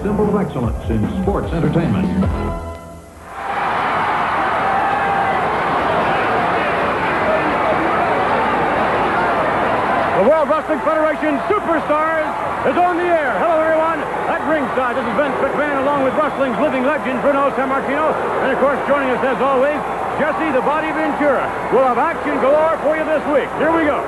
symbol of excellence in sports entertainment. The World Wrestling Federation Superstars is on the air. Hello, everyone. At ringside, this is Vince McMahon, along with wrestling's living legend, Bruno Sammartino. And, of course, joining us, as always, Jesse the Body Ventura. We'll have action galore for you this week. Here we go.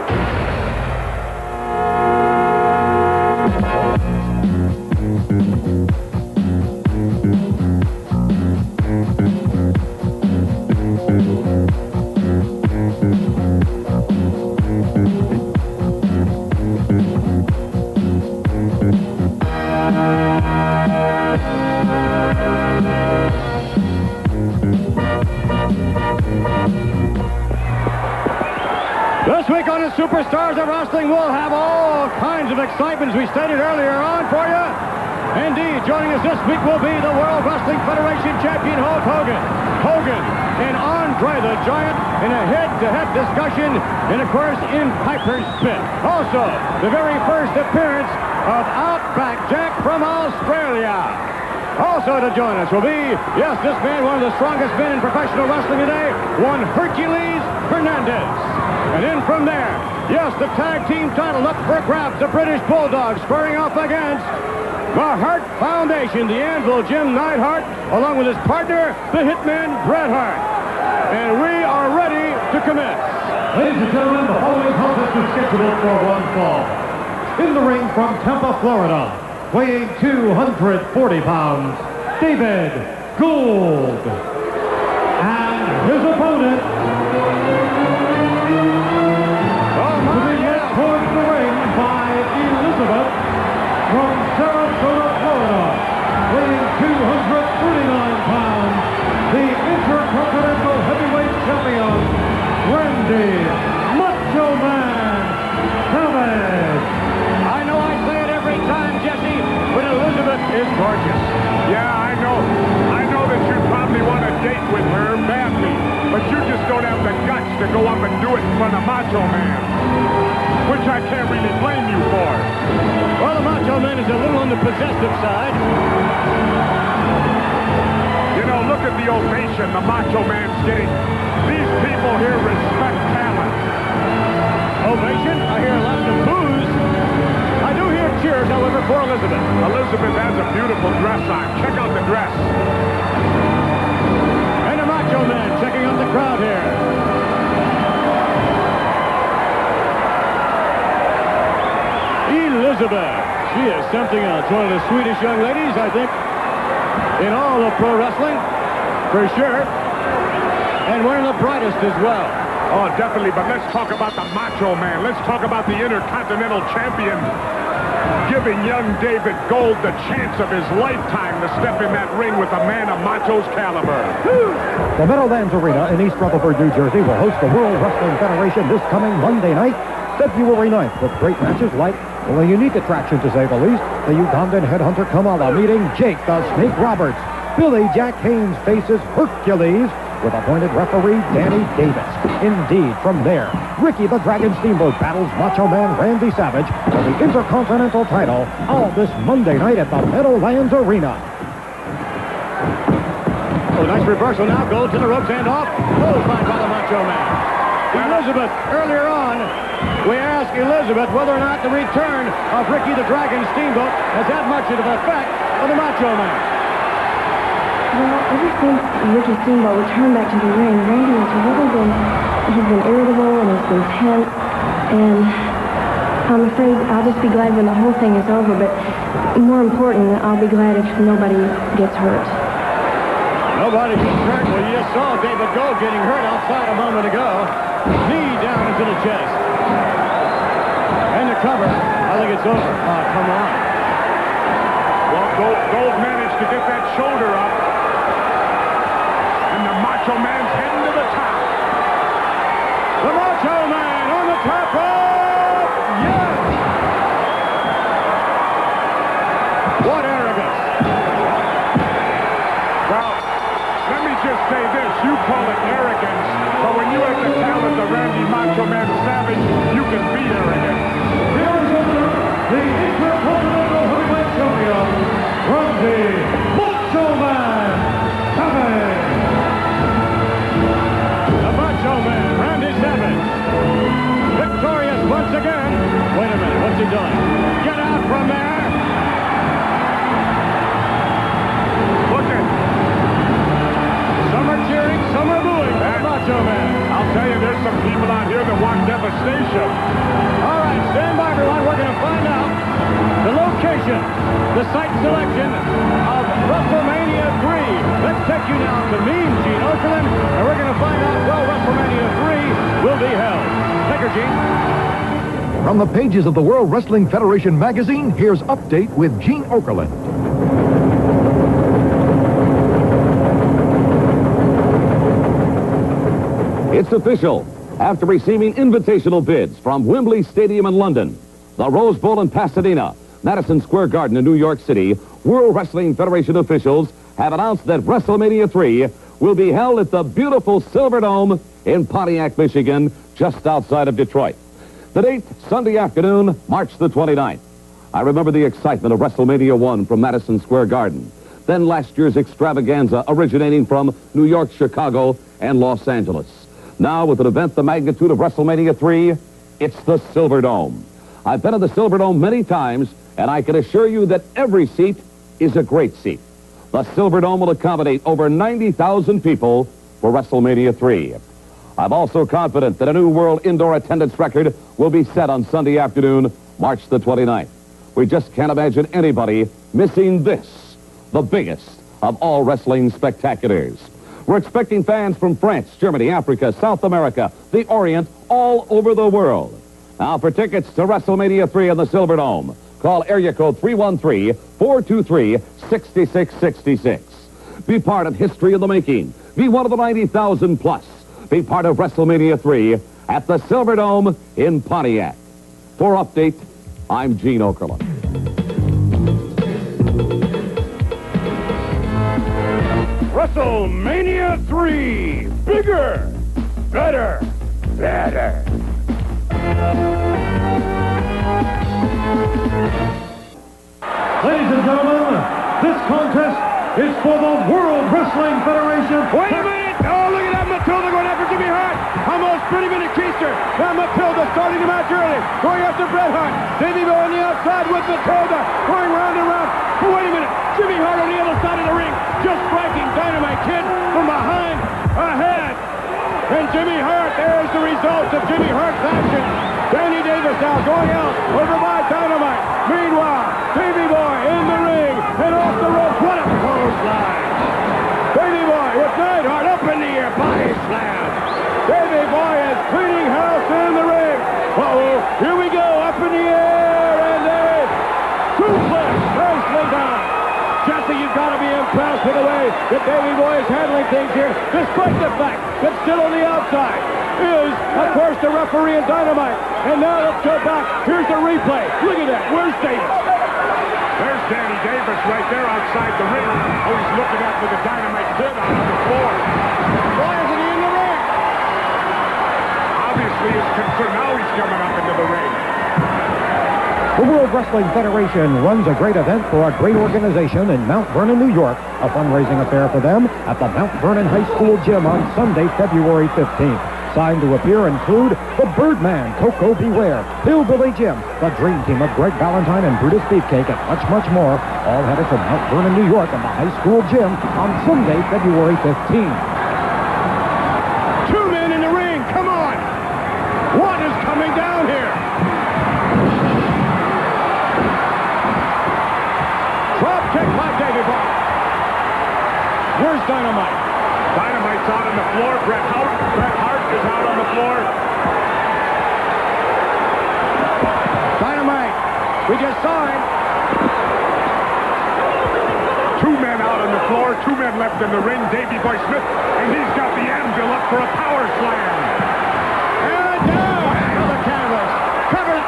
This week on the Superstars of Wrestling, we'll have all kinds of excitement, as we stated earlier on, for you. Indeed, joining us this week will be the World Wrestling Federation champion, Hulk Hogan. Hogan and Andre the Giant in a head-to-head discussion, and, of course, in Piper's Pit. Also, the very first appearance of Outback Jack from Australia. Also to join us will be, yes, this man, one of the strongest men in professional wrestling today, one Hercules Hernandez. And in from there, yes, the tag team title up for grabs, the British Bulldogs squaring off against the Hart Foundation, the Anvil Jim Neidhart, along with his partner, the Hitman Bret Hart. And we are ready to commence. Ladies and gentlemen, the following contest is scheduled for one fall. In the ring from Tampa, Florida, weighing 240 pounds, David Gould. And his opponent, towards the ring by Elizabeth from Sarasota, Florida, weighing 239 pounds, the Intercontinental Heavyweight Champion, Randy Macho Man Savage. I know I say it every time, Jesse, but Elizabeth is gorgeous. Yeah, I know that you probably want to date with her badly, but you just don't have the guts to go up and do it in front of Macho Man, which I can't really blame you for. Well, the Macho Man is a little on the possessive side. You know, look at the ovation the Macho Man's getting. These people here respect talent. Ovation? I hear lots of boos. I do hear cheers, however, for Elizabeth. Elizabeth has a beautiful dress on. Check out the dress. And the Macho Man checking out the crowd here. Elizabeth. She is something else. One of the sweetest young ladies, I think, in all of pro wrestling, for sure. And one of the brightest as well. Oh, definitely, but let's talk about the Macho Man. Let's talk about the Intercontinental Champion giving young David Gould the chance of his lifetime to step in that ring with a man of Macho's caliber. The Meadowlands Arena in East Rutherford, New Jersey will host the World Wrestling Federation this coming Monday night, February 9th, with great matches like, well, a unique attraction to say the least, the Ugandan headhunter Kamala meeting Jake the Snake Roberts. Billy Jack Haynes faces Hercules with appointed referee Danny Davis. Indeed, from there, Ricky the Dragon Steamboat battles Macho Man Randy Savage for the Intercontinental title, all this Monday night at the Meadowlands Arena. Oh, nice reversal now. Goes to the ropes and off. Clothesline by the Macho Man. Elizabeth, earlier on, we asked Elizabeth whether or not the return of Ricky the Dragon Steamboat has had much of an effect on the Macho Man. Well, ever since Ricky Steamboat returned back to the ring, Randy has really been, he's been irritable and he's been tense, and I'm afraid I'll just be glad when the whole thing is over, but more important, I'll be glad if nobody gets hurt. Nobody gets hurt. Well, you just saw David Gould getting hurt outside a moment ago. Knee down into the chest. And the cover. I think it's over. Oh, come on. Well, Gould managed to get that shoulder up. And the Macho Man's heading to the top. The Macho Man on the top rope. Yes! What arrogance. Well, let me just say this. You call it arrogance, but when you have the talent of Randy Macho Man Savage, you can be arrogant. The Intercontinental Heavyweight Champion, Randy Wait a minute, what's he doing? Get out from there! Look at. Some are cheering, some are booing. That Macho Man. I'll tell you, there's some people out here that want devastation. All right, stand by, everyone. We're going to find out the location, the site selection of WrestleMania 3. Let's take you now to Mean Gene Okerlund, and we're going to find out where WrestleMania 3 will be held. Take her, Gene. From the pages of the World Wrestling Federation magazine, here's Update with Gene Okerlund. It's official. After receiving invitational bids from Wembley Stadium in London, the Rose Bowl in Pasadena, Madison Square Garden in New York City, World Wrestling Federation officials have announced that WrestleMania 3 will be held at the beautiful Silverdome in Pontiac, Michigan, just outside of Detroit. The date, Sunday afternoon, March the 29th. I remember the excitement of WrestleMania 1 from Madison Square Garden. Then last year's extravaganza originating from New York, Chicago, and Los Angeles. Now, with an event the magnitude of WrestleMania 3, it's the Silverdome. I've been in the Silverdome many times, and I can assure you that every seat is a great seat. The Silverdome will accommodate over 90,000 people for WrestleMania 3. I'm also confident that a new world indoor attendance record will be set on Sunday afternoon, March the 29th. We just can't imagine anybody missing this, the biggest of all wrestling spectaculars. We're expecting fans from France, Germany, Africa, South America, the Orient, all over the world. Now, for tickets to WrestleMania 3 in the Silverdome, call area code 313-423-6666. Be part of history in the making. Be one of the 90,000 plus. Be part of WrestleMania 3 at the Silverdome in Pontiac. For Update, I'm Gene Okerlund. WrestleMania 3! Bigger! Better! Better! Ladies and gentlemen, this contest is for the World Wrestling Federation. Wait a minute! Oh, look at that Matilda going after Jimmy Hart. Almost 30-minute keister. Now Matilda starting the match early. Going after Bret Hart. Davey Boy on the outside with Matilda. Going round and round. But wait a minute. Jimmy Hart on the other side of the ring. Just striking Dynamite Kid from behind. Ahead. And Jimmy Hart, there's the result of Jimmy Hart's action. Danny Davis now going out over by Dynamite. Meanwhile, Davey Boy in the ring and off the rope. What a clothesline. Davey Boy with Neidhart up in the air. Body slam. Davey Boy is cleaning house in the ring. Uh-oh. Here we go. Up in the air and a suplex. Nicely done. Jesse, you've got to be impressed with the way that Davey Boy is handling things here, despite the fact that still on the outside is, of course, the referee and Dynamite. And now let's go back. Here's the replay. Look at that. Where's Davis? There's Danny Davis right there outside the ring. Oh, he's looking after the Dynamite Kid out on the floor. Why isn't he in the ring? Obviously, his concern. Now he's coming up into the ring. The World Wrestling Federation runs a great event for a great organization in Mount Vernon, New York, a fundraising affair for them at the Mount Vernon High School Gym on Sunday, February 15th. Signed to appear include the Birdman, Coco Beware, Hillbilly Jim, the Dream Team of Greg Valentine and Brutus Beefcake, and much, much more, all headed from Mount Vernon, New York, in the high school gym on Sunday, February 15th. 2 men in the ring. Come on. What is coming down here? Drop kick by Davey Boy. Where's Dynamite? Dynamite's out on the floor. Bret Hart is out on the floor. Dynamite. We just saw him. 2 men out on the floor. 2 men left in the ring. Davey Boy Smith, and he's got the anvil up for a power slam. And down on the canvas.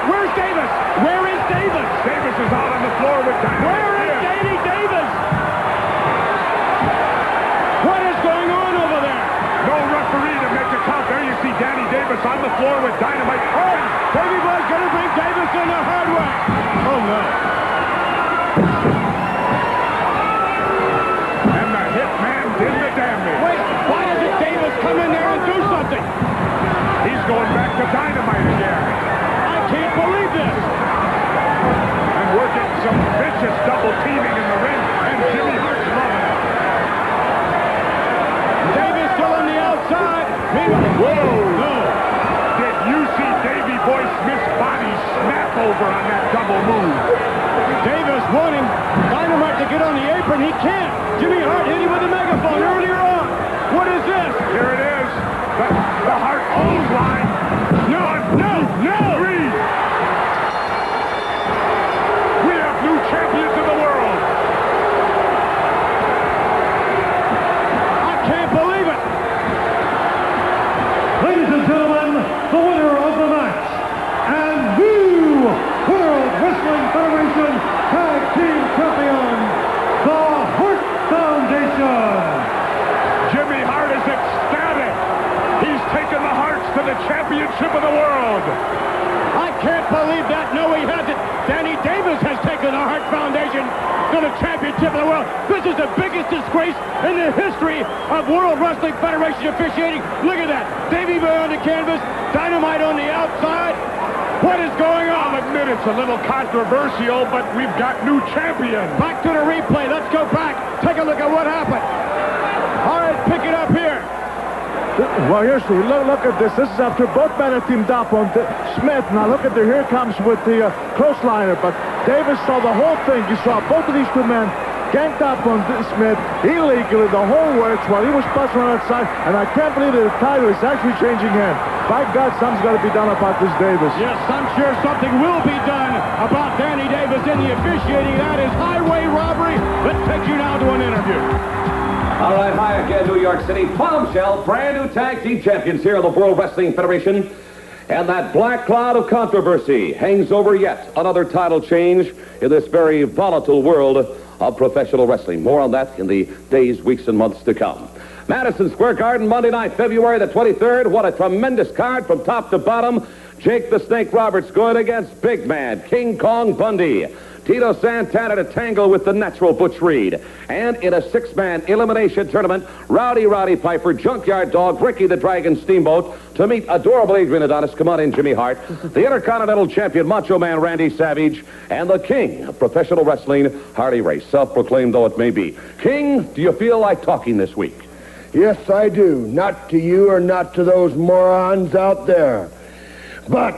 Where's Davis? Where is Davis? Davis is out on the floor with Dynamite. Where is Danny Davis? What is going on over there? No referee to make a count. There you see Danny Davis on the floor with Dynamite. Oh, Davey Boy's going to bring Davis in the hard way. Oh, no. And the hitman did the damage. Wait, why doesn't Davis come in there and do something? He's going back to Dynamite again. I can't believe this. this? And we're getting some vicious double teaming in the ring, and Jimmy Hart's loving it. Davis still on the outside. Whoa! No. Did you see Davey Boy Smith's body snap over on that double move? Davis wanting Dynamite to get on the apron. He can't. Jimmy Hart hit him with a megaphone earlier on. What is this? Here it is. The Hart clothesline. No, no, no! Three. We have new champions of the world. I can't believe it. Ladies and gentlemen, the winner of the match and new World Wrestling Federation Tag Team Champion, the Hart Foundation. Jimmy Hart is ecstatic. He's taken the Harts to the championship of the world. I can't believe that. No, he hasn't. Danny Davis has taken the Hart Foundation to the championship of the world. This is the biggest disgrace in the history of World Wrestling Federation officiating. Look at that. Davey Boy on the canvas, Dynamite on the outside. What is going on? I'll admit it's a little controversial, but we've got new champions. Back to the replay. Let's go back. Take a look at what happened. All right, pick it up here. Well, here's look at this. This is after both men are teamed up on Smith. Now look at here comes with the clothesliner. But Davis saw the whole thing. You saw both of these two men ganked up on Smith illegally the whole works while he was busting on that side. And I can't believe that the title is actually changing hands. By God, something's got to be done about this Davis. Yes, I'm sure something will be done about Danny Davis in the officiating. That is highway robbery. Let's take you now to an interview. All right, hi again, New York City. Bombshell, brand new tag team champions here of the World Wrestling Federation. And that black cloud of controversy hangs over yet another title change in this very volatile world of professional wrestling. More on that in the days, weeks, and months to come. Madison Square Garden, Monday night, February the 23rd. What a tremendous card from top to bottom. Jake the Snake Roberts going against Big Man, King Kong Bundy. Tito Santana to tangle with the natural Butch Reed. And in a six-man elimination tournament, Rowdy Piper, Junkyard Dog, Ricky the Dragon Steamboat to meet adorable Adrian Adonis, come on in, Jimmy Hart, the Intercontinental Champion, Macho Man Randy Savage, and the King of Professional Wrestling, Harley Race, self-proclaimed though it may be. King, do you feel like talking this week? Yes, I do. Not to you or not to those morons out there, but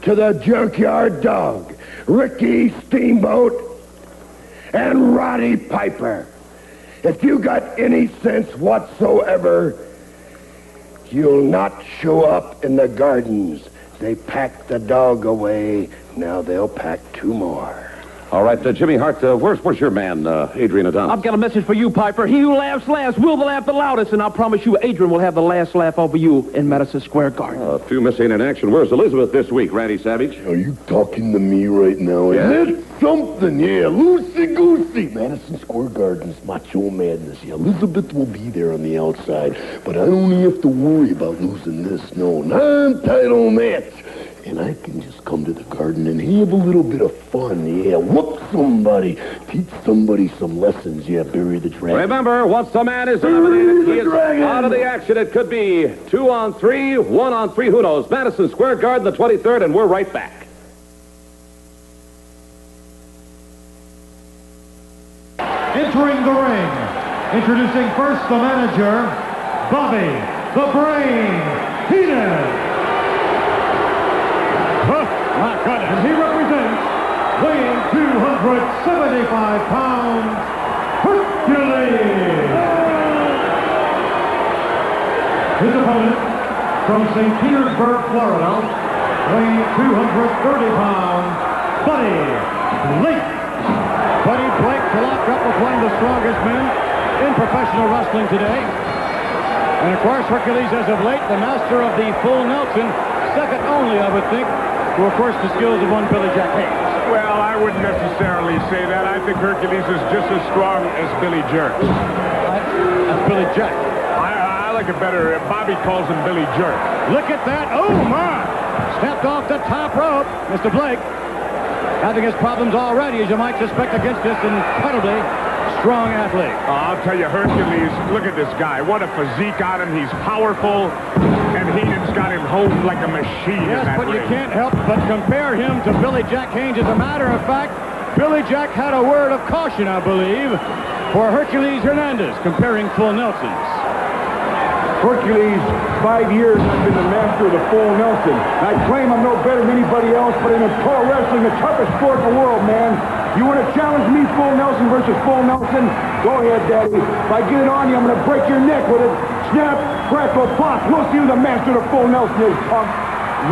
to the Junkyard Dog, Ricky Steamboat, and Roddy Piper. If you got any sense whatsoever, you'll not show up in the gardens. They packed the dog away. Now they'll pack two more. All right, Jimmy Hart, where's your man, Adrian Adonis? I've got a message for you, Piper. He who laughs last will laugh the loudest, and I promise you, Adrian will have the last laugh over you in Madison Square Garden. A few missing in action. Where's Elizabeth this week, Randy Savage? Are you talking to me right now? Yeah. Is it something? Yeah, loosey-goosey. Madison Square Garden's Macho Madness. Yeah, Elizabeth will be there on the outside, but I don't have to worry about losing this. No, non-title match. And I can just come to the garden and have a little bit of fun, yeah. Whoop somebody, teach somebody some lessons, yeah, bury the dragon. Remember, once the man is eliminated, he is out of the action. It could be 2-on-3, 1-on-3, who knows. Madison Square Garden, the 23rd, and we're right back. Entering the ring, introducing first the manager, Bobby the Brain Heenan. My goodness. And he represents, weighing 275 pounds, Hercules. His opponent, from St. Petersburg, Florida, weighing 230 pounds, Buddy Blake. Buddy Blake locked up with one of the strongest men in professional wrestling today. And of course, Hercules, as of late, the master of the full Nelson, second only, I would think, to, of course, the skills of one Billy Jack Hayes. Well, I wouldn't necessarily say that. I think Hercules is just as strong as Billy Jerk. That's Billy Jack. I like it better. Bobby calls him Billy Jerk. Look at that. Oh, my. Stepped off the top rope. Mr. Blake having his problems already, as you might suspect, against this incredibly strong athlete. I'll tell you, Hercules, look at this guy. What a physique on him. He's powerful. And Heenan's got drive home like a machine. Yes, but you can't help but compare him to Billy Jack Haynes. As a matter of fact, Billy Jack had a word of caution, I believe, for Hercules Hernandez, comparing full Nelsons. Hercules, 5 years I've been the master of the full Nelson. I claim I'm no better than anybody else, but in pro wrestling, the toughest sport in the world, man. You want to challenge me, full Nelson versus full Nelson? Go ahead, Daddy. If I get it on you, I'm going to break your neck with it. Snap, crackle, pop. We'll see who the master of the full Nelson is, punk.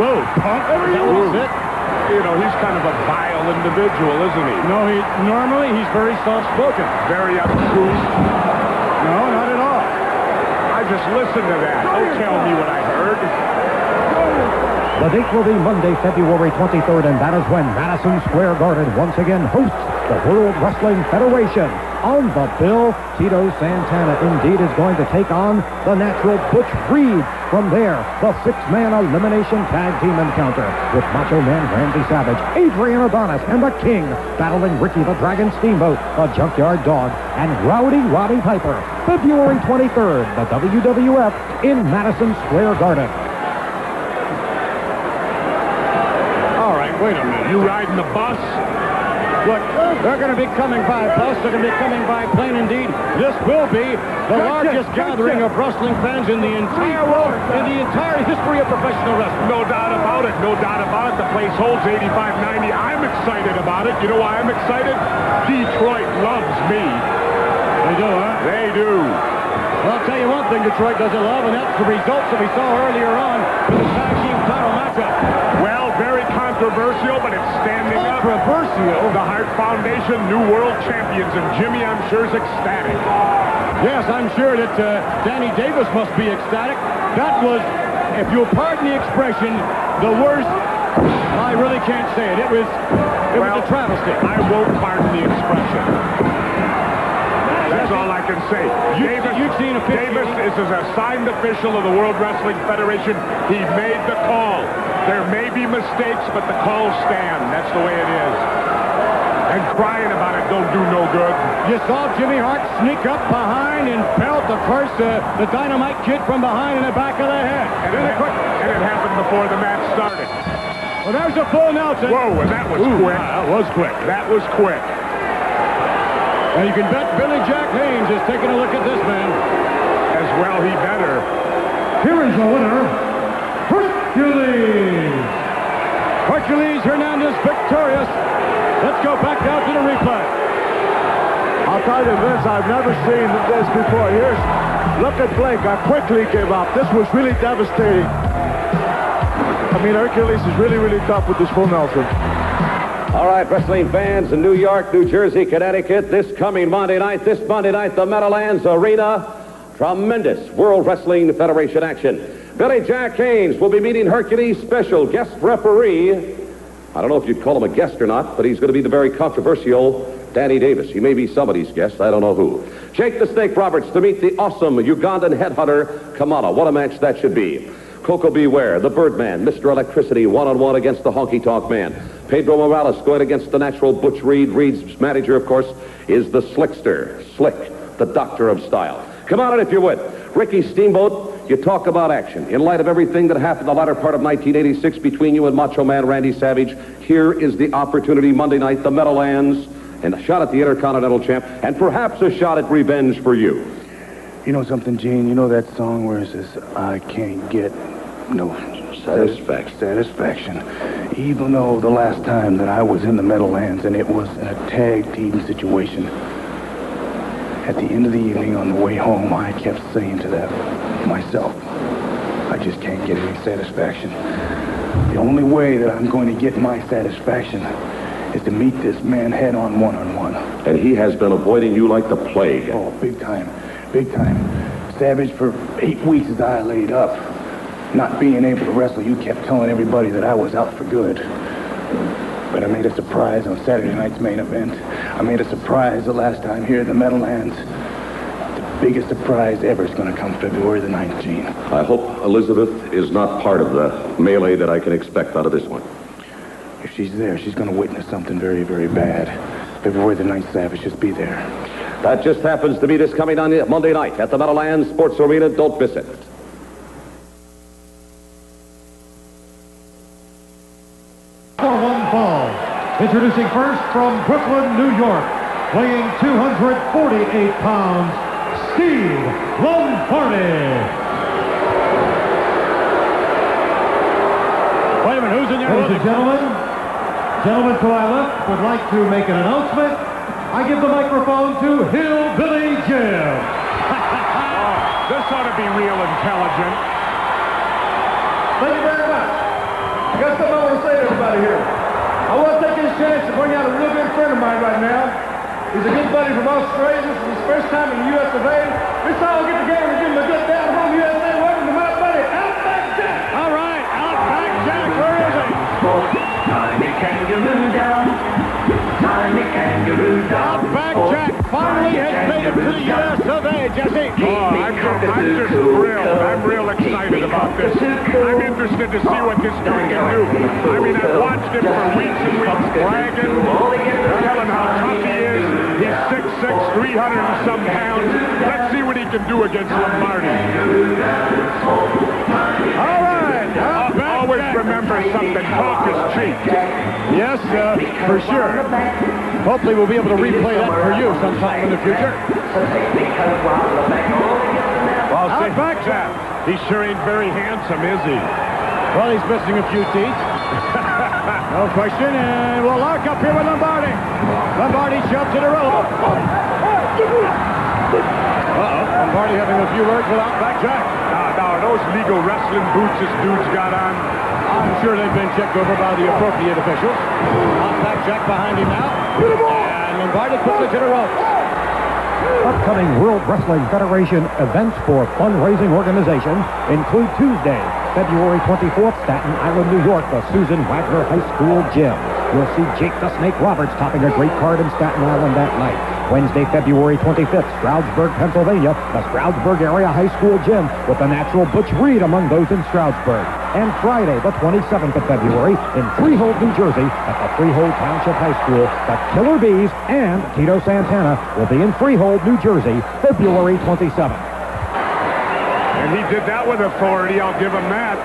Whoa, punk. That was it. You know, he's kind of a vile individual, isn't he? No, normally he's very soft-spoken. Very uncouth. No, not at all. I just listened to that. Don't tell me what I heard. The date will be Monday, February 23rd, and that is when Madison Square Garden once again hosts the World Wrestling Federation. On the bill, Tito Santana indeed is going to take on the natural Butch Reed. From there, the six-man elimination tag team encounter with Macho Man Randy Savage, Adrian Adonis, and the King battling Ricky the Dragon Steamboat, the Junkyard Dog, and Rowdy Roddy Piper. February 23rd, the WWF in Madison Square Garden. Wait a minute. You riding the bus? Look, they're going to be coming by bus. They're going to be coming by plane indeed. This will be the largest gathering of wrestling fans in the entire world, in the entire history of professional wrestling. No doubt about it. No doubt about it. The place holds 8590. I'm excited about it. You know why I'm excited? Detroit loves me. They do, huh? They do. Well, I'll tell you one thing Detroit doesn't love, and that's the results that we saw earlier on with the tag team title matchup. Well, very controversial, but it's standing up. Controversial? The Hart Foundation, new world champions, and Jimmy, I'm sure, is ecstatic. Yes, I'm sure that Danny Davis must be ecstatic. That was, if you'll pardon the expression, the worst. I really can't say it. It was a travesty. I won't pardon the expression. That's all I can say. Davis is an assigned official of the World Wrestling Federation. He made the call. There may be mistakes, but the calls stand. That's the way it is. And crying about it don't do no good. You saw Jimmy Hart sneak up behind and pelt the Dynamite Kid from behind in the back of the head. And it happened before the match started. Well, there's a full Nelson. Whoa, and that was quick. That was quick. That was quick. And you can bet Billy Jack Haynes is taking a look at this man. As well, he better. Here is the winner, Hercules. Hercules Hernandez victorious. Let's go back out to the replay. I'll tell you this, I've never seen this before. Look at Blake. I quickly gave up. This was really devastating. I mean, Hercules is really, really tough with this full Nelson. All right, wrestling fans in New York, New Jersey, Connecticut, this Monday night, the Meadowlands Arena, tremendous World Wrestling Federation action. Billy Jack Haynes will be meeting Hercules' special guest referee. I don't know if you'd call him a guest or not, but he's going to be the very controversial Danny Davis. He may be somebody's guest, I don't know who. Jake the Snake Roberts to meet the awesome Ugandan headhunter, Kamala. What a match that should be. Coco Beware, the Birdman, Mr. Electricity, one-on-one against the Honky Tonk Man. Pedro Morales going against the natural Butch Reed. Reed's manager, of course, is the Slickster, Slick, the Doctor of Style. Come on in if you would. Ricky Steamboat, you talk about action. In light of everything that happened the latter part of 1986 between you and Macho Man Randy Savage, here is the opportunity Monday night, the Meadowlands, and a shot at the Intercontinental Champ, and perhaps a shot at revenge for you. You know something, Gene? You know that song where it says, I can't get no satisfaction. Even though the last time that I was in the Meadowlands and it was in a tag team situation, at the end of the evening on the way home, I kept saying to that myself, I just can't get any satisfaction. The only way that I'm going to get my satisfaction is to meet this man head-on, one-on-one. And he has been avoiding you like the plague. Oh, big time. Big time. Savage, for 8 weeks as I laid up, not being able to wrestle, you kept telling everybody that I was out for good. But I made a surprise on Saturday night's main event. I made a surprise the last time here in the Meadowlands. The biggest surprise ever is going to come February the 9th, Gene. I hope Elizabeth is not part of the melee that I can expect out of this one. If she's there, she's going to witness something very, very bad. February the 9th, Savage, just be there. That just happens to be this coming on Monday night at the Meadowlands Sports Arena. Don't miss it. Introducing first from Brooklyn, New York, weighing 248 pounds, Steve Lombardi. Wait a minute, who's in there? Ladies and gentlemen, gentlemen to my left would like to make an announcement. I give the microphone to Hillbilly Jim. This ought to be real intelligent. Thank you very much. I got something I want to say to everybody here. I want to take this chance to bring out a real good friend of mine right now. He's a good buddy from Australia. This is his first time in the U.S. of A. This time we'll get together and give him a good down-home USA. Welcome to my buddy, Outback Jack. All right, Outback Jack, where is he? Tiny kangaroo down. Tiny kangaroo down. Outback Jack finally has made it to the U.S. of A, Jesse. I'm just thrilled. I'm real excited about this. I'm interested to see what this dude can do. I mean, I've watched him for weeks and weeks bragging, telling how tough he is. He's 6'6", 300 and some pounds. Let's see what he can do against Lombardi. All right, Always remember something. Talk is cheap. Yes, for sure. Hopefully we'll be able to replay that for you sometime in the future. Well, Outback Jack. He sure ain't very handsome, is he? Well, he's missing a few teeth. No question, and we'll lock up here with Lombardi. Lombardi shoves to the rope. Lombardi having a few words with Outback Jack. Now, those legal wrestling boots this dude's got on, I'm sure they've been checked over by the appropriate officials. Outback Jack behind him now. And Lombardi puts it to the ropes. Upcoming World Wrestling Federation events for fundraising organizations include Tuesday, February 24th, Staten Island, New York, the Susan Wagner High School Gym. You'll see Jake the Snake Roberts topping a great card in Staten Island that night. Wednesday, February 25th, Stroudsburg, Pennsylvania, the Stroudsburg Area High School Gym with the natural Butch Reed among those in Stroudsburg. And Friday, the 27th of February, in Freehold, New Jersey, at the Freehold Township High School, the Killer Bees and Tito Santana will be in Freehold, New Jersey, February 27th. and he did that with authority. I'll give him that.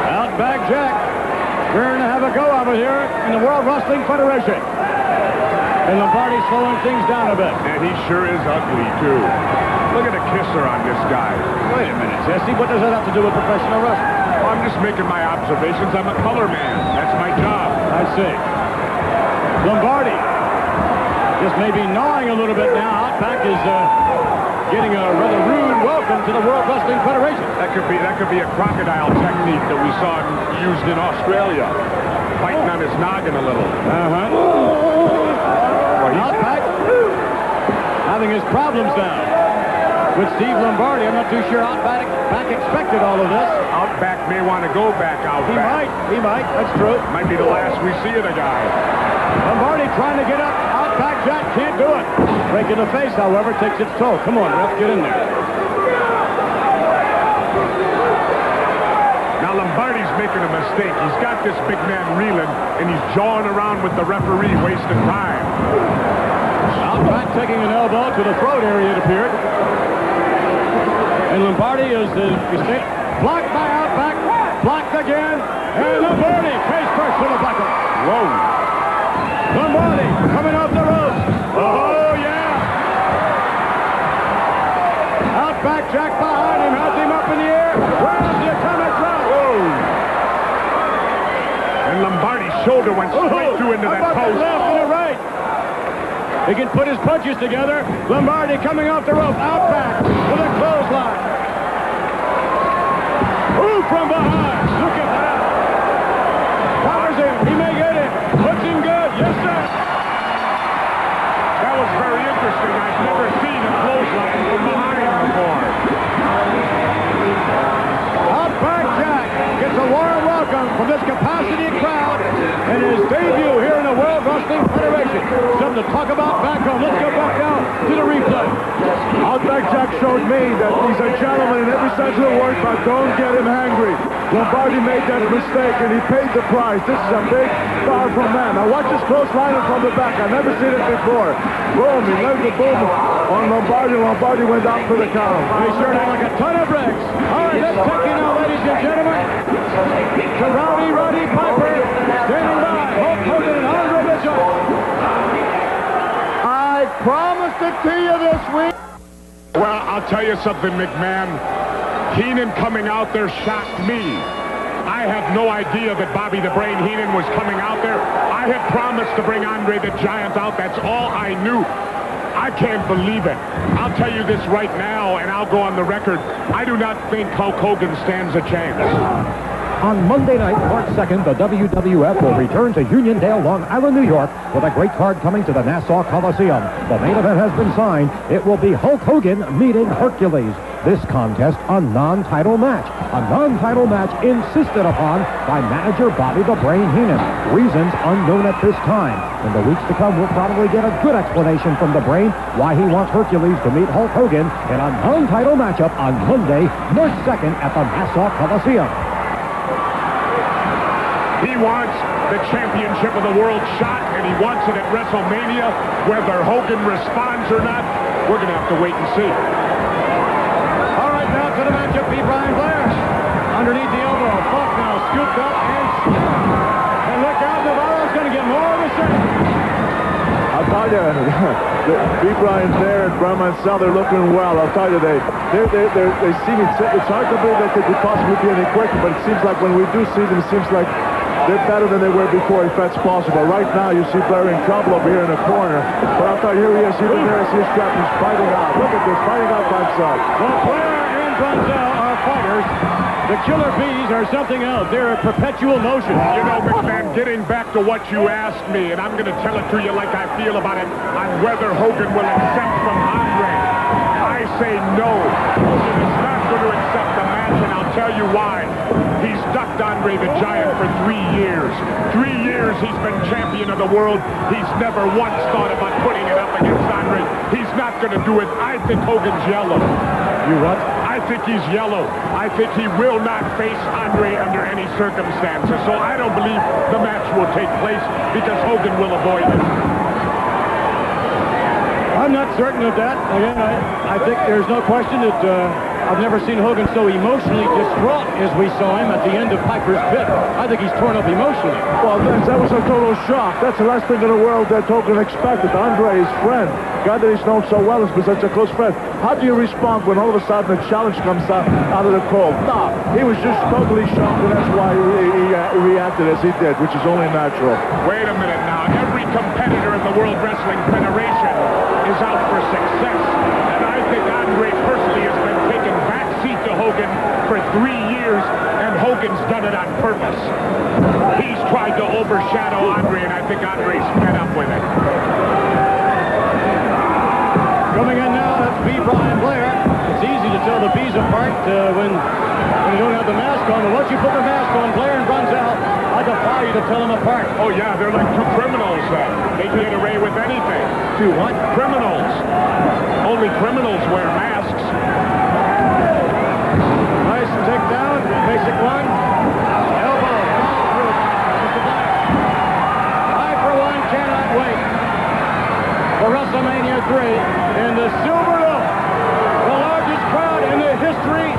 Outback Jack. We're going to have a go of it here in the World Wrestling Federation. And Lombardi's slowing things down a bit. And he sure is ugly, too. Look at the kisser on this guy. Wait a minute, Jesse. What does that have to do with professional wrestling? Well, I'm just making my observations. I'm a color man. That's my job. I see. Lombardi just maybe gnawing a little bit now. Outback is getting a rather rude welcome to the World Wrestling Federation. That could be a crocodile technique that we saw used in Australia. Fighting on his noggin a little. Well, Outback having his problems now with Steve Lombardi. I'm not too sure Outback expected all of this. Outback may want to go back Outback. He might. That's true. Might be the last we see of the guy. Lombardi trying to get up. Outback Jack can't do it. Break in the face, however, takes its toll. Come on, ref, get in there. Now Lombardi's making a mistake. He's got this big man reeling, and he's jawing around with the referee, wasting time. Outback taking an elbow to the throat area, it appeared. And Lombardi is blocked by Outback. Blocked again. And Lombardi face first to the bucket. Whoa. Lombardi coming off the ropes. Oh, yeah. Outback Jack behind him. Has him up in the air. Where's the atomic drop? And Lombardi's shoulder went straight through into that post. Left and a right. He can put his punches together. Lombardi coming off the rope. Outback with a clothesline. Ooh, from behind. Look at that. Powers him. He may get it. Puts him good. Yes, sir. That was very interesting. I've never seen a clothesline from behind before. Outback Jack gets a warm welcome from this capacity crowd and his debut here in the World Wrestling Federation. Something to talk about back home. Let's go back down to the replay. Outback Jack showed me that he's a gentleman in every sense of the word, but don't get him angry. Lombardi made that mistake, and he paid the price. This is a big, powerful man. Now watch his close liner from the back. I've never seen it before. Boom, he left the boom on Lombardi. Lombardi went out for the count. He sure had like a ton of bricks. All right, let's take you now, ladies and gentlemen, to Rowdy Roddy Piper, standing by. I'll tell you something, McMahon. Heenan coming out there shocked me. I had no idea that Bobby the Brain Heenan was coming out there. I had promised to bring Andre the Giant out. That's all I knew. I can't believe it. I'll tell you this right now, and I'll go on the record. I do not think Hulk Hogan stands a chance. On Monday night, March 2nd, the WWF will return to Uniondale, Long Island, New York, with a great card coming to the Nassau Coliseum. The main event has been signed. It will be Hulk Hogan meeting Hercules. This contest, a non-title match. A non-title match insisted upon by manager Bobby the Brain Heenan. Reasons unknown at this time. In the weeks to come, we'll probably get a good explanation from the Brain why he wants Hercules to meet Hulk Hogan in a non-title matchup on Monday, March 2nd at the Nassau Coliseum. He wants the championship of the world shot, and he wants it at WrestleMania. Whether Hogan responds or not, we're going to have to wait and see. All right, now to the matchup, B. Brian Blair. Underneath the elbow, Buck now scooped up and look out, Navarro's going to get more of a save. I'll tell you, B. Brian there and Brian Mansell, they're looking well. I'll tell you, they seem, it's hard to believe that they could possibly be any quicker, but it seems like when we do see them, it seems like they're better than they were before, if that's possible. Right now, you see Blair in trouble over here in the corner. But I'll tell you, here he is. Even there, I see his strap. He's fighting out. Look at this, fighting out by himself. Well, Blair and Brunzell are fighters. The Killer Bees are something else. They're a perpetual motion. You know, McMahon, getting back to what you asked me, and I'm going to tell it to you like I feel about it, on whether Hogan will accept from Andre. I say no. Hogan is not going to accept the match, and I'll tell you why. He's ducked Andre the Giant for 3 years. 3 years he's been champion of the world. He's never once thought about putting it up against Andre. He's not going to do it. I think Hogan's yellow. You what? I think he's yellow. I think he will not face Andre under any circumstances. So I don't believe the match will take place because Hogan will avoid it. I'm not certain of that. Again, I think there's no question that I've never seen Hogan so emotionally distraught as we saw him at the end of Piper's Pit. I think he's torn up emotionally. Well, Vince, that was a total shock. That's the last thing in the world that Hogan expected. Andre, his friend, guy that he's known so well, has been such a close friend. How do you respond when all of a sudden a challenge comes out of the cold? No, he was just totally shocked, and that's why he reacted as he did, which is only natural. Wait a minute now. Every competitor in the World Wrestling Federation is out for success. And I think Andre personally has been taking backseat to Hogan for 3 years, and Hogan's done it on purpose. He's tried to overshadow Andre, and I think Andre's fed up with it. Coming in now, that's B. Brian Blair. It's easy to tell the B's apart when you don't have the mask on, but once you put the mask on, Blair and Brunzell, I defy you to tell them apart. Oh, yeah, they're like two criminals. They can get away with anything. Two what? Criminals. Only criminals wear masks. Nice takedown, basic one. Elbow, Mr. Blair. I, for one, cannot wait for WrestleMania 3 in the Silverdome, the largest crowd in the history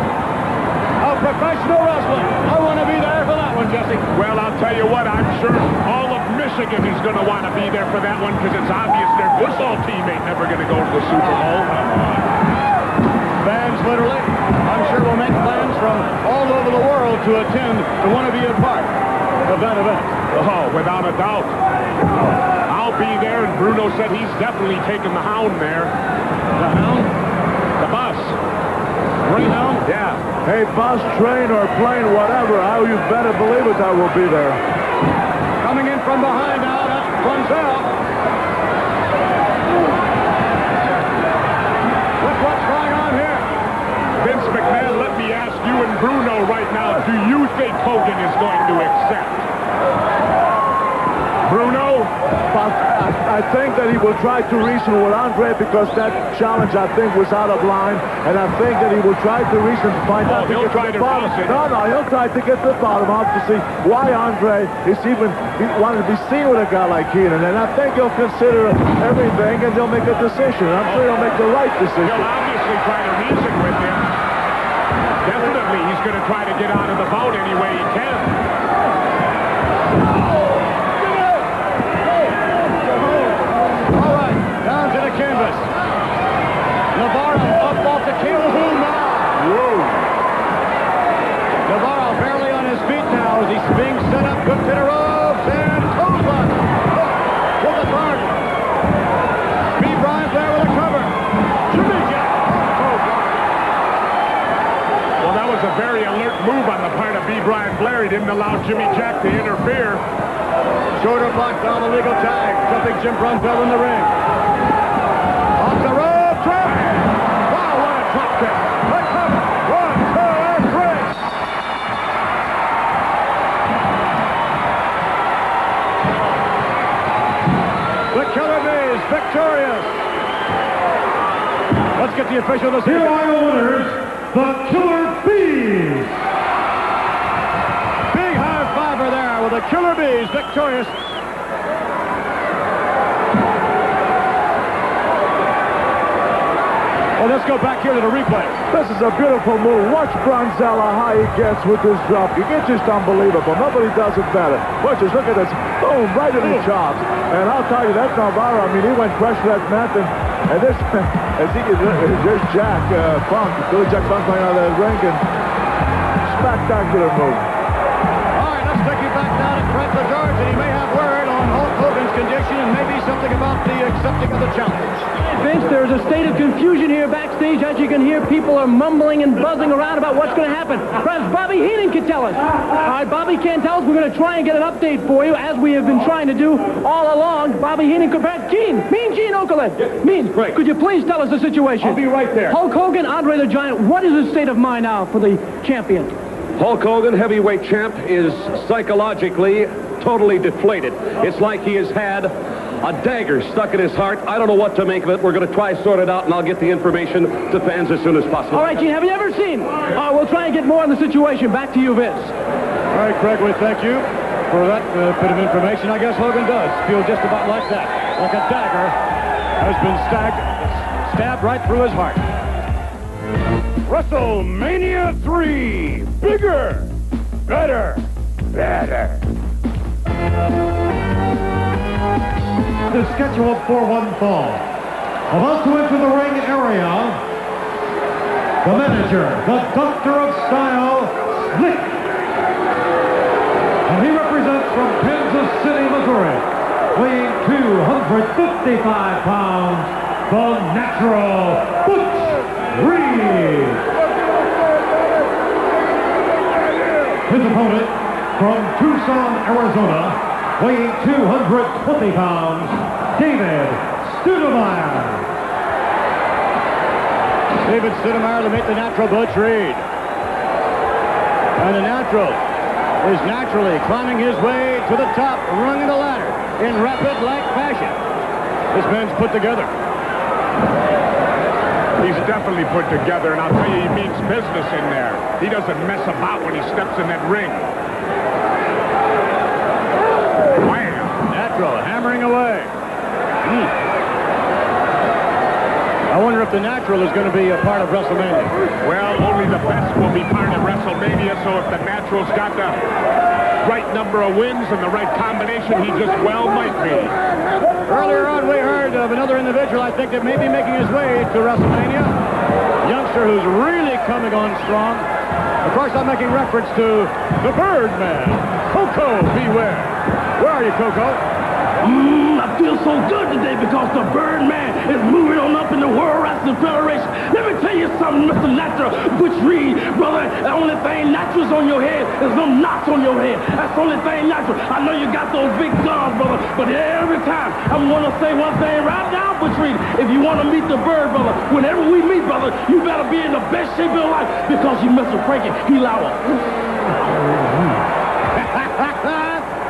of professional wrestling. I want to be there for that one, Jesse. Well, I'll tell you what, I'm sure all of Michigan is going to want to be there for that one because it's obvious their football team ain't never going to go to the Super Bowl. Fans, literally, I'm sure will make plans from all over the world to attend, to want to be a part of that event. Oh, without a doubt. I'll be there, and Bruno said he's definitely taking the Hound there. The Hound? The bus. Greyhound? Yeah. Hey, bus, train, or plane, whatever, how you better believe it, I will be there. Coming in from behind now, that's Brunzell. Look what's going on here. Vince McMahon, let me ask you and Bruno right now, do you think Hogan is going to accept? Bruno? But I think that he will try to reason with Andre because that challenge, I think, was out of line. And I think that he will try to reason to find out. He'll try to bottom. reason. No, he'll try to get to the bottom of to see why Andre is even wanting to be seen with a guy like Heenan. And I think he'll consider everything and he'll make a decision. I'm sure he'll make the right decision. He'll obviously try to reason with him. Definitely, he's going to try to get out of the boat any way he can. All right, down to the canvas. Navarro up off to kill who now? Whoa. Navarro barely on his feet now as he swings, set up, hook to the ropes, and clothesline. With the guard. B. Bryant there with a cover. Jimmy Jack. Well, that was a very alert move on the part of B. Brian Blair. He didn't allow Jimmy Jack to interfere. Shoulder block down the legal tag. Jumping Jim Brunfeld in the ring. Off the rope, drop. Wow, what a drop kick. A cover. 1, 2, 3. The Killer Bees victorious. Let's get the official decision. Here are your winners, the Killer Bees. Big high fiver there with the Killer Bees victorious. Well, let's go back here to the replay. This is a beautiful move. Watch Bronzella how he gets with this drop kick. It's just unbelievable. Nobody does it better. Watch this. Look at this. Boom, right in his chops. And I'll tell you, that Navarro, I mean, he went crush that mat. And this, there's Jack Funk, Billy Jack Funk playing out of the ring. And spectacular move. All right, let's take you back down to Fred George, and he may have word on Hulk Hogan's condition and maybe something about the accepting of the challenge. Vince, there's a state of confusion here backstage. As you can hear, people are mumbling and buzzing around about what's going to happen. Perhaps Bobby Heenan can tell us. All right, Bobby can't tell us. We're going to try and get an update for you, as we have been trying to do all along. Bobby Heenan, perhaps Mean Gene Okerlund. Mean, Great. could you please tell us the situation? I'll be right there. Hulk Hogan, Andre the Giant, what is the state of mind now for the champion? Hulk Hogan, heavyweight champ, is psychologically totally deflated. It's like he has had a dagger stuck in his heart. I don't know what to make of it. We're going to try to sort it out, and I'll get the information to fans as soon as possible. All right, Gene, have you ever seen? We'll try and get more on the situation. Back to you, Vince. All right, Craig, we thank you for that bit of information. I guess Hogan does feel just about like that. Like a dagger has been stabbed right through his heart. WrestleMania 3. Bigger, better, better. Is scheduled for one fall. About to enter the ring area, the manager, the Doctor of Style, Slick. And he represents from Kansas City, Missouri, weighing 255 pounds, the Natural Butch Reed. His opponent from Tucson, Arizona, weighing 220 pounds, David Studemeyer. David Studemeyer to meet the Natural Butch Reed. And the Natural is naturally climbing his way to the top rung of the ladder in rapid-like fashion. This man's put together. He's definitely put together, and I'll tell you, he means business in there. He doesn't mess about when he steps in that ring. Hammering away. I wonder if the Natural is going to be a part of WrestleMania. Well, only the best will be part of WrestleMania, so if the Natural's got the right number of wins and the right combination, he just well might be. Earlier on, we heard of another individual I think that may be making his way to WrestleMania. A youngster who's really coming on strong. Of course, I'm making reference to the Birdman, Coco Beware. Where are you, Coco? I feel so good today because the Birdman is moving on up in the World Wrestling Federation. Let me tell you something, Mr. Natural, Butch Reed, brother. The only thing natural's on your head is them knots on your head. That's the only thing natural. I know you got those big guns, brother, but every time I'm going to say one thing right now, Butch Reed. If you want to meet the Bird, brother, whenever we meet, brother, you better be in the best shape of your life because you Mr. Frankie, he loud.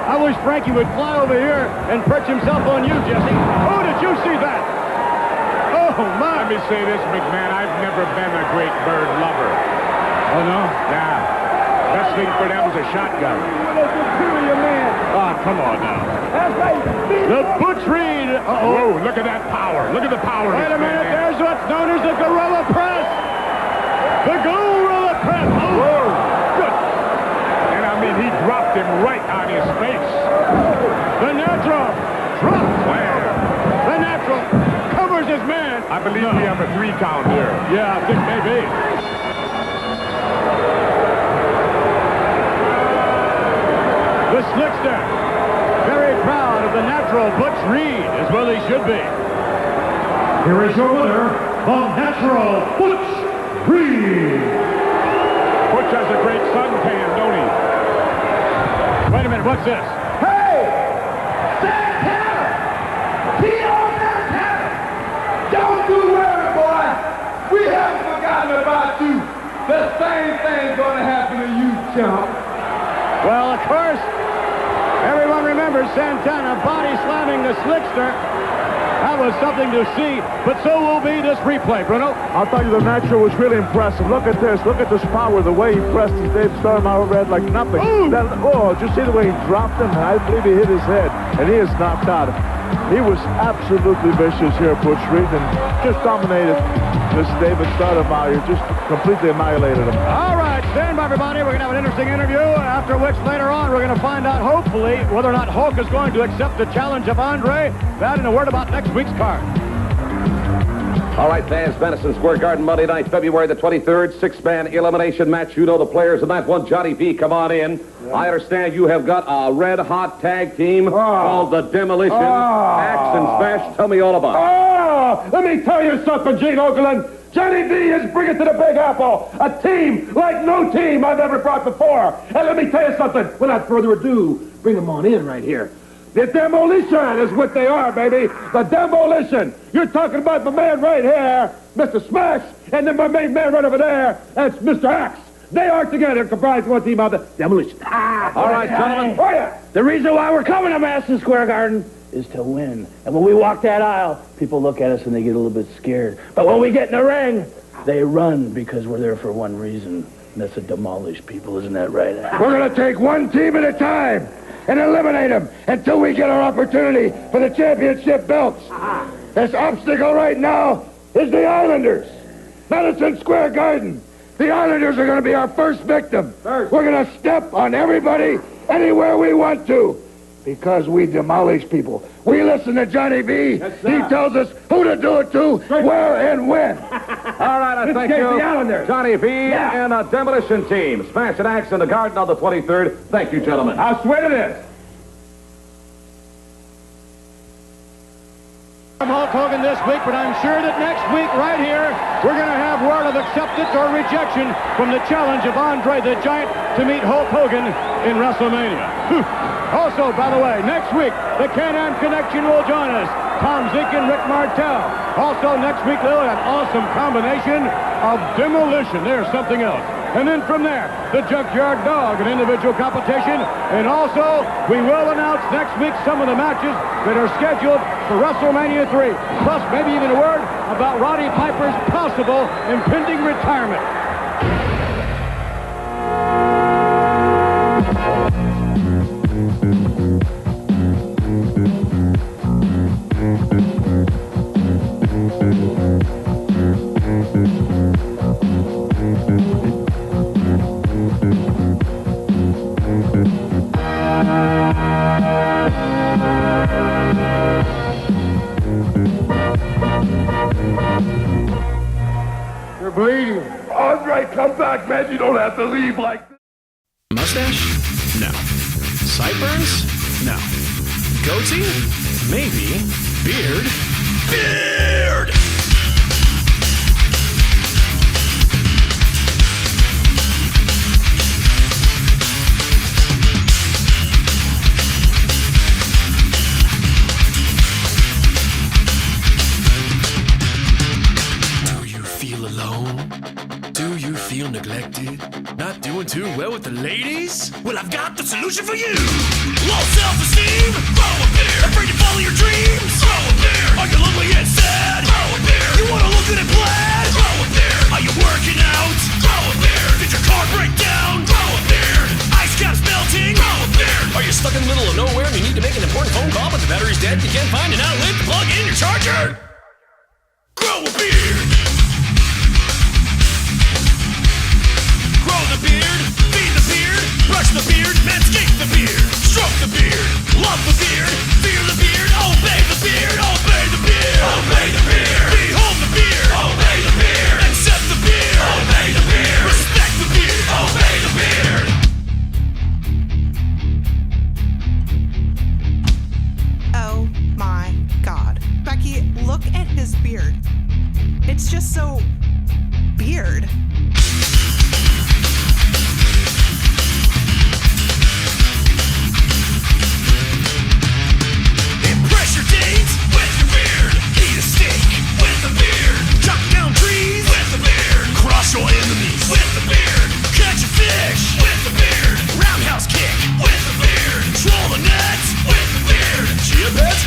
I wish Frankie would fly over here and perch himself on you, Jesse. Oh, did you see that? Oh, my. Let me say this, McMahon. I've never been a great bird lover. Oh, no? Yeah. Best thing for them is a shotgun. Ah, come on now. The Butch Reed. Whoa, look at that power. Look at the power. Wait a minute. There's what's known as the Gorilla Press. The Gorilla Press. Oh, whoa. Good. And I mean, he dropped him right on his face. The Natural drops. Wow. The Natural covers his man. I believe we have a 3 count here. Yeah, I think maybe. The Slickster, very proud of the natural Butch Reed, as well he should be. Here is your winner, the natural Butch Reed. Butch has a great suntan, don't he? Wait a minute, what's this? Hey! Santana! P.O. Santana! Don't you worry, boy. We haven't forgotten about you. The same thing's gonna happen to you, chump. Well, of course, everyone remembers Santana body slamming the Slickster. That was something to see, but so will be this replay, Bruno. I'll tell you, the natural was really impressive. Look at this. Look at this power, the way he pressed his Dave Storm out red like nothing. Did you see the way he dropped him? I believe he hit his head, and he is knocked out. He was absolutely vicious here, Butch Reed, and just dominated this David Stoudemire. Just completely annihilated him. All right, stand by, everybody. We're going to have an interesting interview, after which later on we're going to find out, hopefully, whether or not Hulk is going to accept the challenge of Andre. That and a word about next week's card. All right, fans, Madison Square Garden, Monday night, February the 23rd, 6-man elimination match. You know the players in that one. Johnny V, come on in. Yeah. I understand you have got a red-hot tag team called the Demolition. Axe and Smash, tell me all about it. Let me tell you something, Gene Okerlund. Johnny V is bringing to the Big Apple a team like no team I've ever brought before. And let me tell you something, without further ado, bring them on in right here. The Demolition is what they are, baby. The Demolition. You're talking about my man right here, Mr. Smash, and then my main man right over there, that's Mr. Axe. They are together comprised one team of the Demolition. All right, gentlemen. The reason why we're coming to Madison Square Garden is to win. And when we walk that aisle, people look at us and they get a little bit scared. But when we get in the ring, they run because we're there for one reason, and that's to demolish people. Isn't that right? We're going to take one team at a time and eliminate them until we get our opportunity for the championship belts. This obstacle right now is the Islanders. Madison Square Garden. The Islanders are going to be our first victim. We're going to step on everybody anywhere we want to because we demolish people. We listen to Johnny V. He tells us who to do it to, where, and when. All right, I thank you, Johnny V. and a Demolition team. Smash and Axe in the Garden on the 23rd. Thank you, gentlemen. I'll swear to this. I'm Hulk Hogan this week, but I'm sure that next week, right here, we're going to have word of acceptance or rejection from the challenge of Andre the Giant to meet Hulk Hogan in WrestleMania. Also, by the way, next week, the Can-Am Connection will join us. Tom Zink and Rick Martel. Also, next week, they'll have an awesome combination of Demolition. There's something else. And then from there, the Junkyard Dog, an individual competition. And also, we will announce next week some of the matches that are scheduled for WrestleMania 3. Plus, maybe even a word about Roddy Piper's possible impending retirement. You're bleeding. Andre, come back, man. You don't have to leave like this. Mustache? No. Sideburns? No. Goatee? Maybe. Beard? Beard! Feel neglected? Not doing too well with the ladies? Well, I've got the solution for you! Low self-esteem? Grow a beard! Afraid to follow your dreams? Grow a beard! Are you lonely and sad? Grow a beard! You wanna look good and plaid? Grow a beard! Are you working out? Grow a beard! Did your car break down? Grow a beard! Ice caps melting? Grow a beard! Are you stuck in the middle of nowhere and you need to make an important phone call but the battery's dead and you can't find an outlet to plug in your charger? Grow a beard! Grow the beard, feed the beard, brush the beard, manscape the beard, stroke the beard, love the beard, fear the beard, obey the beard, obey the beard, obey the beard. also beard. Impress your dates with your beard. Eat a steak with a beard. Chop down trees with a beard. Crush your enemies with a beard. Catch a fish with a beard. Roundhouse kick with a beard. Troll the nets with a beard. Chia pets,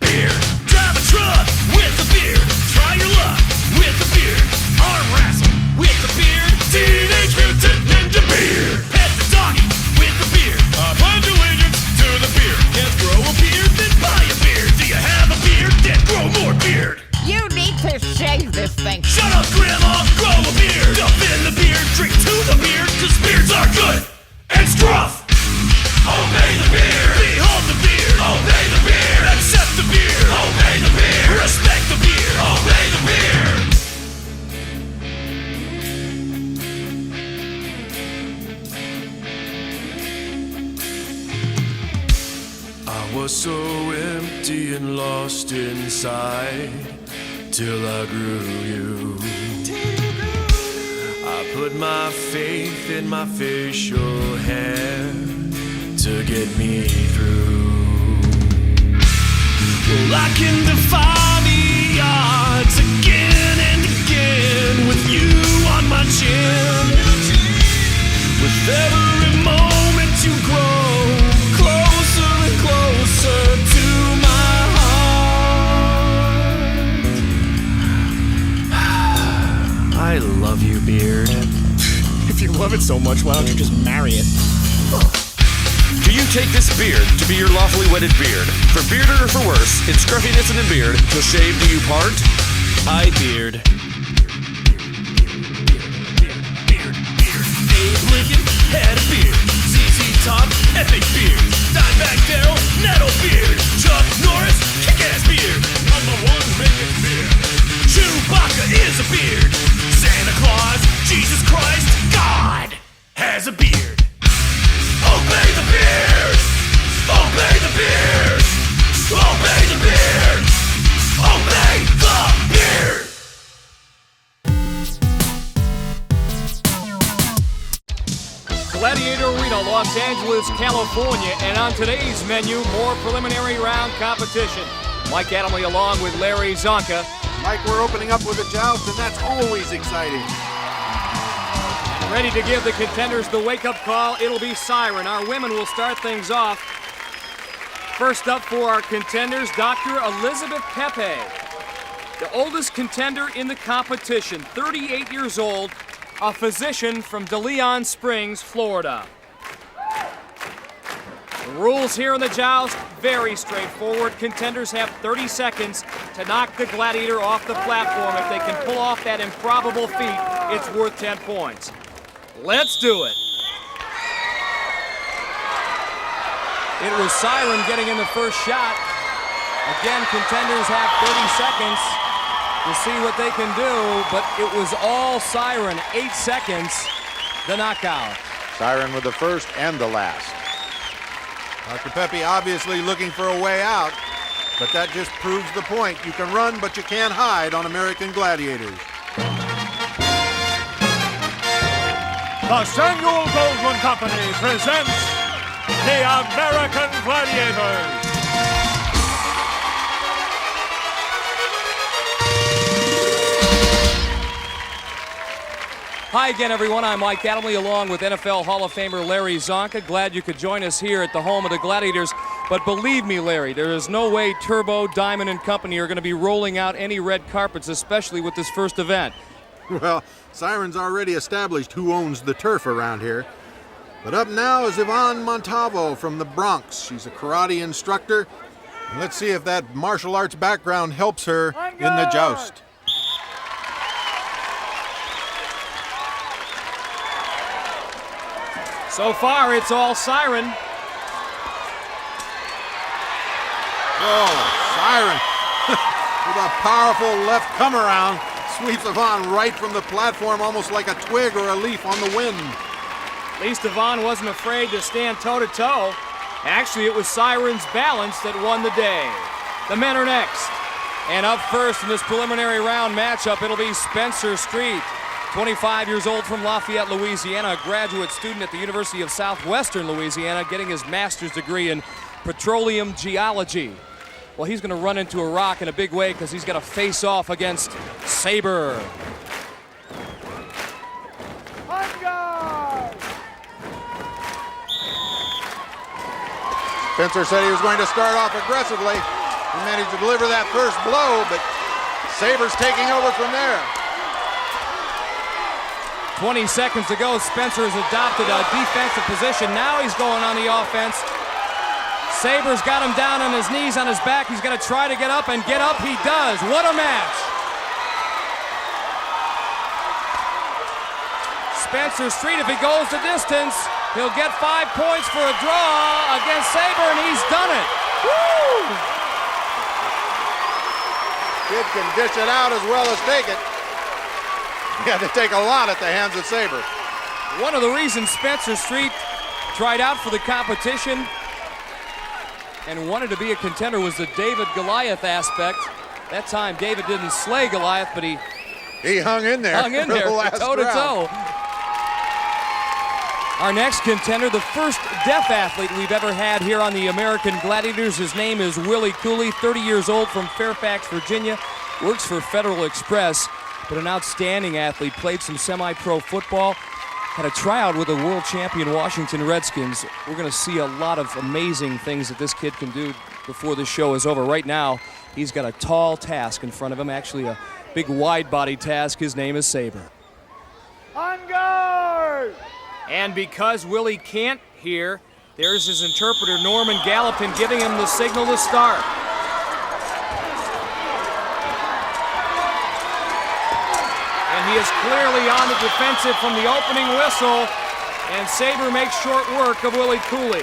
beard. Drive a truck with a beard. Try your luck with a beard. Arm wrestle with a beard. Teenage Mutant Ninja beard. Pet the doggy with a beard. Pledge allegiance to the beard. Can't grow a beard, then buy a beard. Do you have a beard? Then grow more beard. You need to shave this thing. Shut up, Grandma! Grow a beard! Dump in the beard, drink to the beard, 'cause beards are good and scruff! Obey the beard! Behold the beard! Obey the beard! Accept the beard! Obey the beard! Respect the beard! Obey the beard! I was so empty and lost inside till I grew you. I put my faith in my facial hair to get me through. Well, I can defy the odds again and again with you on my chin. With every moment you grow closer and closer to my heart. I love you, beard. If you love it so much, why don't you just marry it? Do you take this beard to be your lawfully wedded beard? For bearded or for worse, in scruffiness and in beard, till shave do you part? I beard. Abe Lincoln had a beard. ZZ Top, epic beard. Dimebag Darrell, Nettle beard. Chuck Norris, kick-ass beard. Number one, making beard. Chewbacca is a beard. Santa Claus, Jesus Christ, God has a beard. Obey the beard! Obey the beard! Obey the beard! Obey the beard! Gladiator Arena, Los Angeles, California, and on today's menu, more preliminary round competition. Mike Adamley along with Larry Zonka. Mike, we're opening up with a joust, and that's always exciting. Ready to give the contenders the wake-up call, it'll be Siren. Our women will start things off. First up for our contenders, Dr. Elizabeth Pepe, the oldest contender in the competition, 38 years old, a physician from DeLeon Springs, Florida. The rules here in the joust, very straightforward. Contenders have 30 seconds to knock the gladiator off the platform. If they can pull off that improbable feat, it's worth 10 points. Let's do it. It was Siren getting in the first shot. Again, contenders have 30 seconds to see what they can do, but it was all Siren. 8 seconds, the knockout. Siren with the first and the last. Dr. Pepe obviously looking for a way out, but that just proves the point. You can run, but you can't hide on American Gladiators. The Samuel Goldwyn Company presents the American Gladiators. Hi again, everyone. I'm Mike Adamley, along with NFL Hall of Famer Larry Zonka. Glad you could join us here at the home of the Gladiators. But believe me, Larry, there is no way Turbo, Diamond, and Company are going to be rolling out any red carpets, especially with this first event. Well, Siren's already established who owns the turf around here. But up now is Yvonne Montalvo from the Bronx. She's a karate instructor. And let's see if that martial arts background helps her in the joust. So far, it's all Siren. Oh, Siren with a powerful left come around. Sweeps Yvonne right from the platform, almost like a twig or a leaf on the wind. At least Yvonne wasn't afraid to stand toe-to-toe. Actually, it was Siren's balance that won the day. The men are next. And up first in this preliminary round matchup, it'll be Spencer Street, 25 years old from Lafayette, Louisiana, a graduate student at the University of Southwestern Louisiana, getting his master's degree in petroleum geology. Well, he's going to run into a rock in a big way because he's got to face off against Saber. Spencer said he was going to start off aggressively. He managed to deliver that first blow, but Saber's taking over from there. 20 seconds to go. Spencer has adopted a defensive position. Now he's going on the offense. Saber's got him down on his knees, on his back. He's going to try to get up, and get up he does. What a match. Spencer Street, if he goes the distance, he'll get 5 points for a draw against Saber, and he's done it. Woo! Kid can dish it out as well as take it. He had to take a lot at the hands of Saber. One of the reasons Spencer Street tried out for the competition and wanted to be a contender was the David Goliath aspect. That time David didn't slay Goliath, but he hung in there. Hung in there, toe to toe. Our next contender, the first deaf athlete we've ever had here on the American Gladiators. His name is Willie Cooley, 30 years old from Fairfax, Virginia. Works for Federal Express, but an outstanding athlete. Played some semi-pro football. Had a tryout with the world champion Washington Redskins. We're going to see a lot of amazing things that this kid can do before this show is over. Right now, he's got a tall task in front of him, actually a big wide-body task. His name is Saber. On guard! And because Willie can't hear, there's his interpreter, Norman Gallatin, giving him the signal to start. And he is clearly on the defensive from the opening whistle, and Saber makes short work of Willie Cooley.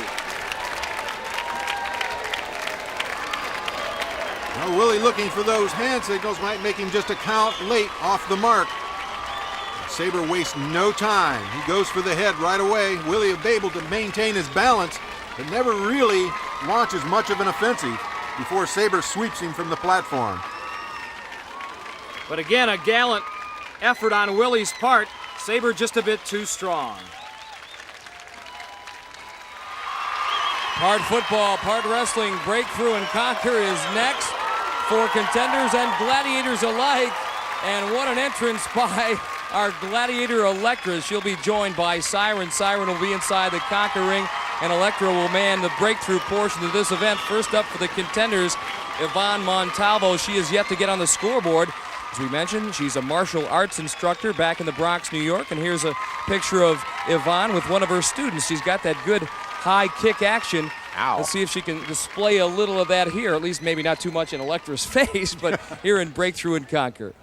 Now Willie looking for those hand signals might make him just a count late off the mark. Saber wastes no time. He goes for the head right away. Willie is able to maintain his balance, but never really launches much of an offensive before Saber sweeps him from the platform. But again, a gallant effort on Willie's part. Saber just a bit too strong. Part football, part wrestling. Breakthrough and Conquer is next for contenders and gladiators alike. And what an entrance by our gladiator Electra. She'll be joined by Siren. Siren will be inside the Conquer ring, and Electra will man the breakthrough portion of this event. First up for the contenders, Yvonne Montalvo. She is yet to get on the scoreboard. As we mentioned, she's a martial arts instructor back in the Bronx, New York. And here's a picture of Yvonne with one of her students. She's got that good high kick action. Ow. Let's see if she can display a little of that here, at least maybe not too much in Electra's face, but here in Breakthrough and Conquer.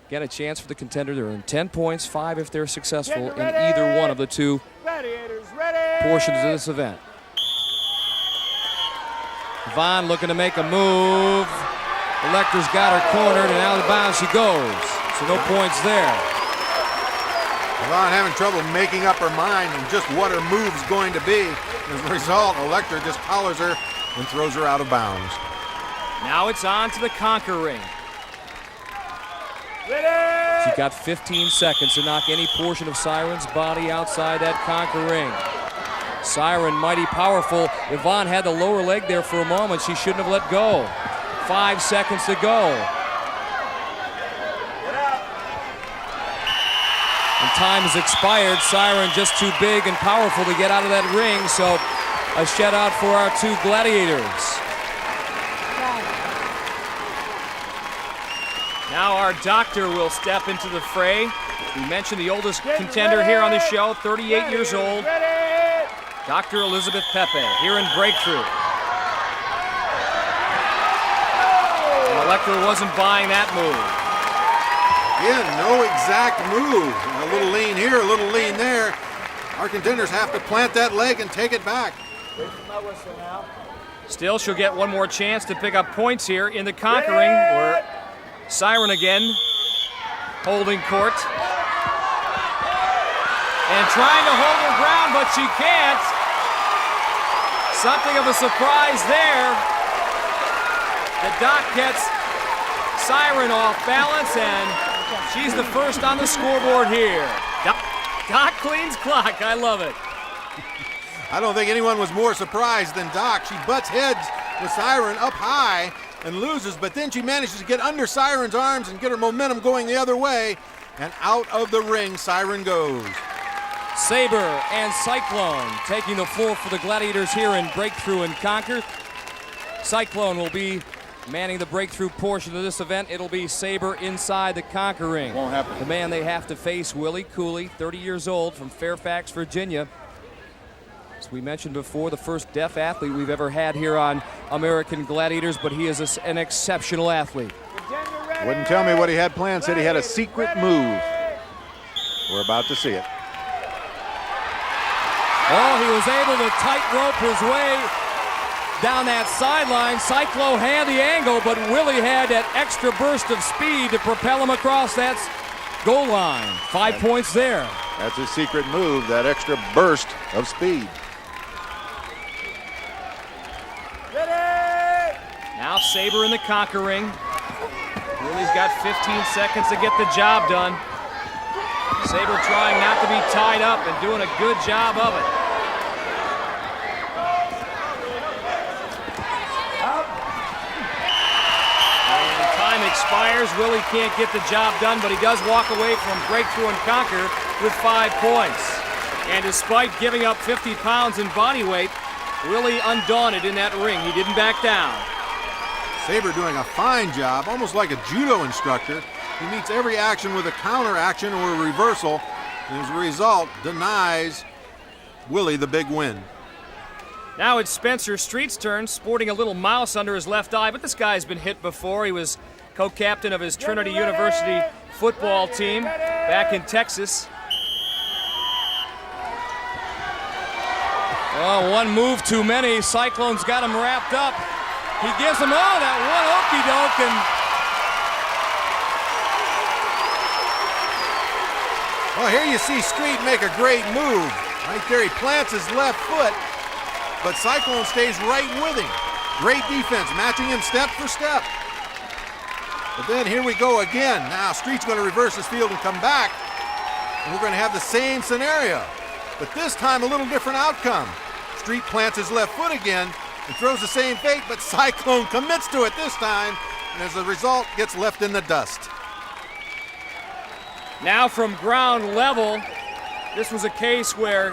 Again, a chance for the contender to earn 10 points, 5 if they're successful in either one of the two portions of this event. Yvonne looking to make a move. Electra's got her cornered, and out of bounds she goes. So no points there. Yvonne having trouble making up her mind on just what her move's going to be. As a result, Electra just collars her and throws her out of bounds. Now it's on to the Conquer ring. She's got 15 seconds to knock any portion of Siren's body outside that Conquer ring. Siren mighty powerful. Yvonne had the lower leg there for a moment. She shouldn't have let go. 5 seconds to go. And time has expired. Siren just too big and powerful to get out of that ring, so a shutout for our two gladiators. Now our doctor will step into the fray. We mentioned the oldest contender here on the show, 38 years old. Dr. Elizabeth Pepe, here in Breakthrough. And Electra wasn't buying that move. Again, no exact move. A little lean here, a little lean there. Our contenders have to plant that leg and take it back. Still, she'll get one more chance to pick up points here in the Conquering, where Siren again holding court. And trying to hold her ground, but she can't. Something of a surprise there. The Doc gets Siren off balance, and she's the first on the scoreboard here. Doc cleans clock. I love it. I don't think anyone was more surprised than Doc. She butts heads with Siren up high and loses, but then she manages to get under Siren's arms and get her momentum going the other way, and out of the ring Siren goes. Sabre and Cyclone taking the floor for the Gladiators here in Breakthrough and Conquer. Cyclone will be manning the breakthrough portion of this event. It'll be Sabre inside the Conquer ring. Won't happen. The man they have to face, Willie Cooley, 30 years old from Fairfax, Virginia. As we mentioned before, the first deaf athlete we've ever had here on American Gladiators, but he is an exceptional athlete. Wouldn't tell me what he had planned. Said he had a secret move. We're about to see it. Oh, he was able to tightrope his way down that sideline. Cyclo had the angle, but Willie had that extra burst of speed to propel him across that goal line. 5 points there. That's his secret move, that extra burst of speed. Now Sabre in the Conquer ring. Willie's got 15 seconds to get the job done. Sabre trying not to be tied up and doing a good job of it. And time expires. Willie can't get the job done, but he does walk away from Breakthrough and Conquer with 5 points. And despite giving up 50 pounds in body weight, Willie undaunted in that ring. He didn't back down. Sabre doing a fine job, almost like a judo instructor. He meets every action with a counter action or a reversal, and as a result, denies Willie the big win. Now it's Spencer Street's turn, sporting a little mouse under his left eye, but this guy's been hit before. He was co-captain of his Trinity University football team back in Texas. Oh, one move too many. Cyclone's got him wrapped up. He gives him, that one okey-doke, and well, here you see Street make a great move. Right there, he plants his left foot, but Cyclone stays right with him. Great defense, matching him step for step. But then here we go again. Now Street's going to reverse his field and come back, and we're going to have the same scenario. But this time, a little different outcome. Street plants his left foot again and throws the same fate, but Cyclone commits to it this time, and as a result, gets left in the dust. Now from ground level, this was a case where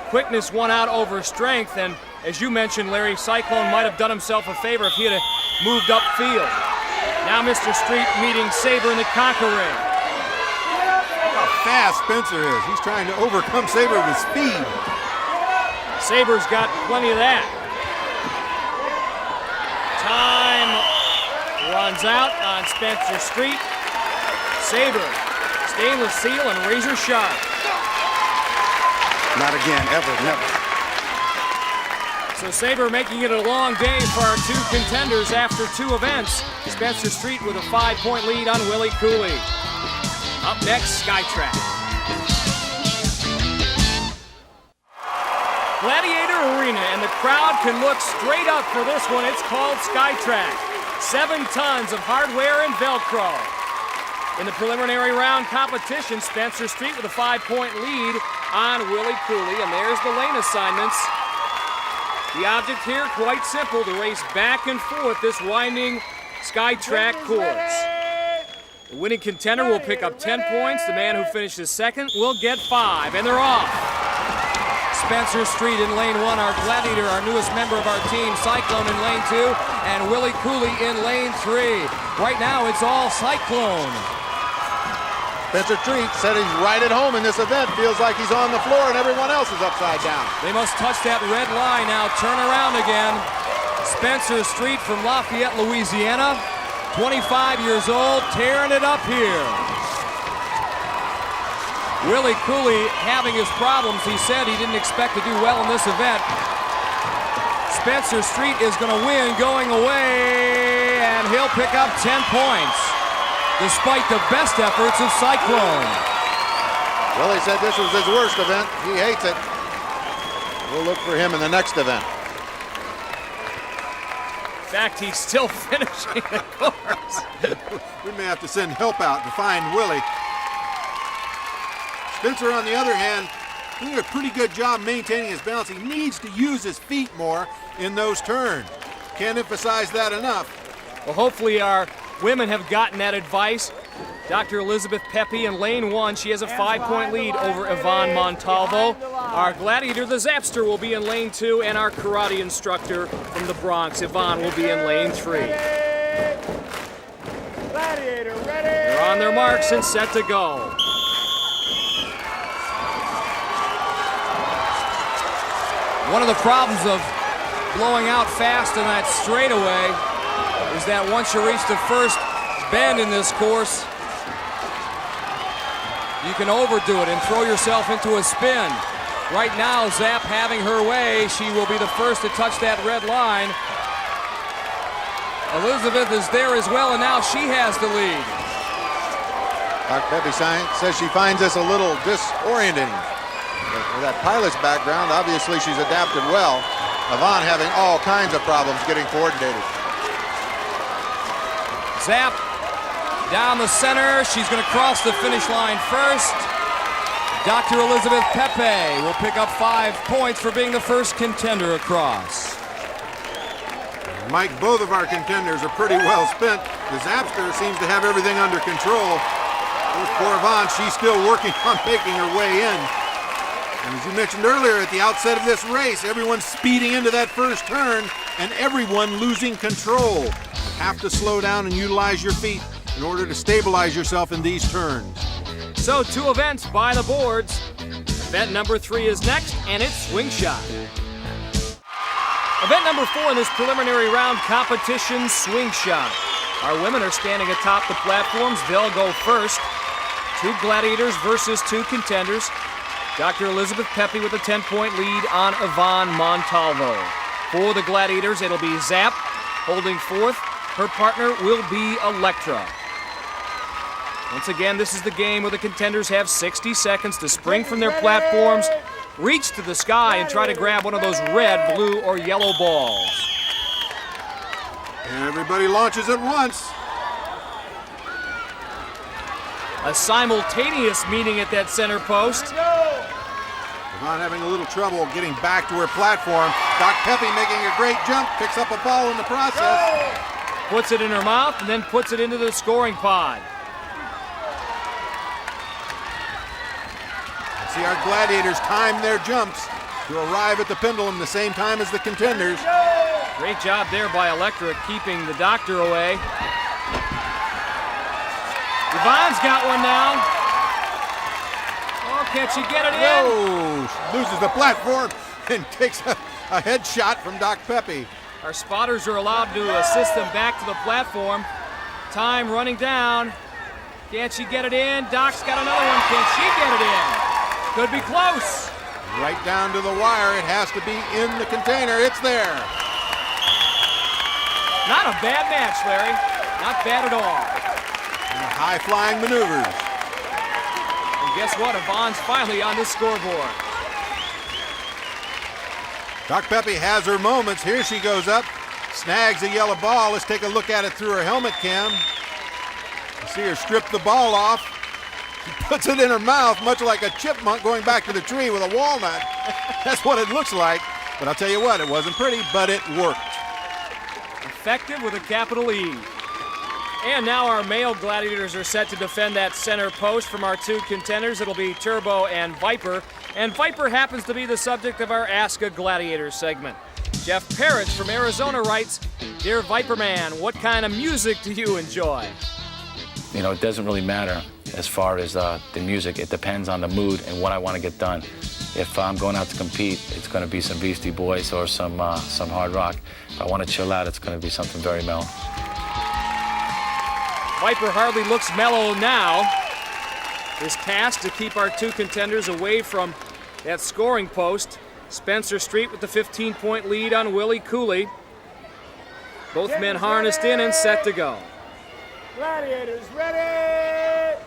quickness won out over strength, and as you mentioned, Larry, Cyclone might have done himself a favor if he had moved upfield. Now Mr. Street meeting Sabre in the Conquer ring. Look how fast Spencer is. He's trying to overcome Sabre with speed. Sabre's got plenty of that. Time runs out on Spencer Street. Sabre, stainless steel and razor sharp. Not again, ever, never. So Sabre making it a long day for our two contenders after two events. Spencer Street with a 5-point lead on Willie Cooley. Up next, Skytrack. Gladiator Arena, and the crowd can look straight up for this one. It's called Skytrack. 7 tons of hardware and Velcro. In the preliminary round competition, Spencer Street with a 5-point lead on Willie Cooley, and there's the lane assignments. The object here, quite simple, to race back and forth this winding Skytrack course. The winning contender will pick up 10 points. The man who finishes second will get 5, and they're off. Spencer Street in lane 1, our Gladiator, our newest member of our team. Cyclone in lane 2, and Willie Cooley in lane 3. Right now, it's all Cyclone. Spencer Street said he's right at home in this event. Feels like he's on the floor and everyone else is upside down. They must touch that red line now. Turn around again. Spencer Street from Lafayette, Louisiana. 25 years old, tearing it up here. Willie Cooley having his problems. He said he didn't expect to do well in this event. Spencer Street is going to win going away, and he'll pick up 10 points, despite the best efforts of Cyclone. Willie said this was his worst event. He hates it. We'll look for him in the next event. fact, he's still finishing the course. We may have to send help out to find Willie. Spencer, on the other hand, doing a pretty good job maintaining his balance. He needs to use his feet more in those turns. Can't emphasize that enough. Well, hopefully our women have gotten that advice. Dr. Elizabeth Pepe in lane 1, she has a 5-point lead over Yvonne Montalvo. Our gladiator, the Zapster, will be in lane 2, and our karate instructor from the Bronx, Yvonne, will be in lane 3. Gladiator, ready! They're on their marks and set to go. One of the problems of blowing out fast in that straightaway is that once you reach the first bend in this course, you can overdo it and throw yourself into a spin. Right now, Zap having her way. She will be the first to touch that red line. Elizabeth is there as well, and now she has the lead. Dr. Pepe says she finds this a little disorienting. With that pilot's background, obviously she's adapted well. Yvonne having all kinds of problems getting coordinated. Zap down the center. She's going to cross the finish line first. Dr. Elizabeth Pepe will pick up 5 points for being the first contender across. Mike, both of our contenders are pretty well spent. The Zapster seems to have everything under control. Poor Yvonne, she's still working on making her way in. And as you mentioned earlier, at the outset of this race, everyone's speeding into that first turn and everyone losing control. You have to slow down and utilize your feet in order to stabilize yourself in these turns. So 2 events by the boards. Event number 3 is next, and it's swing shot. Event number 4 in this preliminary round competition, swing shot. Our women are standing atop the platforms. They'll go first. 2 gladiators versus 2 contenders. Dr. Elizabeth Pepe with a 10-point lead on Yvonne Montalvo. For the gladiators, it'll be Zap holding 4th. Her partner will be Electra. Once again, this is the game where the contenders have 60 seconds to spring from their platforms, reach to the sky, and try to grab one of those red, blue, or yellow balls. Everybody launches at once. A simultaneous meeting at that center post. Yvonne having a little trouble getting back to her platform. Doc Pepe making a great jump, picks up a ball in the process. Puts it in her mouth and then puts it into the scoring pod. See our gladiators time their jumps to arrive at the pendulum the same time as the contenders. Great job there by Electra keeping the doctor away. Yvonne's got one now. Oh, can she get it in? Whoa, she loses the platform and takes a headshot from Doc Pepe. Our spotters are allowed to assist them back to the platform. Time running down. Can she get it in? Doc's got another one. Can she get it in? Could be close. Right down to the wire. It has to be in the container. It's there. Not a bad match, Larry. Not bad at all. High-flying maneuvers. And guess what? Yvonne's finally on the scoreboard. Doc Pepe has her moments. Here she goes up, snags a yellow ball. Let's take a look at it through her helmet cam. You see her strip the ball off. She puts it in her mouth, much like a chipmunk going back to the tree with a walnut. That's what it looks like. But I'll tell you what, it wasn't pretty, but it worked. Effective with a capital E. And now our male gladiators are set to defend that center post from our 2 contenders. It'll be Turbo and Viper. And Viper happens to be the subject of our Ask a Gladiator segment. Jeff Parrish from Arizona writes, "Dear Viper Man, what kind of music do you enjoy?" You know, it doesn't really matter as far as the music. It depends on the mood and what I want to get done. If I'm going out to compete, it's going to be some Beastie Boys or some hard rock. If I want to chill out, it's going to be something very mellow. Viper hardly looks mellow now. His task to keep our 2 contenders away from that scoring post. Spencer Street with the 15-point lead on Willie Cooley. Both men harnessed in and set to go. Gladiators ready!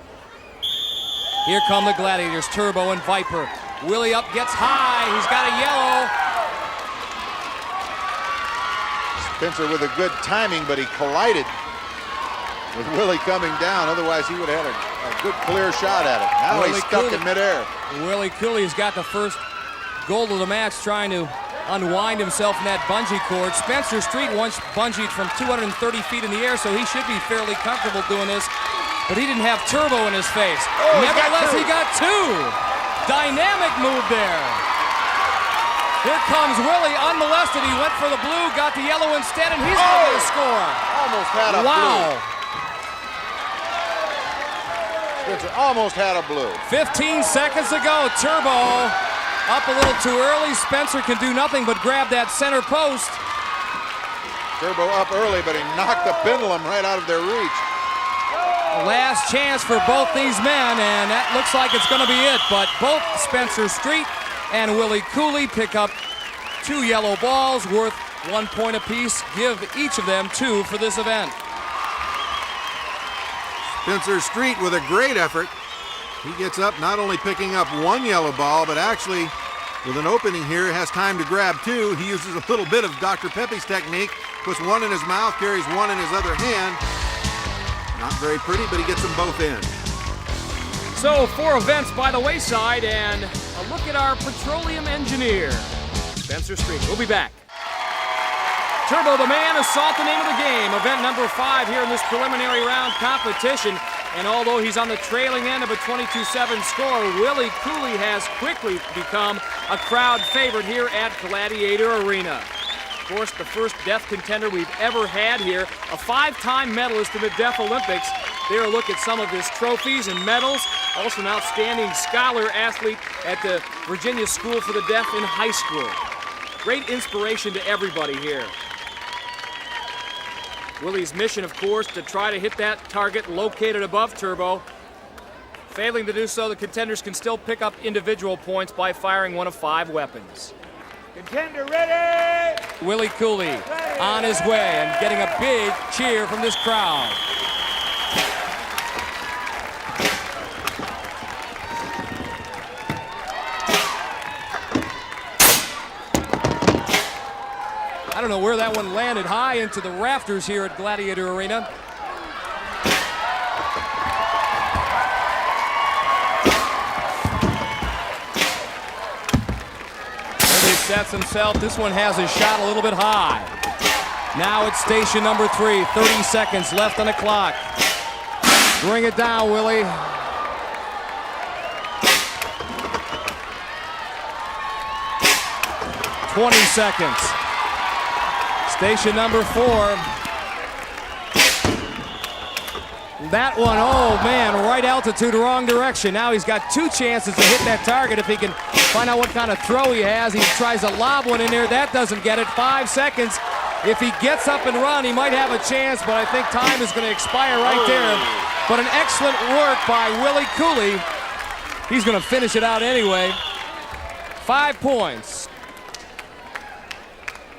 Here come the gladiators, Turbo and Viper. Willie up, gets high, he's got a yellow. Spencer with a good timing, but he collided with Willie coming down. Otherwise, he would have had a good clear shot at it. Now he's stuck in midair. Willie Cooley's got the first goal of the match, trying to unwind himself in that bungee cord. Spencer Street once bungeed from 230 feet in the air, so he should be fairly comfortable doing this. But he didn't have turbo in his face. Oh, nevertheless, he got two. Dynamic move there. Here comes Willie, unmolested. He went for the blue, got the yellow instead, and he's going to score. Almost had a blue. Spencer almost had a blue. 15 seconds to go. Turbo up a little too early. Spencer can do nothing but grab that center post. Turbo up early, but he knocked the pendulum right out of their reach. Last chance for both these men, and that looks like it's going to be it. But both Spencer Street and Willie Cooley pick up 2 yellow balls worth 1 point apiece. Give each of them 2 for this event. Spencer Street with a great effort. He gets up not only picking up 1 yellow ball, but actually with an opening here, has time to grab 2. He uses a little bit of Dr. Pepe's technique, puts 1 in his mouth, carries 1 in his other hand. Not very pretty, but he gets them both in. So 4 events by the wayside, and a look at our petroleum engineer, Spencer Street. We'll be back. Turbo the Man, Assault the name of the game. Event number 5 here in this preliminary round competition. And although he's on the trailing end of a 22-7 score, Willie Cooley has quickly become a crowd favorite here at Gladiator Arena. Of course, the first deaf contender we've ever had here, a 5-time medalist in the Deaf Olympics. There a look at some of his trophies and medals. Also an outstanding scholar athlete at the Virginia School for the Deaf in high school. Great inspiration to everybody here. Willie's mission, of course, to try to hit that target located above Turbo. Failing to do so, the contenders can still pick up individual points by firing one of 5 weapons. Contender ready! Willie Cooley on his way and getting a big cheer from this crowd. I don't know where that one landed, high into the rafters here at Gladiator Arena. There he sets himself. This one has his shot a little bit high. Now it's station number 3, 30 seconds left on the clock. Bring it down, Willie. "20 seconds. Station number 4. That one, oh man, right altitude, wrong direction. Now he's got 2 chances to hit that target if he can find out what kind of throw he has. He tries to lob one in there, that doesn't get it. 5 seconds. If he gets up and run, he might have a chance, but I think time is going to expire right there. But an excellent work by Willie Cooley. He's going to finish it out anyway. 5 points.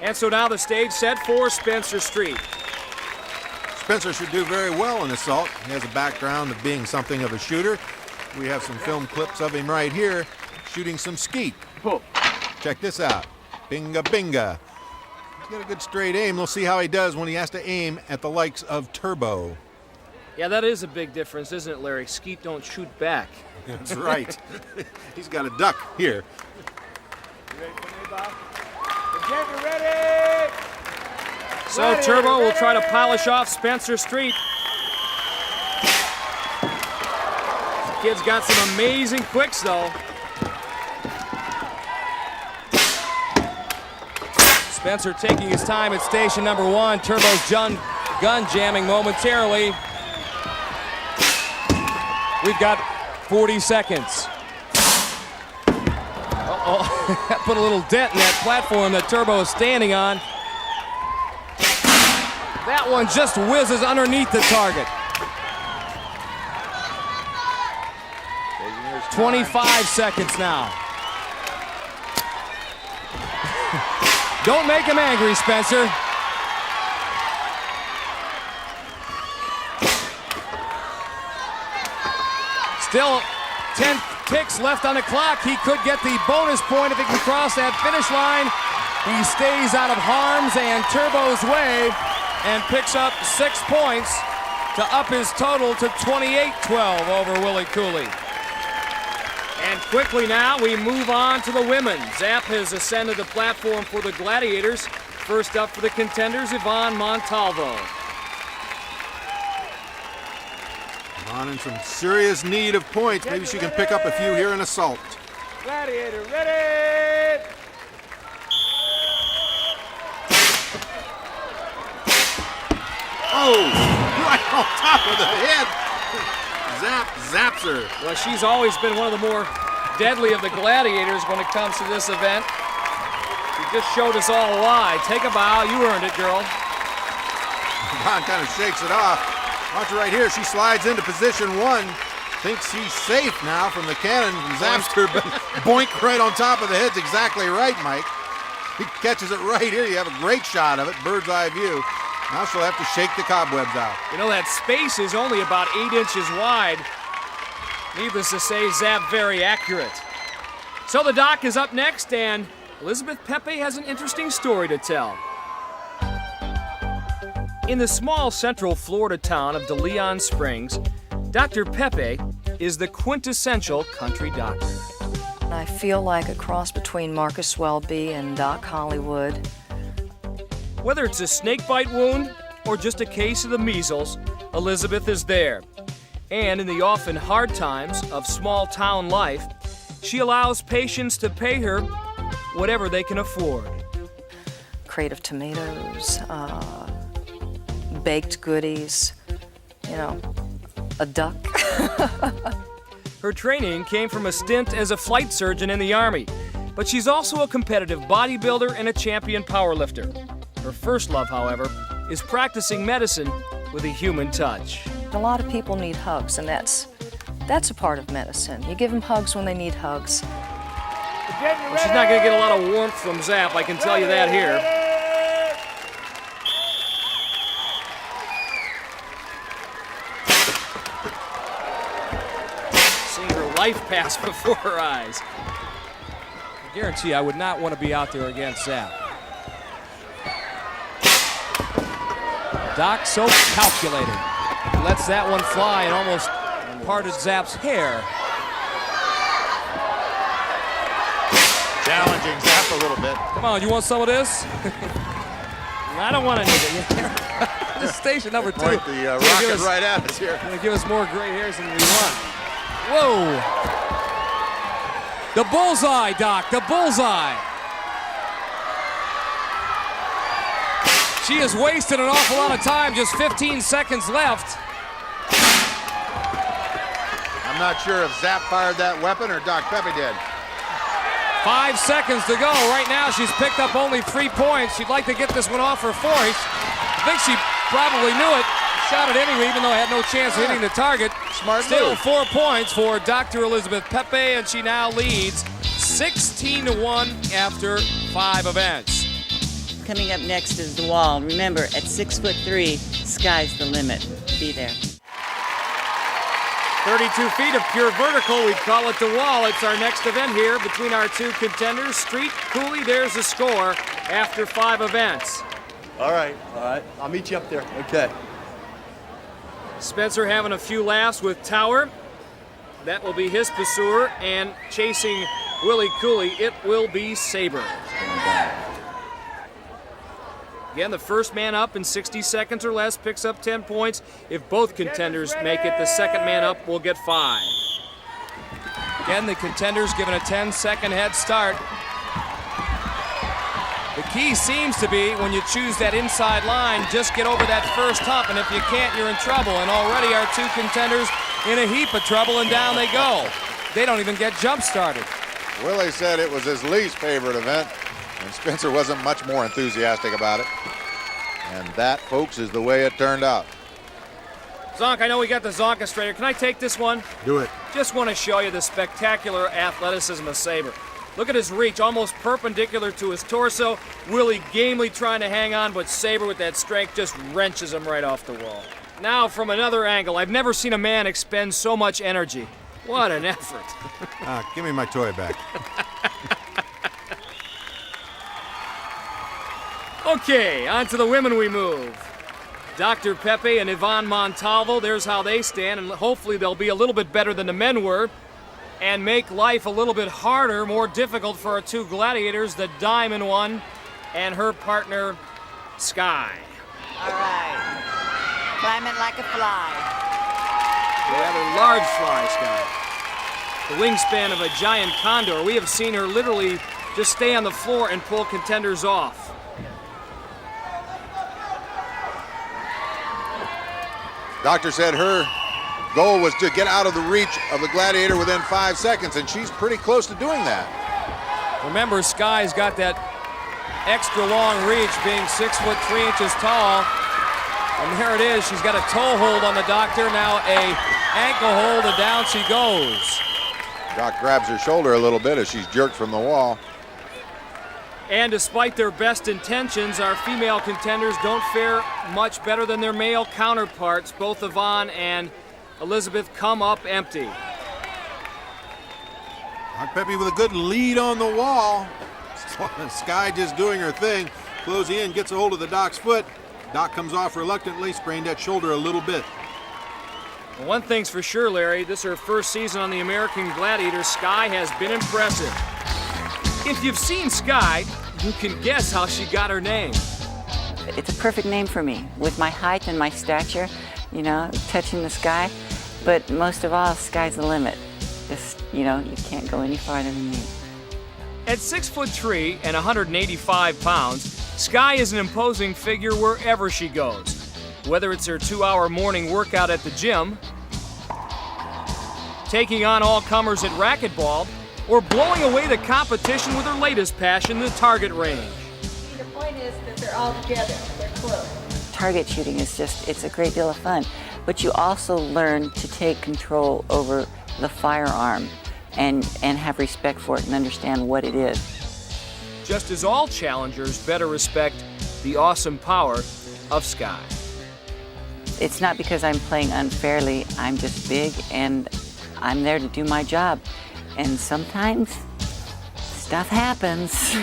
And so now the stage set for Spencer Street. Spencer should do very well in assault. He has a background of being something of a shooter. We have some film clips of him right here shooting some skeet. Check this out. Binga binga. He's got a good straight aim. We'll see how he does when he has to aim at the likes of Turbo. Yeah, that is a big difference, isn't it, Larry? Skeet don't shoot back. That's right. He's got a duck here. You ready for me, Bob? Contender ready! So Turbo will try to polish off Spencer Street. The kid's got some amazing quicks, though. Spencer taking his time at station number 1. Turbo's gun jamming momentarily. We've got 40 seconds. Uh-oh, that put a little dent in that platform that Turbo is standing on. That one just whizzes underneath the target. 25 seconds now. Don't make him angry, Spencer. Still 10 ticks left on the clock. He could get the bonus point if he can cross that finish line. He stays out of harm's and Turbo's way and picks up 6 points to up his total to 28-12 over Willie Cooley. And quickly now, we move on to the women. Zap has ascended the platform for the Gladiators. First up for the contenders, Ivonne Montalvo. Ivonne in some serious need of points. Maybe she can pick up a few here in assault. Gladiator, ready! Oh, right on top of the head. Zap zaps her. Well, she's always been one of the more deadly of the Gladiators when it comes to this event. She just showed us all why. Take a bow. You earned it, girl. Ron kind of shakes it off. Watch right here. She slides into position 1. Thinks she's safe now from the cannon. Zaps her, but boink right on top of the head's exactly right, Mike. He catches it right here. You have a great shot of it, bird's eye view. Now she'll have to shake the cobwebs out. You know, that space is only about 8 inches wide. Needless to say, Zap very accurate. So the doc is up next, and Elizabeth Pepe has an interesting story to tell. In the small central Florida town of De Leon Springs, Dr. Pepe is the quintessential country doctor. I feel like a cross between Marcus Welby and Doc Hollywood. Whether it's a snakebite wound or just a case of the measles, Elizabeth is there. And in the often hard times of small town life, she allows patients to pay her whatever they can afford. Crate of tomatoes, baked goodies, you know, a duck. Her training came from a stint as a flight surgeon in the Army, but she's also a competitive bodybuilder and a champion powerlifter. Her first love, however, is practicing medicine with a human touch. A lot of people need hugs, and that's a part of medicine. You give them hugs when they need hugs. Well, she's not going to get a lot of warmth from Zap, I can tell you that here. Seeing her life pass before her eyes. I guarantee I would not want to be out there against Zap. Doc so calculated. Lets that one fly and almost parted Zap's hair. Challenging Zap a little bit. Come on, you want some of this? I don't want any of it. This is station number 2. Point the rocket right at us here. Gonna give us more gray hairs than we want. Whoa! The bullseye, Doc, the bullseye. She has wasted an awful lot of time, just 15 seconds left. I'm not sure if Zap fired that weapon or Doc Pepe did. 5 seconds to go. Right now, she's picked up only 3 points. She'd like to get this one off her voice. I think she probably knew it. Shot it anyway, even though I had no chance of hitting the target. Smart Still move. 4 points for Dr. Elizabeth Pepe, and she now leads 16-1 after 5 events. Coming up next is the wall. Remember, at 6'3", sky's the limit. Be there. 32 feet of pure vertical. We call it the wall. It's our next event here between our 2 contenders. Street, Cooley, there's the score after 5 events. All right. I'll meet you up there. Okay. Spencer having a few laughs with Tower. That will be his pursuer. And chasing Willie Cooley, it will be Sabre. Again, the first man up in 60 seconds or less picks up 10 points. If both contenders make it, the second man up will get 5. Again, the contenders given a 10-second head start. The key seems to be when you choose that inside line, just get over that first hump, and if you can't, you're in trouble. And already our 2 contenders in a heap of trouble, and down they go. They don't even get jump started. Willie said it was his least favorite event, and Spencer wasn't much more enthusiastic about it. And that, folks, is the way it turned out. Zonk, I know we got the Zonkastrator. Can I take this one? Do it. Just want to show you the spectacular athleticism of Sabre. Look at his reach, almost perpendicular to his torso. Willie gamely trying to hang on, but Sabre with that strength just wrenches him right off the wall. Now from another angle, I've never seen a man expend so much energy. What an effort. Give me my toy back. Okay, on to the women we move. Dr. Pepe and Iván Montalvo, there's how they stand, and hopefully they'll be a little bit better than the men were and make life a little bit harder, more difficult for our two gladiators, the Diamond one and her partner, Sky. All right. Climbing like a fly. A rather large fly, Sky. The wingspan of a giant condor. We have seen her literally just stay on the floor and pull contenders off. Doctor said her goal was to get out of the reach of the gladiator within 5 seconds, and she's pretty close to doing that. Remember, Sky's got that extra long reach, being 6'3" tall. And there it is. She's got a toe hold on the doctor, now a ankle hold, and down she goes. Doc grabs her shoulder a little bit as she's jerked from the wall. And despite their best intentions, our female contenders don't fare much better than their male counterparts. Both Iván and Elizabeth come up empty. Doc Pepe with a good lead on the wall. Sky just doing her thing. Closing in, gets a hold of the Doc's foot. Doc comes off reluctantly, sprained that shoulder a little bit. Well, one thing's for sure, Larry, this is her first season on the American Gladiators. Sky has been impressive. If you've seen Sky, you can guess how she got her name. It's a perfect name for me, with my height and my stature, you know, touching the sky. But most of all, sky's the limit. Just, you know, you can't go any farther than me. At 6'3" and 185 pounds, Sky is an imposing figure wherever she goes. Whether it's her 2-hour morning workout at the gym, taking on all comers at racquetball, or blowing away the competition with her latest passion, the target range. The point is that they're all together, they're close. Target shooting is just, it's a great deal of fun. But you also learn to take control over the firearm and have respect for it and understand what it is. Just as all challengers better respect the awesome power of Sky. It's not because I'm playing unfairly, I'm just big and I'm there to do my job. And sometimes stuff happens.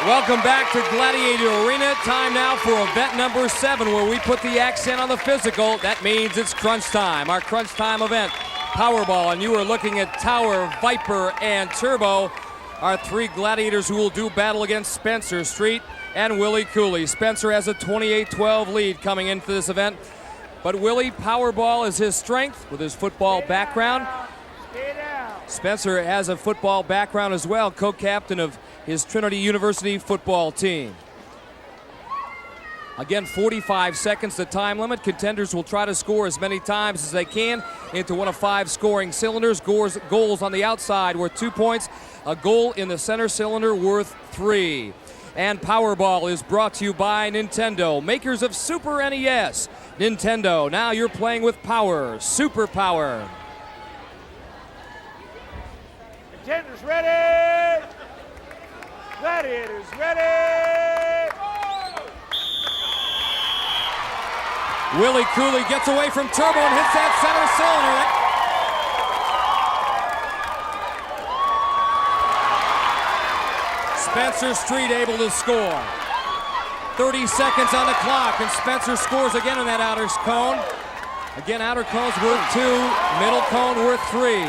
Welcome back to Gladiator Arena. Time now for event number 7, where we put the accent on the physical. That means it's crunch time. Our crunch time event, Powerball. And you are looking at Tower, Viper, and Turbo, our 3 gladiators who will do battle against Spencer Street and Willie Cooley. Spencer has a 28-12 lead coming into this event. But Willie, Powerball is his strength with his football background. Spencer has a football background as well, co-captain of his Trinity University football team. Again, 45 seconds the time limit. Contenders will try to score as many times as they can into one of 5 scoring cylinders. Goals on the outside worth 2 points. A goal in the center cylinder worth 3. And Powerball is brought to you by Nintendo, makers of Super NES. Nintendo, now you're playing with power, super power. Contenders ready! Gladiators ready! Willie Cooley gets away from Turbo and hits that center cylinder. Spencer Street able to score. 30 seconds on the clock, and Spencer scores again in that outer cone. Again, outer cone's worth 2, middle cone worth 3.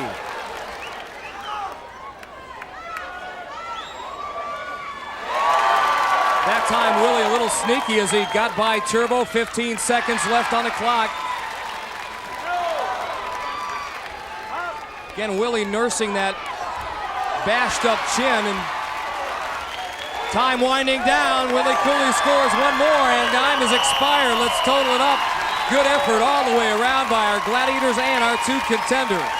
That time, Willie a little sneaky as he got by Turbo. 15 seconds left on the clock. Again, Willie nursing that bashed up chin, and time winding down. Willie Cooley scores one more, and time has expired. Let's total it up. Good effort all the way around by our gladiators and our 2 contenders.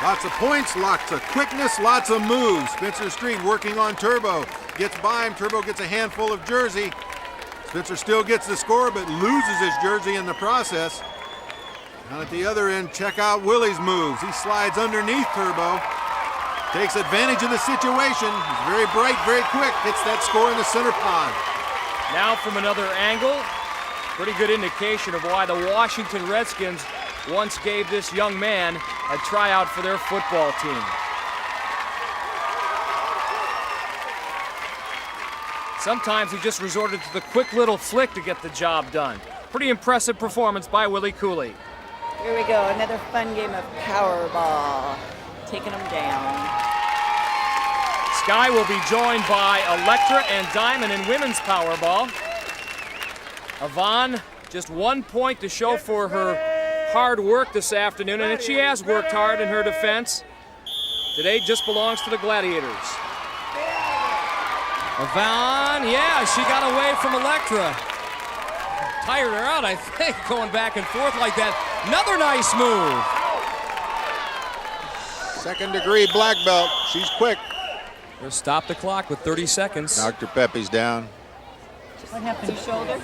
Lots of points, lots of quickness, lots of moves. Spencer Street working on Turbo. Gets by him. Turbo gets a handful of jersey. Spencer still gets the score, but loses his jersey in the process. Down at the other end, check out Willie's moves. He slides underneath Turbo. Takes advantage of the situation. He's very bright, very quick. Hits that score in the center pond. Now from another angle, pretty good indication of why the Washington Redskins once gave this young man a tryout for their football team. Sometimes he just resorted to the quick little flick to get the job done. Pretty impressive performance by Willie Cooley. Here we go, another fun game of Powerball. Taking them down. Sky will be joined by Electra and Diamond in women's Powerball. Yvonne, just 1 point to show for her hard work this afternoon, and she has worked hard in her defense. Today just belongs to the Gladiators. Yvonne, yeah, she got away from Electra. Tired her out, I think, going back and forth like that. Another nice move. Second-degree black belt. She's quick. They'll stop the clock with 30 seconds. Dr. Pepe's down. What happened to your shoulder?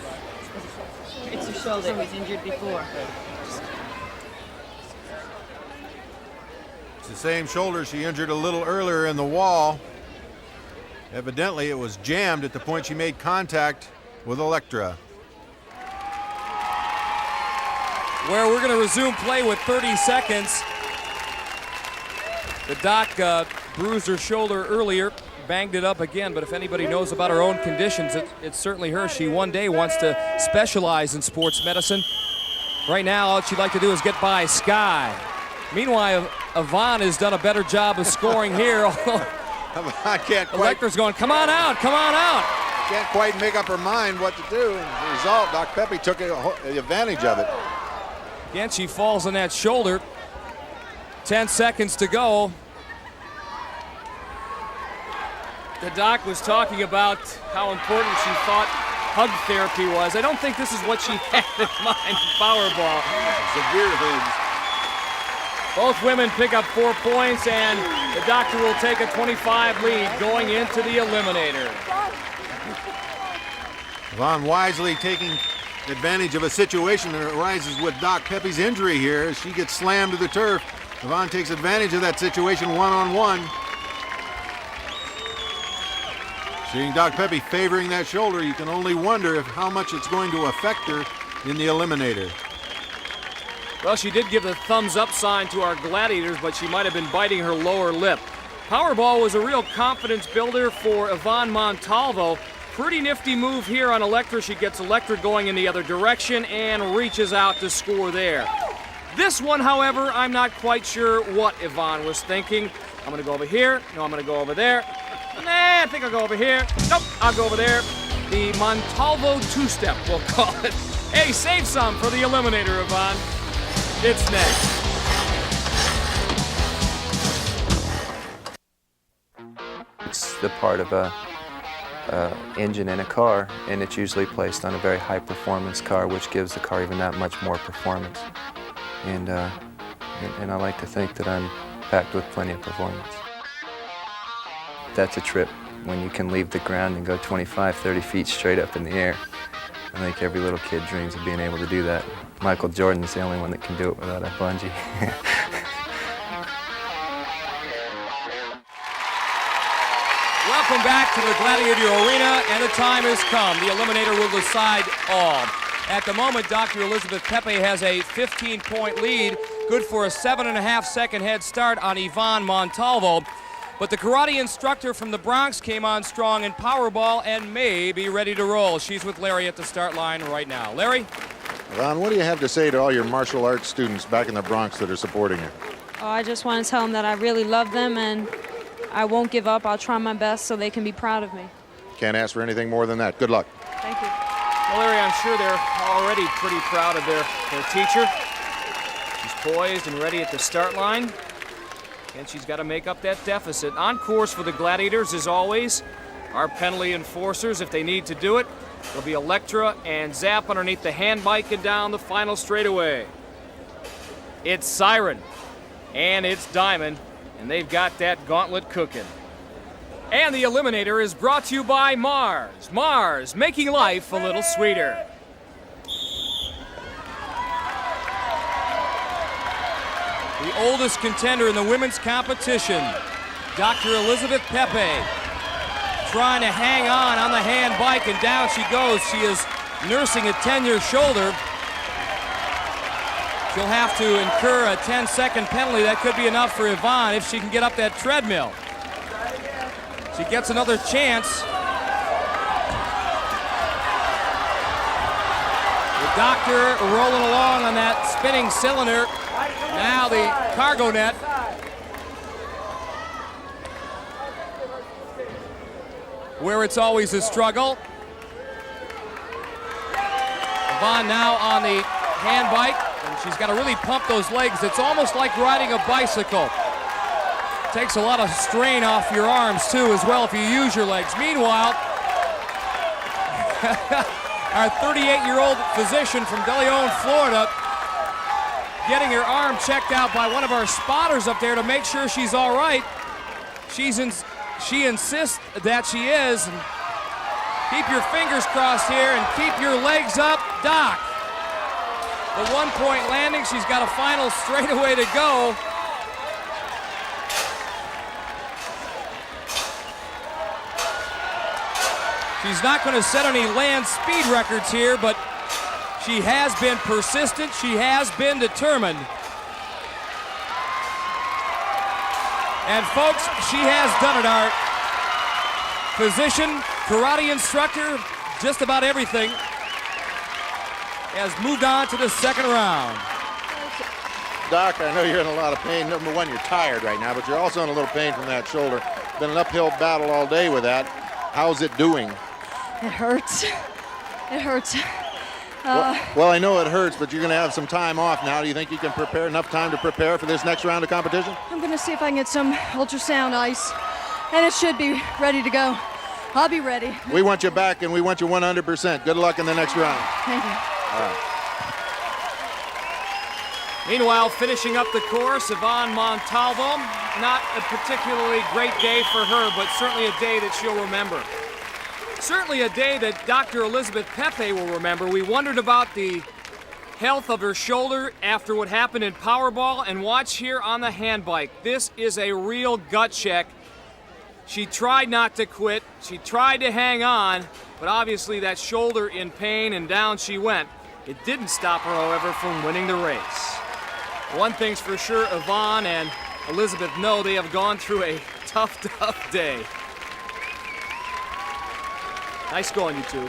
It's your shoulder. It was injured before. It's the same shoulder she injured a little earlier in the wall. Evidently, it was jammed at the point she made contact with Electra. Where we're going to resume play with 30 seconds. The doc bruised her shoulder earlier, banged it up again, but if anybody knows about her own conditions, it's certainly her. She one day wants to specialize in sports medicine. Right now, all she'd like to do is get by Sky. Meanwhile, Yvonne has done a better job of scoring here. I can't quite. Electra's going, come on out, come on out. Can't quite make up her mind what to do. As a result, Doc Pepe took advantage of it. Again, she falls on that shoulder. 10 seconds to go. The doc was talking about how important she thought hug therapy was. I don't think this is what she had in mind in Powerball. Severe hugs. Both women pick up 4 points, and the doctor will take a 25 lead going into the eliminator. Yvonne wisely taking advantage of a situation that arises with Doc Pepe's injury here. As she gets slammed to the turf, Yvonne takes advantage of that situation one-on-one. Seeing Doc Pepe favoring that shoulder, you can only wonder how much it's going to affect her in the eliminator. Well, she did give the thumbs-up sign to our Gladiators, but she might have been biting her lower lip. Powerball was a real confidence builder for Yvonne Montalvo. Pretty nifty move here on Electra. She gets Electra going in the other direction and reaches out to score there. This one, however, I'm not quite sure what Yvonne was thinking. I'm going to go over here. No, I'm going to go over there. Nah, I think I'll go over here. Nope, I'll go over there. The Montalvo two-step, we'll call it. Hey, save some for the eliminator, Yvonne. It's next. It's the part of a engine in a car, and it's usually placed on a very high-performance car, which gives the car even that much more performance. And I like to think that I'm packed with plenty of performance. That's a trip when you can leave the ground and go 25, 30 feet straight up in the air. I think every little kid dreams of being able to do that. Michael Jordan's the only one that can do it without a bungee. Welcome back to the Gladiator Arena, and the time has come. The eliminator will decide all. At the moment, Dr. Elizabeth Pepe has a 15-point lead, good for a 7.5-second head start on Yvonne Montalvo. But the karate instructor from the Bronx came on strong in Powerball and may be ready to roll. She's with Larry at the start line right now. Larry? Ron, what do you have to say to all your martial arts students back in the Bronx that are supporting you? Oh, I just want to tell them that I really love them and I won't give up. I'll try my best so they can be proud of me. Can't ask for anything more than that. Good luck. Thank you. Well, Larry, I'm sure they're already pretty proud of their teacher. She's poised and ready at the start line. And she's got to make up that deficit. On course for the Gladiators, as always, our penalty enforcers, if they need to do it. There'll be Electra and Zap underneath the hand bike and down the final straightaway. It's Siren, and it's Diamond, and they've got that gauntlet cooking. And the eliminator is brought to you by Mars. Mars, making life a little sweeter. The oldest contender in the women's competition, Dr. Elizabeth Pepe, trying to hang on the hand bike, and down she goes. She is nursing a 10-year shoulder. She'll have to incur a 10-second penalty. That could be enough for Yvonne if she can get up that treadmill. She gets another chance. Doctor rolling along on that spinning cylinder. Now the cargo net. Where it's always a struggle. Yvonne now on the hand bike, and she's got to really pump those legs. It's almost like riding a bicycle. Takes a lot of strain off your arms too as well if you use your legs. Meanwhile, our 38-year-old physician from De Leon, Florida, getting her arm checked out by one of our spotters up there to make sure she's all right. She insists that she is. And keep your fingers crossed here and keep your legs up, Doc. The one-point landing, she's got a final straightaway to go. She's not going to set any land speed records here, but she has been persistent. She has been determined. And folks, she has done it. Our physician, karate instructor, just about everything, has moved on to the second round. Doc, I know you're in a lot of pain. Number one, you're tired right now, but you're also in a little pain from that shoulder. Been an uphill battle all day with that. How's it doing? It hurts. It hurts. Well, I know it hurts, but you're going to have some time off now. Do you think you can prepare enough time to prepare for this next round of competition? I'm going to see if I can get some ultrasound ice, and it should be ready to go. I'll be ready. We want you back, and we want you 100%. Good luck in the next round. Thank you. All right. Meanwhile, finishing up the course, Yvonne Montalvo. Not a particularly great day for her, but certainly a day that she'll remember. Certainly a day that Dr. Elizabeth Pepe will remember. We wondered about the health of her shoulder after what happened in Powerball, and watch here on the hand bike. This is a real gut check. She tried not to quit. She tried to hang on, but obviously that shoulder in pain, and down she went. It didn't stop her, however, from winning the race. One thing's for sure, Yvonne and Elizabeth know they have gone through a tough, tough day. Nice going, you two.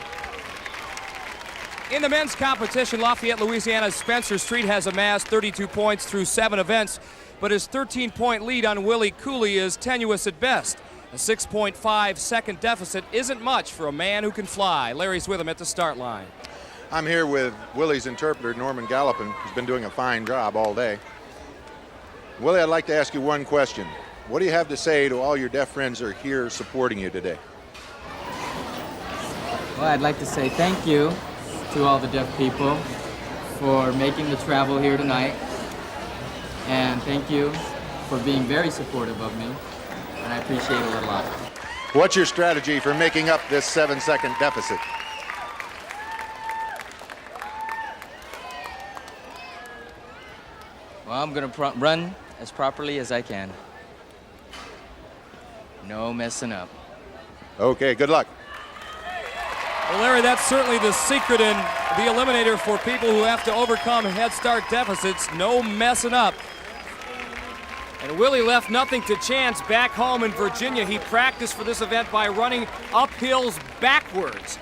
In the men's competition, Lafayette, Louisiana's Spencer Street has amassed 32 points through 7 events, but his 13-point lead on Willie Cooley is tenuous at best. A 6.5-second deficit isn't much for a man who can fly. Larry's with him at the start line. I'm here with Willie's interpreter, Norman Gallopin, who's been doing a fine job all day. Willie, I'd like to ask you one question. What do you have to say to all your deaf friends who are here supporting you today? Well, I'd like to say thank you to all the deaf people for making the travel here tonight. And thank you for being very supportive of me. And I appreciate it a lot. What's your strategy for making up this 7-second deficit? Well, I'm going to run as properly as I can. No messing up. Okay, good luck. Well, Larry, that's certainly the secret in the Eliminator for people who have to overcome head start deficits. No messing up. And Willie left nothing to chance back home in Virginia. He practiced for this event by running up hills backwards.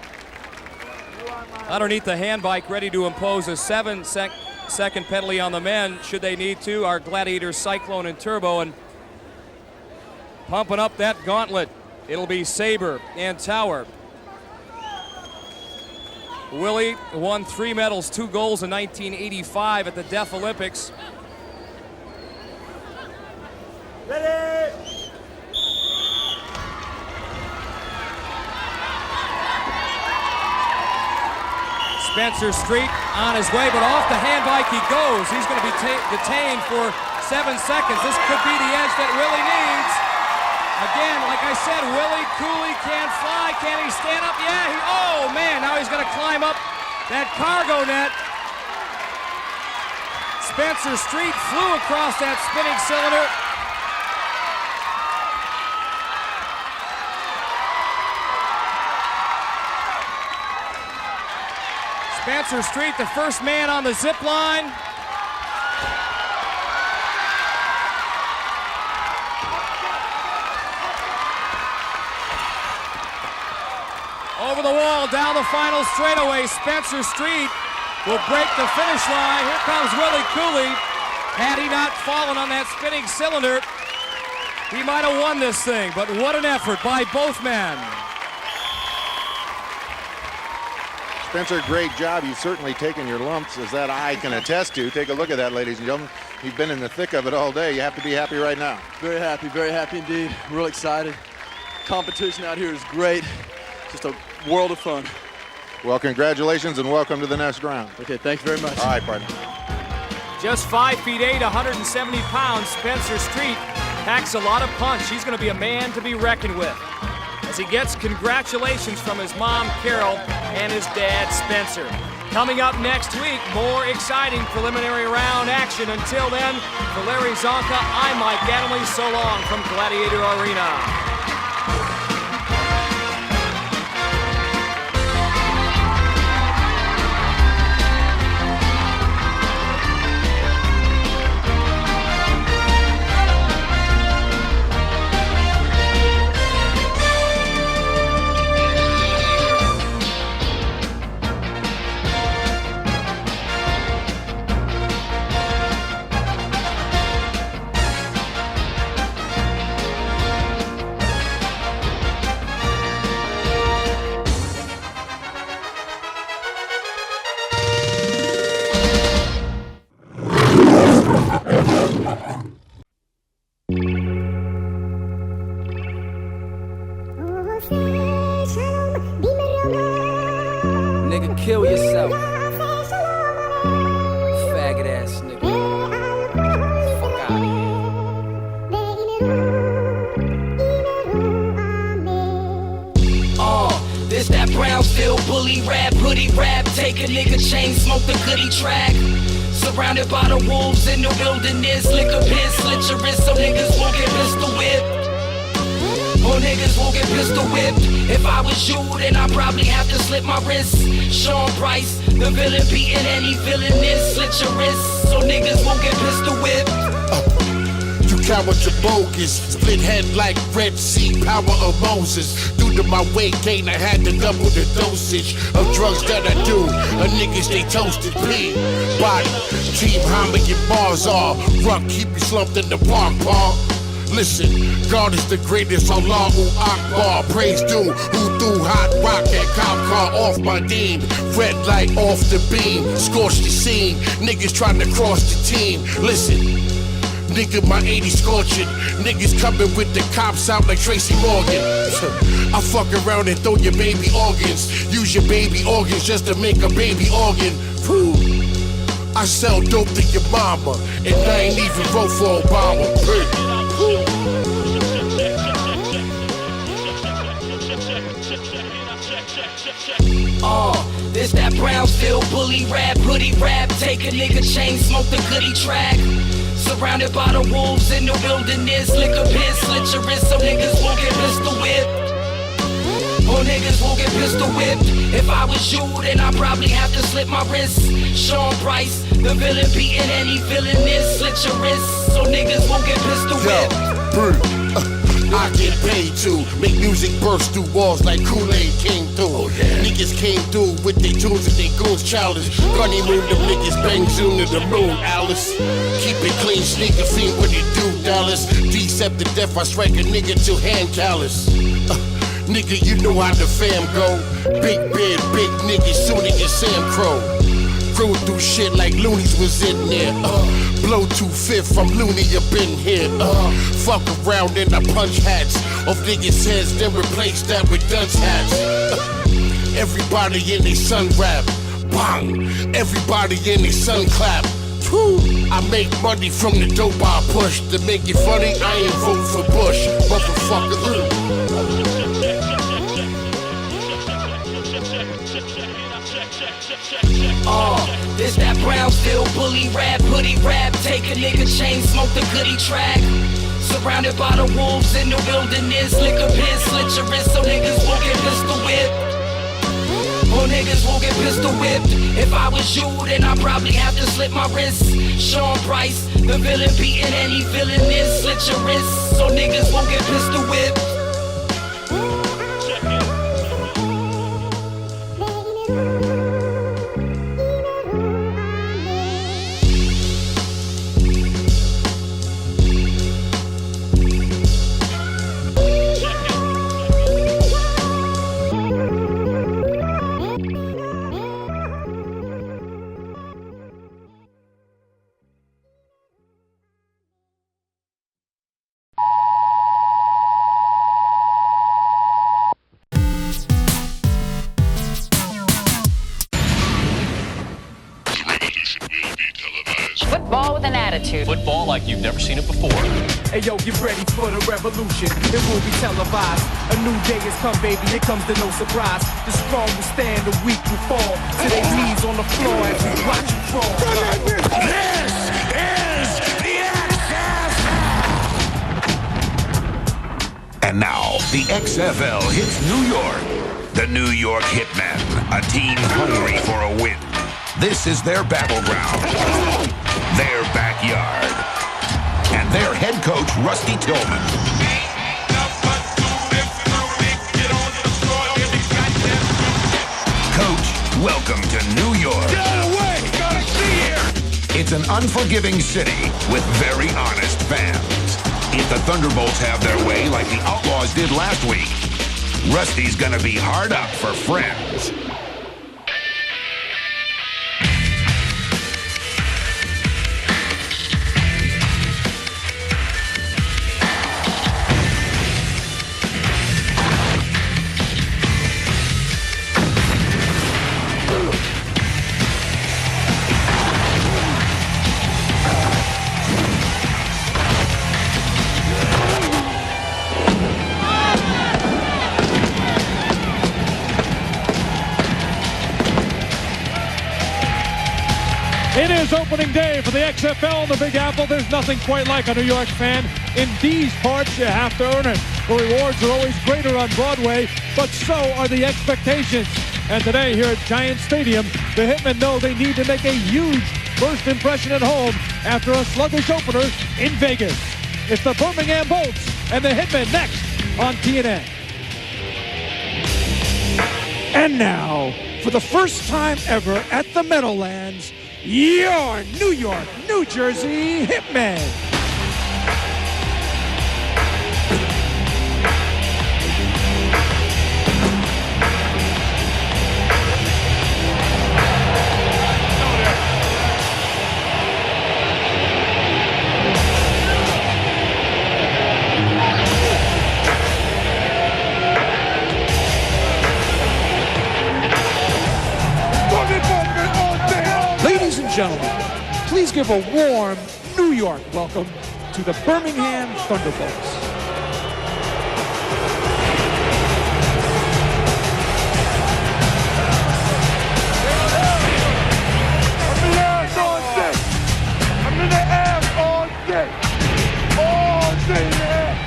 Underneath the hand bike, ready to impose a 7-second penalty on the men, should they need to. Our Gladiators, Cyclone and Turbo, and pumping up that gauntlet. It'll be Sabre and Tower. Willie won 3 medals, 2 golds in 1985 at the Deaf Olympics. Ready! Spencer Street on his way, but off the hand bike he goes. He's going to be detained for 7 seconds. This could be the edge that Willie needs. Again, like I said, Willie Cooley can't fly. Can he stand up? Yeah, oh man, now he's going to climb up that cargo net. Spencer Street flew across that spinning cylinder. Spencer Street, the first man on the zip line. Over the wall, down the final straightaway. Spencer Street will break the finish line. Here comes Willie Cooley. Had he not fallen on that spinning cylinder, he might have won this thing, but what an effort by both men. Spencer, great job. You've certainly taken your lumps, as that eye can attest to. Take a look at that, ladies and gentlemen. You've been in the thick of it all day. You have to be happy right now. Very happy indeed. Real excited. Competition out here is great. Just a world of fun. Well, congratulations and welcome to the next round. Okay, thanks very much. All right, partner. Just 5'8", 170 pounds, Spencer Street packs a lot of punch. He's going to be a man to be reckoned with, as he gets congratulations from his mom, Carol, and his dad, Spencer. Coming up next week, more exciting preliminary round action. Until then, for Larry Zonka, I'm Mike Adamley. So long from Gladiator Arena. Nigga, kill yourself. Faggot ass nigga. Fuck out of here. This that Brownsville bully rap, hoodie rap. Take a nigga chain, smoke the goodie track. Surrounded by the wolves in the wilderness. Lick a pin, slit your wrist so niggas won't get pistol whipped. Or niggas won't get pistol whipped. If I was you, then I'd probably have to slit my wrist. Sean Price, the villain beating any villainess. Slit your wrist so niggas won't get pistol whipped. You cowards are bogus. Split head like Red Sea, power of Moses. Due to my weight gain, I had to double the dosage of drugs that I do. A niggas they toasted P. Body, Team Hammer, your bars are. Ruck, keep you slumped in the park, Paul. Listen, God is the greatest, Allahu Akbar. Praise due, who threw hot rock at cop car off my dean. Red light off the beam, scorched the scene. Niggas trying to cross the team. Listen, nigga, my 80 scorching. Niggas coming with the cops out like Tracy Morgan. I fuck around and throw your baby organs. Use your baby organs just to make a baby organ. Whew. I sell dope to your mama, and I ain't even vote for Obama. This that Brownsville bully rap, hoodie rap. Take a nigga chain, smoke the goodie track. Surrounded by the wolves in the wilderness. Lick a pin, slit your wrist so niggas won't get pistol whipped. Or niggas won't get pistol whipped. If I was you, then I'd probably have to slit my wrist. Sean Price, the villain beating any villainess. Slit your wrist so niggas won't get pistol whipped. I get paid to make music burst through walls like Kool-Aid came through. Niggas came through with their tunes and their goons childish. Gunny moon, them niggas bang zoom to the moon, Alice. Keep it clean, sneaker fiend, what it do, Dallas? Decept the death, I strike a nigga till hand callous. Nigga, you know how the fam go. Big beard, big niggas, soon as Sam Crow. Grew through shit like Loonies was in there. Blow 2/5, I'm loony up in here. Fuck around and I punch hats off niggas' heads, then replace that with dunce hats. Everybody in they sun rap. Bang! Everybody in they sun clap. Whew. I make money from the dope I push. To make it funny, I ain't vote for Bush. Motherfucker. This that Brownsville bully rap, hoodie rap. Take a nigga chain, smoke the goodie track. Surrounded by the wolves in the wilderness. Lick a pin, slit your wrist so niggas won't get pistol whipped. Or niggas won't get pistol whipped. If I was you, then I'd probably have to slit my wrist. Sean Price, the villain beating any villainess. Slit your wrist so niggas won't get pistol whipped. football like you've never seen it before. Hey yo, get ready for the revolution. It will be televised. A new day has come, baby. Here comes the no surprise. The strong will stand, the weak will fall. To their knees on the floor as we watch you fall. This is the XFL! And now, the XFL hits New York. The New York Hitmen, a team hungry for a win. This is their battleground, their backyard, and their head coach, Rusty Tillman. Coach, welcome to New York. Get away! Gotta see here! It's an unforgiving city with very honest fans. If the Thunderbolts have their way like the Outlaws did last week, Rusty's gonna be hard up for friends. It is opening day for the XFL in the Big Apple. There's nothing quite like a New York fan. In these parts, you have to earn it. The rewards are always greater on Broadway, but so are the expectations. And today here at Giant Stadium, the Hitmen know they need to make a huge first impression at home after a sluggish opener in Vegas. It's the Birmingham Bolts and the Hitmen next on TNN. And now, for the first time ever at the Meadowlands, your New York, New Jersey Hitmen. Ladies and gentlemen, please give a warm New York welcome to the Birmingham Thunderbolts. I'm in the ass all day. I'm in the ass all day. All day in the ass.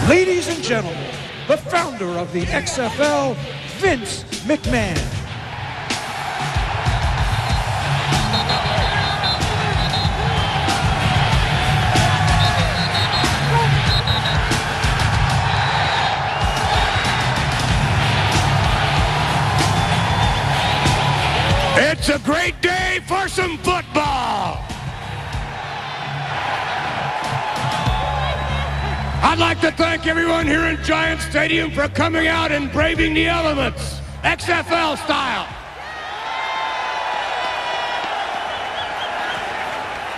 Ladies and gentlemen, the founder of the XFL, Vince McMahon. It's a great day for some football. I'd like to thank everyone here in Giant Stadium for coming out and braving the elements, XFL style.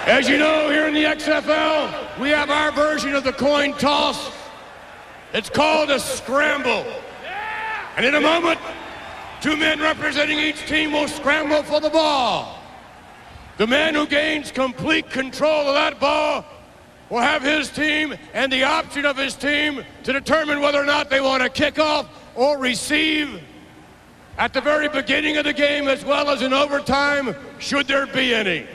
As you know, here in the XFL, we have our version of the coin toss. It's called a scramble. And in a moment, two men representing each team will scramble for the ball. The man who gains complete control of that ball will have his team and the option of his team to determine whether or not they want to kick off or receive at the very beginning of the game as well as in overtime, should there be any.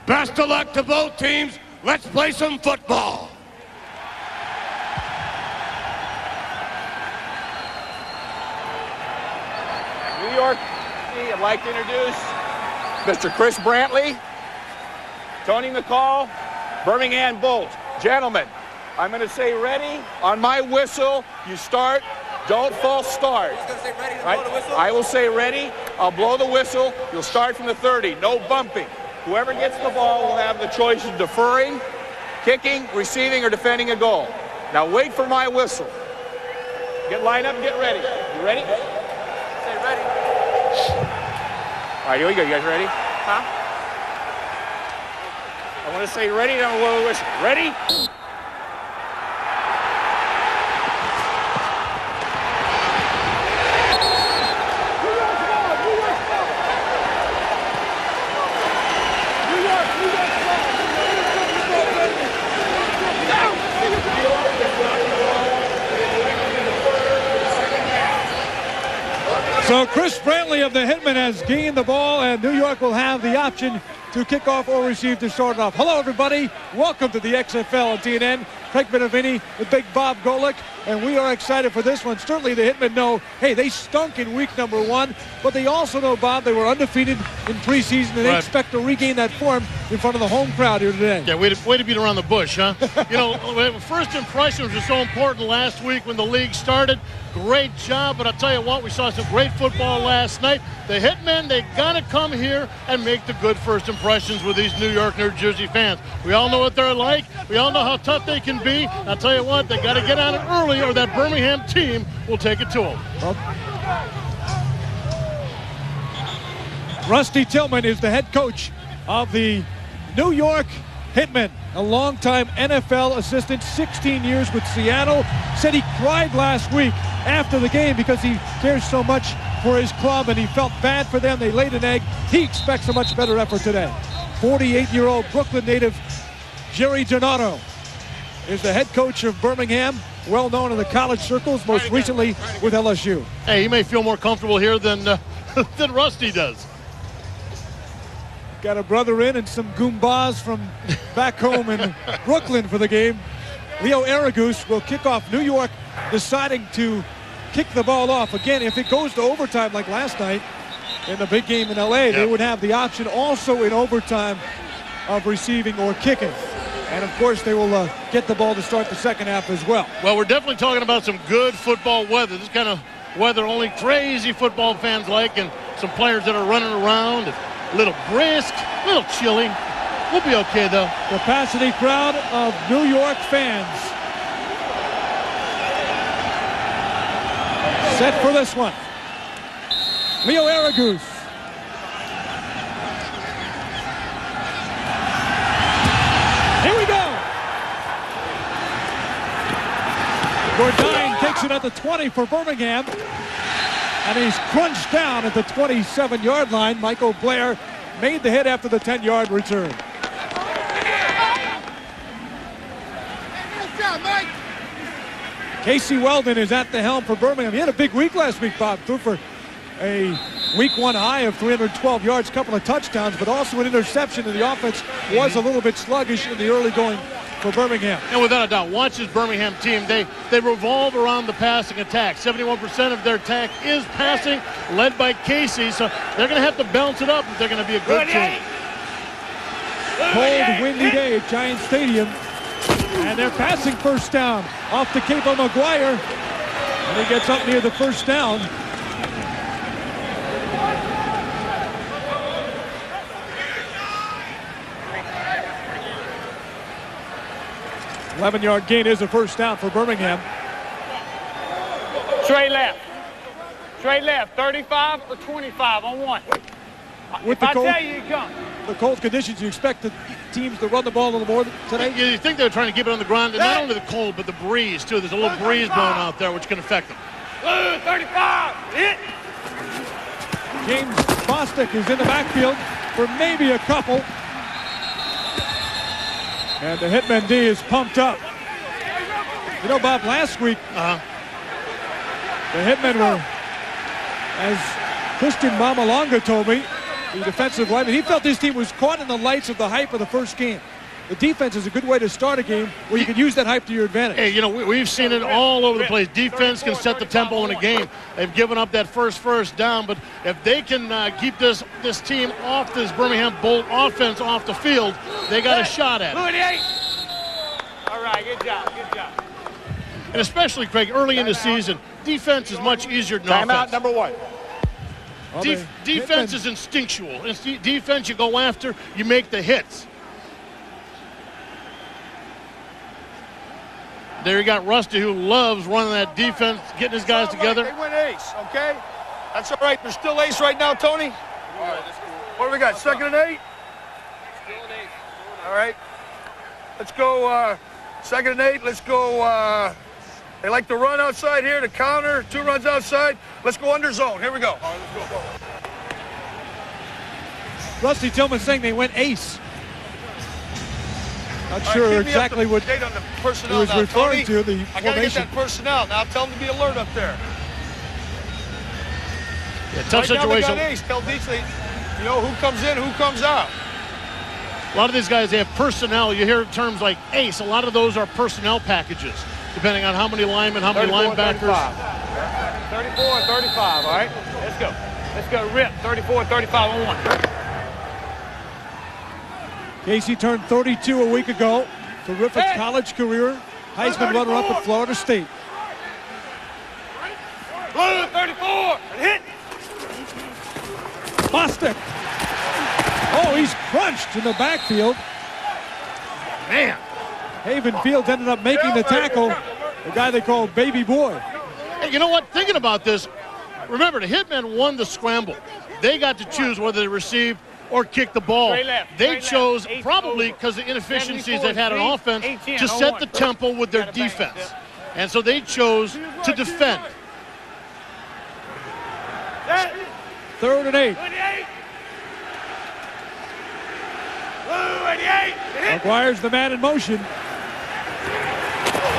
Best of luck to both teams. Let's play some football. New York, I'd like to introduce Mr. Chris Brantley, Tony McCall, Birmingham Bolts. Gentlemen, I'm going to say ready. On my whistle, you start. Don't false start. He's going to say ready to blow the whistle? I will say ready. I'll blow the whistle. You'll start from the 30. No bumping. Whoever gets the ball will have the choice of deferring, kicking, receiving, or defending a goal. Now wait for my whistle. Get lined up and get ready. You ready? Say ready. All right, here we go. You guys ready? Huh? I want to say ready, then I'll blow the whistle. Ready? So Chris Brantley of the Hitmen has gained the ball, and New York will have the option to kick off or receive to start it off. Hello, everybody. Welcome to the XFL on TNN. Craig Benevini, the big Bob Golick, and we are excited for this one. Certainly the Hitmen know, hey, they stunk in week number 1, but they also know, Bob, they were undefeated in preseason, and they expect to regain that form in front of the home crowd here today. Yeah, way to beat around the bush, huh? You know, first impressions were so important last week when the league started. Great job, but I'll tell you what, we saw some great football last night. The Hitmen, they got to come here and make the good first impressions with these New York, New Jersey fans. We all know what they're like. We all know how tough they can be. I'll tell you what, they got to get on it early or that Birmingham team will take it to them. Rusty Tillman is the head coach of the New York Hitmen, a longtime NFL assistant, 16 years with Seattle. Said he cried last week after the game because he cares so much for his club and he felt bad for them. They laid an egg. He expects a much better effort today. 48-year-old Brooklyn native Jerry Donato is the head coach of Birmingham, well known in the college circles, most recently with LSU. Hey, he may feel more comfortable here than Rusty does. Got a brother in and some Goombas from back home in Brooklyn for the game. Leo Aragus will kick off. New York deciding to kick the ball off. Again, if it goes to overtime like last night in the big game in LA, they would have the option also in overtime of receiving or kicking. And of course, they will get the ball to start the second half as well. Well, we're definitely talking about some good football weather. This kind of weather only crazy football fans like, and some players that are running around. A little brisk, a little chilly. We'll be okay, though. Capacity crowd of New York fans. Set for this one. Leo Aragus. Here we go. Gordine takes it at the 20 for Birmingham. And he's crunched down at the 27-yard line. Michael Blair made the hit after the 10-yard return. Casey Weldon is at the helm for Birmingham. He had a big week last week, Bob. Threw for a week 1 high of 312 yards, a couple of touchdowns, but also an interception, and the offense was a little bit sluggish in the early going for Birmingham. And without a doubt, watch this Birmingham team. They revolve around the passing attack. 71% of their attack is passing, led by Casey. So they're going to have to balance it up if they're going to be a good team. Cold, windy day at Giant Stadium. And they're passing first down off to Cable McGuire. And he gets up near the first down. Eleven-yard gain is a first down for Birmingham. Straight left. Straight left. 35 or 25 on one. With if I tell you, you come. The cold conditions, you expect the teams to run the ball a little more today? Yeah, you think they were trying to keep it on the ground. And not only the cold, but the breeze, too. There's a little breeze blowing out there, which can affect them. 35. Hit. James Bostic is in the backfield for maybe a couple. And the Hitman D is pumped up. You know, Bob, last week, the Hitmen were, as Christian Mamalonga told me, the defensive lineman, he felt his team was caught in the lights of the hype of the first game. The defense is a good way to start a game where you can use that hype to your advantage. Hey, you know, we've seen it all over the place. Defense can set the tempo in a game. They've given up that first down, but if they can keep this team off this Birmingham Bolt offense off the field, they got a shot at it. All right, good job, good job. And especially, Craig, early in the season, defense is much easier than offense. Timeout number 1. Defense is instinctual. Defense, you go after, you make the hits. There you got Rusty, who loves running that defense, getting his guys together. They went ace, okay? That's all right. They're still ace right now, Tony. What do we got, 2nd and 8? Still an 8. All right. Let's go 2nd and 8. Let's go. They like to run outside here, to counter. 2 runs outside. Let's go under zone. Here we go. All right, let's go. Rusty Tillman saying they went ace. Not sure exactly what he was referring to. The I got to get that personnel. Now tell them to be alert up there. Yeah, tough situation. Got ace. Tell Dietzle, you know, who comes in, who comes out. A lot of these guys, they have personnel. You hear terms like ace. A lot of those are personnel packages, depending on how many linemen, how many linebackers. 34 and 35, all right? Let's go. Let's go, rip. 34 and 35 on one. Casey turned 32 a week ago. Terrific college career. Heisman runner-up at Florida State. Blue, 34, and hit. Bostic. Oh, he's crunched in the backfield. Man. Haven Fields ended up making the tackle. The guy they call Baby Boy. Hey, you know what? Thinking about this, remember, the Hitmen won the scramble. They got to choose whether they received or kicked the ball. They chose, probably because of the inefficiencies they've had on offense, to set the tempo with their defense. And so they chose to defend. 3rd and 8. McGuire's the man in motion.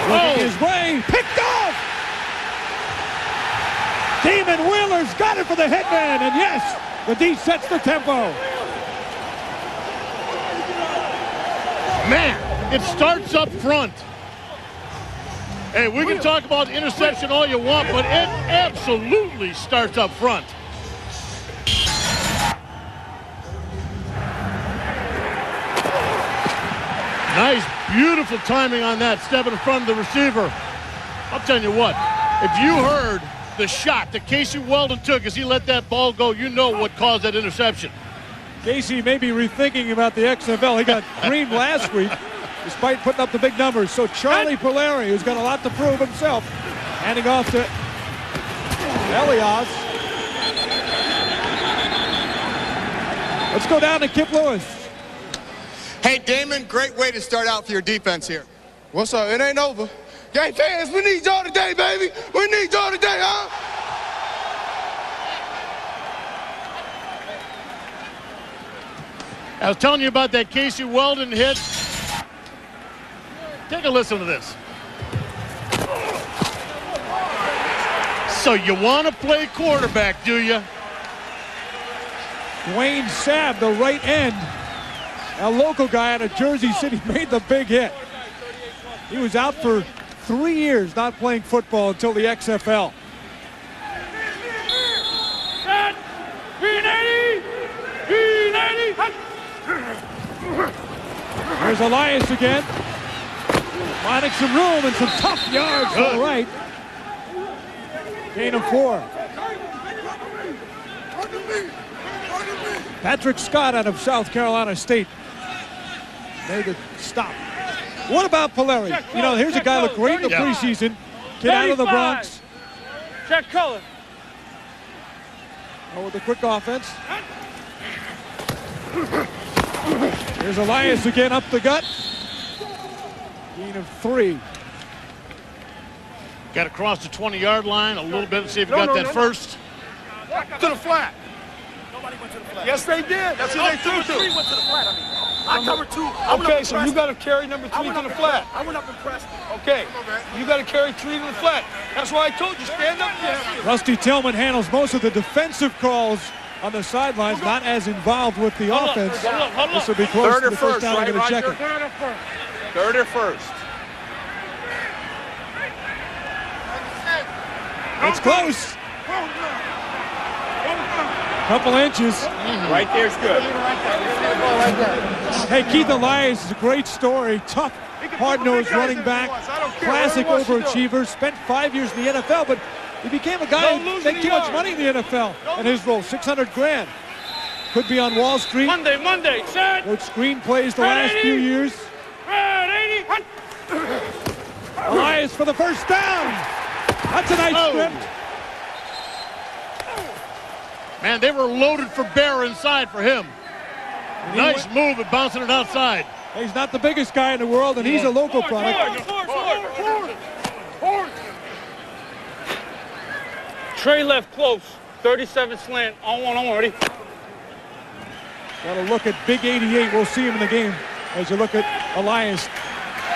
Looking his way, picked off! Damon Wheeler's got it for the Hitman, and yes, the D sets the tempo. Man, it starts up front. Hey, we can talk about the interception all you want, but it absolutely starts up front. Nice, beautiful timing on that, stepping in front of the receiver. I'll tell you what, if you heard the shot that Casey Weldon took as he let that ball go, you know what caused that interception. Casey may be rethinking about the XFL. He got creamed last week, despite putting up the big numbers. So Charlie Polari, who's got a lot to prove himself, handing off to Elias. Let's go down to Kip Lewis. Hey, Damon, great way to start out for your defense here. What's up? It ain't over. Gang fans, we need y'all today, baby. We need y'all today, huh? I was telling you about that Casey Weldon hit. Take a listen to this. So you want to play quarterback, do you? Dwayne Sabb, the right end, a local guy out of Jersey City, made the big hit. He was out for 3 years not playing football until the XFL. There's Elias again. Finding some room and some tough yards to the right. Gain of 4. Patrick Scott out of South Carolina State made the stop. What about Polari? You know, here's a guy looked great in the preseason. Kid out of the Bronx. Check color. Oh, with a quick offense. Here's Elias again up the gut. Gain of 3. Got to cross the 20-yard line a little bit and see if you got that first. To the flat. Nobody went to the flat. Yes, they did. That's who they threw to. Went to the flat. I covered 2. Okay, so you got to carry number 3 to the flat. I went up and pressed. Okay, you got to carry 3 to the flat. That's why I told you, stand up there. Rusty Tillman handles most of the defensive calls on the sidelines, not as involved with the offense. Hold This will be close Third to or the first first, down. right, I'm going to check Roger? it. Third or first. It's close. Couple inches. Right there's good. Hey, Keith Elias is a great story. Tough, hard-nosed running back. Classic overachiever. Spent 5 years in the NFL, but he became a guy who made too much money in the NFL. And his role, $600 grand. Could be on Wall Street. Monday, set. Wrote screenplays the last few years. Elias for the first down. That's a nice script. Man, they were loaded for bear inside for him. Nice move at bouncing it outside. He's not the biggest guy in the world, and he's a local product. Trey left close. 37 slant. On one, ready. Got to look at Big 88. We'll see him in the game as you look at Elias.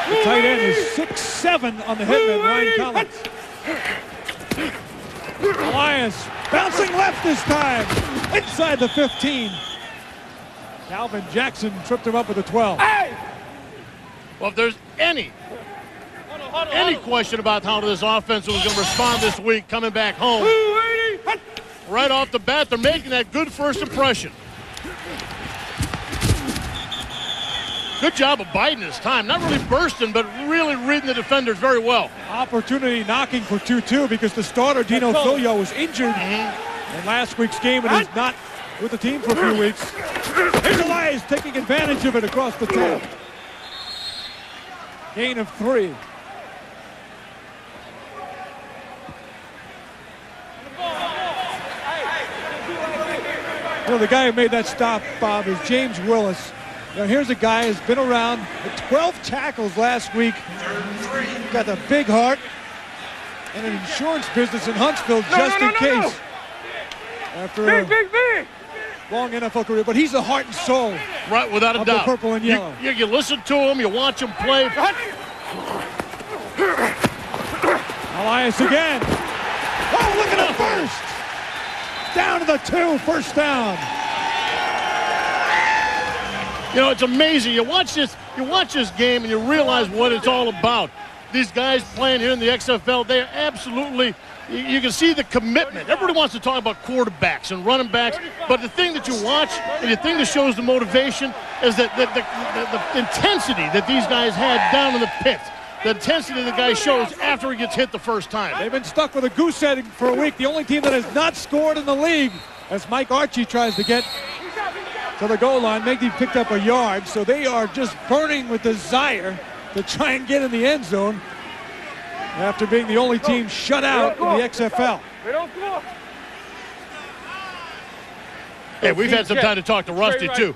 The tight end is 6'7" on the Hitman, Ryan Collins. Elias bouncing left this time. Inside the 15. Calvin Jackson tripped him up with a 12. Hey! Well, if there's any question about how this offense was going to respond this week coming back home, right off the bat, they're making that good first impression. Good job of biding his time. Not really bursting, but really reading the defenders very well. Opportunity knocking for 2-2 because the starter, Dino Filio, was injured in last week's game and is not with the team for a few weeks. Here's Elias taking advantage of it across the tail. Gain of 3. You know, the guy who made that stop, Bob, is James Willis. Now here's a guy who's been around with 12 tackles last week. Got the big heart and an insurance business in Huntsville just in case. After a long NFL career, but he's the heart and soul. Right, without a doubt. The purple and yellow. You listen to him, you watch him play. Elias again. Oh, look at the first. Down to the 2, first down. You know, it's amazing. You watch this game and you realize what it's all about. These guys playing here in the XFL, they are absolutely, you can see the commitment. Everybody wants to talk about quarterbacks and running backs, but the thing that you watch and the thing that shows the motivation is that the intensity that these guys had down in the pit. The intensity the guy shows after he gets hit the first time. They've been stuck with a goose egg for a week. The only team that has not scored in the league as Mike Archie tries to get to the goal line. Magdy picked up a yard, so they are just burning with desire to try and get in the end zone after being the only team shut out in the XFL. Hey, we've had some time to talk to Rusty, too.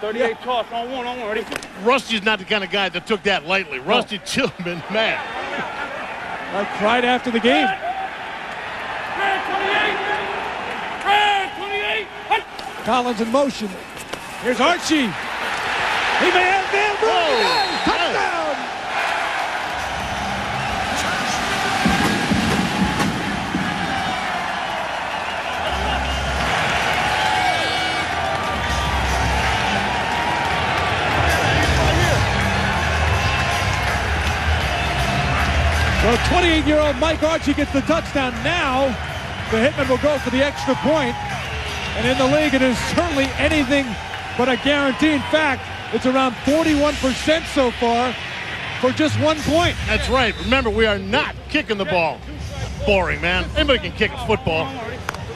38 toss on one, ready? Rusty's not the kind of guy that took that lightly. Rusty Tillman, man. I cried after the game. Collins in motion. Here's Archie. He may have been. Touchdown! So 28-year-old Mike Archie gets the touchdown. Now the Hitmen will go for the extra point. And in the league, it is certainly anything but a guarantee. In fact, it's around 41% so far for just 1 point. That's right. Remember, we are not kicking the ball. Boring, man. Anybody can kick a football.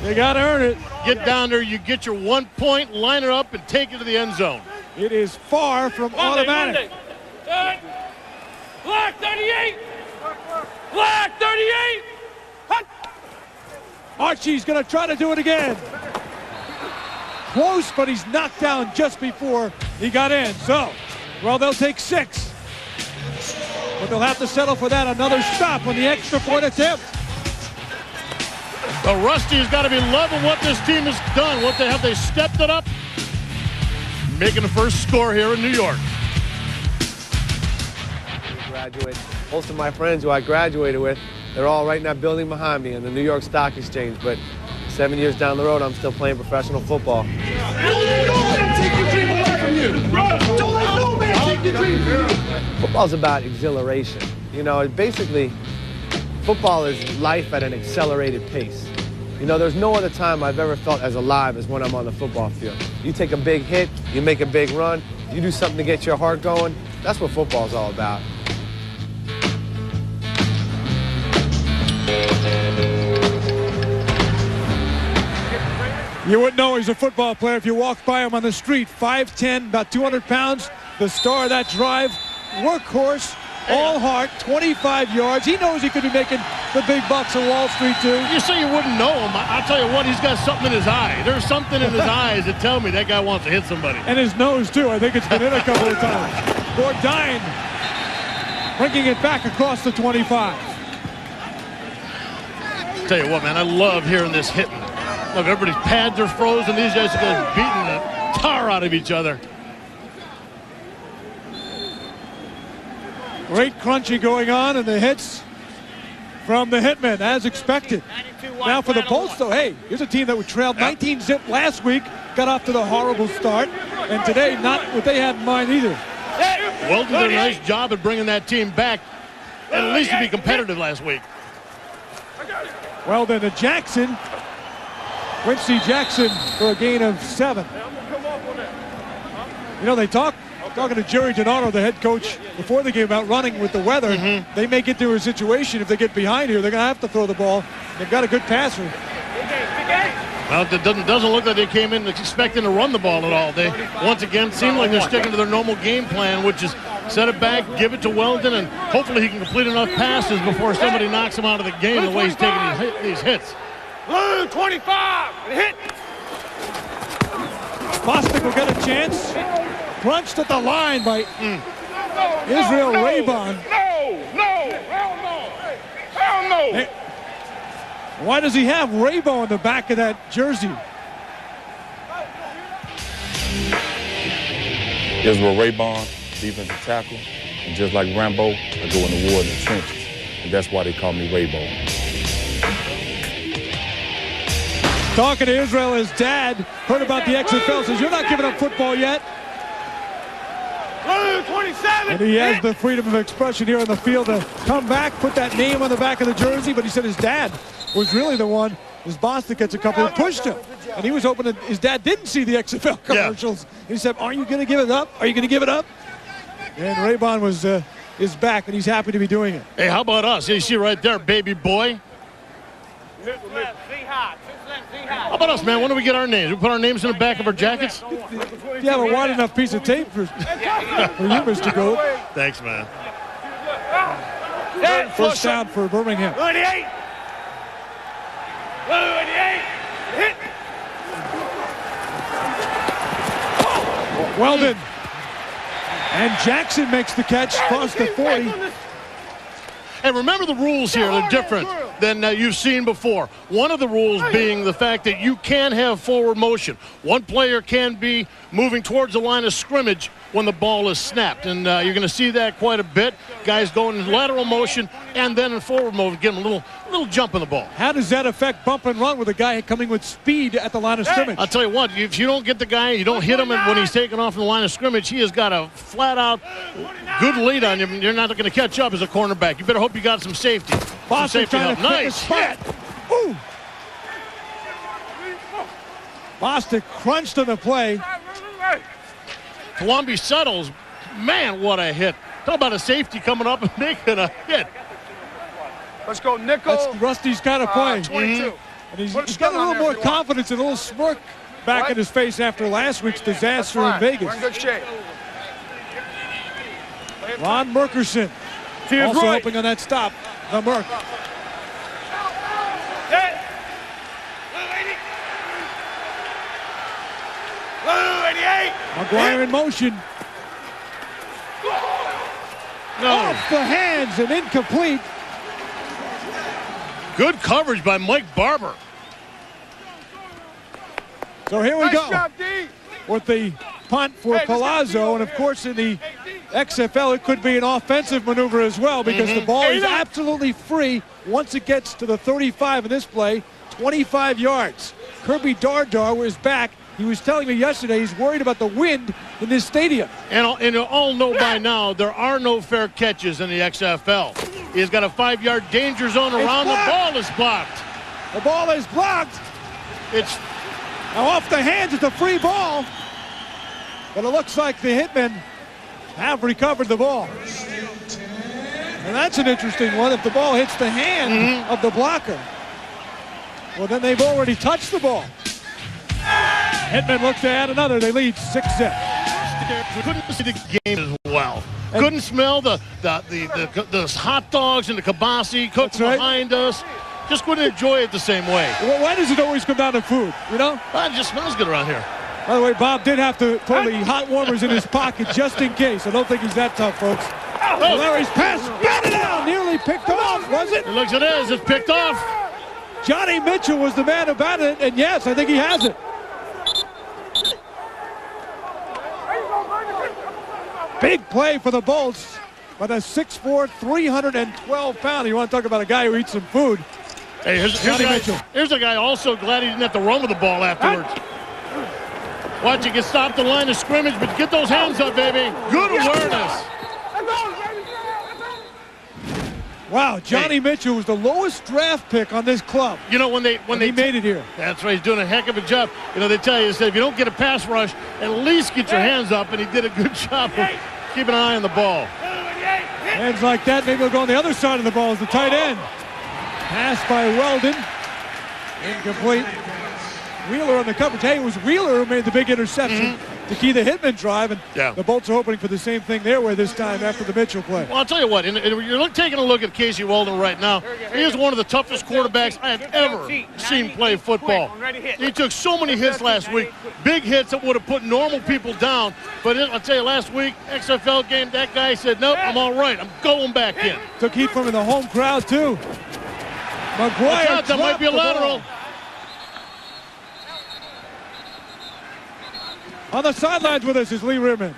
You got to earn it. Get down there, you get your 1 point, line it up, and take it to the end zone. It is far from automatic. Black 38! Black 38! Archie's going to try to do it again. Close, but he's knocked down just before he got in. So, well, they'll take 6. But they'll have to settle for that. Another stop on the extra point attempt. Well, Rusty's got to be loving what this team has done. What they stepped it up, making the first score here in New York. Graduate. Most of my friends who I graduated with, they're all right in that building behind me in the New York Stock Exchange. But 7 years down the road, I'm still playing professional football. Don't let him take your dream away from you. Don't let no man take your dream from you. Football's about exhilaration. You know, basically, football is life at an accelerated pace. You know, there's no other time I've ever felt as alive as when I'm on the football field. You take a big hit, you make a big run, you do something to get your heart going. That's what football's all about. You wouldn't know he's a football player if you walked by him on the street. 5'10", about 200 pounds, the star of that drive, workhorse, all heart, 25 yards. He knows he could be making the big bucks on Wall Street, too. You say you wouldn't know him. I'll tell you what, he's got something in his eye. There's something in his eyes that tell me that guy wants to hit somebody. And his nose, too. I think it's been hit a couple of times. Bourdain bringing it back across the 25. Tell you what, man, I love hearing this hitting. Look, everybody's pads are frozen. These guys are just beating the tar out of each other. Great crunching going on, and the hits from the Hitmen, as expected. Now for the Bolts, though, hey, here's a team that would trail 19-zip last week, got off to the horrible start, and today not what they had in mind either. Weldon did a nice job at bringing that team back, and at least to be competitive last week. Weldon to Jackson. Quincy Jackson for a gain of 7. You know, they talking to Jerry Donato, the head coach, before the game about running with the weather. They may get to a situation if they get behind here, they're going to have to throw the ball. They've got a good passer. Well, it doesn't look like they came in expecting to run the ball at all. They, once again, seem like they're sticking to their normal game plan, which is set it back, give it to Weldon, and hopefully he can complete enough passes before somebody knocks him out of the game the way he's taking these hits. Blue 25, hit. Bostic will get a chance. Crunched at the line by Israel Raybon. Hell no. Hey, why does he have Raybon on the back of that jersey? Israel Raybon, defensive tackle. And just like Rambo, I go in the war in the trenches. And that's why they call me Raybon. Talking to Israel, his dad heard about the XFL, says, you're not giving up football yet. Blue 27. And he has the freedom of expression here on the field to come back, put that name on the back of the jersey, but he said his dad was really the one, his boss that gets a couple who pushed him. And he was hoping that his dad didn't see the XFL commercials. Yeah. He said, are you going to give it up? Are you going to give it up? And Raybon was is back, and he's happy to be doing it. Hey, how about us? You see right there, baby boy. How about us, man? When do we get our names? We put our names in the back of our jackets? You have a wide enough piece of tape for you, Mr. Gold. Thanks, man. First down for Birmingham. Blue 88. Blue 88. Hit. Weldon. And Jackson makes the catch across the 40. And remember the rules here, they're different than you've seen before. One of the rules being the fact that you can have forward motion. One player can be moving towards the line of scrimmage when the ball is snapped. And you're going to see that quite a bit. Guys going in lateral motion and then in forward motion, getting a little jump in the ball. How does that affect bump and run with a guy coming with speed at the line of scrimmage? I'll tell you what, if you don't get the guy, you don't hit him when he's taking off from the line of scrimmage, he has got a flat-out good lead on you. You're not going to catch up as a cornerback. You better hope you got some safety. Boston trying to pick a nice spot. Ooh. Boston crunched on the play. Tawambi settles. Man, what a hit. Talk about a safety coming up and making a hit. Let's go, nickel. That's Rusty's kind of play. 22. And he's got a little more confidence and a little smirk back in his face after last week's disaster in Vegas. We're in good shape. Ron Merkerson also helping on that stop. The Merk. Blue 88. McGuire in motion. No. Off the hands and incomplete. Good coverage by Mike Barber. So here we go Job, D. with the punt for Palazzo, and of course in the XFL it could be an offensive maneuver as well because the ball is absolutely free once it gets to the 35 in this play, 25 yards. Kirby Dardar was back. He was telling me yesterday he's worried about the wind in this stadium. And you all know by now there are no fair catches in the XFL. He's got a 5-yard danger zone around. The ball is blocked. The ball is blocked. It's now off the hands. It's a free ball. But it looks like the Hitmen have recovered the ball. And that's an interesting one. If the ball hits the hand of the blocker, well, then they've already touched the ball. Hitmen look to add another. They lead 6-0. Couldn't see the game as well. Couldn't smell the hot dogs and the kibasi cooking behind us. Just couldn't enjoy it the same way. Well, why does it always come down to food, you know? It just smells good around here. By the way, Bob did have to put the hot warmers in his pocket just in case. I don't think he's that tough, folks. Larry's pass, batted down, nearly picked off, was it? It looks it is. It's picked off. Johnny Mitchell was the man who batted it, and yes, I think he has it. Big play for the Bolts. But a 6'4", 312-pounder. You want to talk about a guy who eats some food. Hey, here's a guy also glad he didn't have to run with the ball afterwards. Watch, you can stop the line of scrimmage, but get those hands up, baby. Good awareness. Wow, Johnny Mitchell was the lowest draft pick on this club. You know, when they made it here. That's right. He's doing a heck of a job. You know, they tell you, if you don't get a pass rush, at least get your hands up, and he did a good job of keeping an eye on the ball. Hands like that, maybe they'll go on the other side of the ball as the tight end. Pass by Weldon. Incomplete. Wheeler on the coverage. Hey, it was Wheeler who made the big interception to key the Hitman drive, and the Bolts are hoping for the same thing their way this time after the Mitchell play. Well, I'll tell you what, you're taking a look at Casey Weldon right now. He is one of the toughest quarterbacks I have ever seen play football. He took so many hits last week, big hits that would have put normal people down. But I'll tell you, last week, XFL game, that guy said, nope, I'm all right. I'm going back in. Took heat from the home crowd, too. McGuire, that might be a lateral. On the sidelines with us is Lee Rierman.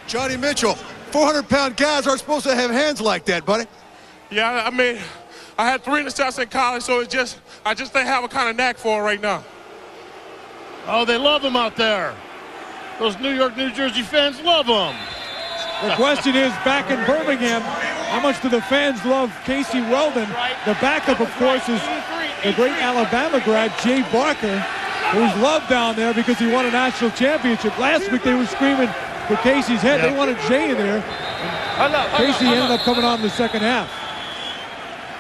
Johnny Mitchell, 400-pound guys aren't supposed to have hands like that, buddy. Yeah, I mean, I had 3 interceptions in college, so I just didn't have a kind of knack for it right now. Oh, they love him out there. Those New York, New Jersey fans love him. The question is, back in Birmingham, how much do the fans love Casey Weldon? The backup, of course, is the great Alabama grad, Jay Barker, who's loved down there because he won a national championship. Last week they were screaming for Casey's head. They wanted Jay in there. Casey ended up coming on in the second half.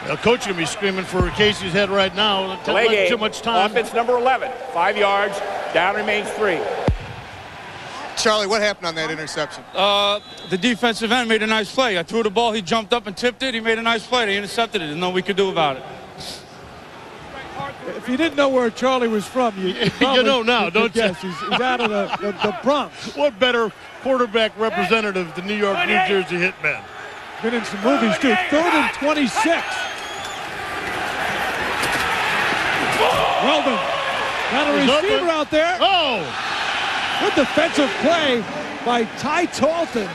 The coach going to be screaming for Casey's head right now. Play game. Too much time. Offense number 11, 5 yards. Down remains 3. Charlie, what happened on that interception? The defensive end made a nice play. I threw the ball, he jumped up and tipped it. He made a nice play. They intercepted it. There's nothing we could do about it. If you didn't know where Charlie was from, you know now, don't you? Yes, he's out of the Bronx. What better quarterback representative than New York, New Jersey Hitmen? Been in some movies, too. 3rd and 26. Weldon got a receiver out there. Oh! Good defensive play by Ty Talton.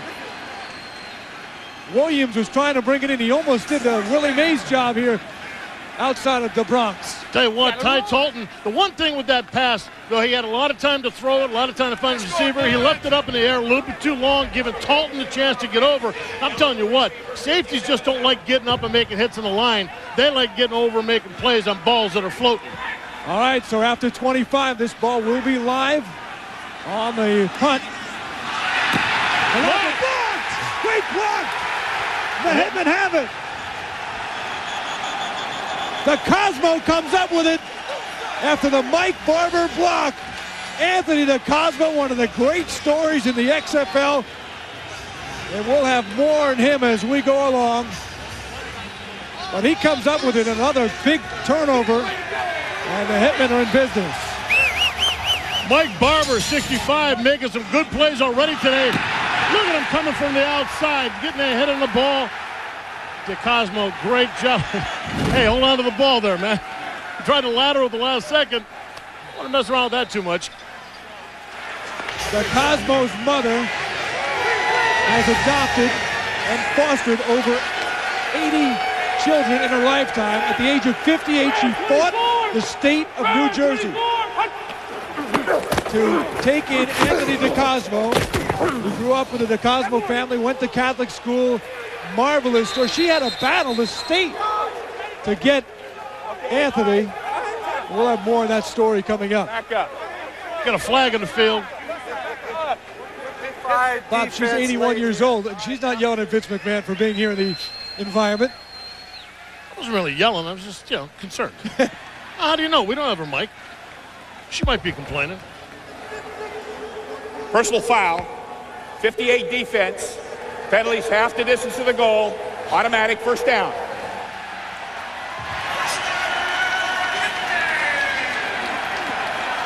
Williams was trying to bring it in. He almost did the Willie Mays job here outside of the Bronx. Tell you what, Ty Talton, the one thing with that pass, though, he had a lot of time to throw it, a lot of time to find his receiver. He left it up in the air a little bit too long, giving Talton the chance to get over. I'm telling you what, safeties just don't like getting up and making hits in the line. They like getting over and making plays on balls that are floating. All right, so after 25, this ball will be live on the punt. Great block! The Hitmen have it. The Cosmo comes up with it after the Mike Barber block. Anthony the Cosmo, one of the great stories in the XFL. And we'll have more on him as we go along. But he comes up with it, another big turnover, and the Hitmen are in business. Mike Barber, 65, making some good plays already today. Look at him coming from the outside, getting a hit on the ball. DeCosmo, great job. Hey, hold on to the ball there, man. He tried to lateral at the last second. I want to mess around with that too much. DeCosmo's mother has adopted and fostered over 80 children in her lifetime. At the age of 58, she fought the state of New Jersey to take in Anthony DeCosmo, who grew up with the DeCosmo family, went to Catholic school. Marvelous story. She had to battle the state to get Anthony. We'll have more of that story coming up. Back up. Got a flag in the field. Bob, she's 81 years old, and she's not yelling at Vince McMahon for being here in the environment. I wasn't really yelling. I was just, concerned. How do you know? We don't have her mic. She might be complaining. Personal foul. 58 defense. Penalties half the distance to the goal. Automatic first down.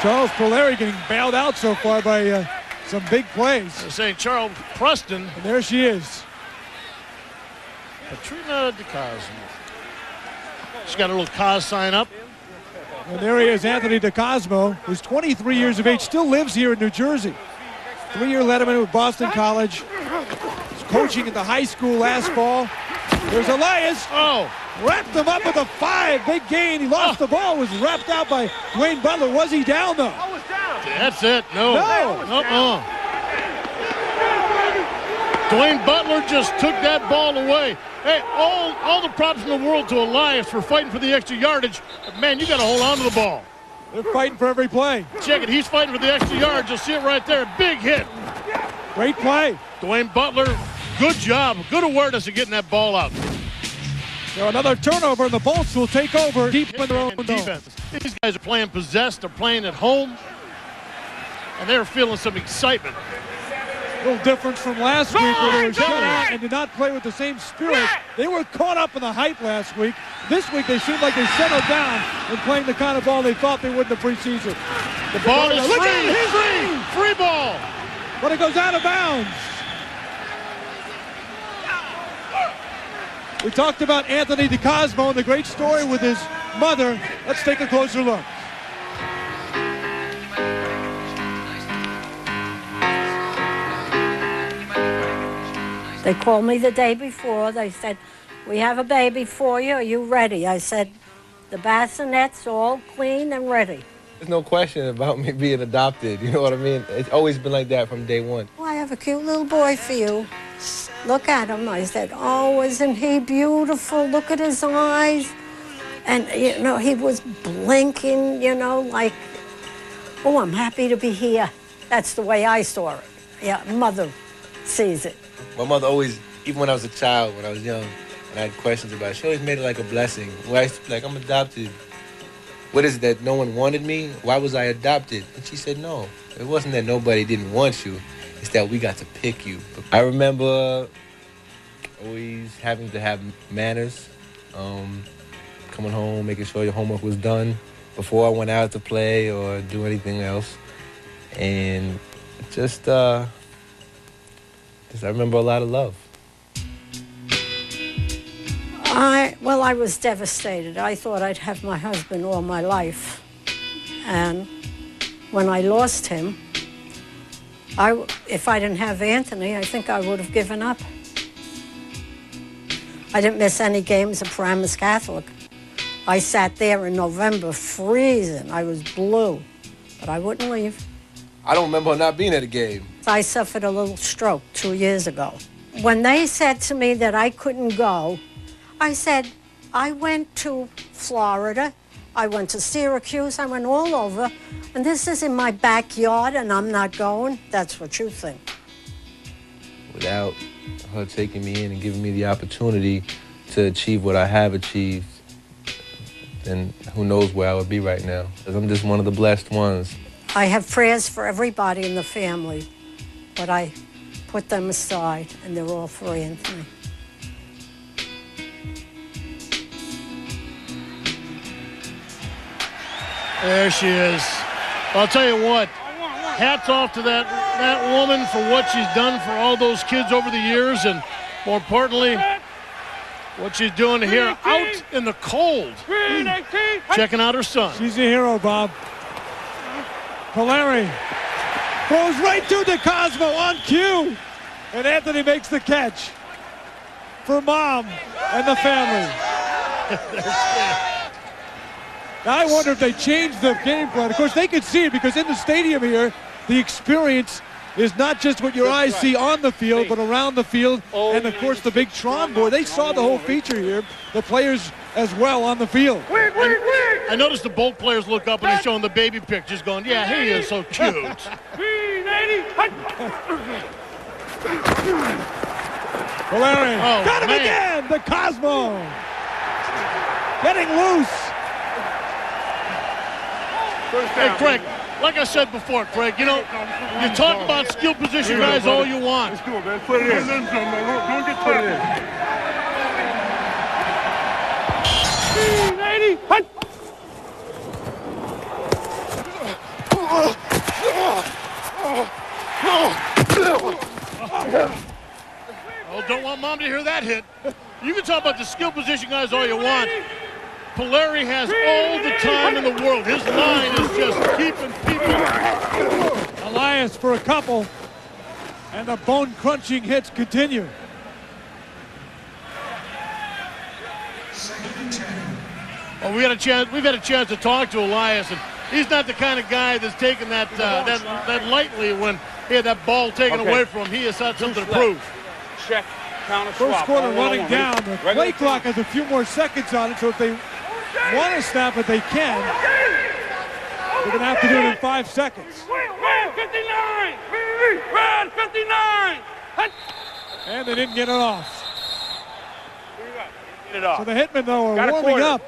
Charles Polari getting bailed out so far by some big plays. They're saying Charles Preston. And there she is. Katrina DeCosmo. She's got a little cause sign up. And there he is, Anthony DeCosmo, who's 23 years of age, still lives here in New Jersey. 3-year letterman with Boston College. His coaching at the high school last fall. There's Elias. Oh. Wrapped him up with a 5. Big gain. He lost the ball. Was wrapped out by Dwayne Butler. Was he down, though? I was down. That's it. No. Dwayne Butler just took that ball away. Hey, all the props in the world to Elias for fighting for the extra yardage. But man, you got to hold on to the ball. They're fighting for every play. Check it. He's fighting for the extra yards. You'll see it right there. Big hit. Great play. Dwayne Butler, good job. Good awareness of getting that ball out. So another turnover, and the Bolts will take over deep in their own defense. These guys are playing possessed. They're playing at home. And they're feeling some excitement. A little difference from last week where they were shut out and did not play with the same spirit. They were caught up in the hype last week. This week they seemed like they settled down and playing the kind of ball they thought they would in the preseason. The ball is free ball. But it goes out of bounds. We talked about Anthony DeCosmo and the great story with his mother. Let's take a closer look. They called me the day before. They said, "We have a baby for you. Are you ready?" I said, "The bassinet's all clean and ready." There's no question about me being adopted. You know what I mean? It's always been like that from day one. "Oh, I have a cute little boy for you. Look at him." I said, "Oh, isn't he beautiful? Look at his eyes." And, you know, he was blinking, you know, like, "Oh, I'm happy to be here." That's the way I saw it. Yeah, mother sees it. My mother always, even when I was a child, when I was young, and I had questions about it, she always made it like a blessing. Where I used to be like, "I'm adopted. What is it that no one wanted me? Why was I adopted?" And she said, "No, it wasn't that nobody didn't want you. It's that we got to pick you." I remember always having to have manners, coming home, making sure your homework was done before I went out to play or do anything else. And just I remember a lot of love. I was devastated. I thought I'd have my husband all my life. And when I lost him, if I didn't have Anthony, I think I would have given up. I didn't miss any games of Paramus Catholic. I sat there in November freezing. I was blue, but I wouldn't leave. I don't remember not being at a game. I suffered a little stroke 2 years ago. When they said to me that I couldn't go, I said, I went to Florida, I went to Syracuse, I went all over, and this is in my backyard and I'm not going? That's what you think. Without her taking me in and giving me the opportunity to achieve what I have achieved, then who knows where I would be right now. 'Cause I'm just one of the blessed ones. I have prayers for everybody in the family, but I put them aside, and they're all for Anthony. There she is. I'll tell you what, hats off to that woman for what she's done for all those kids over the years, and more importantly, what she's doing here out in the cold, checking out her son. She's a hero, Bob. Polari throws right to DeCosmo on cue, and Anthony makes the catch for Mom and the family. Now, I wonder if they changed the game plan. Of course, they could see it because in the stadium here, the experience is not just what your eyes see on the field, but around the field, and of course the big Tron board. They saw the whole feature here, the players as well on the field. I noticed the Bolt players look up and they're showing the baby pictures going, yeah, he is so cute. Polari got him again, DeCosmo getting loose. Hey, Craig, like I said before, Craig, you know, you talk about skill position guys all you want. Let's go, man. Put it in. Don't get put it in. Oh, don't want Mom to hear that hit. You can talk about the skill position guys all you want. Polari has all the time in the world. His line is just keeping people. Elias for a couple. And the bone-crunching hits continue. Well, we've had a chance to talk to Elias, and he's not the kind of guy that's taking that lightly when he had that ball taken away from him. He has had something to prove. Check, counter, First swap. quarter running down. The play clock has a few more seconds on it, so if they want to snap it, they can. They're going to have to do it in 5 seconds. Red 59! Red 59! And they didn't get it off. Get it off. So the Hitmen, though, are warming up.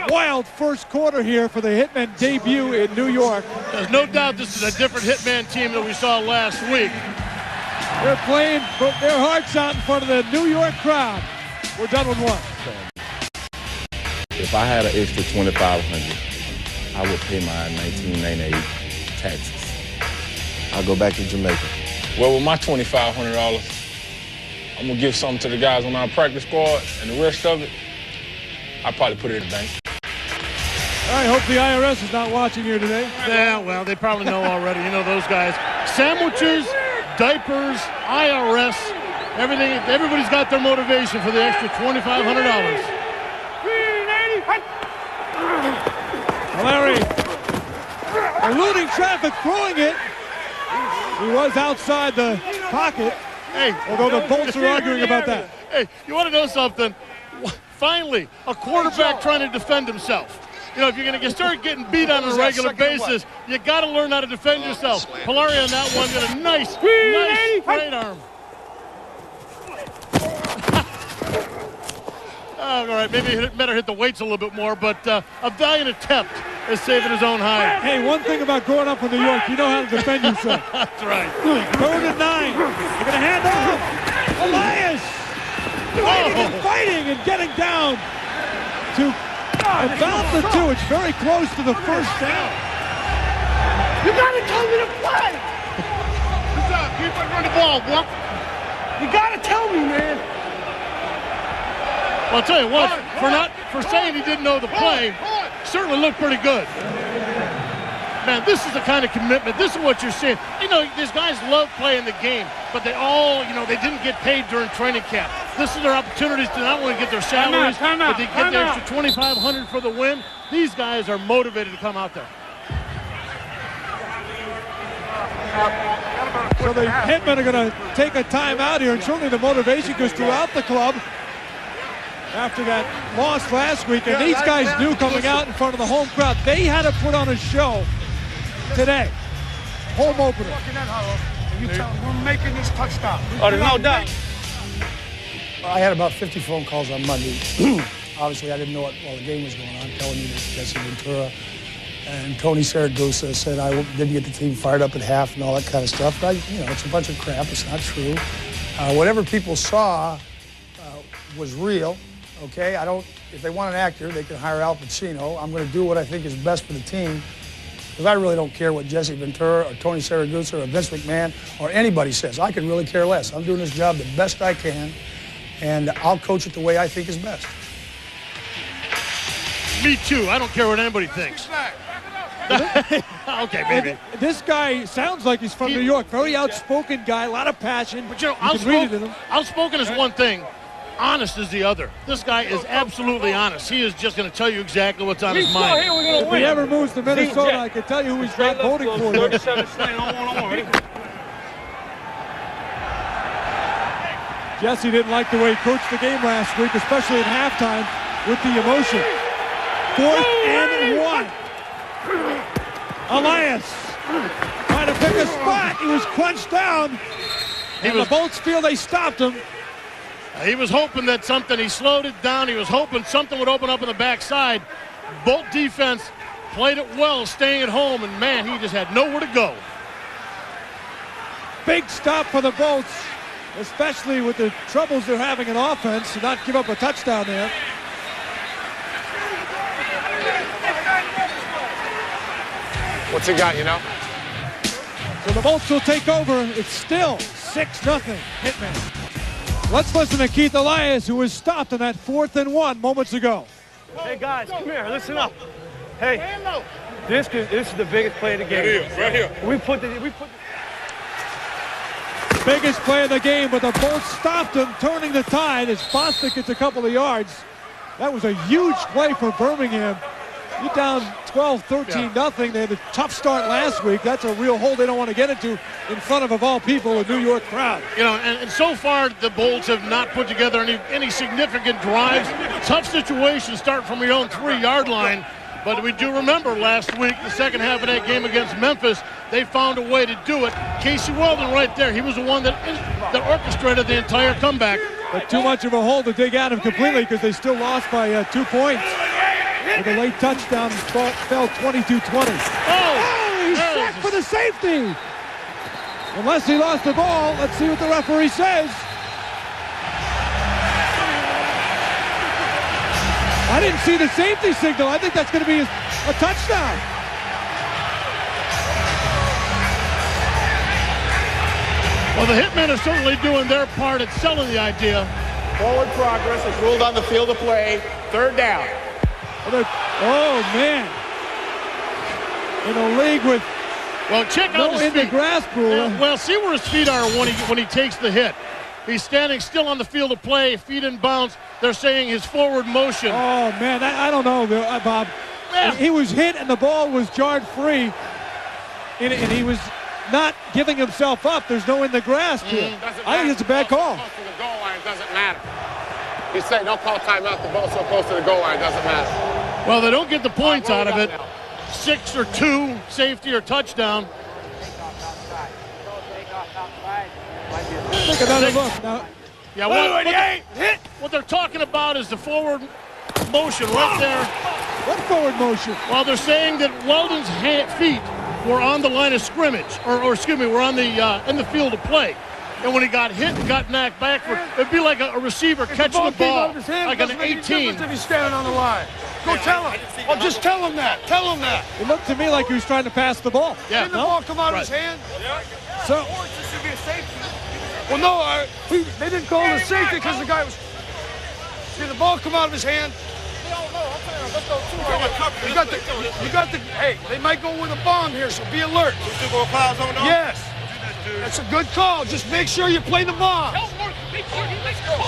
Wild first quarter here for the Hitmen debut in New York. There's no doubt this is a different Hitman team than we saw last week. They're playing their hearts out in front of the New York crowd. We're done with one. If I had an extra $2,500, I would pay my 1998 taxes. I'll go back to Jamaica. Well, with my $2,500, I'm going to give something to the guys on our practice squad, and the rest of it, I'll probably put it in the bank. All right, hope the IRS is not watching here today. Yeah, well, they probably know already. You know those guys. Sandwiches, diapers, IRS, everything. Everybody's got their motivation for the extra $2,500. Larry, eluding traffic, throwing it. He was outside the pocket. Hey, although the Bolts are arguing about that. Hey, you want to know something? Finally, a quarterback trying to defend himself. You know, if you're going to start getting beat on a regular basis, you got to learn how to defend yourself. Polari on that one got a nice straight arm. All right, maybe he better hit the weights a little bit more, but a valiant attempt is saving his own hide. Hey, one thing about growing up in New York, you know how to defend yourself. That's right. 3rd and 9. They're going to hand off. Elias fighting and getting down to about the 2. It's very close to the first down. You gotta tell me to play. Good job. Keep running the ball, boy. You gotta tell me, man. Well, I'll tell you what, for saying he didn't know the play, certainly looked pretty good. Man, this is the kind of commitment. This is what you're seeing. You know, these guys love playing the game, but they all, you know, they didn't get paid during training camp. This is their opportunities to not only get their salaries, but they get the extra $2,500 for the win. These guys are motivated to come out there. So the Hitmen are going to take a timeout here, and certainly the motivation goes throughout the club after that loss last week. And these guys knew coming out in front of the home crowd, they had to put on a show today. Home opener. You tell them we're making this touchdown. Oh, there's no doubt. I had about 50 phone calls on Monday. Obviously, I didn't know what while the game was going on, telling me that Jesse Ventura and Tony Saragusa said I didn't get the team fired up at half and all that kind of stuff. But it's a bunch of crap. It's not true. Whatever people saw was real. Okay, if they want an actor, they can hire Al Pacino. I'm going to do what I think is best for the team, because I really don't care what Jesse Ventura or Tony Saragusa or Vince McMahon or anybody says. I could really care less. I'm doing this job the best I can, and I'll coach it the way I think is best. Me too. I don't care what anybody thinks. Okay, maybe. This guy sounds like he's from New York. Very outspoken guy, a lot of passion. But you know, outspoken is one thing. Honest is the other. This guy is absolutely honest. He is just going to tell you exactly what's on his mind. If he ever moves to Minnesota, I can tell you who he's not voting for. Jesse didn't like the way he coached the game last week, especially at halftime with the emotion. 4th and 1. Elias trying to pick a spot. He was crunched down. The Bolts feel they stopped him. He was hoping that he slowed it down. He was hoping something would open up on the backside. Bolt defense played it well, staying at home, and man, he just had nowhere to go. Big stop for the Bolts, especially with the troubles they're having in offense, to not give up a touchdown there. What's he got, you know? So the Bolts will take over. It's still 6-0 Hitmen. Let's listen to Keith Elias, who was stopped on that 4th and 1 moments ago. Hey guys, come here, listen up. Hey, this is the biggest play of the game. It is, right here. We put Biggest play of the game, but the Bolts stopped him, turning the tide as Bostic gets a couple of yards. That was a huge play for Birmingham. You're down 12-13 nothing. They had a tough start last week. That's a real hole they don't want to get into in front of all people, a New York crowd. You know, and so far the Bolts have not put together any significant drives. Tough situation start from your own 3-yard line. But we do remember last week, the second half of that game against Memphis, they found a way to do it. Casey Weldon right there, he was the one that orchestrated the entire comeback. But too much of a hole to dig out of completely because they still lost by 2 points. With a late touchdown, fell 22-20. Oh, he's sacked for the safety. Unless he lost the ball, let's see what the referee says. I didn't see the safety signal. I think that's going to be a touchdown. Well, the Hitmen are certainly doing their part at selling the idea. Forward progress is ruled on the field of play. 3rd down. Oh, man. In a league with check out his in feet. The grass rule. Well, see where his feet are when he takes the hit. He's standing still on the field of play, feet in bounds. They're saying his forward motion. Oh, man, I don't know, Bob. Yeah. He was hit and the ball was jarred free, and he was not giving himself up. There's no in the grass to it. I think it's a bad call. Close to the goal line doesn't matter. He said, don't call timeout. The ball's so close to the goal line, doesn't matter. Well, they don't get the points out of it. 6 or 2, safety or touchdown. Take another look now. Yeah, what they're talking about is the forward motion right there. What forward motion? Well, they're saying that Weldon's feet were on the line of scrimmage, or excuse me, were on the in the field of play. And when he got hit and got knocked backward, it'd be like a receiver catching the ball like an 18. If he's standing on the line. Go tell him. Well, just tell him that. Tell him that. It looked to me like he was trying to pass the ball. Yeah. Didn't the ball come out of his hand? Yeah. So, this should be a safety. Well, no, they didn't call it a safety because the guy was. Did the ball come out of his hand? You got the. Hey, they might go with a bomb here, so be alert. Yes. That's a good call. Just make sure you play the bomb.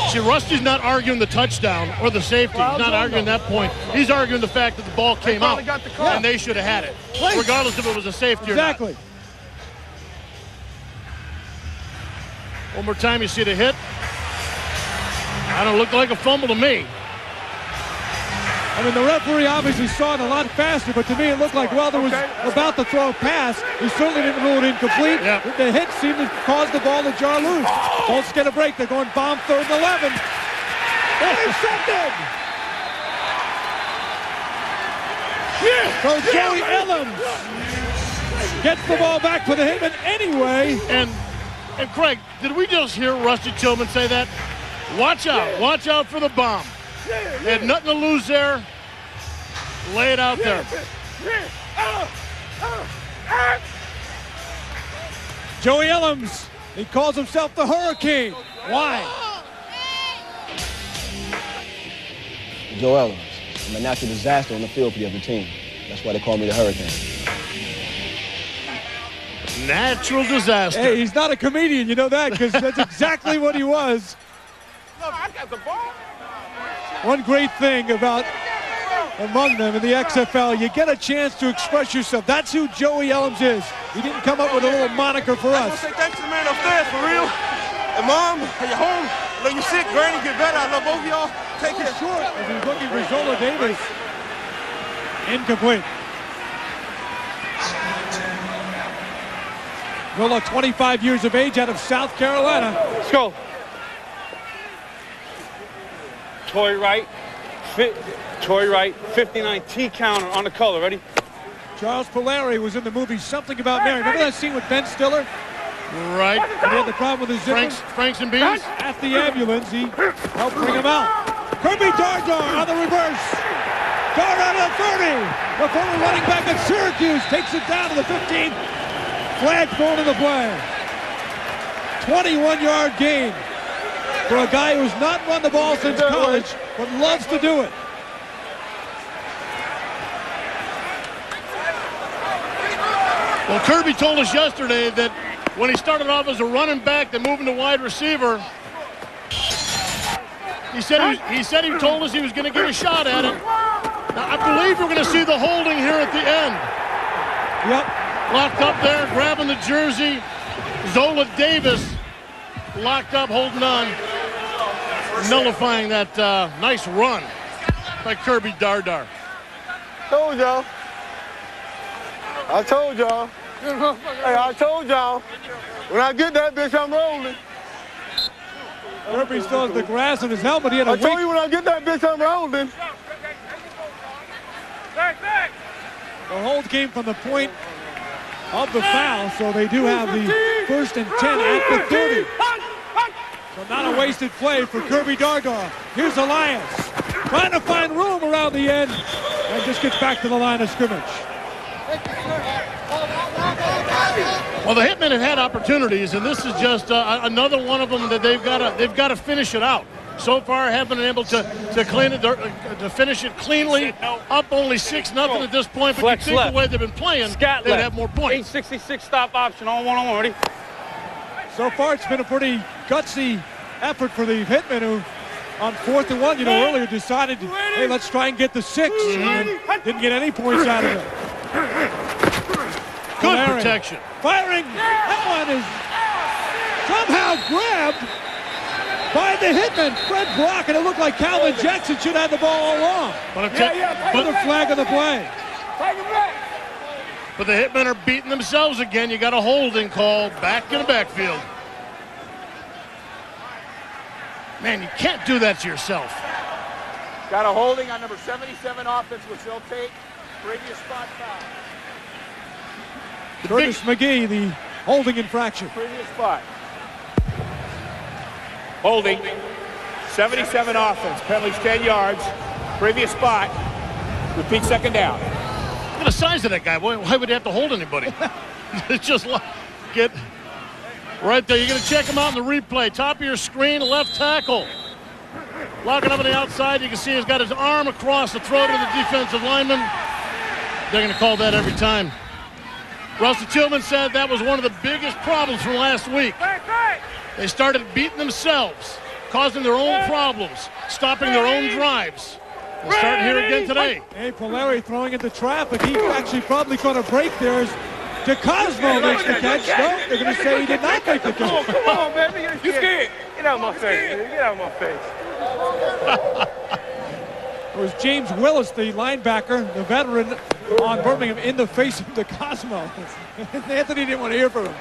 See, Rusty's not arguing the touchdown or the safety. He's not arguing that point. He's arguing the fact that the ball came out, and they should have had it, regardless if it was a safety or not. Exactly. One more time, you see the hit. I don't look like a fumble to me. I mean, the referee obviously saw it a lot faster, but to me it looked like Weldon was about to throw a pass. He certainly didn't rule it incomplete. Yeah. The hit seemed to cause the ball to jar loose. Bolts get a break. They're going bomb 3rd and 11. Intercepted! So Joey Ellums gets the ball back for the Hitmen anyway. And Craig, did we just hear Rusty Tillman say that? Watch out for the bomb. They had nothing to lose there. Lay it out there. Joey Ellums, he calls himself the Hurricane. Why? Joe Ellums. I'm a natural disaster on the field for the other team. That's why they call me the Hurricane. Natural disaster. Hey, he's not a comedian, you know that, because that's exactly what he was. Look, I got the ball. One great thing about among them in the XFL, you get a chance to express yourself. That's who Joey Ellums is. He didn't come up with a little moniker for us. I say thanks to the man upstairs, for real. And Mom, are you home? Look, you sick, Granny, get better. I love both of y'all. Take care. Short as he's looking for Zola Davis. Incomplete. Zola, 25 years of age, out of South Carolina. Let's go. Toy right, 59 T counter on the color. Ready? Charles Polari was in the movie Something About Mary. Remember that scene with Ben Stiller? Right. He had the problem with his zipper. Franks and Beans. At the ambulance, he helped bring him out. Kirby Darjar on the reverse. Dart out of the 30. The former running back at Syracuse takes it down to the 15. Flag thrown in the play. 21-yard gain for a guy who's not run the ball since college, but loves to do it. Well, Kirby told us yesterday that When he started off as a running back, then moving to wide receiver. He said he told us he was going to get a shot at it. Now, I believe we're going to see the holding here at the end. Yep. Locked up there, grabbing the jersey. Zola Davis locked up, holding on, nullifying that nice run by Kirby Dardar. Told y'all. I told y'all. Hey, I told y'all. When I get that bitch, I'm rolling. Kirby still has the grass on his helmet. He had a I told you when I get that bitch, I'm rolling. The hold came from the point of the foul, so they do have the 1st and 10 at the 30. So not a wasted play for Kirby Dardar. Here's Elias, trying to find room around the end, and just gets back to the line of scrimmage. Well, the Hitmen have had opportunities, and this is just another one of them that they've got to finish it out. So far, haven't been able to clean it, to finish it cleanly. Up only 6-0 at this point, but Flex you think left. the way they've been playing, Scat they'd left. have more points. 866 stop option on one-on-one. Ready? So far, it's been a pretty gutsy effort for the Hitmen, who on 4th and 1, earlier decided, hey, let's try and get the 6, and didn't get any points out of it. Good Larry protection. Firing. That one is somehow grabbed by the Hitman. Fred Brock, and it looked like Calvin Jackson should have the ball all along. But the flag of the play. But the Hitmen are beating themselves again. You got a holding call back in the backfield. Man, you can't do that to yourself. Got a holding on number 77 offense, which they'll take. Previous spot foul. Curtis McGee, the holding infraction. Previous spot. Holding. 77 offense. Penalties 10 yards. Previous spot. Repeat second down. Look at the size of that guy. Why would he have to hold anybody? It's just get right there. You're going to check him out in the replay. Top of your screen, left tackle. Locking up on the outside. You can see he's got his arm across the throat of the defensive lineman. They're going to call that every time. Russell Tillman said that was one of the biggest problems from last week. They started beating themselves, causing their own problems, stopping their own drives. They're starting here again today. Hey, Polari throwing into traffic. He actually probably caught a break there. DeCosmo makes the catch. No, they're going to say he did not make the catch. Come on, baby. You scared. Get out of my face, man. Get out of my face. It was James Willis, the linebacker, the veteran on Birmingham, in the face of DeCosmo. Anthony didn't want to hear from him.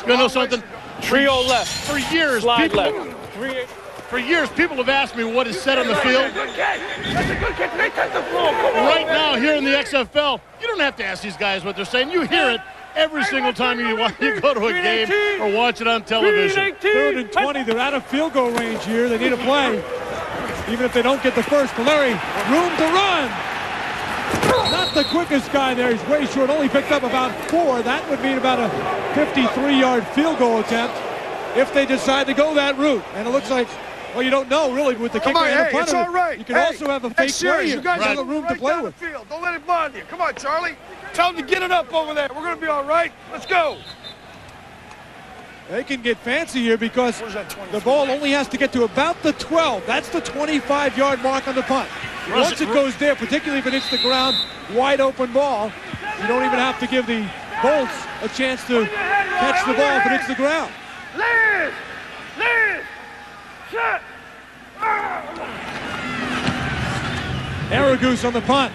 You know something? Trio left. For years, Slide people, left. for years, people have asked me what is said on the field. That's a good catch. They touch the floor. Come on. Right now, here in the XFL, you don't have to ask these guys what they're saying. You hear it every single time you go to a game or watch it on television. 3rd and 20. They're out of field goal range here. They need a play. Even if they don't get the first. Polari, room to run. Not the quickest guy there. He's way short. Only picked up about 4. That would mean about a 53-yard field goal attempt if they decide to go that route. And it looks like, well, you don't know really with the kicker and the punter. It's all right. You can also have a fake play. You guys have a room to play with. Field. Don't let it bother you. Come on, Charlie. Tell them to get it up over there. We're going to be all right. Let's go. They can get fancy here because the ball only has to get to about the 12. That's the 25-yard mark on the punt. Once it goes there, particularly if it hits the ground, wide open ball, you don't even have to give the Bolts a chance to catch the ball if it hits the ground. Live! Shut! Aragoose on the punt.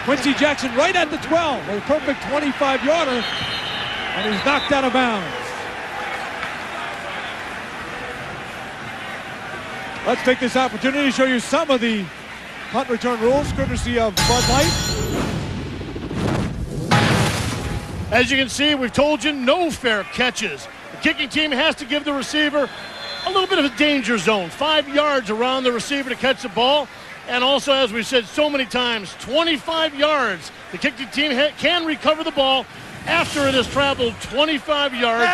Quincy Jackson right at the 12. A perfect 25-yarder, and he's knocked out of bounds. Let's take this opportunity to show you some of the punt return rules, courtesy of Bud Light. As you can see, we've told you no fair catches. The kicking team has to give the receiver a little bit of a danger zone, 5 yards around the receiver to catch the ball. And also, as we've said so many times, 25 yards. The kicking team can recover the ball after it has traveled 25 yards.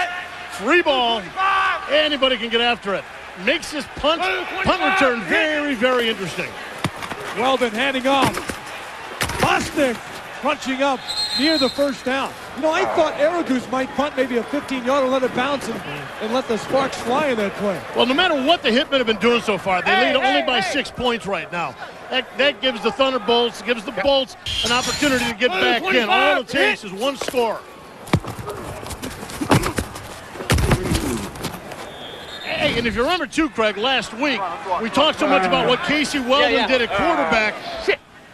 Free ball. Anybody can get after it. Makes this punt return very, very interesting. Weldon handing off. Bostic crunching up near the first down. You know, I thought Aragus might punt maybe a 15-yarder, let it bounce and let the sparks fly in that play. Well, no matter what the Hitmen have been doing so far, they lead only by 6 points right now. That gives the Thunderbolts, gives the Bolts an opportunity to get back in. All it takes is one score. Hey, and if you remember too, Craig, last week, we talked so much about what Casey Weldon did at quarterback,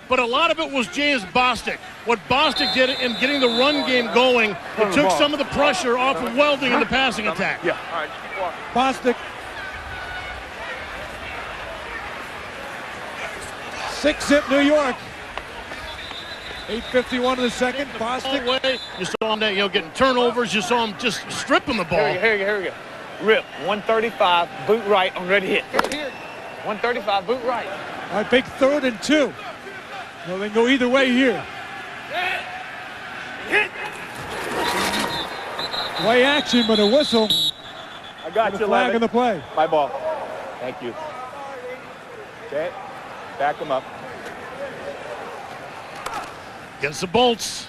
but a lot of it was James Bostic. What Bostic did in getting the run game going, it took some of the pressure off of Welding in the passing attack. Yeah. Bostic. 6-zip New York. 8:51 in the second. Bostic. You saw him getting turnovers. You saw him just stripping the ball. Here we go. Rip, 135, boot right on ready hit. 135, boot right. All right, big 3rd and 2. Well, they can go either way here. Play action, but a whistle. I got you, flag in the play. My ball. Thank you. Okay, back him up. Against the Bolts.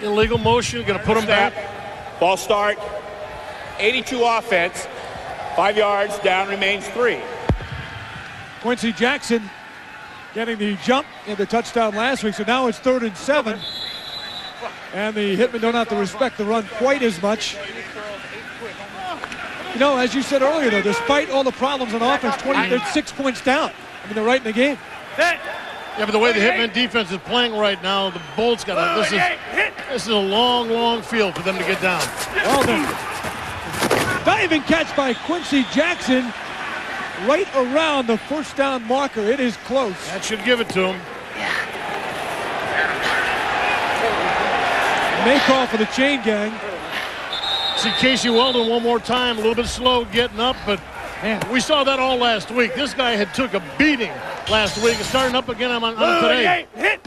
Illegal motion, gonna put him back. Ball start. 82 offense, 5 yards, down remains 3. Quincy Jackson getting the jump in the touchdown last week, so now it's 3rd and 7. And the Hitmen don't have to respect the run quite as much. You know, as you said earlier, though, despite all the problems on offense, they're 6 points down. I mean, they're right in the game. Yeah, but the way the Hitmen defense is playing right now, the Bolts got this is a long, long field for them to get down. Well done. Diving catch by Quincy Jackson right around the first down marker. It is close. That should give it to him. May call for the chain gang. See Casey Weldon one more time, a little bit slow getting up, but man, we saw that all last week. This guy had took a beating last week and starting up again on today. Hit.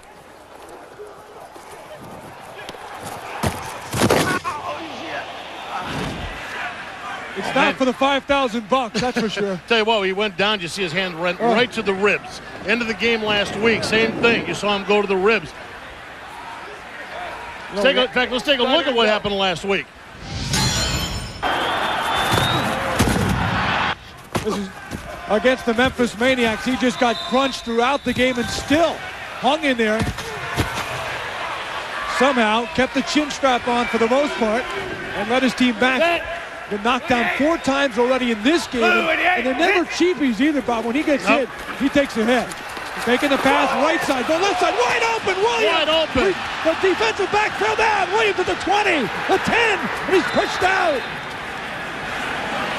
It's not for the $5,000, that's for sure. Tell you what, he went down, you see his hand went right to the ribs. End of the game last week, same thing. You saw him go to the ribs. In fact, let's take a look at what happened last week. This is against the Memphis Maniacs. He just got crunched throughout the game and still hung in there. Somehow kept the chin strap on for the most part and led his team back. Been knocked down 4 times already in this game, and they're never cheapies either, Bob. When he gets hit, he takes a hit. He's taking the pass right side, go left side, wide open, Williams! Wide open! The defensive back fell down, Williams at the 20, the 10, and he's pushed out.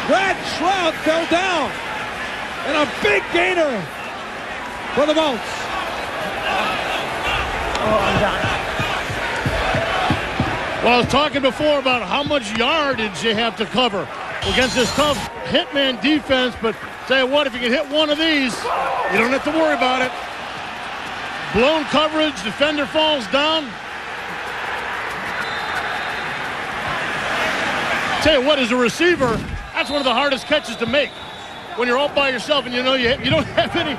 Brad Shroud fell down, and a big gainer for the Bolts. Oh, I'm done. Well, I was talking before about how much yardage you have to cover against this tough Hitman defense, but tell you what, if you can hit one of these, you don't have to worry about it. Blown coverage, defender falls down. Tell you what, as a receiver, that's one of the hardest catches to make. When you're all by yourself and you know you don't have any,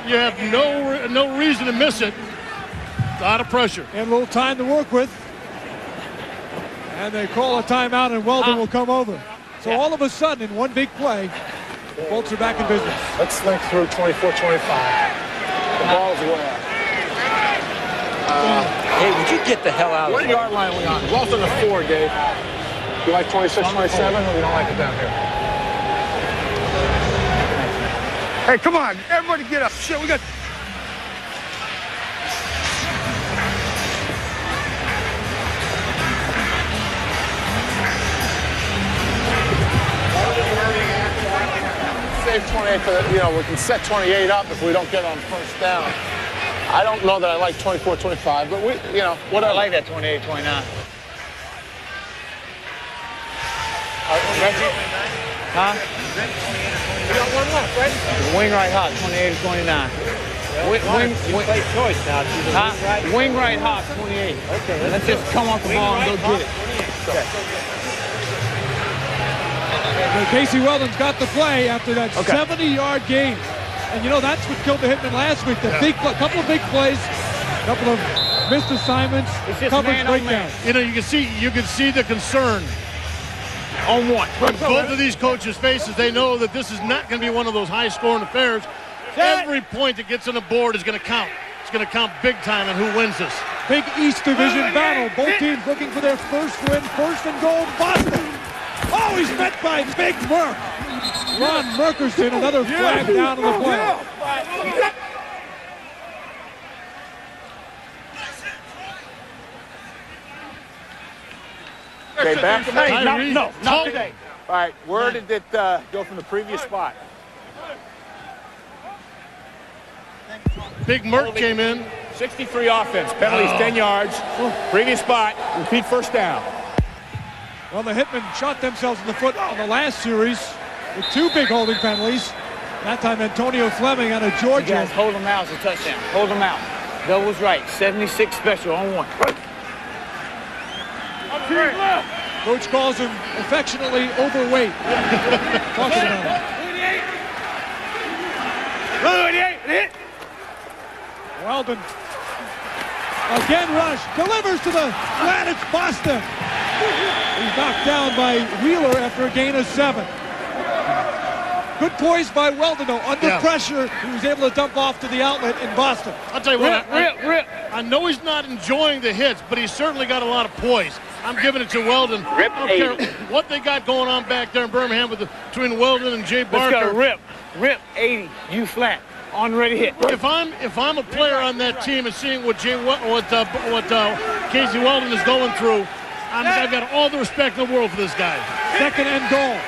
you have no reason to miss it. A lot of pressure. And a little time to work with. And they call a timeout, and Weldon will come over. So all of a sudden, in one big play, the Bolts are back in business. Let's link through 24-25. The ball's away. Hey, would you get the hell out of here? What yard line are we on? Ball's on the 4, Dave. You like 26, 27, or we don't like it down here? Hey, come on. Everybody get up. Shit, we got... Save 28 for the, we can set 28 up if we don't get on first down. I don't know that I like 24-25, but what I like that 28-29. Reggie? Huh? We got one left, right? Wing right hot, 28-29. Wing play choice now. Wing right hot, 28. Okay. Let's just come off the ball and go get it. Okay. Casey Weldon's got the play after that 70-yard gain. And that's what killed the Hitmen last week. The big, couple of big plays, couple of missed assignments, coverage breakdown. You know, you can see the concern on one. When both of these coaches' faces, they know that this is not going to be one of those high-scoring affairs. Every point that gets on the board is going to count. It's going to count big time on who wins this. Big East Division battle. Both teams looking for their first win. First and goal, Boston. Oh, he's met by Big Merck. Ron Merkerson, another flag down on the play. Okay, back to me. No, not today. All right, where did it go from the previous spot? Big Merck came in. 63 offense, penalties 10 yards. Previous spot, repeat first down. Well, the Hitmen shot themselves in the foot on the last series with 2 big holding penalties. That time Antonio Fleming out of Georgia. You guys hold them out as a touchdown. Hold them out. Bill was right. 76 special on one. Coach calls him affectionately overweight. Talking about him. Weldon again rush, delivers to the flat, it's Boston. He's knocked down by Wheeler after a gain of 7. Good poise by Weldon though, under pressure, he was able to dump off to the outlet in Boston. I'll tell you what, I know he's not enjoying the hits, but he's certainly got a lot of poise. I'm giving it to Weldon. I don't care what they got going on back there in Birmingham between Weldon and Jay Barker. Let's go rip 80, you flat. On ready hit. If I'm a player on that team and seeing what Casey Weldon is going through, I've got all the respect in the world for this guy. Second and goal.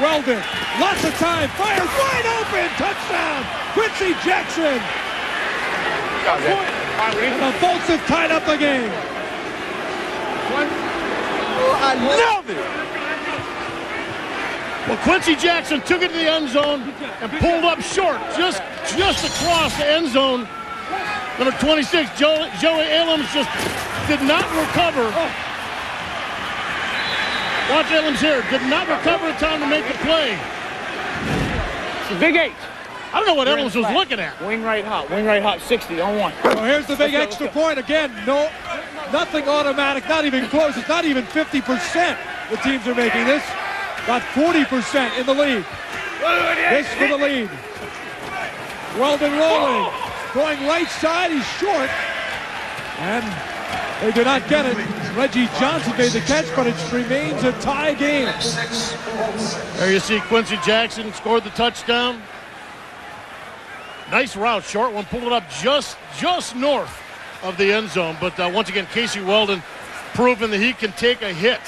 Weldon, lots of time, fires wide open, touchdown, Quincy Jackson. And the Bolts have tied up the game. I love it. Well, Quincy Jackson took it to the end zone and pulled up short, just across the end zone. Number 26, Joey Elams just did not recover. Watch Elams here, did not recover in time to make the play. It's a big 8. I don't know what Elams was looking at. Wing right hop, 60 on one. Well, here's the big extra point again. No, nothing automatic, not even close. It's not even 50% the teams are making this. About 40% in the lead. This for the lead. Weldon rolling. Going right side, he's short. And they do not get it. Reggie Johnson made the catch, but it remains a tie game. There you see Quincy Jackson scored the touchdown. Nice route, short one, pulled it up just north of the end zone. But once again, Casey Weldon proving that he can take a hit.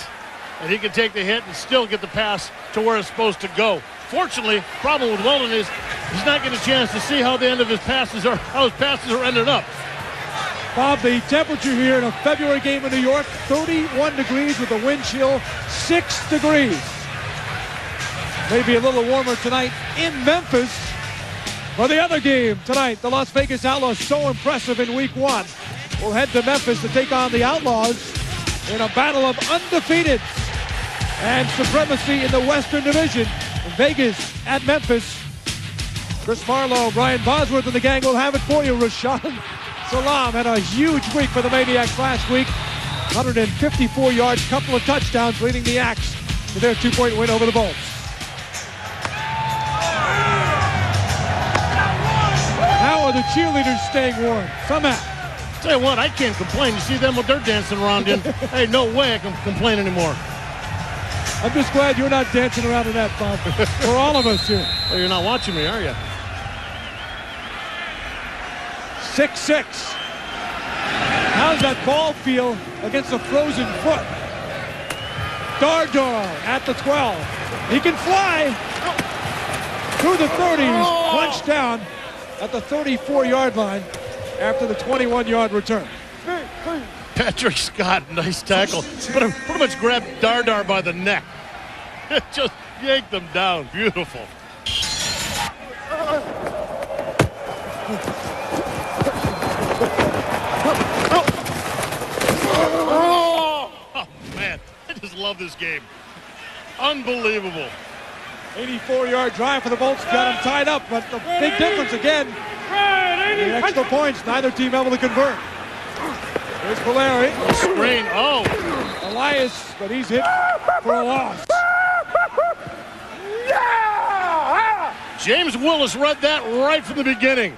And he can take the hit and still get the pass to where it's supposed to go. Fortunately, problem with Weldon is he's not getting a chance to see how the end of his passes are, ended up. Bob, the temperature here in a February game in New York, 31 degrees with a wind chill, 6 degrees. Maybe a little warmer tonight in Memphis. For the other game tonight, the Las Vegas Outlaws so impressive in week 1. We'll head to Memphis to take on the Outlaws in a battle of undefeated and supremacy in the Western Division. Vegas at Memphis. Chris Marlowe, Brian Bosworth, and the gang will have it for you. Rashaan Salam had a huge week for the Maniacs last week. 154 yards, couple of touchdowns, leading the Axe to their 2-point win over the Bolts. How are the cheerleaders staying warm? Somehow. Tell you what, I can't complain. You see them what they're dancing around in. Hey, no way I can complain anymore. I'm just glad you're not dancing around in that, Bob. For all of us here. Well, you're not watching me, are you? 6-6. How's that ball feel against a frozen foot? Dardar at the 12. He can fly through the 30s. Punched down at the 34-yard line after the 21-yard return. Patrick Scott, nice tackle. But pretty much grabbed Dardar by the neck. Just yanked them down. Beautiful. Oh, man. I just love this game. Unbelievable. 84-yard drive for the Bolts. Got them tied up, but the big difference again. The extra points, neither team able to convert. Here's Polari. Screen. Oh. Elias, but he's hit for a loss. James Willis read that right from the beginning.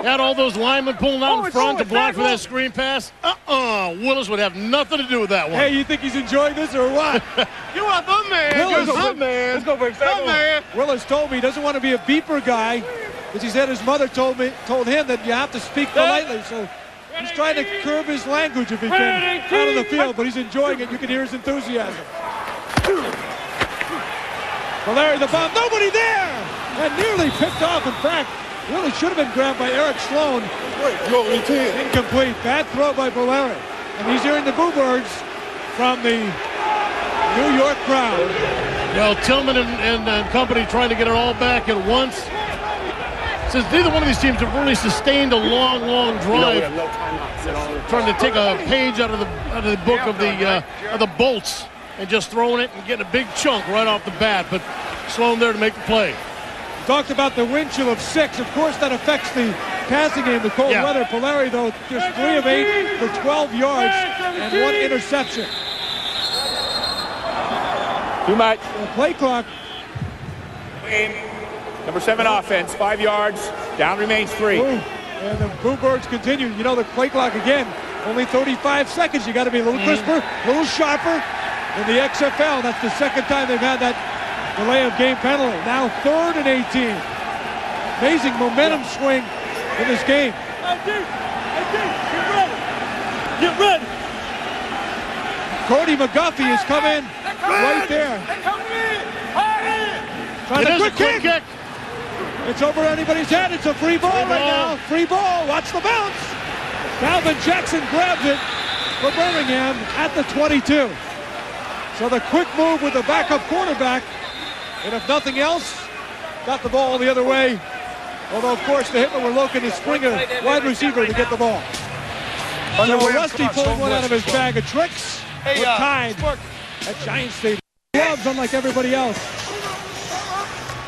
Had all those linemen pulling out in front to block for that screen pass. Willis would have nothing to do with that one. Hey, you think he's enjoying this or what? You want the man. Let's go for a second. Willis told me he doesn't want to be a beeper guy because he said his mother told him that you have to speak politely. So he's trying to curb his language if he can out of the field, but he's enjoying it. You can hear his enthusiasm. Polari the bomb. Nobody there! And nearly picked off. In fact, really should have been grabbed by Eric Sloan. Incomplete. Bad throw by Polari. And he's hearing the boo birds from the New York crowd. Well, Tillman and company trying to get it all back at once. Since neither one of these teams have really sustained a long drive, trying to take a page out of the book of the Bolts and just throwing it and getting a big chunk right off the bat. But Sloan there to make the play. Talked about the wind chill of 6. Of course, that affects the passing game, the cold weather. Polari, though, just 3 of 8 for 12 yards and 1 interception. Too much. Play clock. Number 7 offense, 5 yards. Down remains 3. And the Boo Birds continue. You know, the play clock again, only 35 seconds. You got to be a little crisper, a little sharper. In the XFL, that's the second time they've had that delay of game penalty. Now 3rd and 18. Amazing momentum swing in this game. Get ready. Cody McGuffey has come in right there. Trying to quick kick. It's over anybody's head. It's a free ball right now. Free ball. Watch the bounce. Calvin Jackson grabs it for Birmingham at the 22. So the quick move with the backup quarterback. And if nothing else, got the ball the other way. Although, of course, the Hitler were looking to spring a wide receiver to get the ball. So Rusty pulled one out of his bag of tricks. We're tied at Giant Stadium. Gloves, unlike everybody else.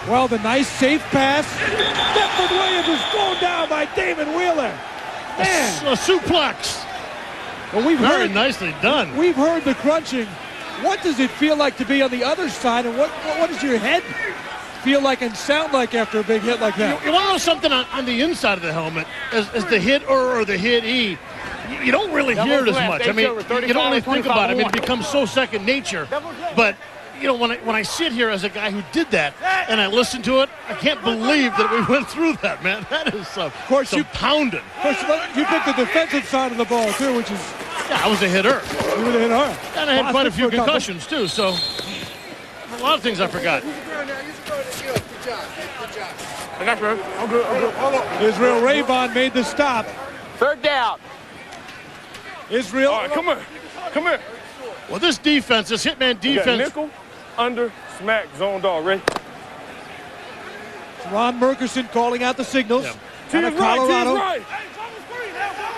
Well, the nice, safe pass. Stepford Williams is thrown down by Damon Wheeler. Man. A suplex. Well, Very nicely done. We've heard the crunching. What does it feel like to be on the other side, and what does your head feel like and sound like after a big hit like that? You want to know something on the inside of the helmet, as the hit or the hit E, you don't really hear it as much. I mean, you don't really think about it. I mean, it becomes so second nature. But, you know, when I sit here as a guy who did that and I listen to it, I can't believe that we went through that, man. That is some pounding. Of course, you picked the defensive side of the ball, too, which is... Yeah, I was a hitter. You were the hitter. And I had quite a few concussions, too, so a lot of things I forgot. Israel Ravon made the stop. 3rd down. Israel. All right, come here. Well, this defense, this hitman defense. Nickel, under, smack, zone dog, ready? Ron Merkerson calling out the signals. Out of Colorado.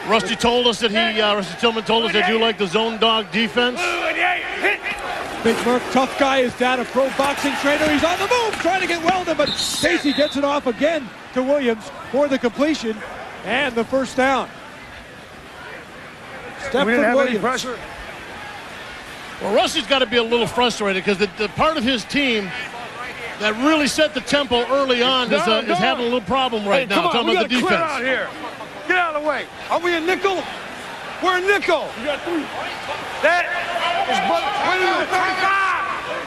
Rusty told us that Rusty Tillman told us they do like the zone dog defense. Big Merc, tough guy, his dad a pro boxing trainer. He's on the move, trying to get Weldon, but Casey gets it off again to Williams for the completion and the first down. Stepford Williams. Well, Rusty's got to be a little frustrated because the part of his team that really set the tempo early on is having a little problem right now. Come on, talking about the defense. Out here. Get out of the way. Are we a nickel? We're a nickel. You got 3. That is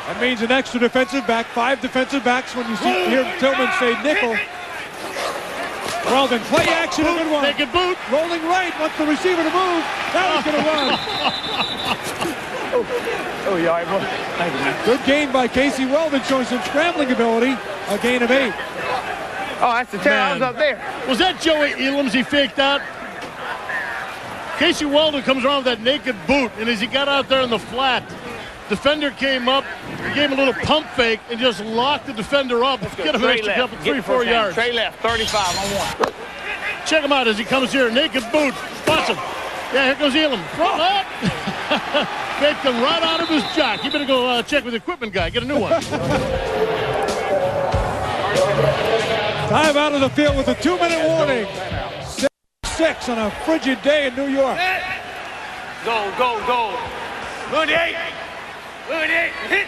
That means an extra defensive back, 5 defensive backs when you hear Tillman say nickel. Weldon, play action, a good one. Naked boot. Rolling right, wants the receiver to move. Now he's going to run. yeah. Thank you, man. Good gain by Casey Weldon, showing some scrambling ability. A gain of 8. Oh, that's the tails up there. Was that Joey Elam's he faked out? Casey Weldon comes around with that naked boot, and as he got out there in the flat, defender came up, gave him a little pump fake, and just locked the defender up. Get him an extra couple, 3-4 yards. Trey left, 35 on 1. Check him out as he comes here, naked boot. Watch him. Yeah, here goes Elam. Front up. Faked him right out of his jock. You better go check with the equipment guy. Get a new one. Time out of the field with a 2-minute warning. 6 6 on a frigid day in New York. Go, go, go. Look at 8. Look at 8. Hit.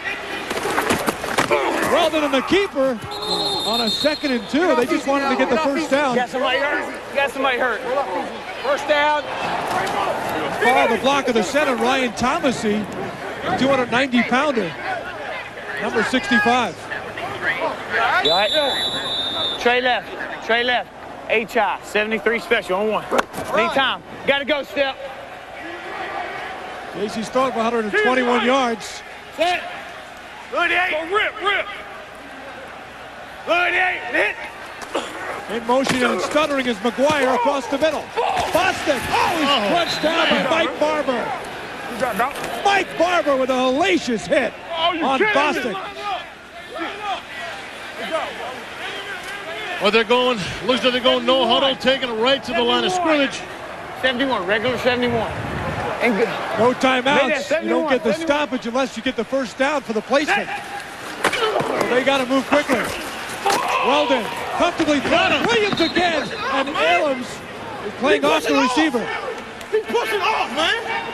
Weldon and the keeper on a 2nd and 2. They just wanted to get the first down. Got somebody hurt? Got somebody hurt. First down. Oh, the block of the center, Ryan Thomasy, 290-pounder, number 65. You all right? Trey left. Trey left. HI, 73 special on 1. Need time. Got to go, Step. Casey's throwing for 121 yards. Set. Look at 8. Go rip, rip. Look at 8. Hit. In motion and stuttering is McGuire across the middle. Bostic. Oh, he's crunched down by Mike Barber. Mike Barber with a hellacious hit on Bostic. Well, they're going, looks like they're going no huddle, taking it right to the line of scrimmage. 71, regular 71. And good. No timeouts. You don't get the stoppage unless you get the first down for the placement. So they got to move quickly. Weldon comfortably thrown. Williams again, and Adams is playing off the receiver. He's pushing off, man.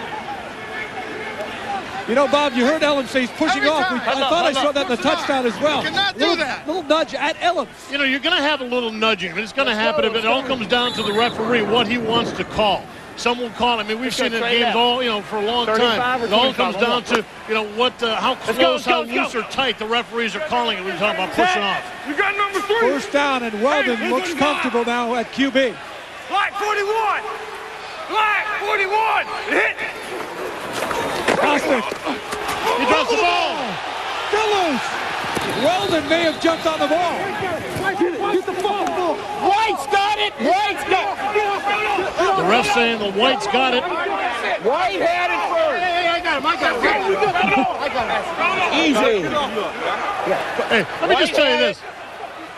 You know, Bob, you heard Ellum say he's pushing off. I thought I saw that in the touchdown as well. You cannot do that. Little nudge at Ellum. You know, you're going to have a little nudging. I mean, it's going to happen. It all comes down to the referee, what he wants to call. Someone call. I mean, we've seen it in games all, you know, for a long time. It all comes down to, you know, what, how close, how loose or tight the referees are calling it. We're talking about pushing off. You got number 3. First down, and Weldon looks comfortable now at QB. Black 41. Black 41. Hit. Bostic. He drops the ball. Still loose. Weldon may have jumped on the ball. Get the ball. White's got it. White's got it. The ref saying the White's got it. White had it first. Hey, I got him. I got him. Easy. Hey, let me just tell you this.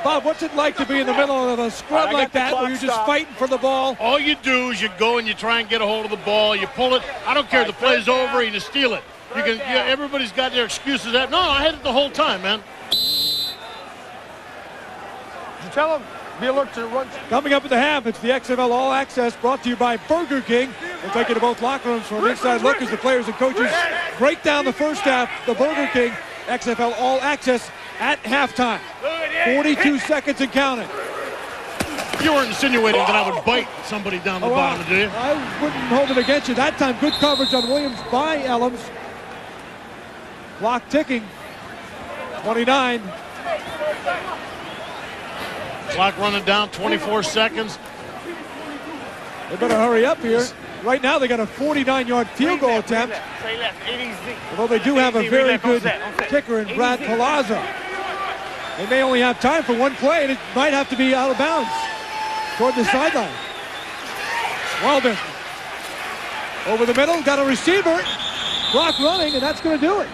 Bob, what's it like to be in the middle of a scrub like that where you're just fighting for the ball? All you do is you go and you try and get a hold of the ball. You pull it. I don't care if the play's over and you steal it. You can. Everybody's got their excuses. No, I had it the whole time, man. Did you tell him? Be alert to the run. Coming up at the half, it's the XFL All Access brought to you by Burger King. We'll take you to both locker rooms for an inside look as the players and coaches break down the first half. The Burger King XFL All Access at halftime. 42 seconds and counting. You weren't insinuating that I would bite somebody down the bottom, did you? I wouldn't hold it against you. That time, good coverage on Williams by Ellums. Clock ticking. 29. Clock running down, 24 seconds. They better hurry up here. Right now, they got a 49-yard field goal attempt. Although they do have a very good kicker in Brad Palazzo. They may only have time for one play, and it might have to be out of bounds toward the sideline. Weldon over the middle, got a receiver. Clock running, and that's going to do it.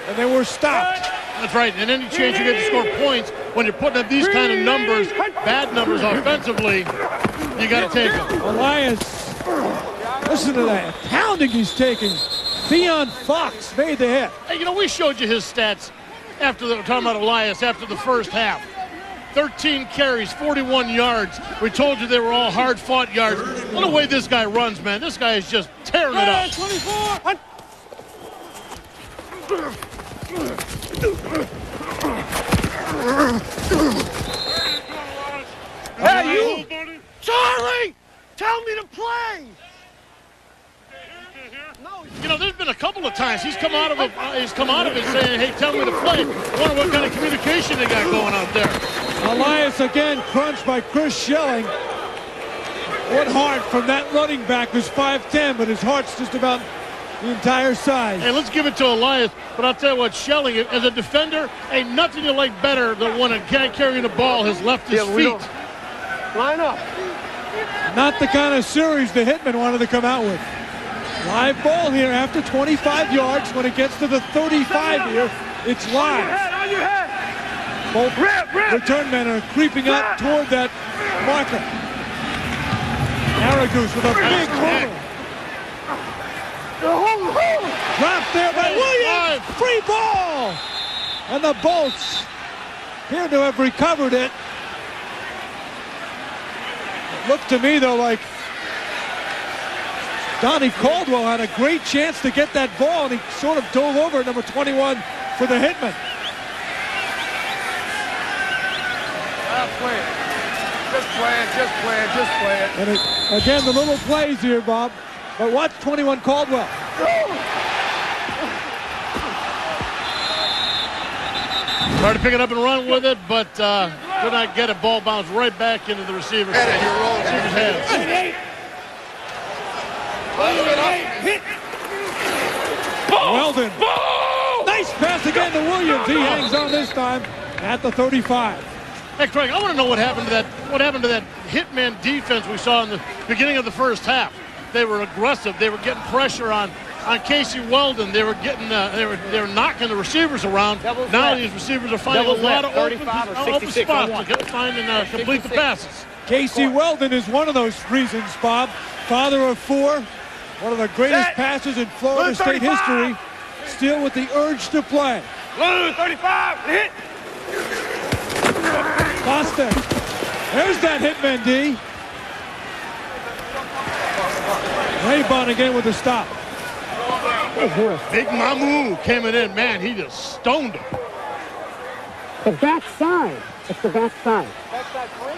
And they were stopped. That's right, and any chance you get to score points when you're putting up these kind of numbers, bad numbers offensively, you got to take them. Elias, listen to that pounding he's taking. Theon Fox made the hit. Hey, you know, we showed you his stats after we're talking about Elias after the first half. 13 carries, 41 yards. We told you they were all hard-fought yards. Look at the way this guy runs, man. This guy is just tearing it up. 24. Hey, you! Charlie! Tell me to play! You know, there's been a couple of times he's come out of it saying, hey, tell me to play. I wonder what kind of communication they got going out there. Elias again crunched by Chris Schelling. What heart from that running back who's 5'10", but his heart's just about the entire size. Hey, let's give it to Elias, but I'll tell you what, Schelling, as a defender, ain't nothing you like better than when a guy carrying the ball has left his feet. Line up. Not the kind of series the Hitmen wanted to come out with. Live ball here after 25 yards. When it gets to the 35 here, it's live. On your head. Both return men are creeping up toward that marker. Aragoose with a big mover. Dropped there by Williams. Free ball. And the Bolts appear to have recovered it. It looked to me, though, like Donnie Caldwell had a great chance to get that ball, and he sort of dove over number 21 for the Hitmen. Just play it. And again, the little plays here, Bob. But watch 21 Caldwell. Tried to pick it up and run with it, but could not get it. Ball bounced right back into the receiver's hands. Weldon. Nice pass again to Williams. He hangs on this time at the 35. Hey, Craig, I want to know what happened to that hitman defense we saw in the beginning of the first half. They were aggressive. They were getting pressure on Casey Weldon. They were getting they were knocking the receivers around. Now these receivers are finding a lot of open spots to find and complete the passes. Casey Weldon is one of those reasons, Bob. Father of 4, one of the greatest passes in Florida State history. Still with the urge to play. Blue 35, hit. Boston. There's that hitman D. Raybon again with the stop. Big Mamu coming in. Man, he just stoned him. The backside. It's the backside. Backside free?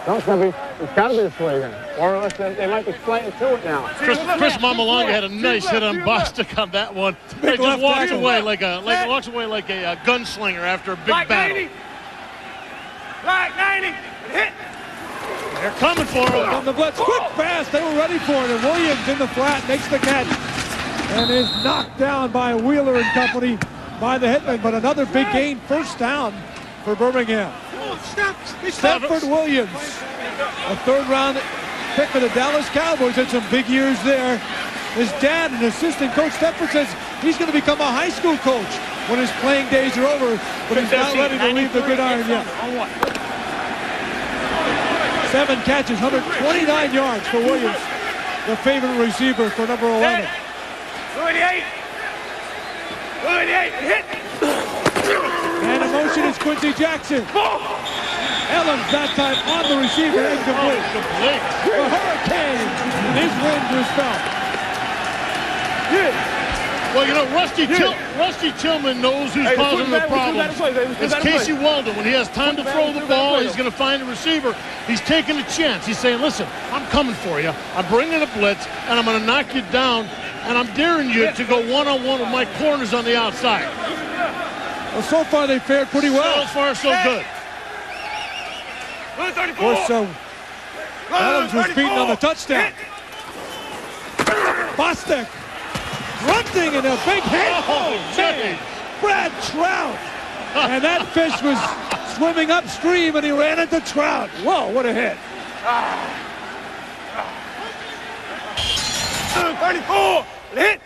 No, it's got to be this way then. Or unless they might be slaying to it now. Chris Mamalonga had a nice hit on Bostic on that one. He just walks away like a gunslinger after a big battle. 90. Black 90. Hit. They're coming for him. On the blitz. Quick pass. They were ready for it. And Williams in the flat makes the catch. And is knocked down by Wheeler and company by the Hitman. But another big gain. First down for Birmingham. Stafford Williams, a third-round pick for the Dallas Cowboys. Had some big years there. His dad, an assistant coach, Stafford says he's going to become a high school coach when his playing days are over, but he's not ready to leave the gridiron yet. 7 catches, 129 yards for Williams, the favorite receiver for number 11. 38. Hit. And in motion is Quincy Jackson. Ellen's that time on the receiver, incomplete. The Hurricane, and his wind was felt. Well, you know, Rusty Tillman knows who's causing the problems. It's Casey Weldon. When he has time to throw the ball, he's going to find a receiver. He's taking a chance. He's saying, listen, I'm coming for you. I'm bringing a blitz, and I'm going to knock you down, and I'm daring you to go one-on-one with my corners on the outside. Well, so far they fared pretty well. So far, so good. Or so. Adams was beaten on the touchdown. Bostic. Grunting and a big hit. Oh, man. Brad Trout. And that fish was swimming upstream, and he ran into Trout. Whoa, what a hit. 34. Hit.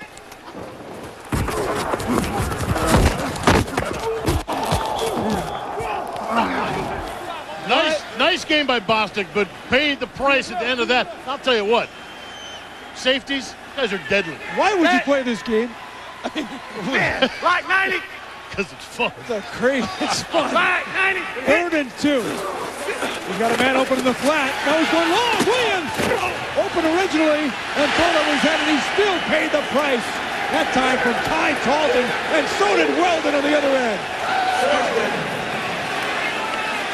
Nice game by Bostic, but paid the price at the end of that. I'll tell you what, safeties, guys are deadly. Why would you play this game? Black 90. Because it's fun. It's crazy. It's fun. Black 90. 3rd and 2. He's got a man open in the flat. Now he's going long. Williams open originally and thought it was head, and he still paid the price. That time from Ty Talton, and so did Weldon on the other end.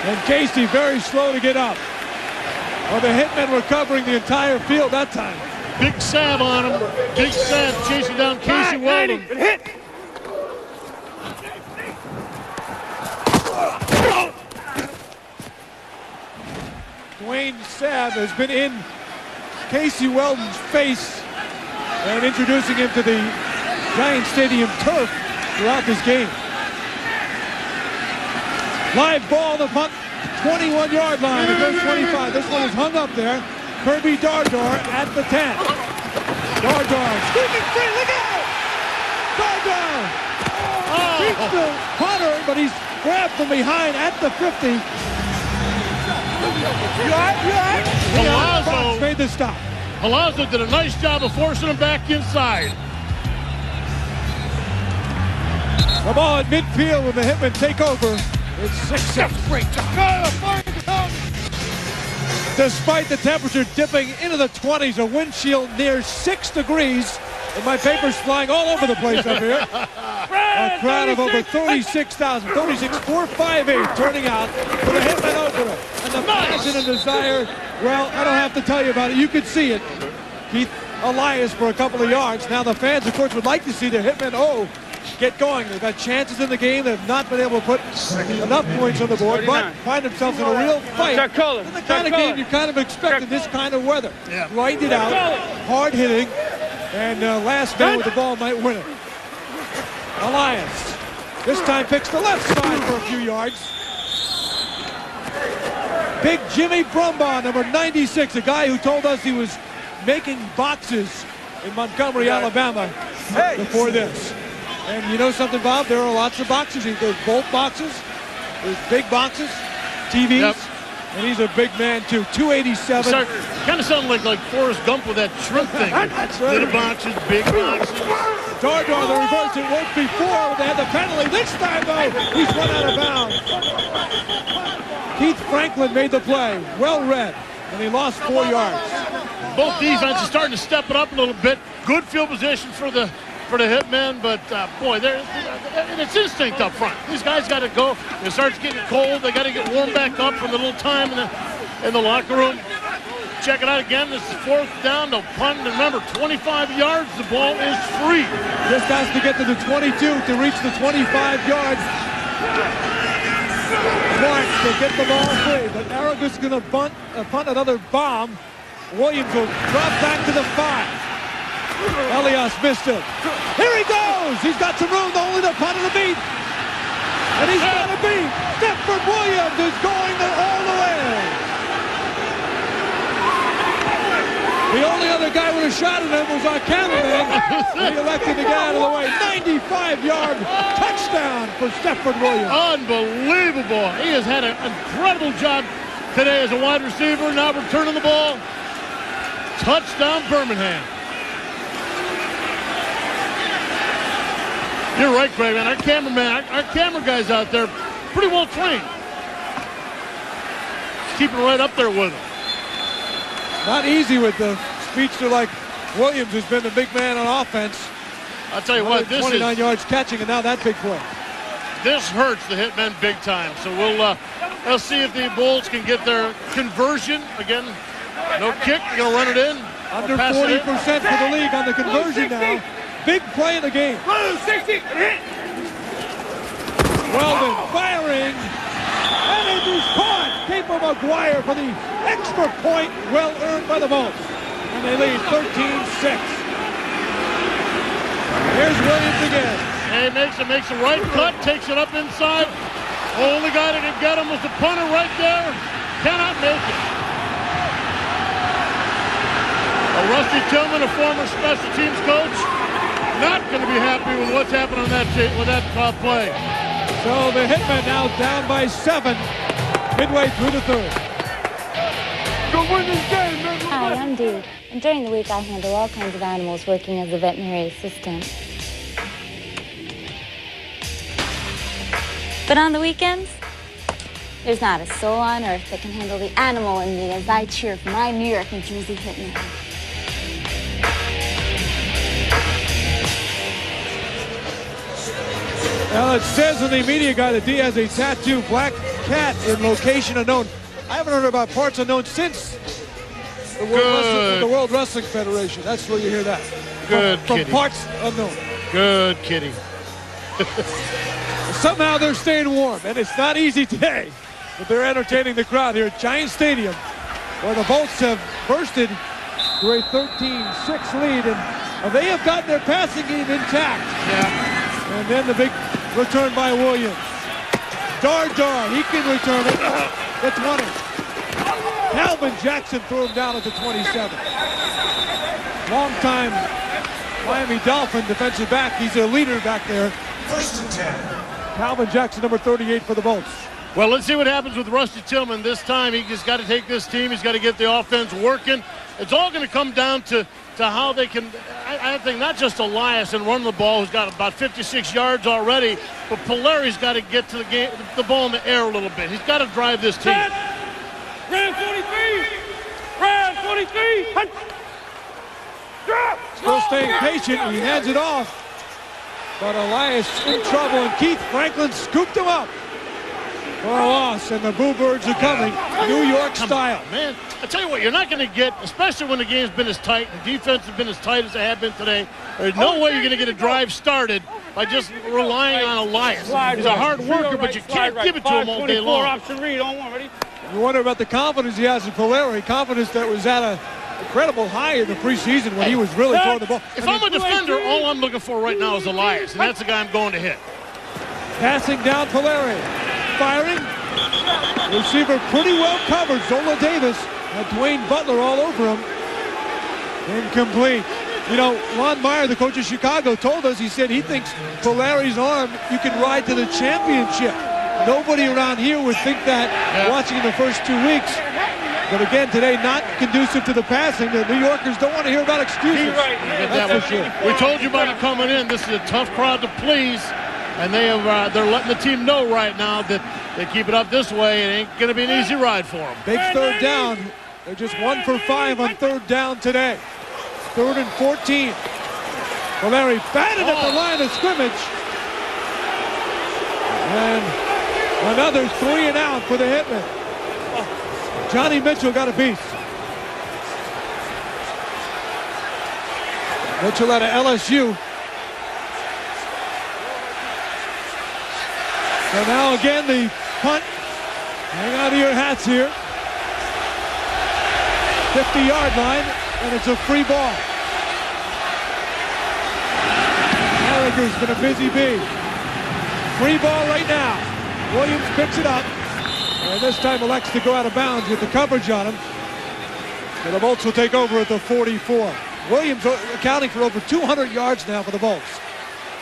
And Casey very slow to get up. Well, the Hitmen were covering the entire field that time. Big Sab on him. Big Sab chasing down Casey Weldon. Hit. Dwayne Sab has been in Casey Weldon's face and introducing him to the Giant Stadium turf throughout this game. Live ball, the punt, 21-yard line. It goes 25. This one is hung up there. Kirby Dardar at the 10. Dardar squeaking free. Look out! Dardar beats the punter, but he's grabbed from behind at the 50. You all right? Palazzo made the stop. Palazzo did a nice job of forcing him back inside. The ball at midfield when the Hitmen take over. It's 6-6. Despite the temperature dipping into the 20s, a wind chill near 6 degrees, and my paper's flying all over the place up here. A crowd of over 36,000, 36,458 turning out for the Hitmen opener. And the passion and desire, well, I don't have to tell you about it. You could see it. Keith Elias for a couple of yards. Now the fans, of course, would like to see the Hitmen, get going. They've got chances in the game. They've not been able to put enough points on the board, but find themselves in a real fight. In the kind of game you kind of expect in this kind of weather. Grind it out, hard hitting, and last man with the ball might win it. Elias this time picks the left side for a few yards. Big Jimmy Brumbaugh, number 96, a guy who told us he was making boxes in Montgomery, Alabama before this. And you know something, Bob? There are lots of boxes. There's bolt boxes, there's big boxes, TVs, and he's a big man too. 287. Kind of sounded like Forrest Gump with that shrimp thing. That's right. Little boxes, big boxes. Dardar, the reverse, it worked before. They had the penalty. This time, though, he's run out of bounds. Keith Franklin made the play. Well read, and he lost 4 yards. Both defenses starting to step it up a little bit. Good field position for the Hitmen, but boy, it's instinct up front. These guys got to go. It starts getting cold. They got to get warmed back up for the little time in the locker room. Check it out again. This is 4th down. They'll punt. And remember, 25 yards. The ball is free. Just has to get to the 22 to reach the 25 yards. Marks to get the ball free, but Araga's going to punt another bomb. Williams will drop back to the 5. Elias missed it. Here he goes. He's got some room, only the punt of the beat. And he's got a beat. Stepford Williams is going all the way. The only other guy with a shot at him was our cameraman. He elected to get out of the way. 95-yard touchdown for Stepford Williams. Unbelievable. He has had an incredible job today as a wide receiver. Now returning the ball. Touchdown, Birmingham. You're right, Craig, man. Our camera guys out there, pretty well trained. Keeping right up there with them. Not easy with the speedster like Williams, who's been the big man on offense. I'll tell you what, this 29 is... yards catching, and now that big play. This hurts the Hitmen big time. So we'll see if the Bulls can get their conversion. Again, no kick. They're going to run it in. Under 40% for the league on the conversion now. Big play in the game. Weldon firing. And it is caught. Caper McGuire for the extra point. Well earned by the Bulls. And they lead 13-6. Here's Williams again. And he makes a right cut. Takes it up inside. Only guy that can get him was the punter right there. Cannot make it. Rusty Tillman, a former special teams coach, not going to be happy with what's happened on that play. So the Hitmen now down by 7 midway through the third. Go win this game, man. Hi, I'm Dee, and during the week I handle all kinds of animals working as a veterinary assistant. But on the weekends, there's not a soul on earth that can handle the animal in me as I cheer for my New York and Jersey Hitmen. Well, it says in the media guide that Dee has a tattoo, black cat in location unknown. I haven't heard about parts unknown since the World Wrestling Federation. That's where you hear that. Good from kitty. Parts unknown. Good kitty. Somehow they're staying warm, and it's not easy today. But they're entertaining the crowd here at Giant Stadium, where the Bolts have bursted to a 13-6 lead, and they have gotten their passing game intact. Yeah. And then the big return by Williams. Dardar, he can return it. The 20. Calvin Jackson threw him down at the 27. Long-time Miami Dolphin defensive back. He's a leader back there. 1st and 10. Calvin Jackson, number 38 for the Bolts. Well, let's see what happens with Rusty Tillman this time. He just got to take this team. He's got to get the offense working. it's all going to come down to how they can, I think, not just Elias and run the ball, who's got about 56 yards already, but Polari's got to get to the ball in the air a little bit. He's got to drive this team. Ran 43! Ran 43! Still staying patient, and he hands it off. But Elias in trouble, and Keith Franklin scooped him up for a loss, and the Boo Birds are coming, New York style. Man, I tell you what, you're not going to get, especially when the game's been as tight, and defense has been as tight as they have been today, there's no way you're going to get a drive started by just relying on Elias. He's a hard worker, but you can't give it to him all day long. Option read on one, ready? You wonder about the confidence he has in Polari, confidence that was at an incredible high in the preseason when he was really throwing the ball. If I'm a defender, all I'm looking for right now is Elias, and that's the guy I'm going to hit. Passing down Polari. Firing. Receiver pretty well covered. Zola Davis had Dwayne Butler all over him. Incomplete. You know, Lon Meyer, the coach of Chicago, told us, he said he thinks Polari's arm, you can ride to the championship. Nobody around here would think that watching the first 2 weeks. But again, today, not conducive to the passing. The New Yorkers don't want to hear about excuses. That's for sure. We told you about it coming in. This is a tough crowd to please. And they're letting the team know right now that they keep it up this way. It ain't going to be an easy ride for them. Big third down. They're just 1 for 5 on third down today. 3rd and 14. Polari batted at the line of scrimmage. And another 3 and out for the Hitmen. Johnny Mitchell got a piece. Mitchell out of LSU. So now again the punt. Hang on to your hats here. 50-yard line, and it's a free ball. Gallagher's been a busy bee. Free ball right now. Williams picks it up, and this time elects to go out of bounds with the coverage on him. So the Bolts will take over at the 44. Williams accounting for over 200 yards now for the Bolts.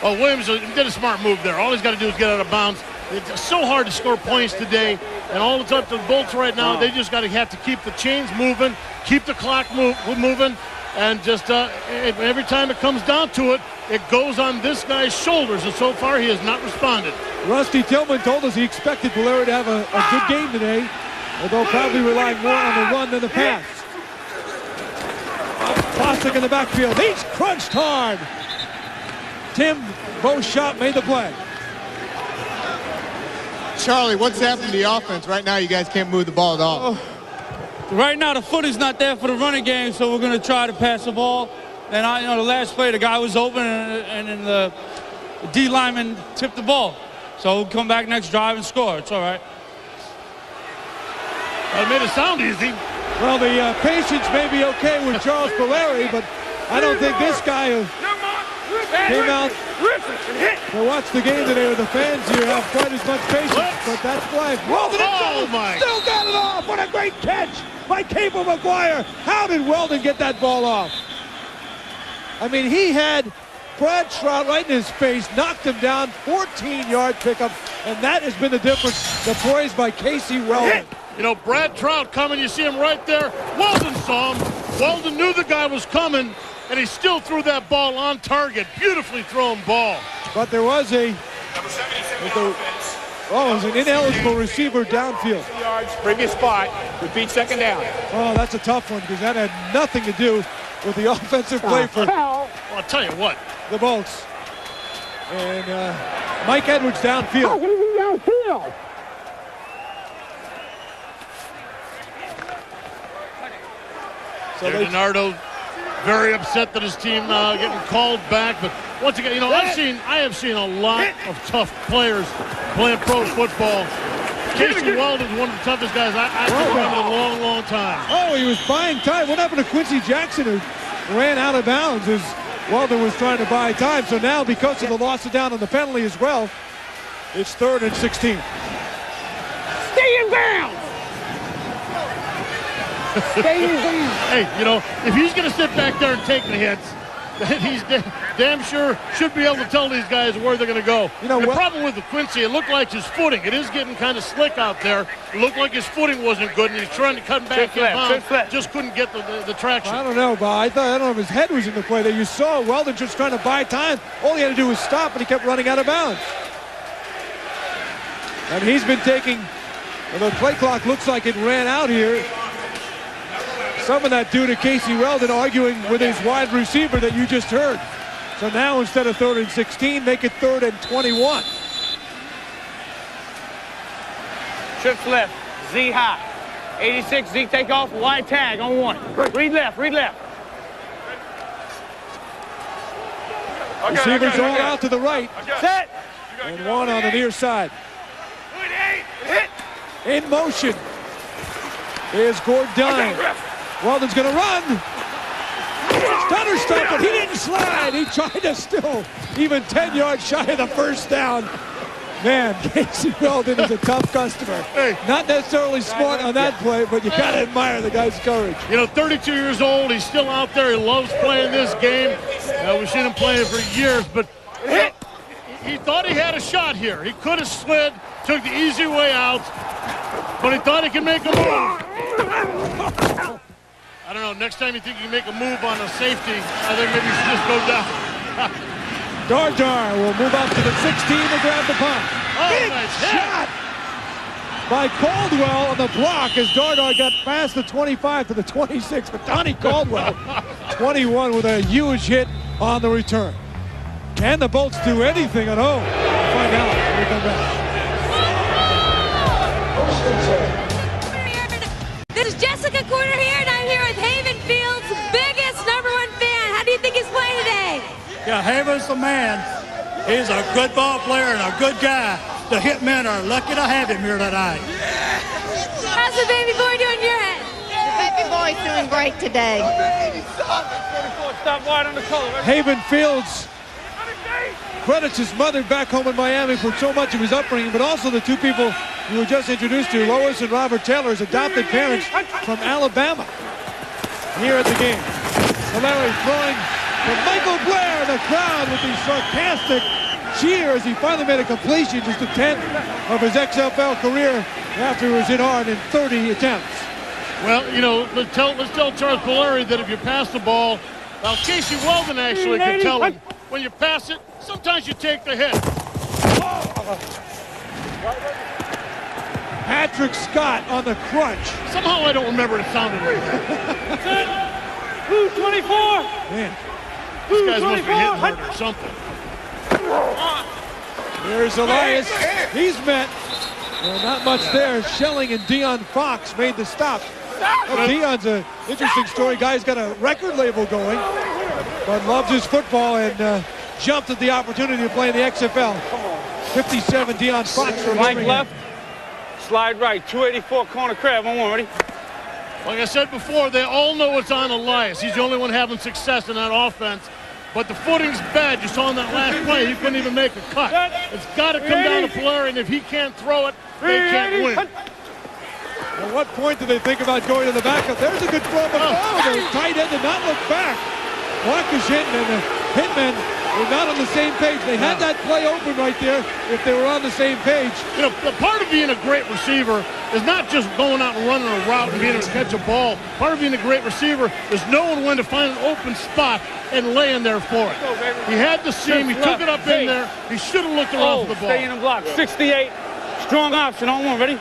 Oh, Williams did a smart move there. All he's got to do is get out of bounds. It's so hard to score points today, and all it's up to the Bolts right now. They just got to have to keep the chains moving, keep the clock moving, and just every time it comes down to it, it goes on this guy's shoulders, and so far he has not responded. Rusty Tillman told us he expected Polari to have a good game today, although probably relying more on the run than the pass. Bostic in the backfield. He's crunched hard. Tim Beauchamp made the play. Charlie, what's happening to the offense? Right now, you guys can't move the ball at all. Right now, the foot is not there for the running game, so we're going to try to pass the ball. And the last play, the guy was open, and then the D lineman tipped the ball. So we'll come back next drive and score. It's all right. That made it sound easy. Well, the patience may be okay with Charles Polari, but I don't think this guy who came out to watch the game today with the fans here have quite as much patience, but that's life. Weldon still got it off. What a great catch by Cable McGuire. How did Weldon get that ball off? I mean, he had Brad Trout right in his face, knocked him down, 14-yard pickup, and that has been the difference. The poise by Casey Weldon. You know, Brad Trout coming, you see him right there. Weldon saw him. Weldon knew the guy was coming, and he still threw that ball on target. Beautifully thrown ball. But there was it was an ineligible receiver downfield. 2 yards, previous spot, repeat second down. Oh, that's a tough one because that had nothing to do with the offensive play for Well, I'll tell you what. The Bolts. And Mike Edwards downfield. So DiNardo very upset that his team getting called back, but once again, you know, I have seen a lot of tough players playing pro football. Casey Weldon's one of the toughest guys I've remember in a long, long time. Oh, he was buying time. What happened to Quincy Jackson, who ran out of bounds as Weldon was trying to buy time? So now, because of the loss of down on the penalty as well, it's 3rd and 16. Stay in bounds! Stay in bounds! Hey, you know, if he's going to sit back there and take the hits, he's damn sure should be able to tell these guys where they're going to go. You know, the problem with the Quincy, it looked like his footing. It is getting kind of slick out there. It looked like his footing wasn't good, and he's trying to cut back in bounds. Just couldn't get the traction. I don't know, Bob. I don't know if his head was in the play there. You saw Weldon just trying to buy time. All he had to do was stop, and he kept running out of bounds. And he's been taking, the play clock looks like it ran out here. Some of that due to Casey Weldon arguing with his wide receiver that you just heard. So now instead of 3rd and 16, make it 3rd and 21. Trips left, Z high. 86, Z take off, wide tag on 1. Read left, read left. Receivers all out to the right. Set. And 1 on the near side. In motion is Gordine. Weldon's going to run. Stunner stop, but he didn't slide. He tried to still even 10 yards shy of the first down. Man, Casey Weldon is a tough customer. Hey. Not necessarily smart on that play, but you got to admire the guy's courage. You know, 32 years old. He's still out there. He loves playing this game. We've seen him playing it for years, but he thought he had a shot here. He could have slid, took the easy way out, but he thought he could make a move. I don't know, next time you think you can make a move on a safety, I think maybe you should just go down. Dardar will move up to the 16 to grab the punt. Oh, nice shot by Caldwell on the block as Dardar got past the 25 to the 26. But Donnie Caldwell, 21 with a huge hit on the return. Can the Bolts do anything at home? We'll find out when we come back. This is Jessica Corner here, and I'm here with Haven Field's biggest #1 fan. How do you think he's playing today? Yeah, Haven's the man. He's a good ball player and a good guy. The Hitmen are lucky to have him here tonight. How's the baby boy doing your head? The baby boy's doing great today. Stop wide on the color. Haven Fields credits his mother back home in Miami for so much of his upbringing, but also the two people you were just introduced to, Lois and Robert Taylor, his adopted parents from Alabama, here at the game. Larry throwing to Michael Blair, the crowd with the sarcastic cheer as he finally made a completion, just the 10th of his XFL career after he was in hard in 30 attempts. Well, you know, let's tell Charles Polari that if you pass the ball, well, Casey Weldon actually can tell him, when you pass it, sometimes you take the hit. Patrick Scott on the crunch. Somehow I don't remember it sounding right. 24. Man, these guys must be hitting hard or something. There's Elias. He's met. Well, not much there. Schelling and Deion Fox made the stop. Well, Deion's an interesting story. Guy's got a record label going, but loves his football and jumped at the opportunity to play in the XFL. 57, Deion Fox. Mike left, slide right, 284 corner crab on 1, ready? Like I said before, they all know it's on Elias. He's the only one having success in that offense. But the footing's bad. You saw in that last play, he couldn't even make a cut. It's got to come down to Polari, and if he can't throw it, they can't win. At what point do they think about going to the backup? There's a good throw, but the tight end did not look back. Marcus Hinton and the Hitmen were not on the same page. They had that play open right there if they were on the same page. You know, the part of being a great receiver is not just going out and running a route and being able to catch a ball. Part of being a great receiver is knowing when to find an open spot and laying there for it. He had the seam. He took it up in there. He should have looked around for the ball. Stay in the block. 68. Strong option on 1. Ready?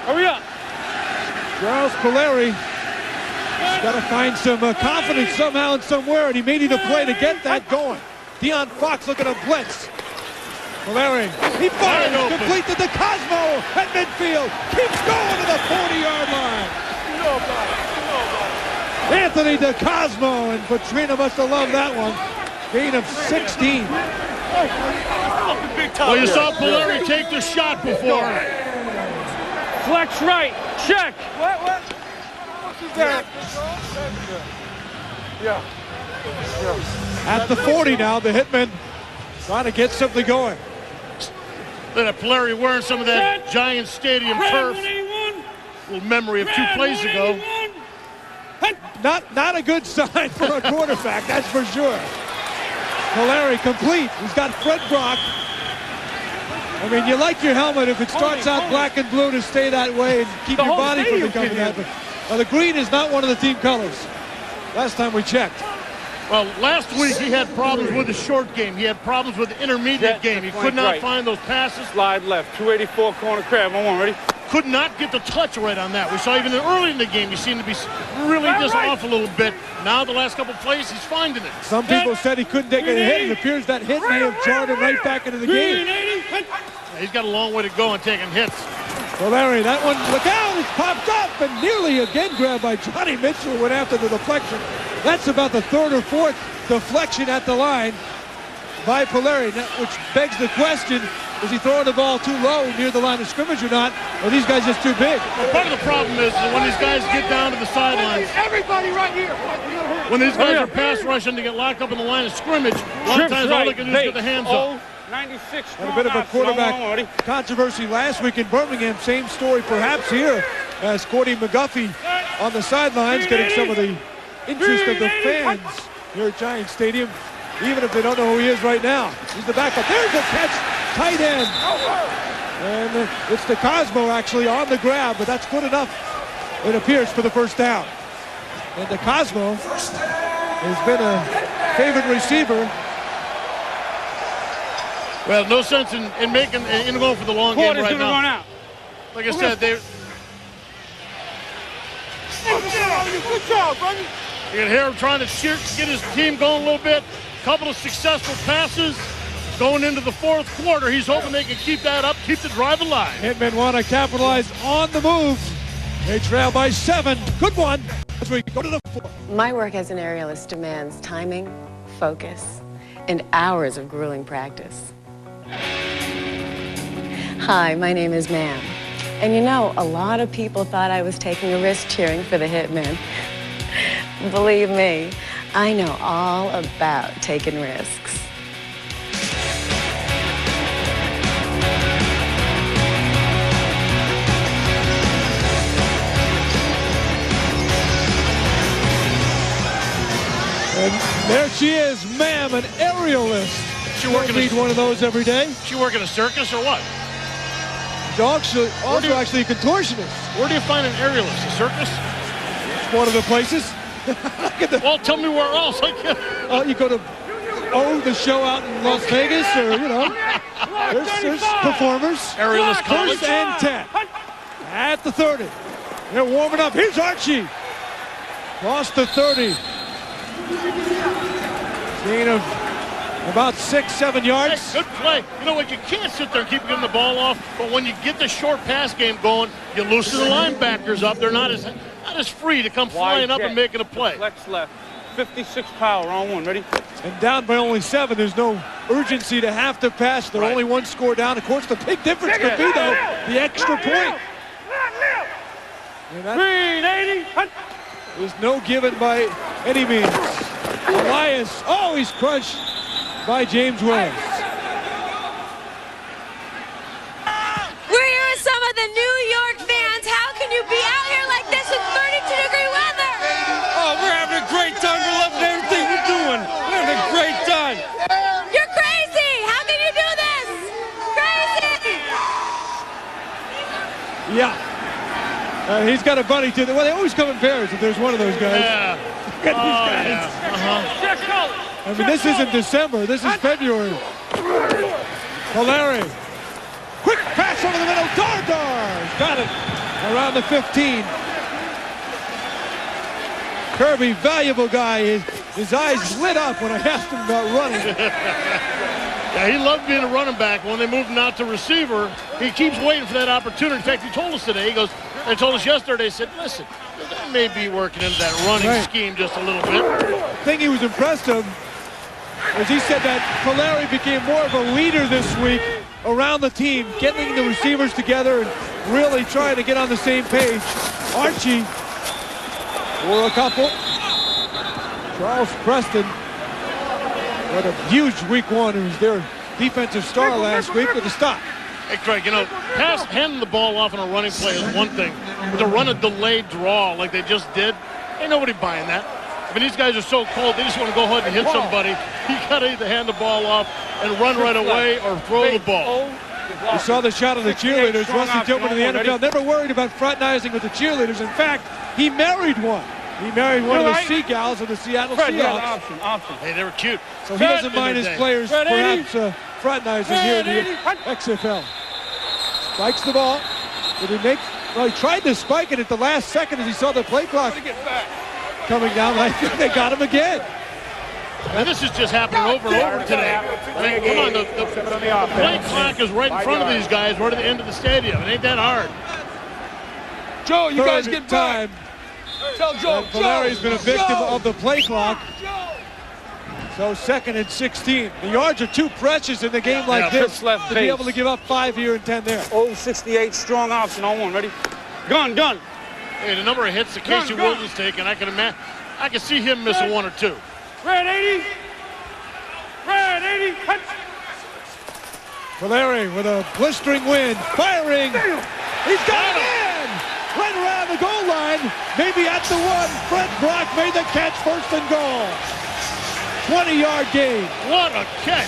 Hurry up. Charles Polari has got to find some confidence somehow and somewhere, and he may need a play to get that going. Deion Fox looking to blitz. Polari, he fires, complete to Cosmo at midfield. Keeps going to the 40-yard line. Anthony DeCosmo, and Petrina must have loved that one. Gain of 16. Well, you saw Polari take the shot before. Flex right. Check. What? What's that? Yeah. At the 40 now, the Hitmen trying to get something going. Look at Polari wearing some of that Giant Stadium turf. Little memory of 2 plays ago. Not a good sign for a quarterback, that's for sure. Polari complete. He's got Fred Brock. I mean, you like your helmet if it starts out black and blue to stay that way and keep your body from becoming that. But the green is not one of the team colors. Last time we checked. Well, last week he had problems with the short game. He had problems with the intermediate game. He could not find those passes. Slide left, 284 corner crab. On one, ready? Could not get the touch right on that. We saw even early in the game, he seemed to be really just off a little bit. Now the last couple plays, he's finding it. Some people said he couldn't take a hit. It appears that hit may have jarred him right back into the game. Yeah, he's got a long way to go on taking hits. Polari, that one, look out, it's popped up and nearly again grabbed by Johnny Mitchell, went after the deflection. That's about the third or fourth deflection at the line by Polari, which begs the question, is he throwing the ball too low near the line of scrimmage or not? Or are these guys just too big? Well, part of the problem is that when these guys get down to the sidelines, everybody right here. When these guys are pass rushing to get locked up in the line of scrimmage, a lot of times all they can do is get the hands up. 96. And a bit of a quarterback controversy last week in Birmingham. Same story perhaps here as Cordy McGuffey on the sidelines getting some of the interest of the fans here at Giant Stadium, even if they don't know who he is right now. He's the backup. There's a catch, tight end. And it's the Cosmo actually on the grab, but that's good enough, it appears, for the first down. And the Cosmo has been a favorite receiver. Well, no sense in going for the long game right now. Run out. Like I said, they're... Good job, brother. You can hear him trying to get his team going a little bit. Couple of successful passes going into the fourth quarter. He's hoping they can keep that up, keep the drive alive. Hitmen want to capitalize on the move. They trail by 7. Good one. As we go to the 4. My work as an aerialist demands timing, focus, and hours of grueling practice. Hi, my name is Ma'am. And you know, a lot of people thought I was taking a risk cheering for the Hitmen. Believe me, I know all about taking risks. And there she is, Ma'am, an aerialist. She working one of those every day. She working a circus or what? Also actually a contortionist. Where do you find an aerialist? A circus? It's one of the places. Well, tell me where else. You go to the show out in Las Vegas, or there's performers. Aerialist college. 1st and 10 at the 30. They're warming up. Here's Archie. Lost the 30. Gain of about 6-7 yards. Hey, good play. You know what? You can't sit there and keep getting the ball off, but when you get the short pass game going, you loosen the linebackers up. They're not as free to come flying up and making a play. Flex left, 56 power on one. Ready? And down by only 7. There's no urgency to have to pass. They're only one score down. Of course, the big difference could be, though, the extra point. Green 80. There's no given by any means. Elias, he's crushed by James Wells. We're here with some of the New York fans. How can you be out here like this in 32-degree weather? Oh, we're having a great time. We're loving everything we're doing. We're having a great time. You're crazy. How can you do this? Crazy. Yeah. He's got a buddy too. Well, they always come in pairs if there's one of those guys. Yeah. Look at these guys. Yeah. I mean, this isn't December. This is February. Polari. Quick pass over the middle. Dardar's got it around the 15. Kirby, valuable guy. His eyes lit up when I asked him about running. Yeah, he loved being a running back. When they moved him out to receiver, he keeps waiting for that opportunity. In fact, he told us today, they told us yesterday, he said, listen, they may be working into that running scheme just a little bit. The thing he was impressed of was he said that Polari became more of a leader this week around the team, getting the receivers together and really trying to get on the same page. Archie for a couple. Charles Preston, what a huge week one. He was their defensive star last week with a stop. Hey, Craig, handing the ball off on a running play is one thing. But to run a delayed draw like they just did, ain't nobody buying that. I mean, these guys are so cold, they just want to go ahead and hit somebody. You got to either hand the ball off and run right away or throw the ball. You saw the shot of the cheerleaders. Rusty Tillman in the NFL never worried about fraternizing with the cheerleaders. In fact, he married one. He married one of the Seagulls of the Seattle Seahawks. Hey, they were cute. So he doesn't mind his players perhaps fraternizing here in the XFL. Spikes the ball. Did he make? Well, he tried to spike it at the last second as he saw the play clock coming down. I think they got him again. And this is just happening over and over today. I mean, come on, the play clock is right in front of these guys, right at the end of the stadium. It ain't that hard. Joe, you guys get time. Tell Joe. Valeri's been a victim of the play clock. So 2nd and 16. The yards are too precious in a game like this to be able to give up 5 here and 10 there. 068 strong option on 1. Ready? Gun. Hey, the number of hits that Casey Wilson's taken, I can see him missing 1 or 2. Red 80. Red 80. Valeri with a blistering wind, firing. He's got it in! Right around the goal line, maybe at the 1. Fred Brock made the catch, 1st and goal. 20-yard gain. What a catch.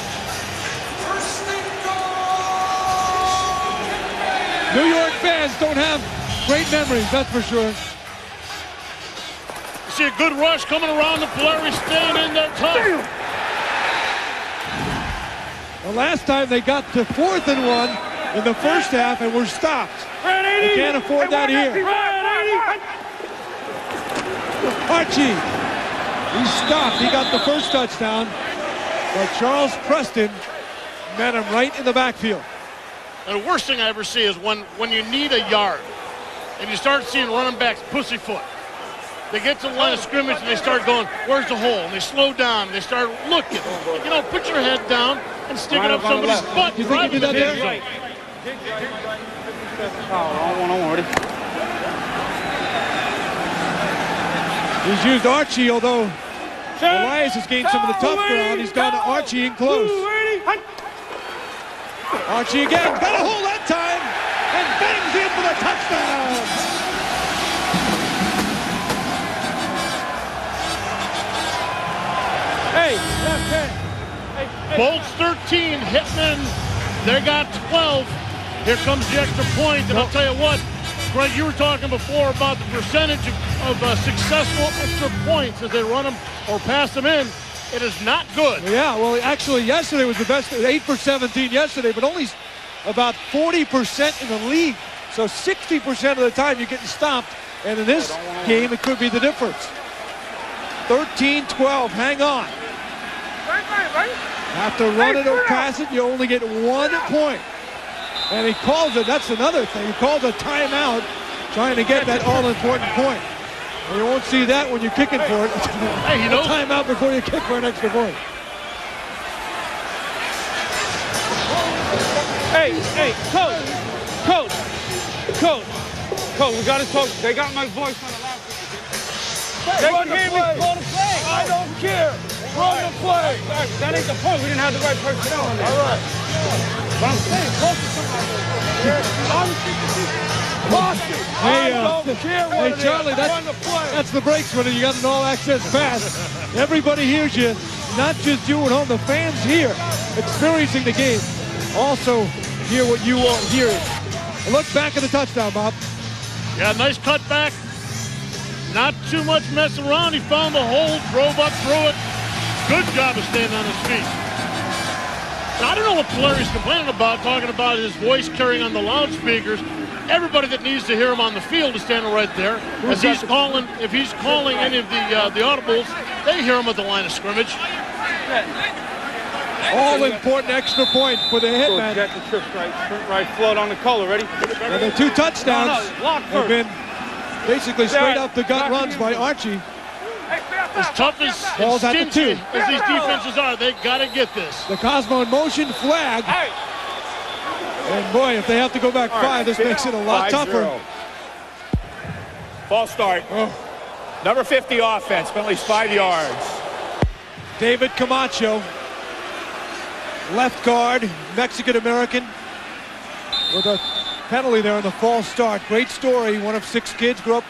New York fans don't have great memories, that's for sure. You see a good rush coming around the Valeri, staying in there tough. The last time they got to 4th and 1 in the first half and were stopped. They can't afford that here. Archie, he stopped. He got the first touchdown, but Charles Preston met him right in the backfield. And the worst thing I ever see is when you need a yard and you start seeing running backs pussyfoot. They get to the line of scrimmage and they start going, where's the hole? And they slow down and they start looking. You know, put your head down and stick it up somebody's butt. You think he did that there? Right. On 1. Ready? He's used Archie, although Elias has gained some of the tough ground. He's gone to Archie in close. Archie again, got a hole that time, and bangs in for the touchdown. Hey, left hand. Bolts 13, Hitman, they got 12. Here comes the extra point, and I'll tell you what, Greg, you were talking before about the percentage of successful extra points as they run them or pass them in. It is not good. Yeah, well, actually, yesterday was the best. 8 for 17 yesterday, but only about 40% in the league. So 60% of the time you're getting stopped, and in this game, it could be the difference. 13-12, hang on. Have to run it or pass it, you only get 1 point. And he calls it, that's another thing, he calls a timeout trying to get that all-important point. And you won't see that when you're kicking for it. Hey, you know, timeout before you kick for an extra point. Hey, coach, we got to talk. They got my voice on the loudspeaker. They can hear me. Call the play. I don't care. Run the play. That ain't the point. We didn't have the right personnel on there. All right. But I'm saying, talk to somebody. Hey, Charlie, that's the brakes when you got an all-access pass. Everybody hears you, not just you at home. The fans here, experiencing the game, also hear what you are hearing. Look back at the touchdown, Bob. Yeah, nice cutback. Not too much messing around. He found the hole, drove up through it. Good job of staying on his feet. Now, I don't know what Valeri's complaining about, talking about his voice carrying on the loudspeakers. Everybody that needs to hear him on the field is standing right there. As he's calling, if he's calling any of the audibles, they hear him at the line of scrimmage. All important extra point for the Hitman. Get the trip right, float on the color. Ready? And the 2 touchdowns have been basically straight up the gut runs by Archie. As tough as stingy as these defenses are, they got to get this. The Cosmo in motion flag. And boy, if they have to go back 5, this makes it a lot tougher. False start. Number 50 offense, at least 5 yards. David Camacho, left guard, Mexican-American, with a penalty there on the false start. Great story. One of 6 kids, grew up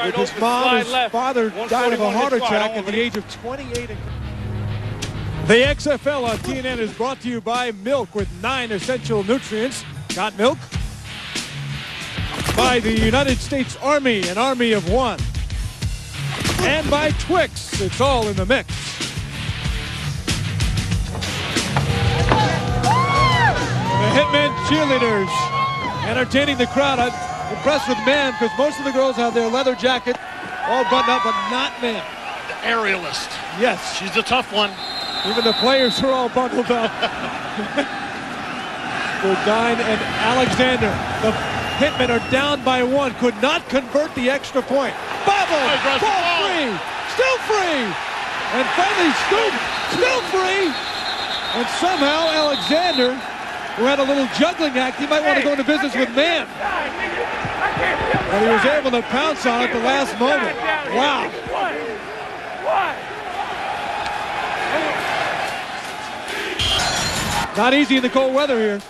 with his mom. His father died of a heart attack at the age of 28. The XFL on TNN is brought to you by Milk with 9 essential nutrients. Got milk? By the United States Army, an army of one. And by Twix, it's all in the mix. The Hitmen cheerleaders entertaining the crowd. I'm impressed with men because most of the girls have their leather jacket all buttoned up, but not men. The aerialist. Yes. She's a tough one. Even the players are all bundled up. Bodine and Alexander. The Hitmen are down by 1. Could not convert the extra point. Bobble! Ball free! Still free! And finally Scoop! Still free! And somehow Alexander, who had a little juggling act, he might want to go into business with man. But he was able to pounce on it at the last moment. Wow. Not easy in the cold weather here.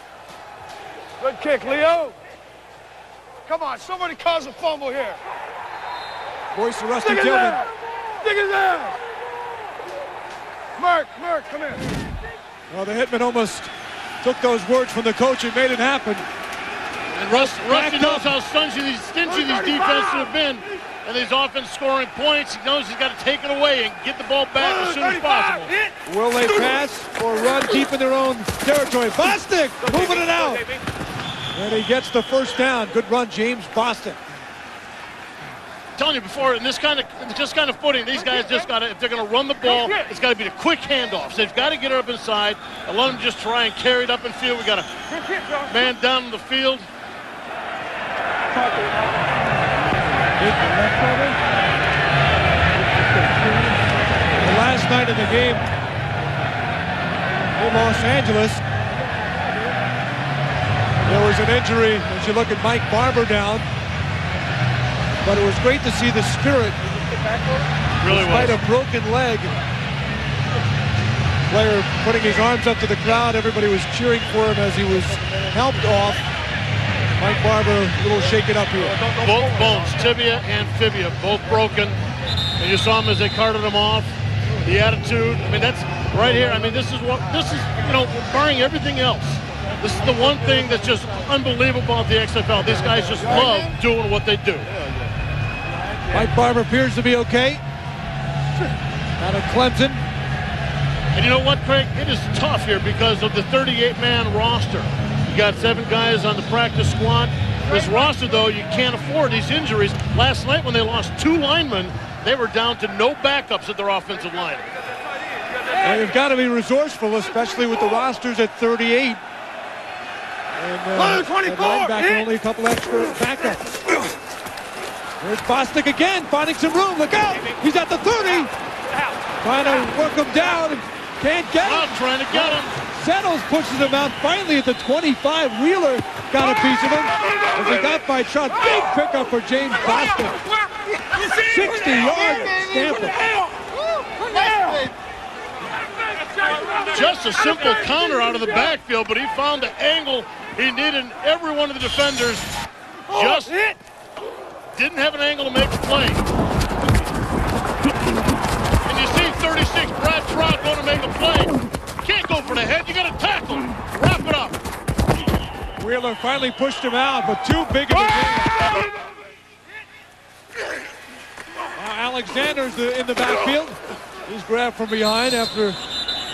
Good kick, Leo. Come on, somebody cause a fumble here. Voice of Rusty Tillman. Dig his ass. Mark, come in. Well, the Hitmen almost took those words from the coach and made it happen. And Rusty knows how stingy these defenses have been. And these offense scoring points, he knows he's got to take it away and get the ball back as soon as possible. Will they pass or run deep in their own territory? Bostic moving it out. And he gets the first down. Good run, James Bostic. I'm telling you before, in this kind of footing, these guys just got to, if they're going to run the ball, it's got to be the quick handoffs. They've got to get it up inside and let them just try and carry it up in field. We got a man down in the field. The last night of the game in Los Angeles, there was an injury as you look at Mike Barber down, but it was great to see the spirit. Really despite a broken leg. Player putting his arms up to the crowd, everybody was cheering for him as he was helped off. Mike Barber a little shaken up here. Both bones, tibia and fibia, both broken. And you saw him as they carted him off. The attitude, I mean, that's right here. I mean, this is, you know, barring everything else, this is the one thing that's just unbelievable about the XFL. These guys just love doing what they do. Mike Barber appears to be okay. Out of Clemson. And you know what, Craig? It is tough here because of the 38-man roster. You got 7 guys on the practice squad. This roster, though, you can't afford these injuries. Last night when they lost 2 linemen, they were down to no backups at their offensive line. Well, you've got to be resourceful, especially with the rosters at 38. And 24, linebacker, only a couple extra backups. There's Bostic again, finding some room. Look out! He's at the 30. Trying to work him down. Can't get him. Trying to get him. Settles, pushes him out. Finally at the 25, Wheeler got a piece of him. As he got by shot. Big pickup for James Bostic. 60 yards. Stanford. Just a simple counter out of the backfield, but he found the angle he needed in every one of the defenders. Just didn't have an angle to make the play. And you see 36, Brad Trout going to make a play. Can't go for the head, you got to tackle him. Wrap it up. Wheeler finally pushed him out, but too big of a game. Now Alexander's in the backfield. He's grabbed from behind after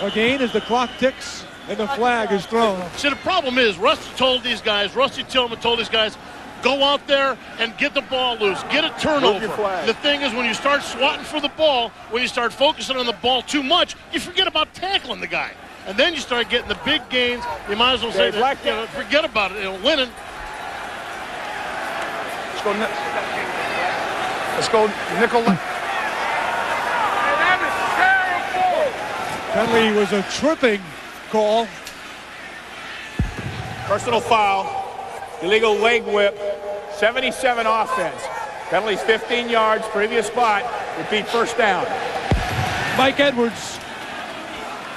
a gain as the clock ticks and the flag is thrown. See, the problem is, Rusty Tillman told these guys, go out there and get the ball loose, get a turnover. The thing is, when you start swatting for the ball, when you start focusing on the ball too much, you forget about tackling the guy. And then you start getting the big gains. You might as well say, forget about it, winning. Let's go nickel. Penalty was a tripping call. Personal foul, illegal leg whip, 77 offense. Penalties 15 yards, previous spot, repeat first down. Mike Edwards,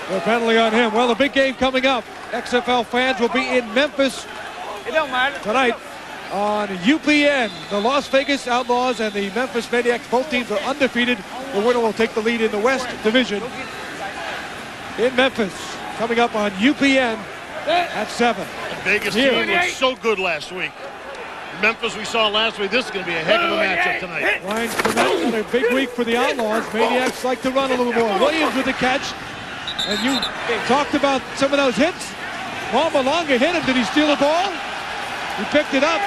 the penalty on him. Well, the big game coming up. XFL fans will be in Memphis tonight on UPN. The Las Vegas Outlaws and the Memphis Maniacs, both teams are undefeated. The winner will take the lead in the West Division in Memphis. Coming up on UPN at 7. The Vegas team was so good last week. Memphis we saw last week. This is going to be a heck of a matchup tonight. Ryan Clement had a big week for the Outlaws. Maniacs like to run a little more. Williams with the catch. And you talked about some of those hits. Malmalonga hit him. Did he steal the ball? He picked it up.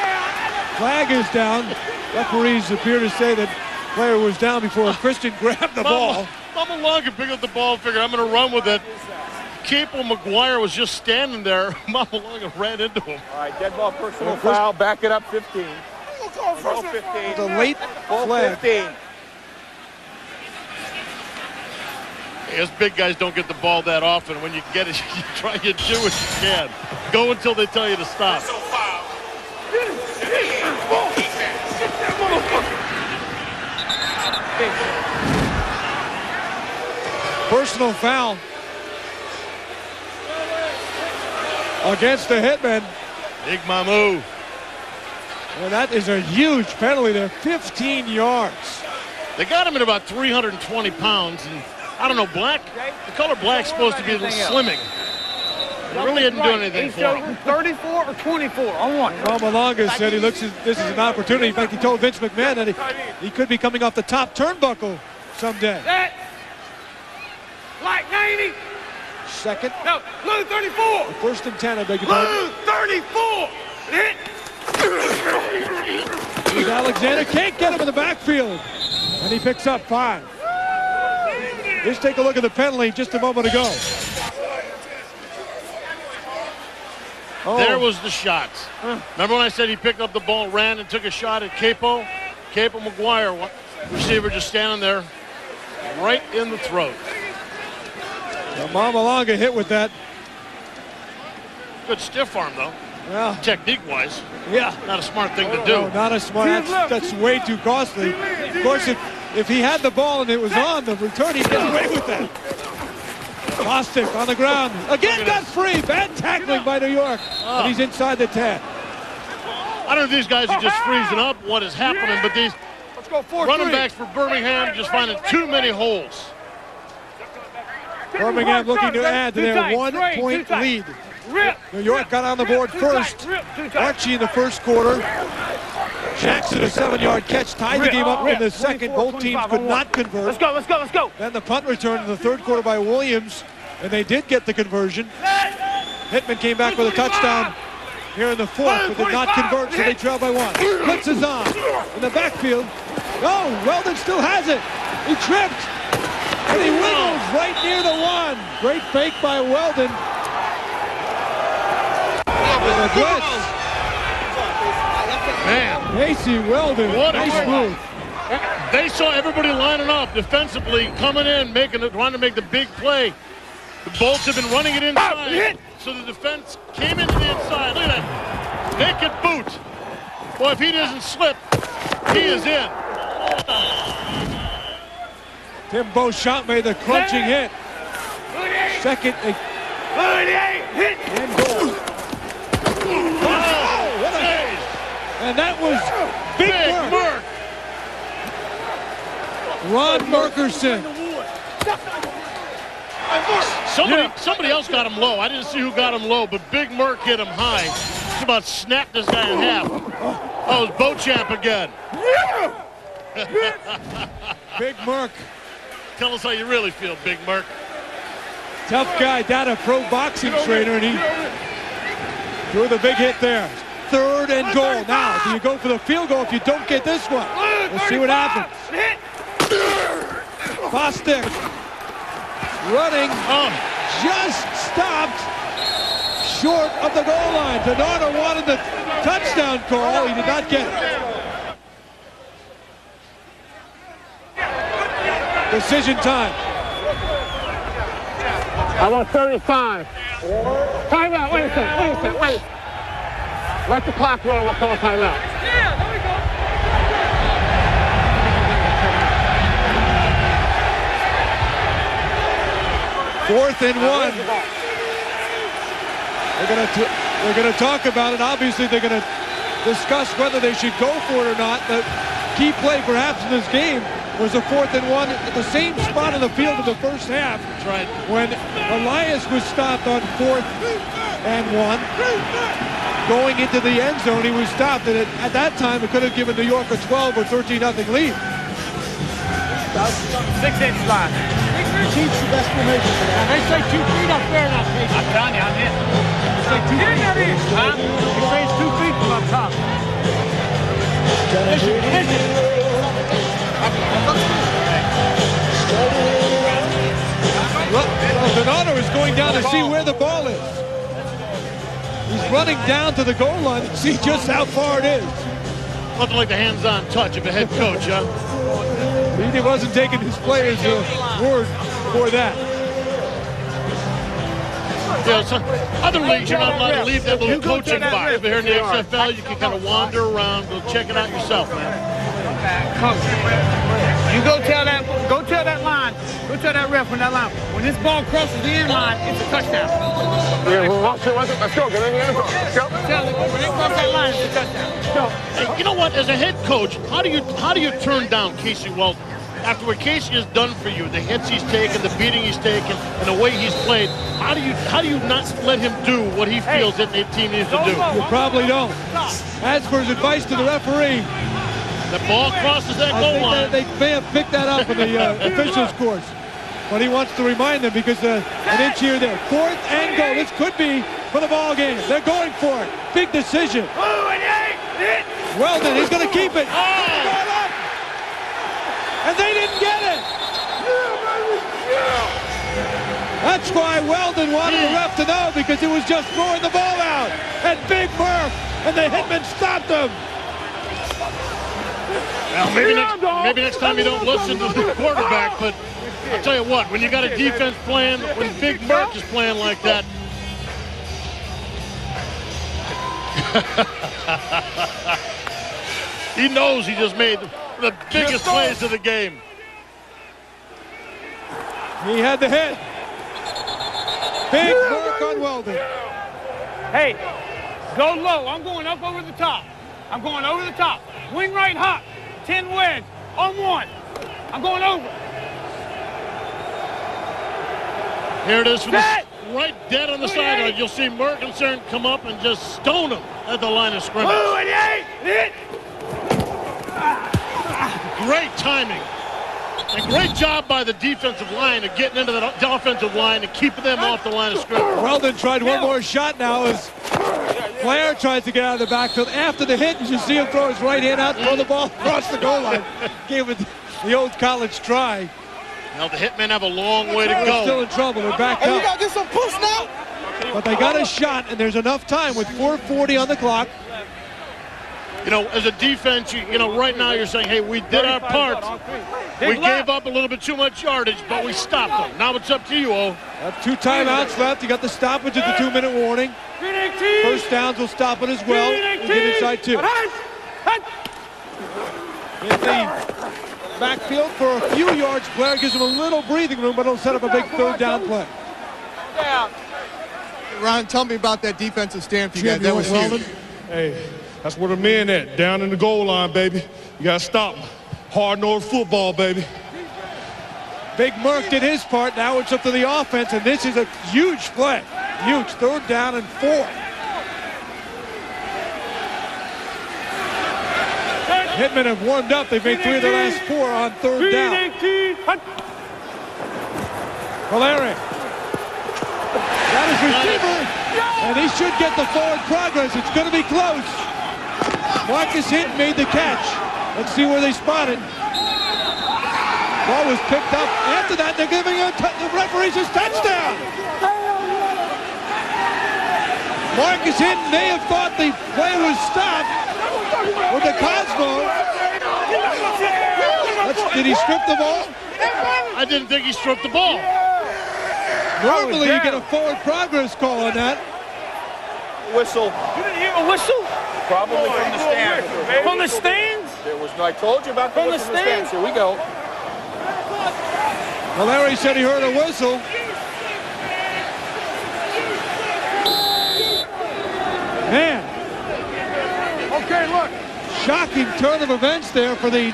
Flag is down. Referees appear to say that player was down before Christian grabbed the ball. Malmalonga picked up the ball and figured, I'm going to run with it. Capo McGuire was just standing there. Malmalonga ran into him. All right, dead ball, personal foul. Back it up 15. Ball 15. The late flag. 15. Hey, us big guys don't get the ball that often. When you get it, you try to do what you can. Go until they tell you to stop. Personal foul against the Hitman. Big Mamu. And that is a huge penalty there, 15 yards. They got him at about 320 pounds. And I don't know, black, the color black's supposed to be a little slimming. He really didn't do anything for him. 34 or 24 on one. Malmalonga said he looks at this as an opportunity. In fact, he told Vince McMahon that he could be coming off the top turnbuckle someday. That, like 90. Second. No, blue 34. First and 10, I beg your pardon. Blue 34. Hit. Here's Alexander. Can't get him in the backfield. And he picks up 5. Let's take a look at the penalty just a moment ago. Oh. There was the shot. Remember when I said he picked up the ball, ran, and took a shot at Capo? Capo McGuire, receiver just standing there, right in the throat. Malmalonga hit with that. Good stiff arm, though. Yeah. Technique-wise. Yeah. Not a smart thing to do. No, not a smart. That's way too costly. Of course, if he had the ball and it was on the return, he'd get away with that. Bostic on the ground. Again got free. Bad tackling by New York. And he's inside the 10. I don't know if these guys are just freezing up what is happening, but these running backs for Birmingham just finding too many holes. Birmingham looking to add to their 1-point lead. New York got on the board first. Archie in the first quarter. Jackson, a 7-yard catch, tied the game up in the second. Both teams could not convert. Let's go, let's go, let's go. Then the punt return in the third quarter by Williams, and they did get the conversion. Hitman came back with a touchdown here in the fourth, but did not convert, so they trail by 1. Blitz is on in the backfield. Oh, Weldon still has it. He tripped, and he wiggles right near the 1. Great fake by Weldon. The blitz. Man, Casey Weldon, what a nice move. They saw everybody lining up defensively, coming in, trying to make the big play. The Bolts have been running it inside, so the defense came into the inside. Look at that naked boot. Boy, if he doesn't slip, he is in. Tim Beauchamp made the crunching hit. Second and goal. Oh, what a hit. And that was Big Merk. Ron Merkerson. Somebody else got him low. I didn't see who got him low, but Big Merk hit him high. Just about snapped this guy in half. Oh, it was Beauchamp again. Big Merk. Tell us how you really feel, Big Merk. Tough guy, down a pro boxing trainer, and he threw the big hit there. Third and goal. Now, do you go for the field goal if you don't get this one? We'll see what happens. Bostic running, just stopped short of the goal line. Donardo wanted the touchdown call. He did not get it. Decision time. I want 35. Timeout. Wait a second. Let the clock roll. We'll call a timeout. Yeah, there we go. Fourth and 1. They're going to talk about it. Obviously, they're going to discuss whether they should go for it or not. The key play perhaps in this game was a 4th and 1 at the same spot on the field in the first half. That's right. When Elias was stopped on 4th and 1. Going into the end zone, he was stopped. And at that time, it could have given New York a 12 or 13-0 lead. 6-inch line. Teach the best formation for that. They say 2 feet up there now, Casey. I'm telling you, I'm in. They say 2 feet. Huh? They say it's 2 feet from up top. Donato is going down to see where the ball is. He's running down to the goal line to see just how far it is. Nothing like the hands-on touch of a head coach, huh? He wasn't taking his players' word for that. Yeah, so other leagues you're not allowed to leave that little coaching box. But here in the XFL, you can kind of wander around, go check it out yourself, man. Coach, you go tell that line, go tell that ref on that line. When this ball crosses the end line, it's a touchdown. Yeah, let's go. Get in the end zone. Let's go. Tell them, when they cross that line, it's a touchdown. Go. Hey, you know what? As a head coach, how do you turn down Casey Weldon? After what Casey has done for you, the hits he's taken, the beating he's taken, and the way he's played, how do you not let him do what he feels that the team needs to do? You probably don't. As for his advice to the referee, the ball crosses that goal line. They may have picked that up in the officials' course. But he wants to remind them because an inch here there. 4th and goal. This could be for the ball game. They're going for it. Big decision. Weldon, he's going to keep it. And they didn't get it. That's why Weldon wanted the ref to know, because it was just throwing the ball out. And Big Murph and the hitman stopped him. Well, maybe next time you don't listen to the quarterback, but I'll tell you what, when you got a defense playing, when Big Murph is playing like that. He knows he just made the biggest plays of the game. He had the hit. Big work on Weldon. Hey, go low. I'm going up over the top. I'm going over the top. Wing right hot. 10 wedge. On 1. I'm going over. Here it is from the right dead on the sideline. You'll see Merkinson come up and just stone him at the line of scrimmage. Great timing. And great job by the defensive line of getting into the offensive line and keeping them off the line of scrimmage. Weldon tried one more shot now as Flair tries to get out of the backfield. After the hit, you see him throw his right hand out, throw the ball across the goal line. Gave it the old college try. Now the hitmen have a long way to go. They're still in trouble. They're backed up. You gotta get some push now. But they got a shot, and there's enough time with 4:40 on the clock. You know, as a defense, you know, right now you're saying, hey, we did our part. We gave up a little bit too much yardage, but we stopped them. Now it's up to you, O. 2 timeouts left. You got the stoppage at the 2-minute warning. First downs will stop it as well. We'll get inside 2. In the backfield for a few yards, Blair gives him a little breathing room, but it'll set up a big 3rd down play. Ron, tell me about that defensive stand for you guys. That was huge. Hey, that's where the men at, down in the goal line, baby. You got to stop them. Hard-nosed football, baby. Big Merck did his part. Now it's up to the offense, and this is a huge play. Huge 3rd down and 4. Hitmen have warmed up. They've made 3 of the last 4 on 3rd down. Valeri. That is receiver, and he should get the forward progress. It's going to be close. Marcus Hinton made the catch. Let's see where they spot it. Ball was picked up. After that, they're giving the referees his touchdown. Marcus Hinton may have thought the play was stopped with the Cosmo. Did he strip the ball? I didn't think he stripped the ball. Normally you get a forward progress call on that. Whistle. You didn't hear a whistle? Probably from the stands. From the stands? There was, I told you about the stands. Here we go. Valeri said he heard a whistle. Man. Okay, shocking turn of events there for the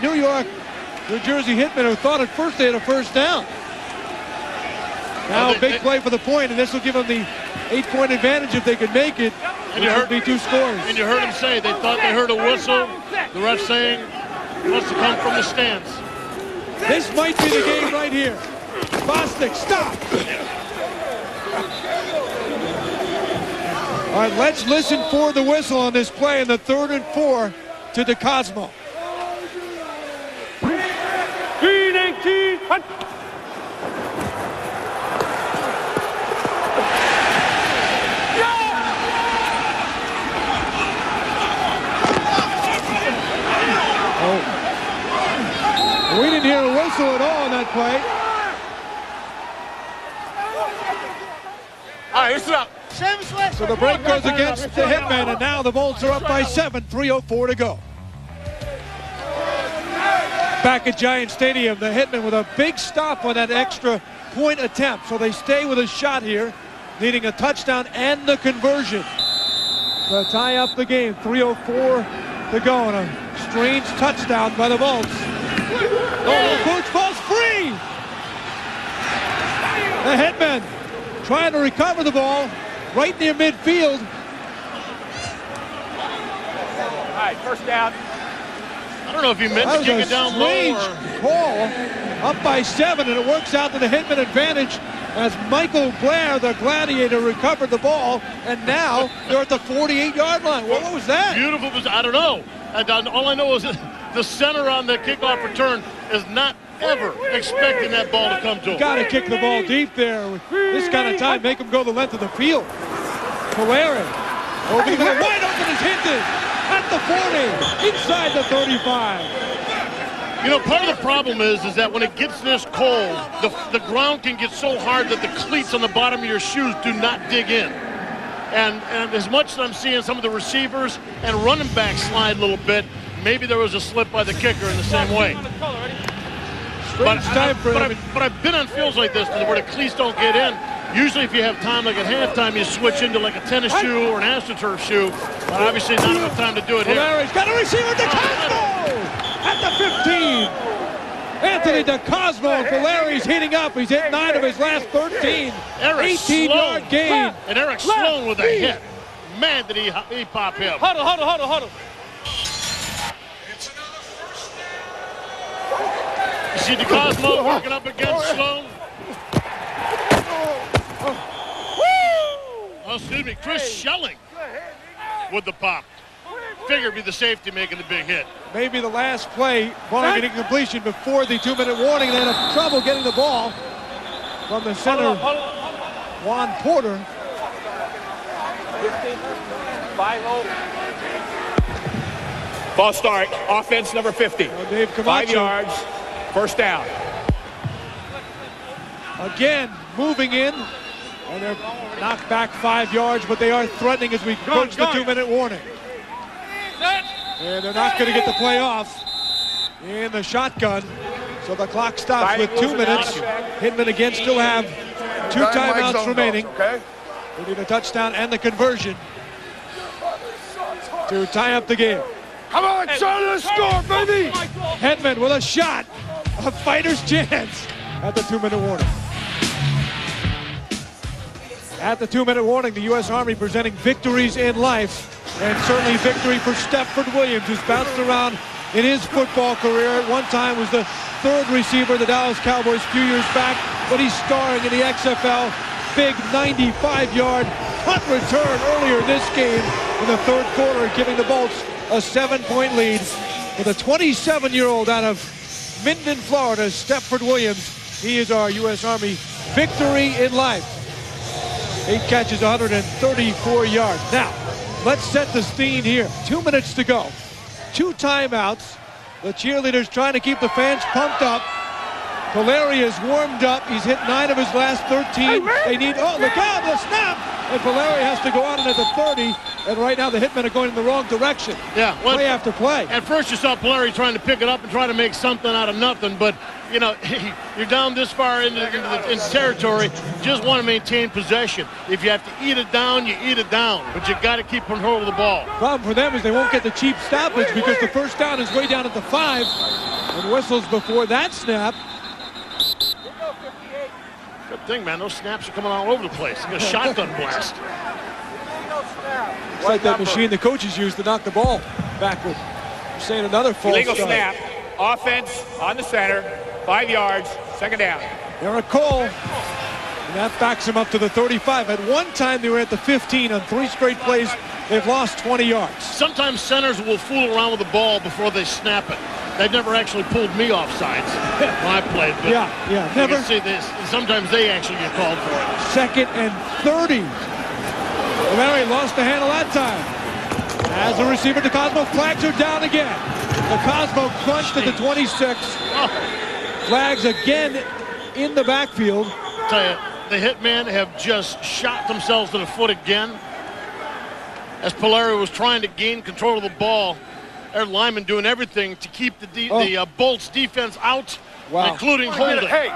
New Jersey Hitmen, who thought at first they had a first down. Now a big play for the point, and this will give them the 8-point advantage if they can make it. And you heard be 2 scores. And you heard him say they thought they heard a whistle. The ref saying it must have come from the stands. This might be the game right here. Bostic, stop! All right, let's listen for the whistle on this play in the 3rd and 4 to DeCosmo. 3-19, hunt! We didn't hear a whistle at all on that play. All right, listen up. So the break goes against the Hitmen, and now the Bolts are up by 7, 3:04 to go. Back at Giant Stadium, the Hitmen with a big stop on that extra point attempt. So they stay with a shot here, needing a touchdown and the conversion to tie up the game. 3:04 to go, and a strange touchdown by the Bolts. Oh, coach ball's free! The Hitmen trying to recover the ball right near midfield. All right, first down. I don't know if he meant to kick it down low or... Call, up by 7, and it works out to the Hitmen advantage as Michael Blair, the Gladiator, recovered the ball, and now they're at the 48-yard line. What was that? Beautiful. I don't know. All I know is the center on the kickoff return is not ever expecting that ball to come to him. Got to kick the ball deep there with this kind of time. Make him go the length of the field. Polari over the middle, wide open is Hinton at the 40, inside the 35. You know, part of the problem is that when it gets this cold, the ground can get so hard that the cleats on the bottom of your shoes do not dig in. And as much as I'm seeing some of the receivers and running backs slide a little bit, maybe there was a slip by the kicker in the same way. But I've been on fields like this where the cleats don't get in. Usually if you have time, like at halftime, you switch into like a tennis shoe or an AstroTurf shoe. But obviously not enough time to do it here. Polari's got a receiver, DeCosmo at the 15. Anthony DeCosmo, Polari's heating up. He's hit 9 of his last 13. 18-yard gain. And Eric Sloan with a hit. Man, did he pop him. Huddle. You see DeCosmo working up against Sloan. Oh, excuse me, Chris Schelling with the pop. Figured be the safety making the big hit. Maybe the last play, ball getting completion before the 2-minute warning. They had trouble getting the ball from the center, Juan Porter. 5-0. Ball start, offense number 50. Dave 5 yards, first down. Again, moving in, and they're knocked back 5 yards, but they are threatening as we approach the 2-minute warning. And they're not going to get the play off in the shotgun. So the clock stops with 2 minutes. Hitmen again still have 2 timeouts remaining. They need a touchdown and the conversion to tie up the game. Come on, show the score, baby! Hitmen with a shot, a fighter's chance at the 2-minute warning. At the 2-minute warning, the U.S. Army presenting victories in life, and certainly victory for Stepford Williams, who's bounced around in his football career. At one time was the 3rd receiver of the Dallas Cowboys a few years back, but he's starring in the XFL. Big 95-yard punt return earlier in this game in the 3rd quarter, giving the Bolts a 7-point lead with a 27-year-old out of Minden, Florida, Stepford Williams. He is our U.S. Army victory in life. 8 catches, 134 yards. Now, let's set the scene here. 2 minutes to go. 2 timeouts. The cheerleaders trying to keep the fans pumped up. Polari is warmed up. He's hit 9 of his last 13. They need, oh, look out, the snap! And Polari has to go out at the 30. And right now the Hitmen are going in the wrong direction. Yeah, well, play after play. At first you saw Polari trying to pick it up and try to make something out of nothing, but you know, you're down this far into territory, just want to maintain possession. If you have to eat it down, you eat it down. But you got to keep control of the ball. Problem for them is they won't get the cheap stoppage because the first down is way down at the 5. And whistles before that snap. Good thing, man. Those snaps are coming all over the place. You got a shotgun blast. It's like that machine the coaches use to knock the ball backward. You're saying another false illegal start. snap. Offense on the center. 5 yards. Second down. Eric Cole. And that backs him up to the 35. At one time, they were at the 15 on 3 straight plays. They've lost 20 yards. Sometimes centers will fool around with the ball before they snap it. They've never actually pulled me off sides when I played. But yeah, never. You can see this. Sometimes they actually get called for it. 2nd and 30. Larry lost the handle that time. As a receiver, DeCosmo flags are down again. DeCosmo crunched at the 26. Flags again in the backfield. I'll tell you, the hitmen have just shot themselves to the foot again. As Polari was trying to gain control of the ball, their linemen doing everything to keep the Bolts defense out, including holding. Hey,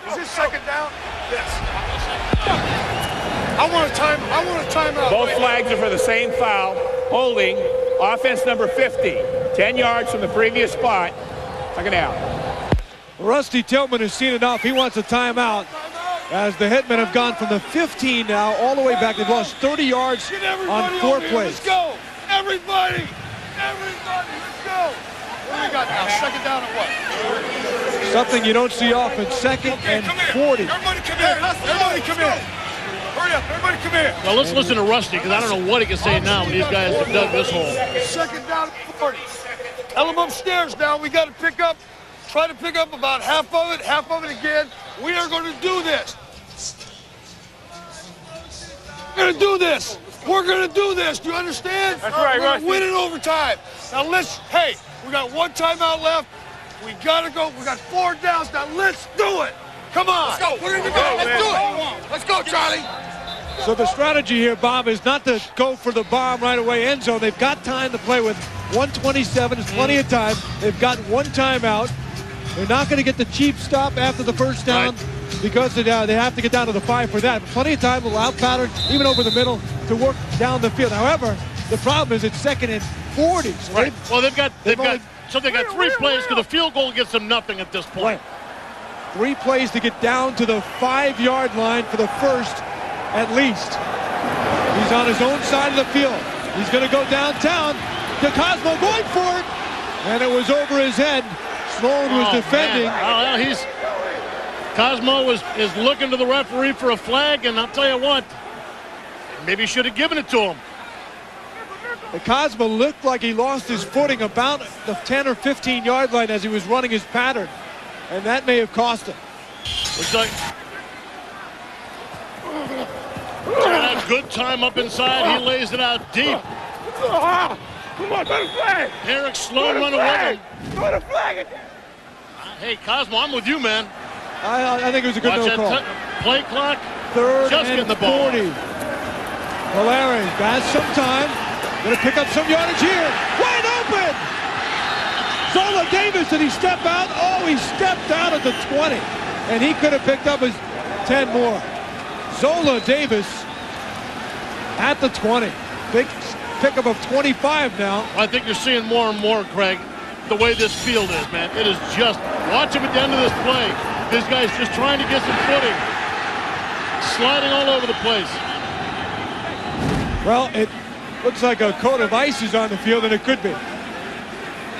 is this second down? Yes. I want a timeout. Both flags are for the same foul. Holding. Offense number 50. 10 yards from the previous spot. Second down. Rusty Tillman has seen enough. He wants a timeout. As the Hitmen have gone from the 15 now all the way back. They've lost 30 yards on 4 plays. Let's go. Everybody, let's go. What do we got now? Second down and what? Something you don't see often. 2nd and 40. Everybody come here. Everybody come here. Hurry up. Everybody come here. Well, let's listen to Rusty, because I don't know what he can say now when these guys have dug this hole. Second down and 40. Tell them upstairs now. We got to try to pick up about half of it again. We are going to do this. We're going to do this. We're going to do this. Do you understand? That's right, We're going to win in overtime. Now we got 1 timeout left. We got to go. We got 4 downs. Now let's do it. Come on. Let's go. We're going to go. Let's do it. Let's go, Charlie. So the strategy here, Bob, is not to go for the bomb right away end zone. They've got time to play with. 1:27 is plenty of time. They've got 1 timeout. They're not going to get the cheap stop after the first down because they have to get down to the 5 for that. But plenty of time, a little out pattern, even over the middle, to work down the field. However, the problem is it's 2nd and 40. So they've got 3 plays because the field goal gets them nothing at this point. Right. 3 plays to get down to the 5-yard line for the first, at least. He's on his own side of the field. He's going to go downtown. DeCosmo going for it, and it was over his head. Sloan was defending. Cosmo is looking to the referee for a flag, and I'll tell you what, maybe he should have given it to him. Cosmo looked like he lost his footing about the 10 or 15-yard line as he was running his pattern, and that may have cost him. Looks like a good time up inside. He lays it out deep. Come on, throw the flag. Eric Sloan running with him. Throw the flag. Hey, Cosmo, I'm with you, man. I think it was a good no call. Play clock. 3rd just and the ball. 40. Polari has some time. Going to pick up some yardage here. Wide open. Zola Davis, did he step out? Oh, he stepped out at the 20. And he could have picked up his 10 more. Zola Davis at the 20. Big pickup of 25 now. I think you're seeing more and more, Craig, the way this field is, man. It is just, watch him at the end of this play. This guy's just trying to get some footing. Sliding all over the place. Well, it looks like a coat of ice is on the field, and it could be.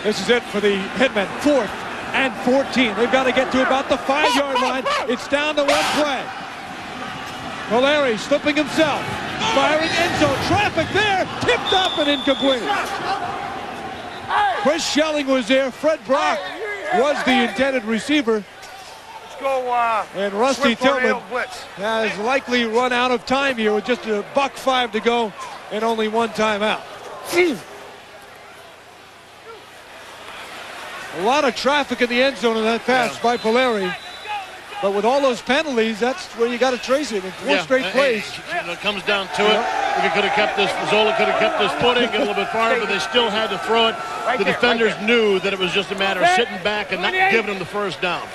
This is it for the Hitmen. 4th and 14. They've got to get to about the 5-yard line. It's down to 1 play. Polari slipping himself. Firing end zone. Traffic there. Tipped up and incomplete. Chris Schelling was there. Fred Brock was the intended receiver. Let's go. And Rusty Tillman has likely run out of time here with just $1:05 to go and only 1 timeout. A lot of traffic in the end zone in that pass by Polari. But with all those penalties, that's where you got to trace it. In 4 straight plays. It comes down to it. If he could have kept this, Zola could have kept this footing, get a little bit farther, but they still had to throw it. The defenders knew that it was just a matter of sitting back and not giving them the first down.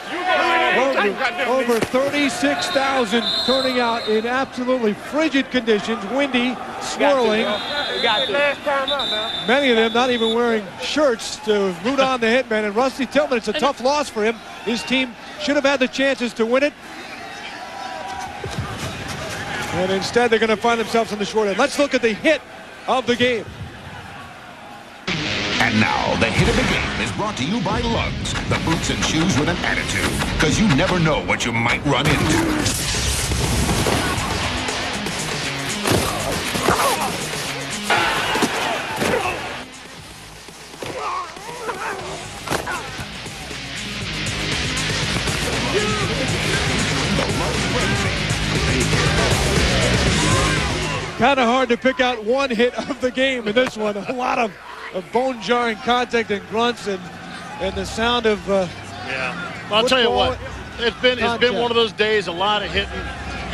Over 36,000 turning out in absolutely frigid conditions, windy, swirling. Many of them not even wearing shirts to root on the Hitman. And Rusty Tillman, it's a tough loss for him. His team should have had the chances to win it. And instead, they're going to find themselves on the short end. Let's look at the hit of the game. And now, the hit of the game is brought to you by Lugs, the boots and shoes with an attitude, because you never know what you might run into. Kind of hard to pick out one hit of the game in this one. A lot of bone-jarring contact and grunts and the sound of yeah. Well, I'll tell you what, it's been one of those days, a lot of hitting.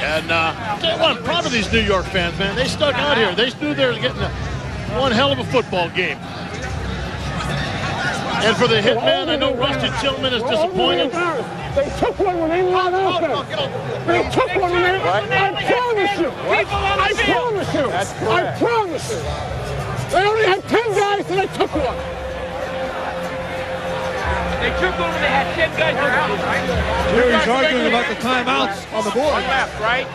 And I'll tell you what, I'm proud of these New York fans, man. They stuck out here. They knew they were getting one hell of a football game. And for the hitman, I know Rusty Tillman is disappointed. They took one when they were on offense. They took one when they were on offense. I promise you. I promise you. I promise you. They only had 10 guys and they took one. They took one when they had 10 guys around, right? Jerry's arguing about the timeouts on the board. One left, right?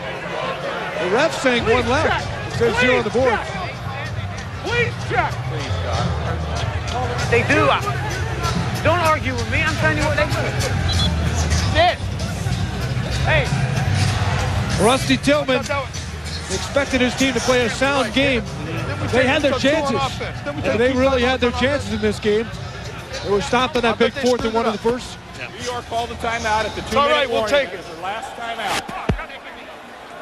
The ref's saying one left. It says 0 on the board. Please check. Please, God. They do. Don't argue with me. I'm telling you what they do. Sit. Hey. Rusty Tillman expected his team to play a sound game. They had their chances. And they really had their chances in this game. They were stopped on that big 4th and 1 in the first. New York called the timeout at the 2-minute all right, we'll warning. take it. It's their last timeout.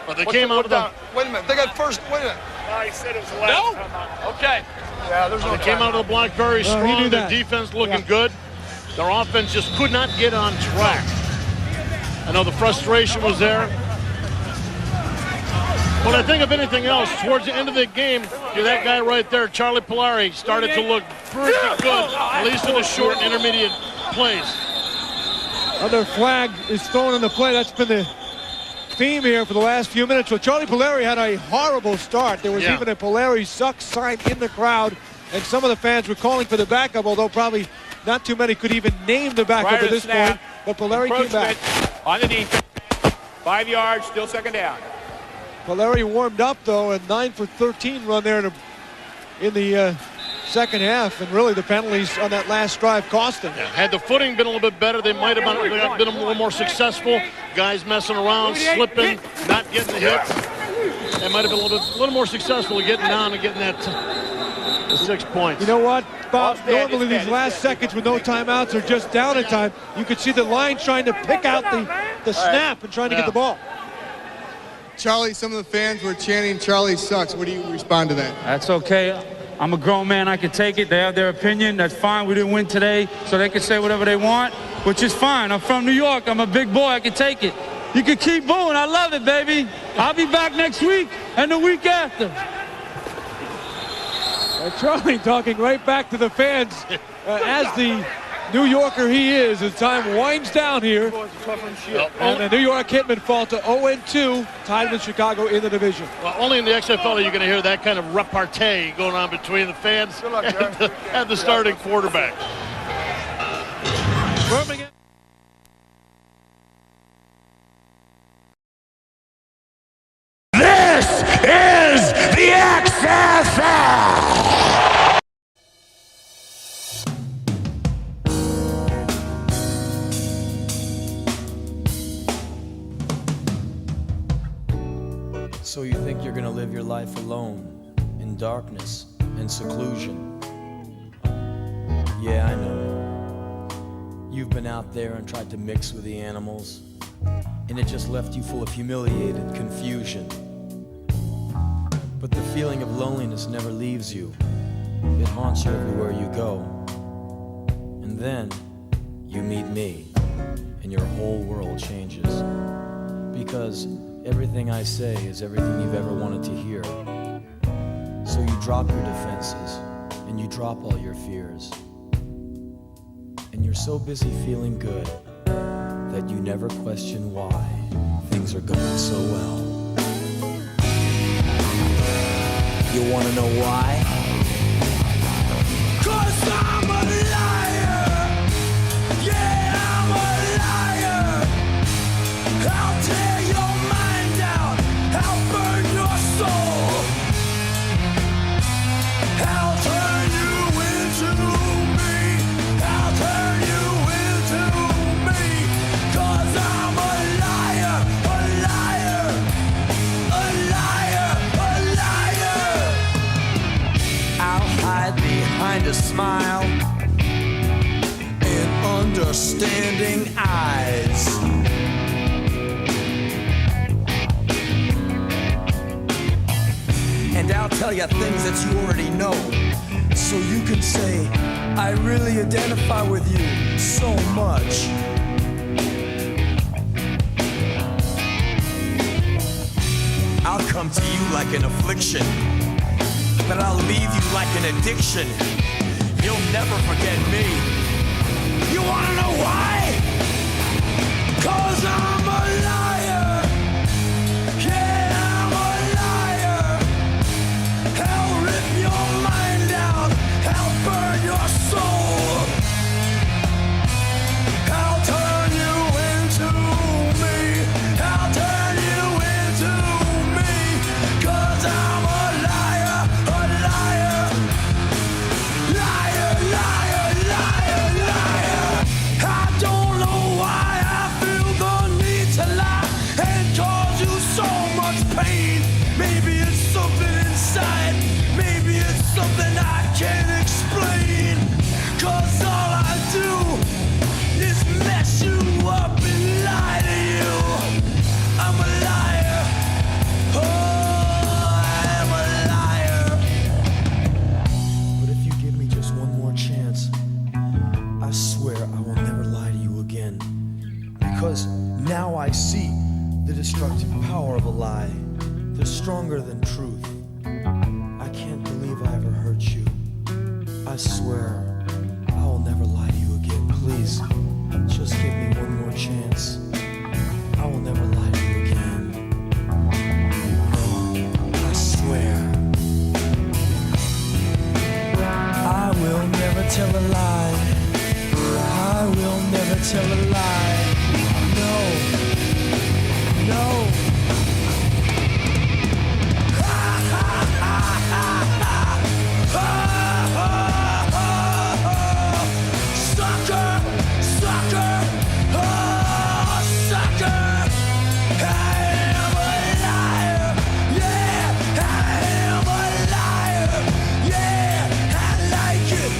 But they came out of the... Wait a minute. They got first... Wait a minute. No, he said it was the last timeout. Okay. Yeah, there's no They came out of the block very strong. Their defense looking good. Their offense just could not get on track. I know the frustration was there. But I think if anything else, towards the end of the game, that guy right there, Charlie Polari, started to look pretty good, at least in the short and intermediate plays. Another flag is thrown in the play. That's been the theme here for the last few minutes. So Charlie Polari had a horrible start. There was even a Polari sucks sign in the crowd, and some of the fans were calling for the backup, although probably not too many could even name the backup at this point. But Polari came back. On the defense. 5 yards, still second down. Polari warmed up, though, a 9 for 13 run there in the second half, and really the penalties on that last drive cost them. Yeah, had the footing been a little bit better, they might have been a little more successful. Guys messing around, slipping, not getting the hits. They might have been a little more successful at getting down and getting that the 6 points. You know what, Bob? Normally these last seconds with no timeouts are just down in time. You could see the line trying to pick out the snap and trying to get the ball. Charlie, some of the fans were chanting Charlie sucks. What do you respond to that? That's okay. I'm a grown man. I can take it. They have their opinion. That's fine. We didn't win today, so they can say whatever they want, which is fine. I'm from New York. I'm a big boy. I can take it. You can keep booing. I love it, baby. I'll be back next week and the week after. Charlie talking right back to the fans as the New Yorker he is as time winds down here. And the New York Hitmen fall to 0-2, tied with Chicago in the division. Well, only in the XFL are you going to hear that kind of repartee going on between the fans and the starting quarterback. Birmingham. This is the XFL! So you think you're gonna live your life alone, in darkness and seclusion? Yeah, I know. You've been out there and tried to mix with the animals, and it just left you full of humiliated confusion. But the feeling of loneliness never leaves you. It haunts you everywhere you go. And then you meet me, and your whole world changes. Because everything I say is everything you've ever wanted to hear. So you drop your defenses, and you drop all your fears. And you're so busy feeling good that you never question why things are going so well. You wanna know why? 'Cause I'm a liar! Yeah, I'm a liar! I'll tear your mind out, I'll burn your soul, I'll turn you into me, I'll turn you into me, 'cause I'm a liar, a liar, a liar, a liar. I'll hide behind a smile and understanding eyes. And I'll tell you things that you already know, so you can say, I really identify with you so much. I'll come to you like an affliction, but I'll leave you like an addiction. You'll never forget me. You wanna know why? 'Cause I'm a liar. Yeah, I'm a liar. I'll rip your mind out. I'll burn your soul. I'll turn you into me. I'll turn you into me. 'Cause I'm a liar, a liar. Liar, liar, liar, liar. I don't know why I feel the need to lie and cause you so much pain. Maybe it's something inside. Maybe it's something I can't explain. 'Cause all I do is mess you up and lie to you. I'm a liar. Oh, I'm a liar. But if you give me just one more chance, I swear I will never lie to you again. Because now I see the destructive power of a lie. They're stronger than truth. I can't believe I ever hurt you. I swear I will never lie to you again. Please, just give me one more chance. I will never lie to you again. No, I swear. I will never tell a lie. I will never tell a lie. No, no. Sucker, sucker, oh, sucker. I am a liar. Yeah, I am a liar. Yeah, I like it.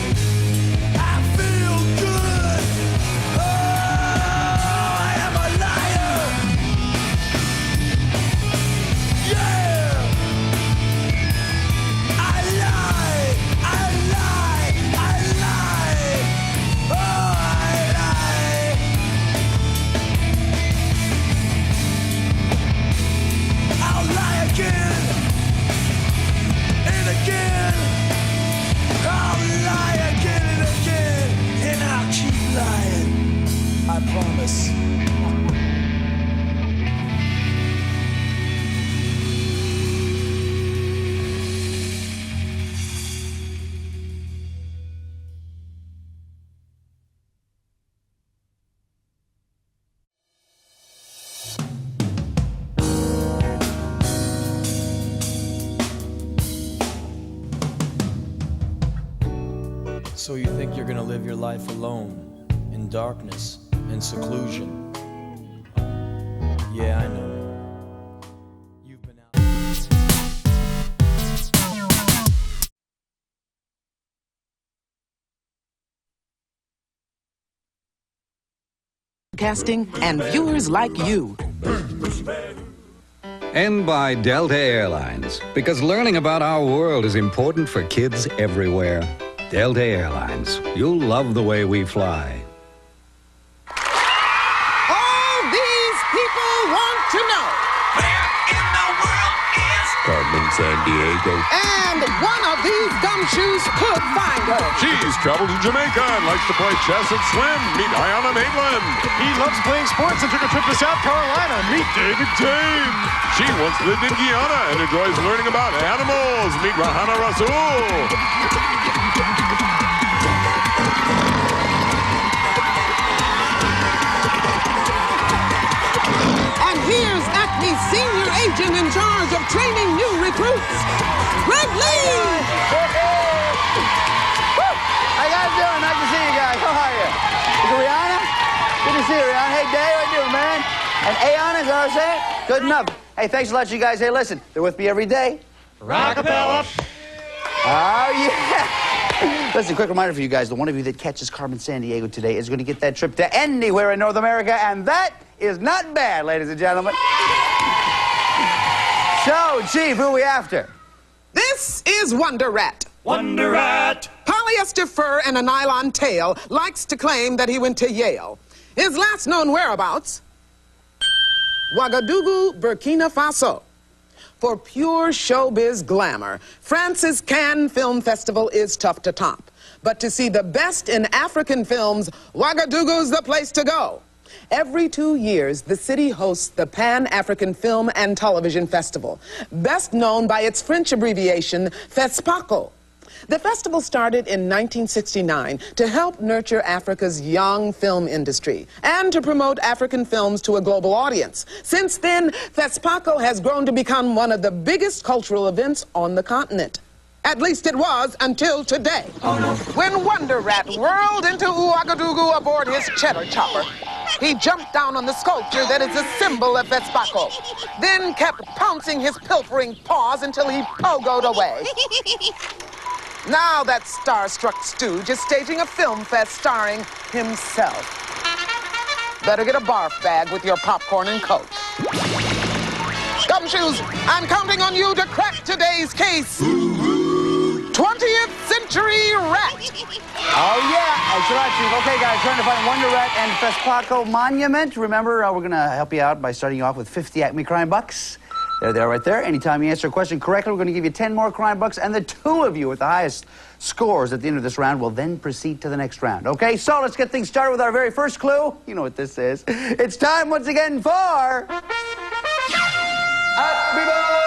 I feel good. Oh, I am a liar. Yeah. I lie. I lie. I lie. Oh, I lie. I'll lie again and again. I'll lie again and again, and I'll keep lying. I promise. So you think you're gonna live your life alone, in darkness and seclusion? Yeah, I know. You've been out. Casting and viewers like you. And by Delta Airlines, because learning about our world is important for kids everywhere. Delta Airlines, you'll love the way we fly. Carmen, Sandiego. And one of these gumshoes could find her. She's traveled to Jamaica and likes to play chess and swim. Meet Ayanna Maitland. He loves playing sports and took a trip to South Carolina. Meet David Tame. She once lived in Guyana and enjoys learning about animals. Meet Rahana Rasul. Here's Acme's senior agent in charge of training new recruits, Greg Lee! How you guys doing? Nice to see you guys. How are you? Is it Rihanna? Good to see you, Rihanna. Hey, Dave, how you doing, man? And Ayanna, is that what I say? Good enough. Hey, thanks a lot, you guys. Hey, listen, they're with me every day. Rockapella. Oh, yeah. Listen, quick reminder for you guys, the one of you that catches Carmen Sandiego today is going to get that trip to anywhere in North America, and that is not bad, ladies and gentlemen. So, Chief, who are we after? This is Wonder Rat. Wonder Rat. Polyester fur and a nylon tail, likes to claim that he went to Yale. His last known whereabouts? Ouagadougou, Burkina Faso. For pure showbiz glamour, France's Cannes Film Festival is tough to top. But to see the best in African films, Ouagadougou's the place to go. Every 2 years, the city hosts the Pan-African Film and Television Festival, best known by its French abbreviation, FESPACO. The festival started in 1969 to help nurture Africa's young film industry and to promote African films to a global audience. Since then, FESPACO has grown to become one of the biggest cultural events on the continent. At least it was until today, when Wonder Rat whirled into Ouagadougou aboard his cheddar chopper. He jumped down on the sculpture that is a symbol of FESPACO, then kept pouncing his pilfering paws until he pogoed away. Now that starstruck stooge is staging a film fest starring himself. Better get a barf bag with your popcorn and Coke. Gumshoes, I'm counting on you to crack today's case. 20th Century Rat. Oh, yeah. Thanks a lot, Chief. Okay, guys, trying to find Wonder Rat and FESPACO Monument. Remember, we're going to help you out by starting you off with 50 Acme Crime Bucks. There they are right there. Anytime you answer a question correctly, we're going to give you 10 more Crime Bucks, and the two of you with the highest scores at the end of this round will then proceed to the next round. Okay, so let's get things started with our very first clue. You know what this is. It's time once again for... Acme Man!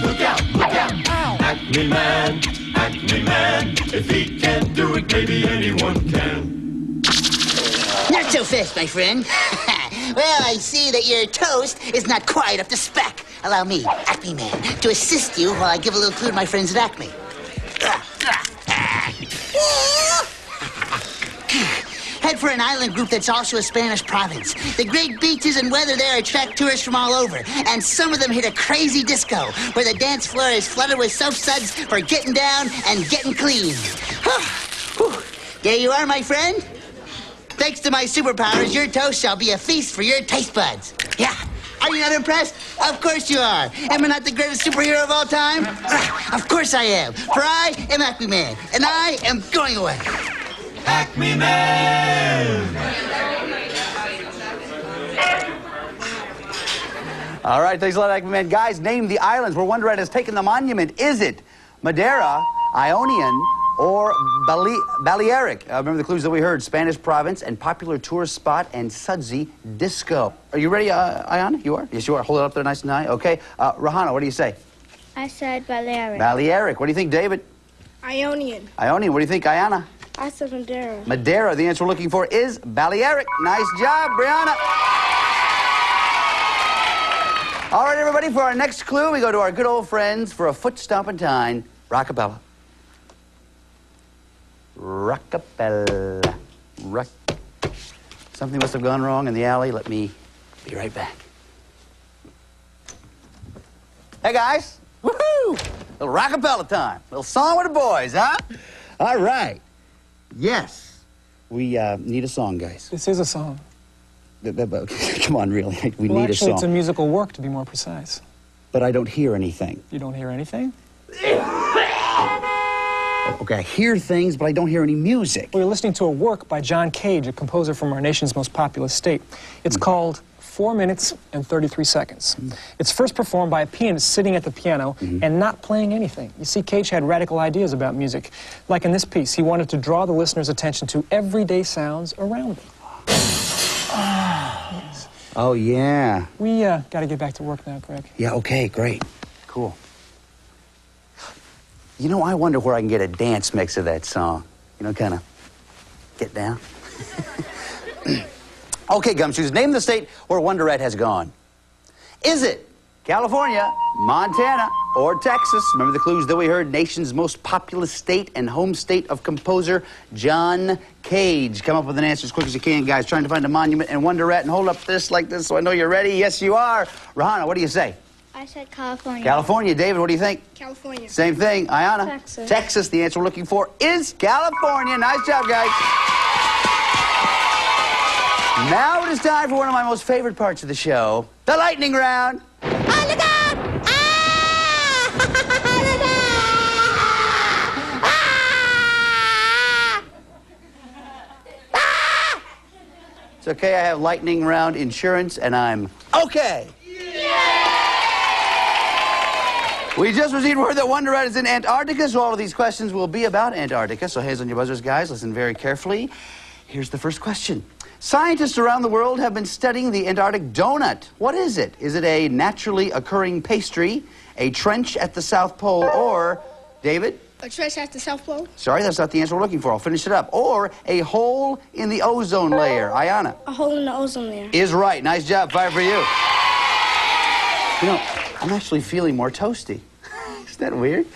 Look out, look out! Ow. Acme Man, if he can do it, maybe anyone can. Not so fast, my friend. Well, I see that your toast is not quite up to spec. Allow me, Acme Man, to assist you while I give a little clue to my friends at Acme. Head for an island group that's also a Spanish province. The great beaches and weather there attract tourists from all over, and some of them hit a crazy disco where the dance floor is flooded with soap suds for getting down and getting clean. There you are, my friend. Thanks to my superpowers, your toast shall be a feast for your taste buds. Yeah. Are you not impressed? Of course you are. Am I not the greatest superhero of all time? Of course I am. For I am Acme Man, and I am going away. Acme Man! All right, thanks a lot, Acme Man. Guys, name the islands where Wonder Rat has taken the monument. Is it Madeira, Ionian, or Balearic? Remember the clues that we heard. Spanish province and popular tourist spot and sudsy disco. Are you ready, Ayanna? You are? Yes, you are. Hold it up there nice and high. Okay. Rahana, what do you say? I said Balearic. Balearic. What do you think, David? Ionian. Ionian. What do you think, Ayanna? I said Madeira. Madeira. The answer we're looking for is Balearic. Nice job, Brianna. All right, everybody, for our next clue, we go to our good old friends for a foot-stomping time. Rockapella. Rockapella. Something must have gone wrong in the alley. Let me be right back. Hey, guys. Woohoo! Little rockapella time. Little song with the boys, huh? All right. Yes. We need a song, guys. This is a song. Come on, really. We need a song. Actually, it's a musical work, to be more precise. But I don't hear anything. You don't hear anything? Okay, I hear things, but I don't hear any music. Well, you're listening to a work by John Cage, a composer from our nation's most populous state. It's called 4 minutes and 33 seconds. It's first performed by a pianist sitting at the piano and not playing anything. You see, Cage had radical ideas about music. Like in this piece, he wanted to draw the listener's attention to everyday sounds around them. Yes. Oh, yeah. We got to get back to work now, Greg. Yeah, okay, great. Cool. You know, I wonder where I can get a dance mix of that song. You know, kind of get down. Okay, Gumshoes, name the state where Wonderette has gone. Is it California, Montana, or Texas? Remember the clues that we heard? Nation's most populous state and home state of composer John Cage. Come up with an answer as quick as you can, guys. Trying to find a monument in Wonderette, and hold up this like this so I know you're ready. Yes, you are. Rahana, what do you say? I said California. California. David, what do you think? California. Same thing. Ayana? Texas. Texas. The answer we're looking for is California. Nice job, guys. Now it is time for one of my most favorite parts of the show, the lightning round. Oh, look out! It's okay, I have lightning round insurance, and I'm okay. We just received word that Wonderette is in Antarctica, so all of these questions will be about Antarctica. So hands on your buzzers, guys. Listen very carefully. Here's the first question. Scientists around the world have been studying the Antarctic donut. What is it? Is it a naturally occurring pastry, a trench at the South Pole, or, David? A trench at the South Pole? Sorry, that's not the answer we're looking for. I'll finish it up. Or a hole in the ozone layer. Ayana? A hole in the ozone layer. Is right. Nice job. 5 for you. You know, I'm actually feeling more toasty. Isn't that weird?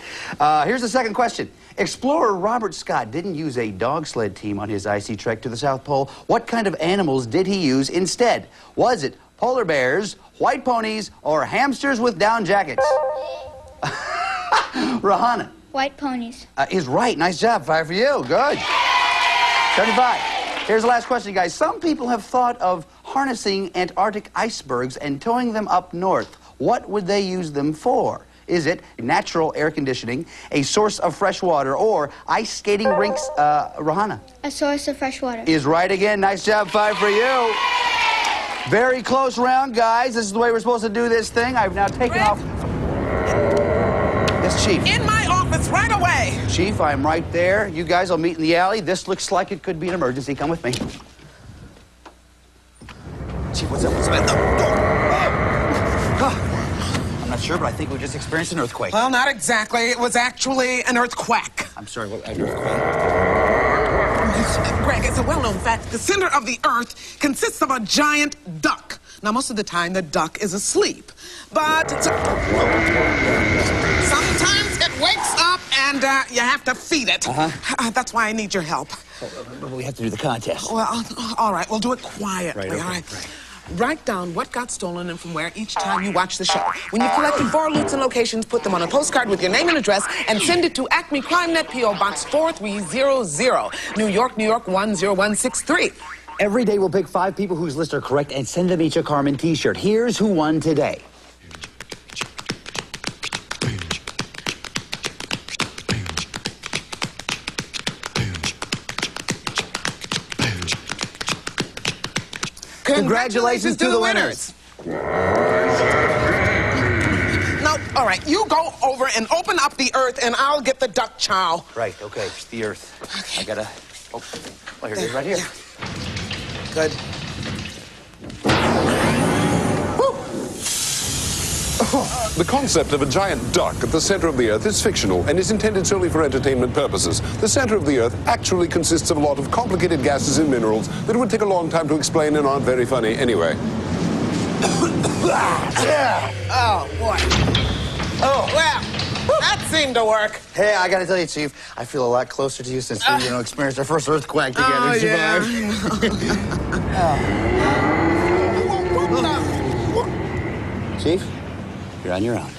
Here's the second question. Explorer Robert Scott didn't use a dog sled team on his icy trek to the South Pole. What kind of animals did he use instead? Was it polar bears, white ponies, or hamsters with down jackets? Rahana? White ponies. Is right. Nice job. 5 for you. Good. 75. Here's the last question, guys. Some people have thought of harnessing Antarctic icebergs and towing them up north. What would they use them for? Is it natural air conditioning, a source of fresh water, or ice skating rinks? Rahana? A source of fresh water. Is right again. Nice job. 5 for you. Very close round, guys. This is the way we're supposed to do this thing. I've now taken off. Yes, Chief. In my office right away. Chief, I'm right there. You guys will meet in the alley. This looks like it could be an emergency. Come with me. Chief, what's up? What's up? I'm not sure, but I think we just experienced an earthquake. Well, not exactly. It was actually an earthquake. I'm sorry, what an earthquake? Greg, it's a well-known fact. The center of the Earth consists of a giant duck. Now, most of the time, the duck is asleep. But sometimes it wakes up and you have to feed it. That's why I need your help. We have to do the contest. Well, all right, we'll do it quietly, Right, okay, all right? Write down what got stolen and from where each time you watch the show. When you've collected 4 loots and locations, put them on a postcard with your name and address and send it to Acme CrimeNet P.O. Box 4300, New York, New York 10163. Every day we'll pick 5 people whose lists are correct and send them each a Carmen t-shirt. Here's who won today. Congratulations to the winners. No, all right, you go over and open up the earth and I'll get the duck chow. Right, okay, it's the earth. Okay. I gotta, oh, here it is right here. Yeah. Good. The concept of a giant duck at the center of the Earth is fictional and is intended solely for entertainment purposes. The center of the Earth actually consists of a lot of complicated gases and minerals that would take a long time to explain and aren't very funny anyway. Oh, boy. Oh, well, that seemed to work. Hey, I gotta tell you, Chief, I feel a lot closer to you since we, experienced our first earthquake together and survived. Chief, you're on your own.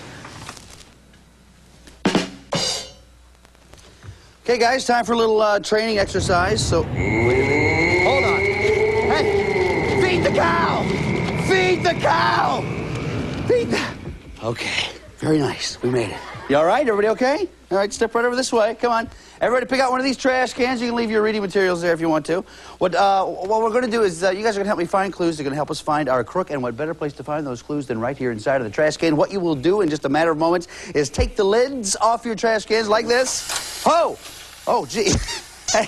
Okay, guys, time for a little training exercise. So, hold on. Hey, feed the cow! Feed the cow! Feed the... Okay, very nice. We made it. You all right? Everybody okay? All right, step right over this way. Come on. Everybody pick out one of these trash cans. You can leave your reading materials there if you want to. What we're going to do is you guys are going to help me find clues. They're going to help us find our crook, and what better place to find those clues than right here inside of the trash can. What you will do in just a matter of moments is take the lids off your trash cans like this. Oh! Oh, gee. Hey.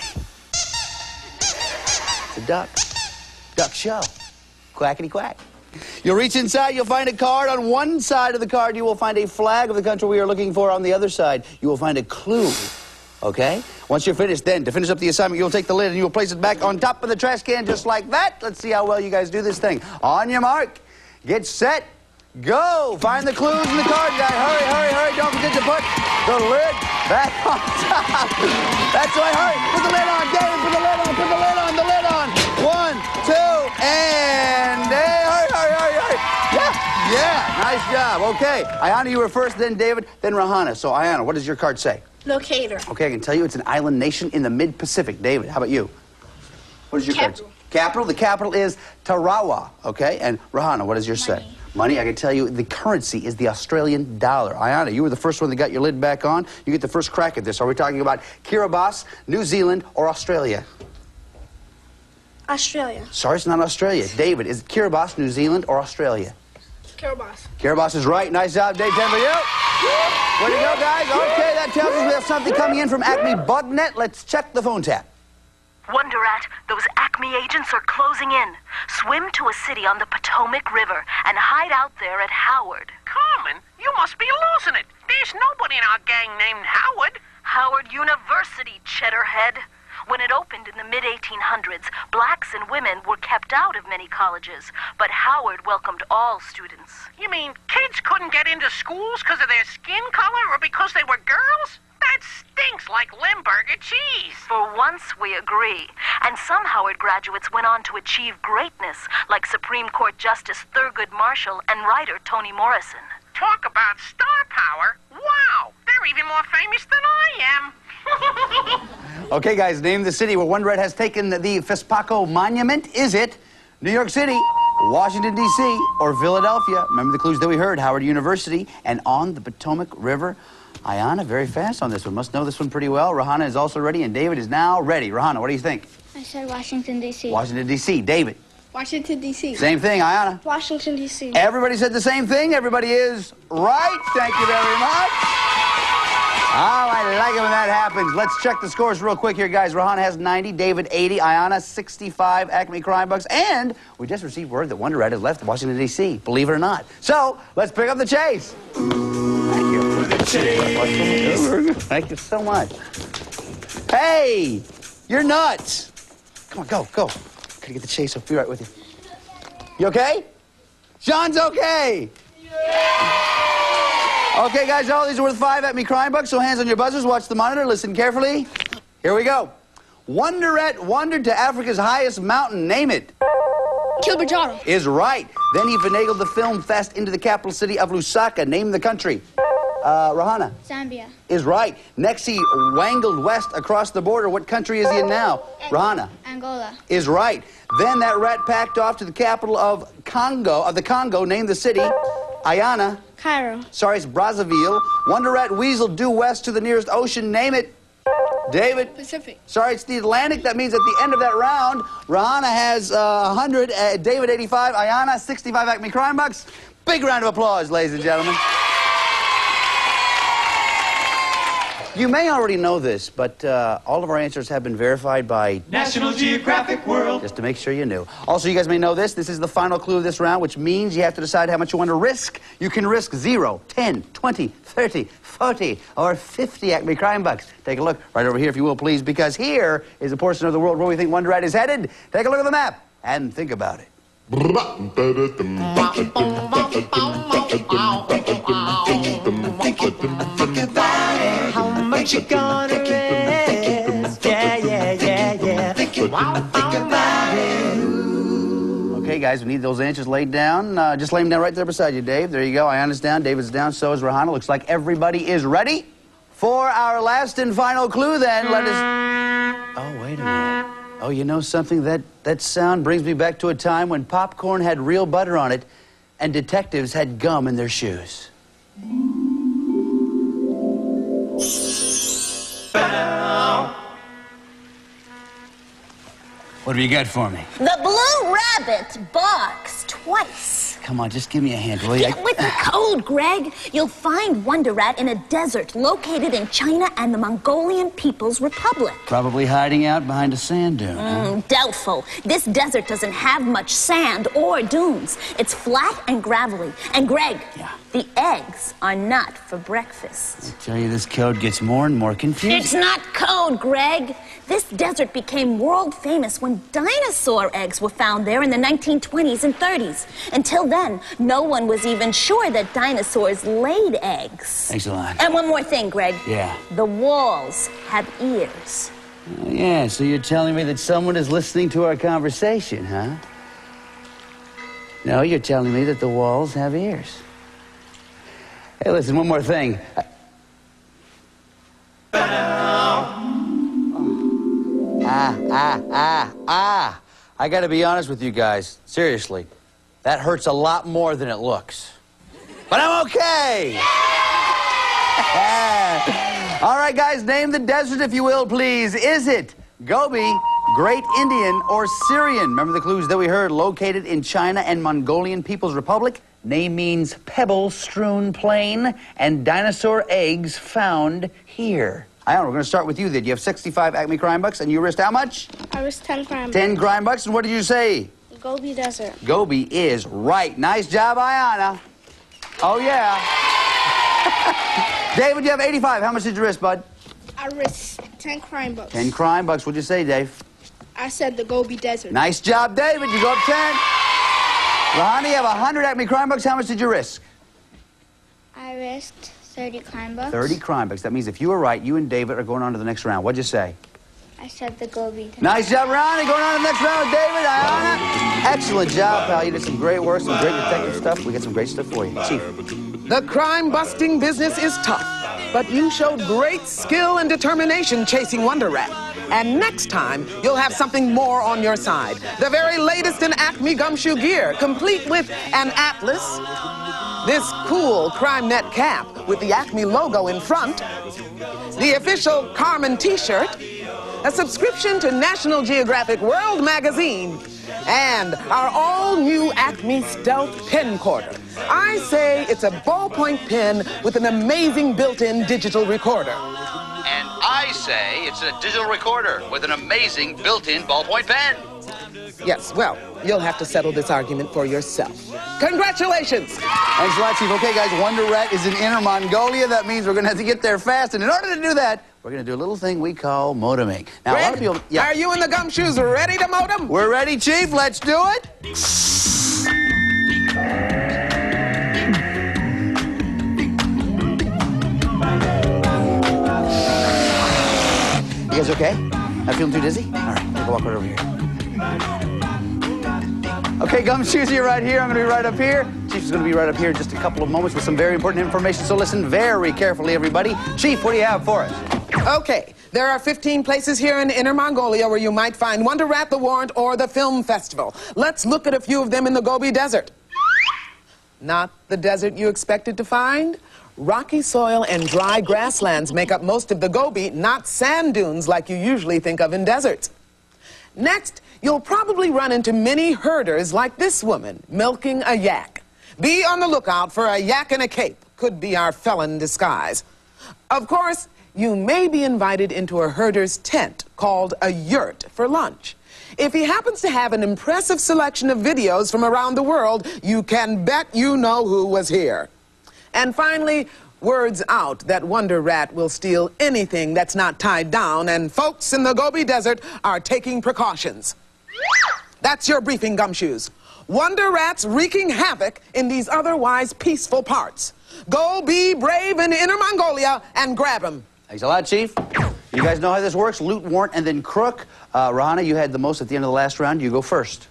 It's a duck. Duck show. Quackity quack. You'll reach inside, you'll find a card. On one side of the card, you will find a flag of the country we are looking for. On the other side, you will find a clue. Okay? Once you're finished, then, to finish up the assignment, you'll take the lid and you'll place it back on top of the trash can just like that. Let's see how well you guys do this thing. On your mark, get set, go. Find the clues in the card, guy. Hurry, hurry, hurry. Don't forget to put the lid back on top. That's right, hurry. Put the lid on, Dave. Put the lid on, put the lid on, the lid on. 1, 2, and hurry, hurry, hurry, hurry. Yeah, nice job. Okay, Ayanna, you were first, then David, then Rahana. So, Ayanna, what does your card say? Locator. Okay, I can tell you it's an island nation in the mid-Pacific. David, how about you? What is your card say? Capital. The capital is Tarawa, okay? And Rahana, what does yours say? Money. I can tell you the currency is the Australian dollar. Ayanna, you were the first one that got your lid back on. You get the first crack at this. Are we talking about Kiribati, New Zealand, or Australia? Australia. Sorry, it's not Australia. David, is it Kiribati, New Zealand, or Australia? Kiribati. Kiribati is right. Nice job, Dave. 10 for you. Way to go, guys. Okay, that tells us we have something coming in from Acme Bugnet. Let's check the phone tap. Wonder Rat, those Acme agents are closing in. Swim to a city on the Potomac River and hide out there at Howard. Carmen, you must be losing it. There's nobody in our gang named Howard. Howard University, Cheddarhead. When it opened in the mid-1800s, blacks and women were kept out of many colleges, but Howard welcomed all students. You mean kids couldn't get into schools because of their skin color or because they were girls? That stinks like Limburger cheese. For once, we agree. And some Howard graduates went on to achieve greatness, like Supreme Court Justice Thurgood Marshall and writer Toni Morrison. Talk about star power. Wow, they're even more famous than I am. Okay, guys, name the city where Wonder Rat has taken the Fespaco Monument. Is it New York City, Washington, D.C., or Philadelphia? Remember the clues that we heard, Howard University and on the Potomac River. Ayanna, very fast on this one. Must know this one pretty well. Rahana is also ready, and David is now ready. Rahana, what do you think? I said Washington, D.C. Washington, D.C. David? Washington, D.C. Same thing, Ayanna? Washington, D.C. Everybody said the same thing. Everybody is right. Thank you very much. Oh, I like it when that happens. Let's check the scores real quick here, guys. Rahana has 90, David 80, Ayanna 65 Acme Crime Bucks, and we just received word that Wonder Rat has left Washington, D.C., believe it or not. So, let's pick up the chase. Thank you. Thank you so much. Hey, you're nuts. Come on, go. Gotta get the chase. I'll be right with you. You okay? Sean's okay. Okay, guys, all these are worth 5 Acme Crime Bucks, so hands on your buzzers, watch the monitor, listen carefully. Here we go. Wonder Rat wandered to Africa's highest mountain. Name it. Kilimanjaro. Is right. Then he finagled the film fest into the capital city of Lusaka. Name the country. Rahana. Zambia. Is right. Next, he wangled west across the border. What country is he in now? Rahana. Angola. Is right. Then that rat packed off to the capital of the Congo. Name the city. Ayanna. Cairo. Sorry, it's Brazzaville. Wonder Rat weasel due west to the nearest ocean. Name it. David. Pacific. Sorry, it's the Atlantic. That means at the end of that round, Rahana has 100, David 85, Ayanna 65 Acme Crime Bucks. Big round of applause, ladies and gentlemen. You may already know this, but all of our answers have been verified by National Geographic World. Just to make sure you knew. Also, you guys may know this. This is the final clue of this round, which means you have to decide how much you want to risk. You can risk 0, 10, 20, 30, 40, or 50 Acme Crime Bucks. Take a look right over here, if you will, please, because here is a portion of the world where we think Wonder Rat is headed. Take a look at the map and think about it. How much you gonna risk? Yeah. Okay, guys, we need those answers laid down. Just lay them down right there beside you, Dave. There you go. Ayanna's down, David's down, so is Rahana. Looks like everybody is ready for our last and final clue, then. Let us... Oh, wait a minute. Oh, you know something? That sound brings me back to a time when popcorn had real butter on it and detectives had gum in their shoes. What have you got for me? The blue rabbit barks twice. Come on, just give me a hand, will you? With the code, Greg, you'll find Wonder Rat in a desert located in China and the Mongolian People's Republic. Probably hiding out behind a sand dune. Doubtful. This desert doesn't have much sand or dunes. It's flat and gravelly. And Greg, the eggs are not for breakfast. I tell you, this code gets more and more confusing. It's not code, Greg. This desert became world famous when dinosaur eggs were found there in the 1920s and 30s. Until then, no one was even sure that dinosaurs laid eggs. Thanks a lot. And one more thing, Greg. Yeah. The walls have ears. Yeah, so you're telling me that someone is listening to our conversation, huh? No, you're telling me that the walls have ears. Hey, listen, one more thing. I gotta be honest with you guys. Seriously. That hurts a lot more than it looks. But I'm okay! All right, guys, name the desert, if you will, please. Is it Gobi, Great Indian, or Syrian? Remember the clues that we heard? Located in China and Mongolian People's Republic. Name means pebble-strewn plain, and dinosaur eggs found here. Iona, we're going to start with you then. You have 65 Acme crime bucks, and you risked how much? I risked 10 crime bucks. 10 crime bucks, and what did you say? Gobi Desert. Gobi is right. Nice job, Iona. Oh, yeah. David, you have 85. How much did you risk, bud? I risked 10 crime bucks. 10 crime bucks. What'd you say, Dave? I said the Gobi Desert. Nice job, David. You go up 10. Rahani, you have 100 Acme crime bucks. How much did you risk? I risked 30 crime bucks. 30 crime bucks. That means if you were right, you and David are going on to the next round. What'd you say? I said the Gobi Desert. Nice job, Rahani. Going on to the next round with David. Iona. Excellent job, pal. You did some great work, some great detective stuff. We got some great stuff for you. Chief. The crime-busting business is tough, but you showed great skill and determination chasing Wonder Rat. And next time, you'll have something more on your side. The very latest in Acme gumshoe gear, complete with an atlas, this cool CrimeNet cap with the Acme logo in front, the official Carmen t-shirt, a subscription to National Geographic World magazine, and our all-new Acme Stealth pen quarter. I say it's a ballpoint pen with an amazing built-in digital recorder. And I say it's a digital recorder with an amazing built-in ballpoint pen. Yes, well, you'll have to settle this argument for yourself. Congratulations! Thanks a lot, Chief. Okay, guys, Wonder Rat is in Inner Mongolia. That means we're going to have to get there fast. And in order to do that, we're going to do a little thing we call modeming. Now, Greg, a lot of people... Yeah. Are you and the gumshoes ready to modem? We're ready, Chief. Let's do it. You guys okay? Not feeling too dizzy? All right, take a walk right over here. Okay, Gumshoes, you're right here. I'm going to be right up here. Chief is going to be right up here in just a couple of moments with some very important information, so listen very carefully, everybody. Chief, what do you have for us? Okay, there are 15 places here in Inner Mongolia where you might find Wonder Rat, the Warrant, or the Film Festival. Let's look at a few of them in the Gobi Desert. Not the desert you expected to find? Rocky soil and dry grasslands make up most of the Gobi, not sand dunes like you usually think of in deserts. Next, you'll probably run into many herders like this woman, milking a yak. Be on the lookout for a yak in a cape. Could be our felon disguise. Of course, you may be invited into a herder's tent called a yurt for lunch. If he happens to have an impressive selection of videos from around the world, you can bet you know who was here. And finally, word's out that Wonder Rat will steal anything that's not tied down, and folks in the Gobi Desert are taking precautions. That's your briefing, Gumshoes. Wonder Rat's wreaking havoc in these otherwise peaceful parts. Go be brave in Inner Mongolia and grab him. Thanks a lot, Chief. You guys know how this works. Loot, warrant, and then crook. Rahana, you had the most at the end of the last round. You go first.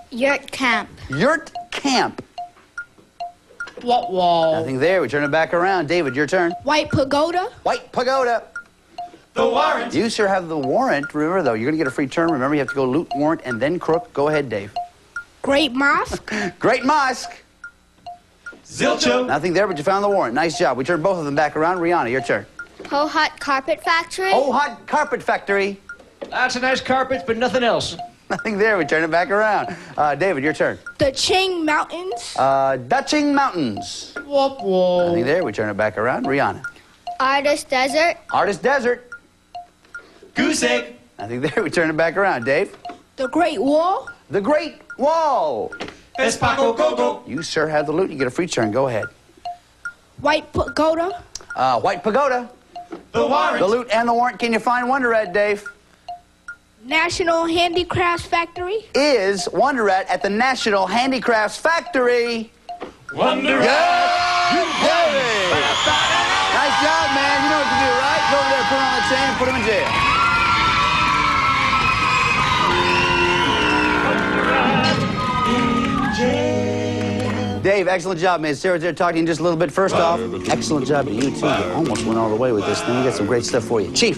Yurt camp. Yurt camp. Whoa. Nothing there. We turn it back around. David, your turn. White pagoda. White pagoda. The warrant. You, sir, have the warrant. Remember, though, you're going to get a free turn. Remember, you have to go loot, warrant, and then crook. Go ahead, Dave. Great mosque. Great mosque. Zilcho. Nothing there, but you found the warrant. Nice job. We turn both of them back around. Rihanna, your turn. Ho Hut Carpet Factory. Oh, hot carpet factory. Lots of nice carpets, but nothing else. Nothing there. We turn it back around. David, your turn. The Ching Mountains. Dutching Mountains. Whoop, whoop. Nothing there. We turn it back around. Rihanna. Artist Desert. Artist Desert. Goose egg. Nothing there. We turn it back around. Dave. The Great Wall. The Great Wall. Espaco Coco. You, sir, have the loot. You get a free turn. Go ahead. White Pagoda. White Pagoda. The warrant. The loot and the warrant. Can you find Wonder Rat, Dave? National Handicrafts Factory. Is Wonder Rat at the National Handicrafts Factory? Wonder Rat. You have it. Nice job, man. You know what to do, right? Go over there, put him on the chain, and put him in jail. Dave, excellent job, man. Sarah's there talking to you in just a little bit. First off, excellent job to you, too. You almost went all the way with this thing. We got some great stuff for you. Chief.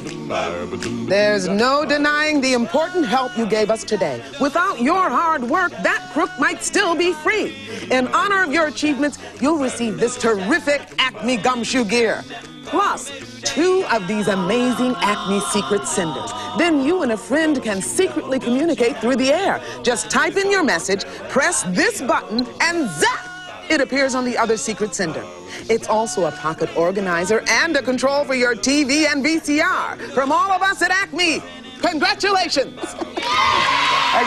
There's no denying the important help you gave us today. Without your hard work, that crook might still be free. In honor of your achievements, you'll receive this terrific Acme gumshoe gear. Plus, 2 of these amazing Acme secret senders. Then you and a friend can secretly communicate through the air. Just type in your message, press this button, and zap! It appears on the other secret sender. It's also a pocket organizer and a control for your TV and VCR. From all of us at Acme, congratulations! Thanks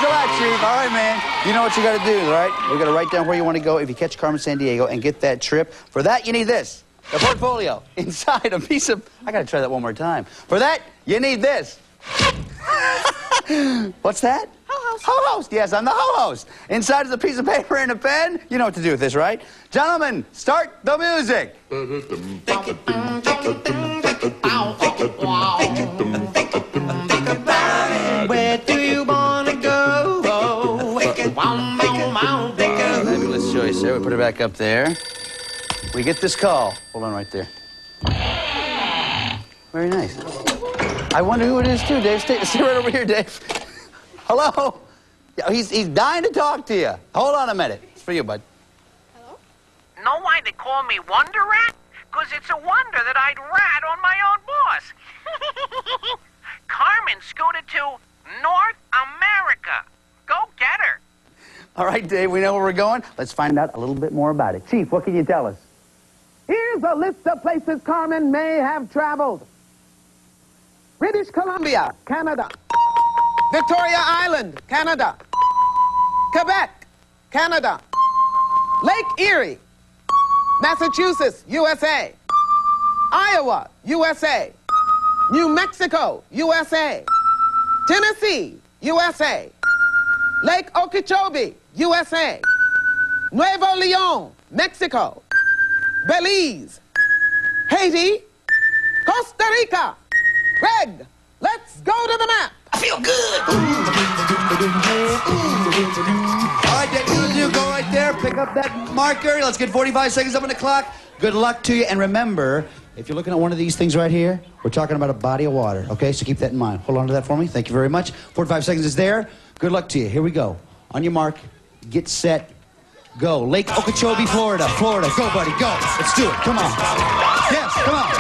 a lot, Chief. All right, man. You know what you got to do, right? We got to write down where you want to go if you catch Carmen Sandiego and get that trip. For that, you need this. The portfolio. Inside a piece of... I got to try that one more time. For that, you need this. What's that? Ho-host. Yes, I'm the ho-host. Inside is a piece of paper and a pen. You know what to do with this, right? Gentlemen, start the music. Where do you want to go? Let's show you, sir. We put it back up there. We get this call. Hold on right there. Very nice. I wonder who it is, too, Dave. Stay right over here, Dave. Hello? Yeah, he's dying to talk to you. Hold on a minute. It's for you, bud. Hello? Know why they call me Wonder Rat? Because it's a wonder that I'd rat on my own boss. Carmen scooted to North America. Go get her. All right, Dave, we know where we're going. Let's find out a little bit more about it. Chief, what can you tell us? Here's a list of places Carmen may have traveled. British Columbia, Canada. Victoria Island, Canada. Quebec, Canada. Lake Erie, Massachusetts, USA. Iowa, USA. New Mexico, USA. Tennessee, USA. Lake Okeechobee, USA. Nuevo Leon, Mexico. Belize, Haiti, Costa Rica. Greg, let's go to the map. I feel good. All right, you go right there, pick up that marker. Let's get 45 seconds up on the clock. Good luck to you. And remember, if you're looking at one of these things right here, we're talking about a body of water, okay? So keep that in mind. Hold on to that for me. Thank you very much. 45 seconds is there. Good luck to you. Here we go. On your mark, get set, go. Lake Okeechobee, Florida. Florida. Go, buddy, go. Let's do it. Come on. Yes, come on.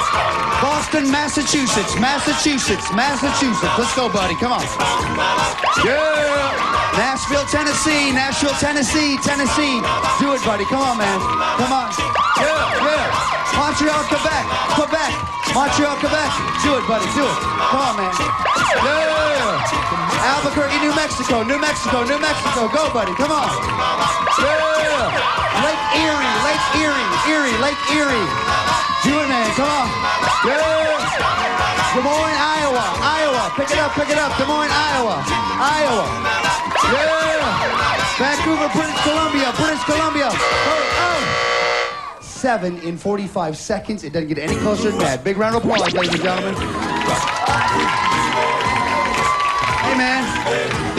Boston, Massachusetts. Massachusetts. Massachusetts. Let's go, buddy. Come on. Yeah. Nashville, Tennessee. Nashville, Tennessee. Tennessee. Do it, buddy. Come on, man. Come on. Yeah, yeah. Montreal, Quebec. Quebec. Montreal, Quebec. Do it, buddy. Do it. Come on, man. Yeah. Albuquerque, New Mexico. New Mexico. New Mexico. Go, buddy. Come on. Yeah. Lake Erie. Lake Erie. Erie. Lake Erie. Do it, man. Come on. Yeah. Des Moines, Iowa. Iowa. Pick it up. Pick it up. Des Moines, Iowa. Iowa. Yeah. Vancouver, British Columbia. British Columbia. Oh. 7 in 45 seconds. It doesn't get any closer than that. Big round of applause, ladies and gentlemen. Hey, man,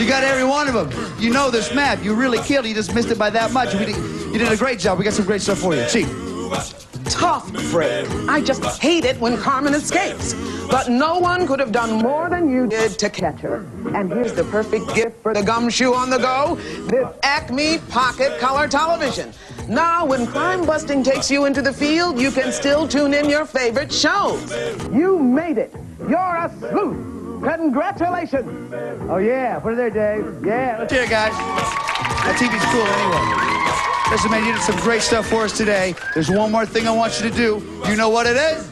you got every one of them. You know this map. You really killed it. You just missed it by that much. You did a great job. We got some great stuff for you. Chief. Tough break. I just hate it when Carmen escapes. But no one could have done more than you did to catch her. And here's the perfect gift for the gumshoe on the go, this Acme Pocket Color Television. Now, when crime busting takes you into the field, you can still tune in your favorite shows. You made it. You're a sleuth. Congratulations. Oh, yeah. Put it there, Dave. Yeah. Let's hear it, guys. That TV's cool anyway. Listen, man, you did some great stuff for us today. There's one more thing I want you to do. You know what it is?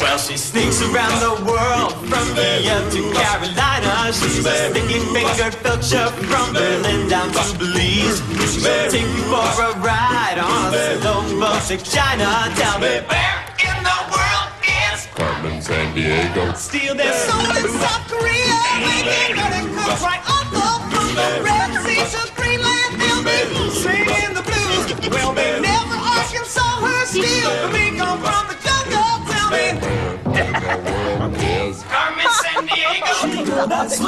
Well, she sneaks around the world from India to Carolina. She's a sticky-fingered filcher from Berlin down to Belize. She'll take you for a ride on a slow boat to China. Tell me, where in the world is Carmen, Sandiego. Steal their soul in South Korea. Making running comes right up from the Red Sea to Greenland. They'll be singing the blues. Well, they never Arkansas her steal. We come from the jungle. Tell me, Carmen, Sandiego. That's my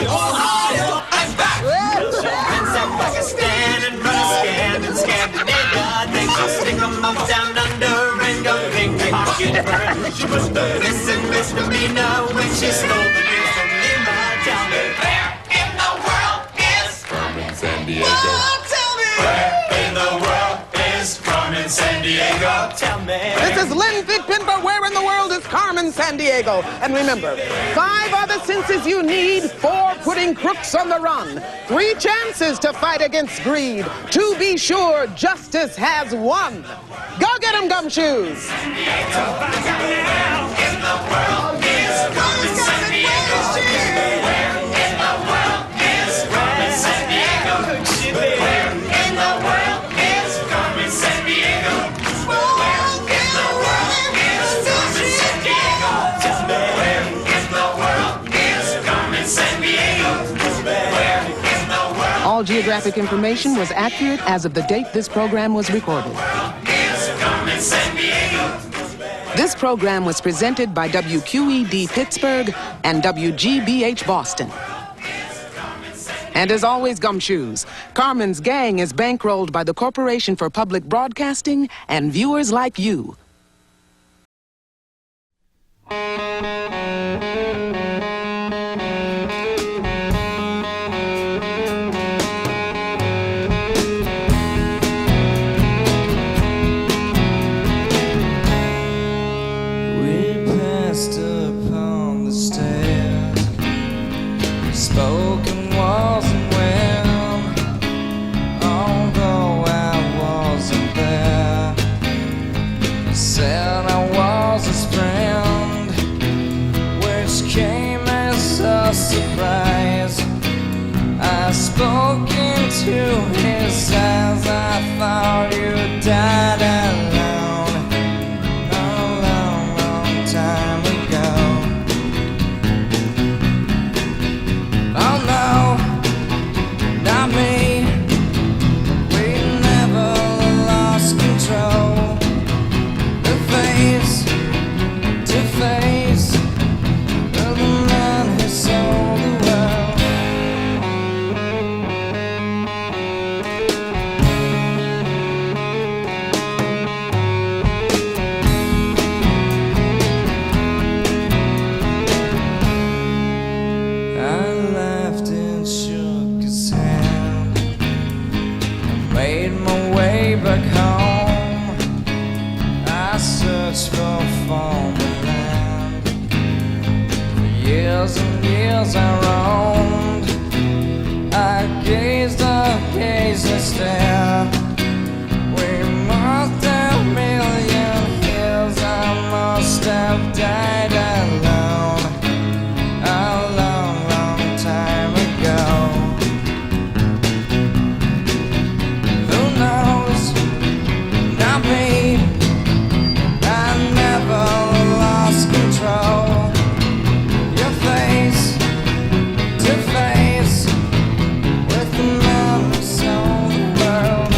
Ohio. I'm back. Pakistan and Pakistan and Scandinavia. They just stick 'em up down under and go ping pocket burn. She was the misdemeanor when she stole the news from Lima. Tell me, where in the world is Carmen, Sandiego. Oh, tell me, where in the world is Carmen, Sandiego? Tell me. This is Lindsay Pinto. Where in the world is Carmen, Sandiego? And remember, 5 are the senses you need, 4 putting crooks on the run, 3 chances to fight against greed. To be sure, justice has won. Go get 'em, gumshoes. All geographic information was accurate as of the date this program was recorded. This program was presented by WQED Pittsburgh and WGBH Boston. And as always, gumshoes, Carmen's gang is bankrolled by the Corporation for Public Broadcasting and viewers like you. Surprise, I spoke into his eyes. I thought you died alone a long, long time ago. Oh no, not me. We never lost control. The face to face of the man who sold the world. I laughed and shook his hand. I made my way back home. I searched for former land. For years and years I roamed. I gazed and stared. We must have million years. I must have died alone a long, long time ago. Who knows? Not me. I never lost control. Your face to face with the man who sold the world.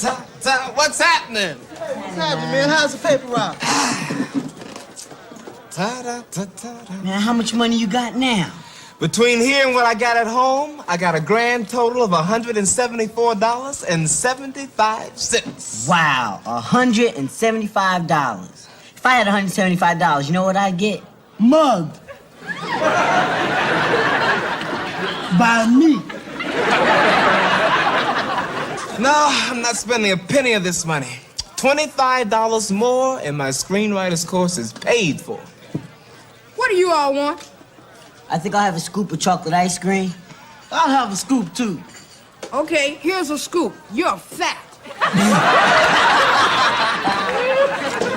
What's happening? What's happening, man? How's the paper route? Man, how much money you got now? Between here and what I got at home, I got a grand total of $174.75. Wow, $175. If I had $175, you know what I'd get? Mugged. By me. No, I'm not spending a penny of this money. $25 more and my screenwriter's course is paid for. What do you all want? I think I'll have a scoop of chocolate ice cream. I'll have a scoop, too. Okay, here's a scoop. You're fat.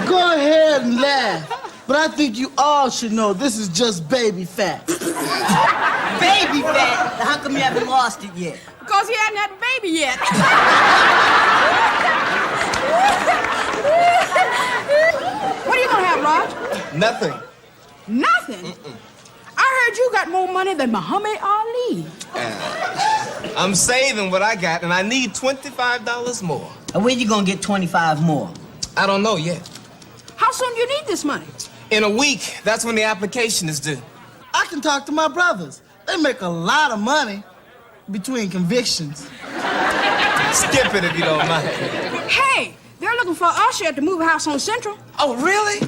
Go ahead and laugh. But I think you all should know this is just baby fat. Baby fat? How come you haven't lost it yet? Because he hadn't had a baby yet. What are you gonna have, Raj? Nothing. Nothing? I heard you got more money than Muhammad Ali. I'm saving what I got, and I need $25 more. And where you gonna get 25 more? I don't know yet. How soon do you need this money? In a week. That's when the application is due. I can talk to my brothers. They make a lot of money between convictions. Skip it if you don't mind. Hey, they're looking for an usher at the movie house on Central. Oh, really?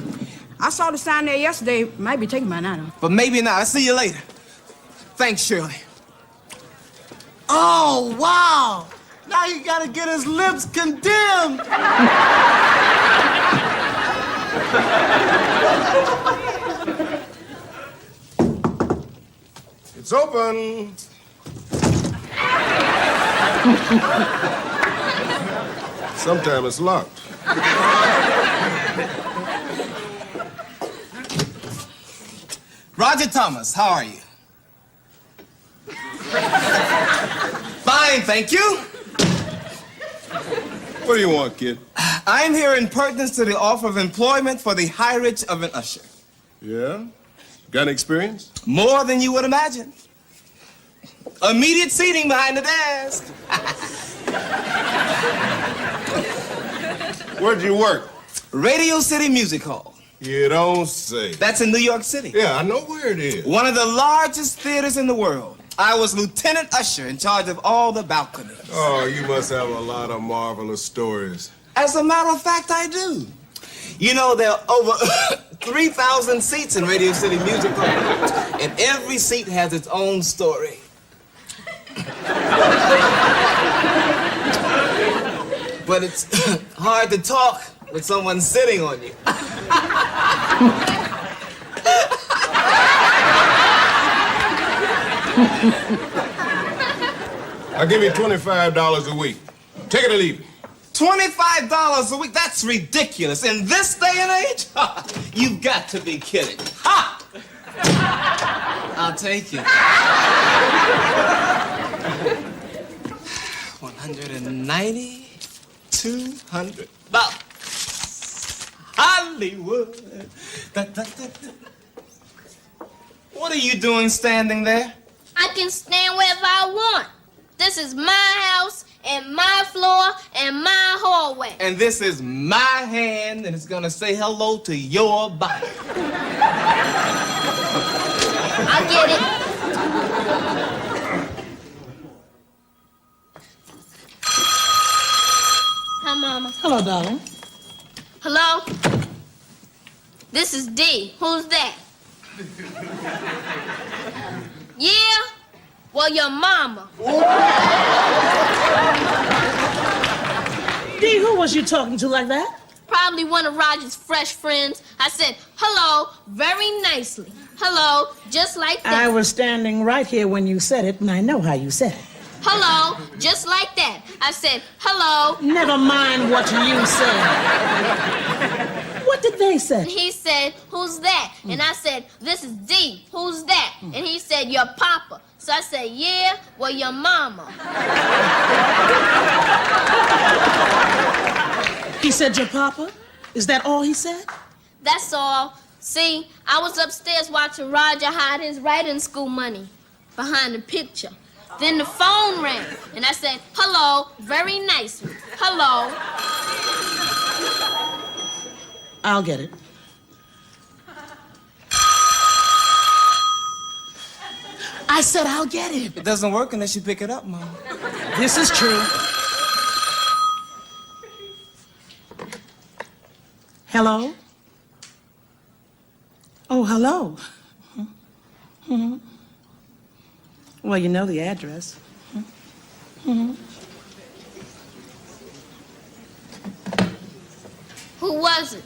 I saw the sign there yesterday. Might be taken by now, though. But maybe not. I'll see you later. Thanks, Shirley. Oh, wow. Now you gotta get his lips condemned. It's open. Sometimes it's locked. Roger Thomas, how are you? Fine, thank you. What do you want, kid? I'm here in pertinence to the offer of employment for the hirage of an usher. Yeah? Got any experience? More than you would imagine. Immediate seating behind the desk. Where'd you work? Radio City Music Hall. You don't say. That's in New York City. Yeah, I know where it is. One of the largest theaters in the world. I was lieutenant usher in charge of all the balconies. Oh, you must have a lot of marvelous stories. As a matter of fact, I do. You know, there are over 3,000 seats in Radio City Music Hall, and every seat has its own story. But it's hard to talk with someone sitting on you. I'll give you $25 a week. Take it or leave it. $25 a week? That's ridiculous. In this day and age? You've got to be kidding. Ha! I'll take it. 190, 200. Hollywood. What are you doing standing there? I can stand wherever I want. This is my house and my floor and my hallway. And this is my hand, and it's gonna say hello to your body. I get it. Hi, Mama. Hello, darling. Hello? This is D. Who's that? Yeah? Well, your mama. D, who was you talking to like that? Probably one of Roger's fresh friends. I said, hello, very nicely. Hello, just like that. I was standing right here when you said it, and I know how you said it. Hello, just like that. I said, hello. Never mind what you said. What did they say? And he said, who's that? And I said, this is D. Who's that? And he said, your papa. So I said, yeah, well, your mama. He said your papa? Is that all he said? That's all. See, I was upstairs watching Roger hide his writing school money behind the picture. Then the phone rang, and I said, hello, very nicely. Hello. I'll get it. I said I'll get it. It doesn't work unless you pick it up, Mama. This is true. Hello? Oh, hello. Mm-hmm. Well, you know the address. Mm-hmm. Who was it?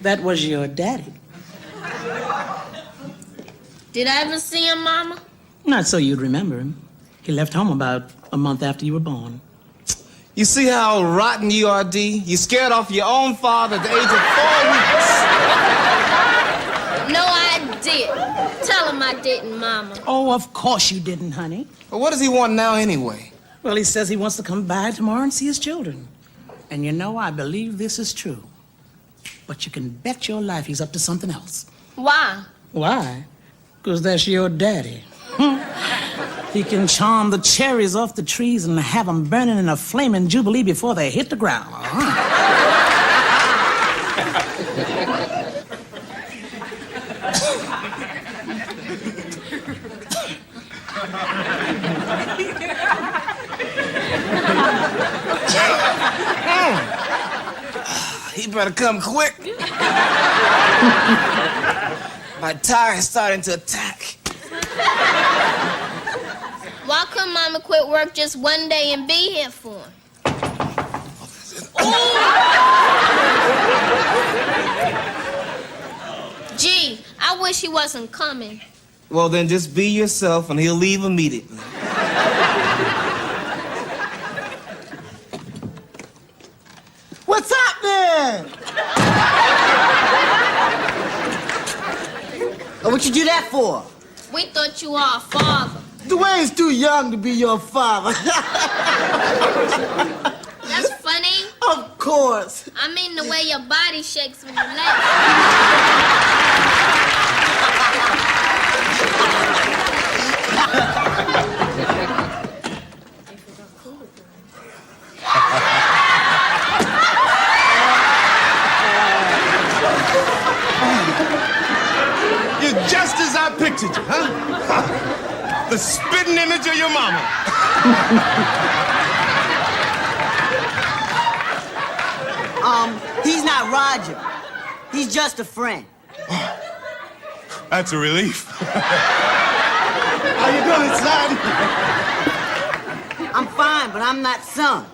That was your daddy. Did I ever see him, Mama? Not so you'd remember him. He left home about a month after you were born. You see how rotten you are, D? You scared off your own father at the age of 4 weeks. No, I didn't. Tell him I didn't, Mama. Oh, of course you didn't, honey. Well, what does he want now anyway? Well, he says he wants to come by tomorrow and see his children. And you know, I believe this is true. But you can bet your life he's up to something else. Why? Why? Because that's your daddy. He can charm the cherries off the trees and have them burning in a flaming jubilee before they hit the ground. He better come quick. My tire is starting to attack. Why couldn't Mama quit work just one day and be here for him? Gee, I wish he wasn't coming. Well, then just be yourself and he'll leave immediately. What's happening? What you do that for? We thought you were our father. Dwayne's too young to be your father. That's funny. Of course. I mean the way your body shakes when you laugh. You're just as I pictured you, huh? The spitting image of your mama. He's not Roger. He's just a friend. That's a relief. How you doing, son? I'm fine, but I'm not son.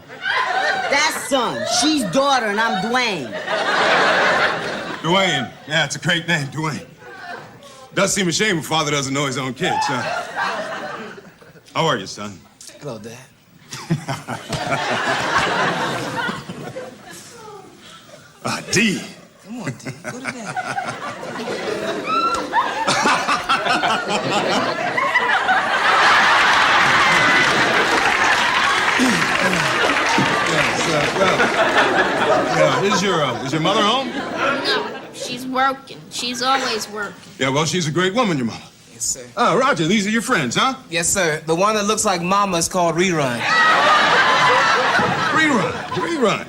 That's son. She's daughter, and I'm Dwayne. Dwayne. Yeah, it's a great name, Dwayne. Does seem a shame a father doesn't know his own kids, huh? How are you, son? Hello, Dad. D. Come on, D. Go to Dad. Is your mother home? No, she's working. She's always working. Yeah, well, she's a great woman, your mother. Yes, sir. Oh, Roger, these are your friends, huh? Yes, sir. The one that looks like Mama is called Rerun. Rerun.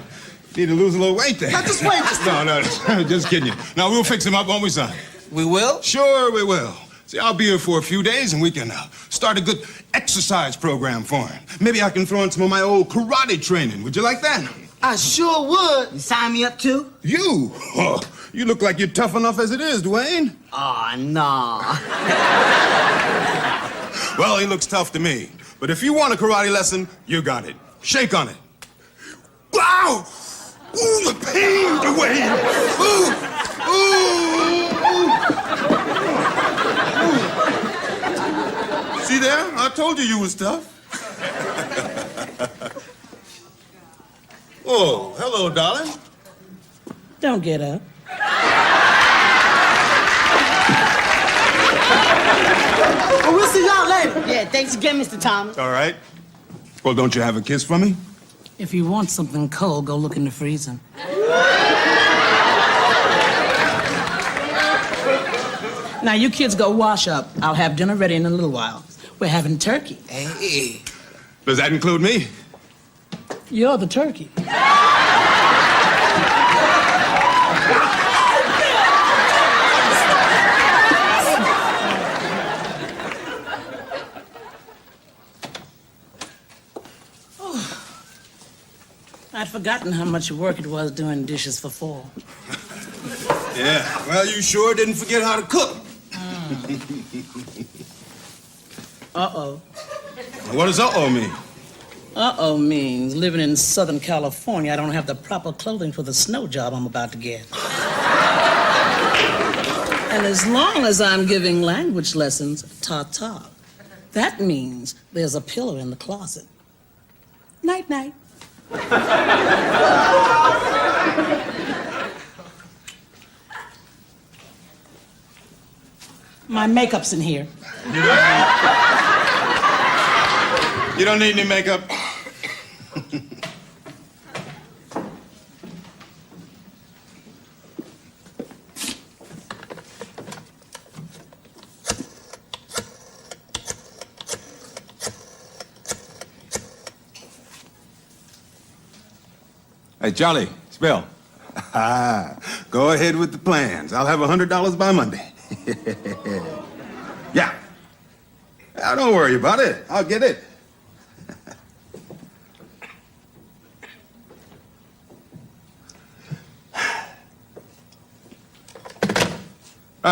Need to lose a little weight there. Now, just wait. No, just kidding you. Now, we'll fix him up, won't we, son? We will? Sure, we will. See, I'll be here for a few days, and we can start a good exercise program for him. Maybe I can throw in some of my old karate training. Would you like that? I sure would. You sign me up, too? You? Oh, you look like you're tough enough as it is, Dwayne. Aw, nah. Well, he looks tough to me. But if you want a karate lesson, you got it. Shake on it. Wow! Ooh, the pain, Dwayne! Ooh! Ooh! See there? I told you was tough. Oh, hello, darling. Don't get up. Well, we'll see y'all later. Yeah, thanks again, Mr. Thomas. All right. Well, don't you have a kiss for me? If you want something cold, go look in the freezer. Now, you kids go wash up. I'll have dinner ready in a little while. We're having turkey. Hey. Does that include me? You're the turkey. I'd forgotten how much work it was doing dishes for 4. Yeah, well, you sure didn't forget how to cook. Uh-oh. What does uh-oh mean? Uh-oh means living in Southern California, I don't have the proper clothing for the snow job I'm about to get. And as long as I'm giving language lessons, ta-ta, that means there's a pillow in the closet. Night-night. My makeup's in here. You don't need any makeup. Hey, Charlie, Spill. Go ahead with the plans. I'll have $100 by Monday. Yeah. Don't worry about it. I'll get it.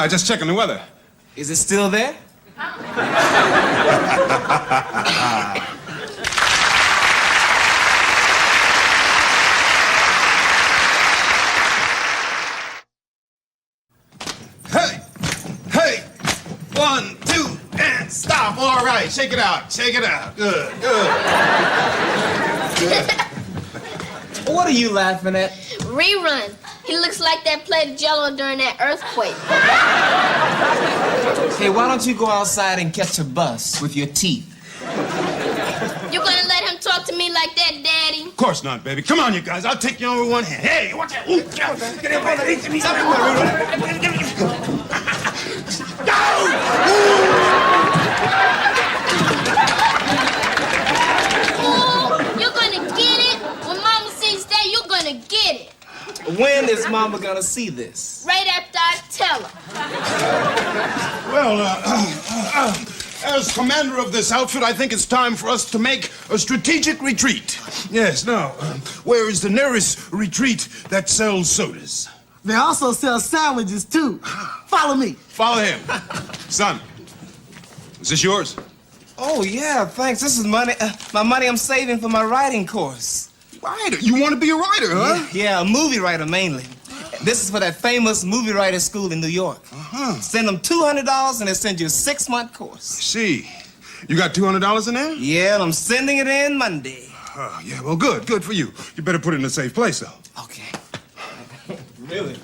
Just checking the weather. Is it still there? Hey! 1, 2, and stop. All right, shake it out. Shake it out. Good. What are you laughing at? Rerun. He looks like that plate of Jell-O during that earthquake. Hey, why don't you go outside and catch a bus with your teeth? You gonna let him talk to me like that, Daddy? Of course not, baby. Come on, you guys. I'll take you on with one hand. Hey, watch out. Ooh, get him, Oh, you're gonna get it? When Mama sees that, you're gonna get it. When is Mama gonna see this? Right after I tell her. Well, as commander of this outfit, I think it's time for us to make a strategic retreat. Yes, now, where is the nearest retreat that sells sodas? They also sell sandwiches, too. Follow me. Follow him. Son, is this yours? Oh, yeah, thanks. This is money, my money I'm saving for my writing course. Writer? You want to be a writer, huh? Yeah, a movie writer mainly. This is for that famous movie writer school in New York. Send them $200 and they send you a 6-month course. See. You got $200 in there? Yeah, and I'm sending it in Monday. Yeah, well, good. Good for you. You better put it in a safe place, though. Okay. Really?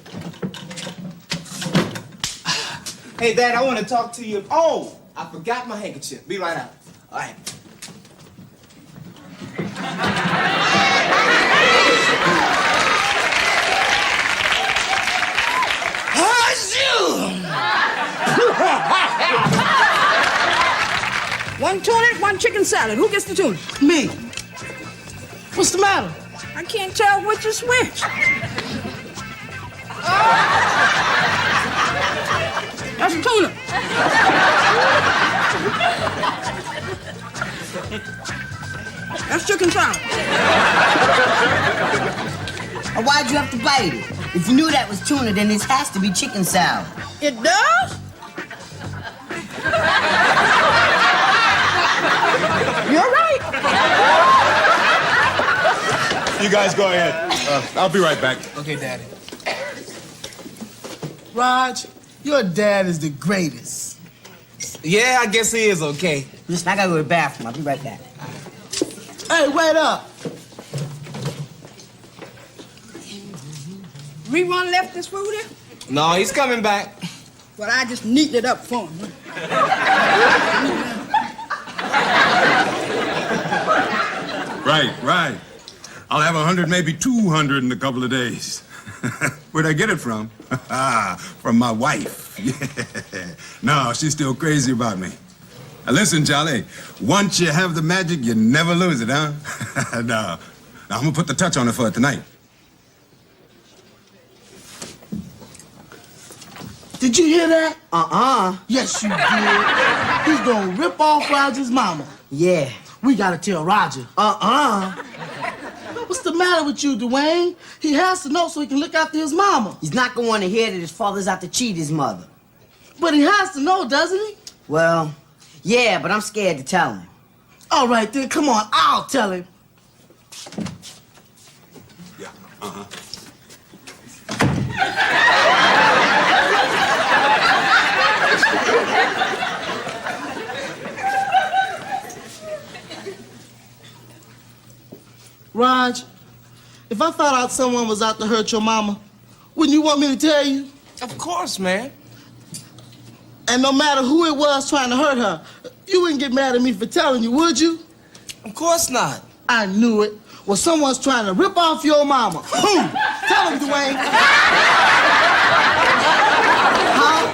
Hey, Dad, I want to talk to you. Oh, I forgot my handkerchief. Be right out. All right. One tuna, one chicken salad. Who gets the tuna? Me. What's the matter? I can't tell which is which. That's a tuna. That's chicken salad. Why'd you have to bite it? If you knew that was tuna, then this has to be chicken salad. It does? You're right. You guys go ahead. I'll be right back. Okay, Daddy. Raj, your dad is the greatest. Yeah, I guess he is okay. Listen, I gotta go to the bathroom. I'll be right back. Hey, wait up. Rerun left this food here? No, he's coming back. Well, I just neatened it up for him. Right. I'll have 100, maybe 200 in a couple of days. Where'd I get it from? From my wife. Yeah. No, she's still crazy about me. Now listen, Charlie, once you have the magic, you never lose it, huh? No. Now, I'm gonna put the touch on it for it tonight. Did you hear that? Yes, you did. He's gonna rip off Roger's mama. Yeah. We gotta tell Roger. What's the matter with you, Dwayne? He has to know so he can look after his mama. He's not gonna want to hear that his father's out to cheat his mother. But he has to know, doesn't he? Well, yeah, but I'm scared to tell him. All right, then, come on, I'll tell him. Raj, if I found out someone was out to hurt your mama, wouldn't you want me to tell you? Of course, man. And no matter who it was trying to hurt her, you wouldn't get mad at me for telling you, would you? Of course not. I knew it. Well, someone's trying to rip off your mama. Who? Tell him, Dwayne. Huh?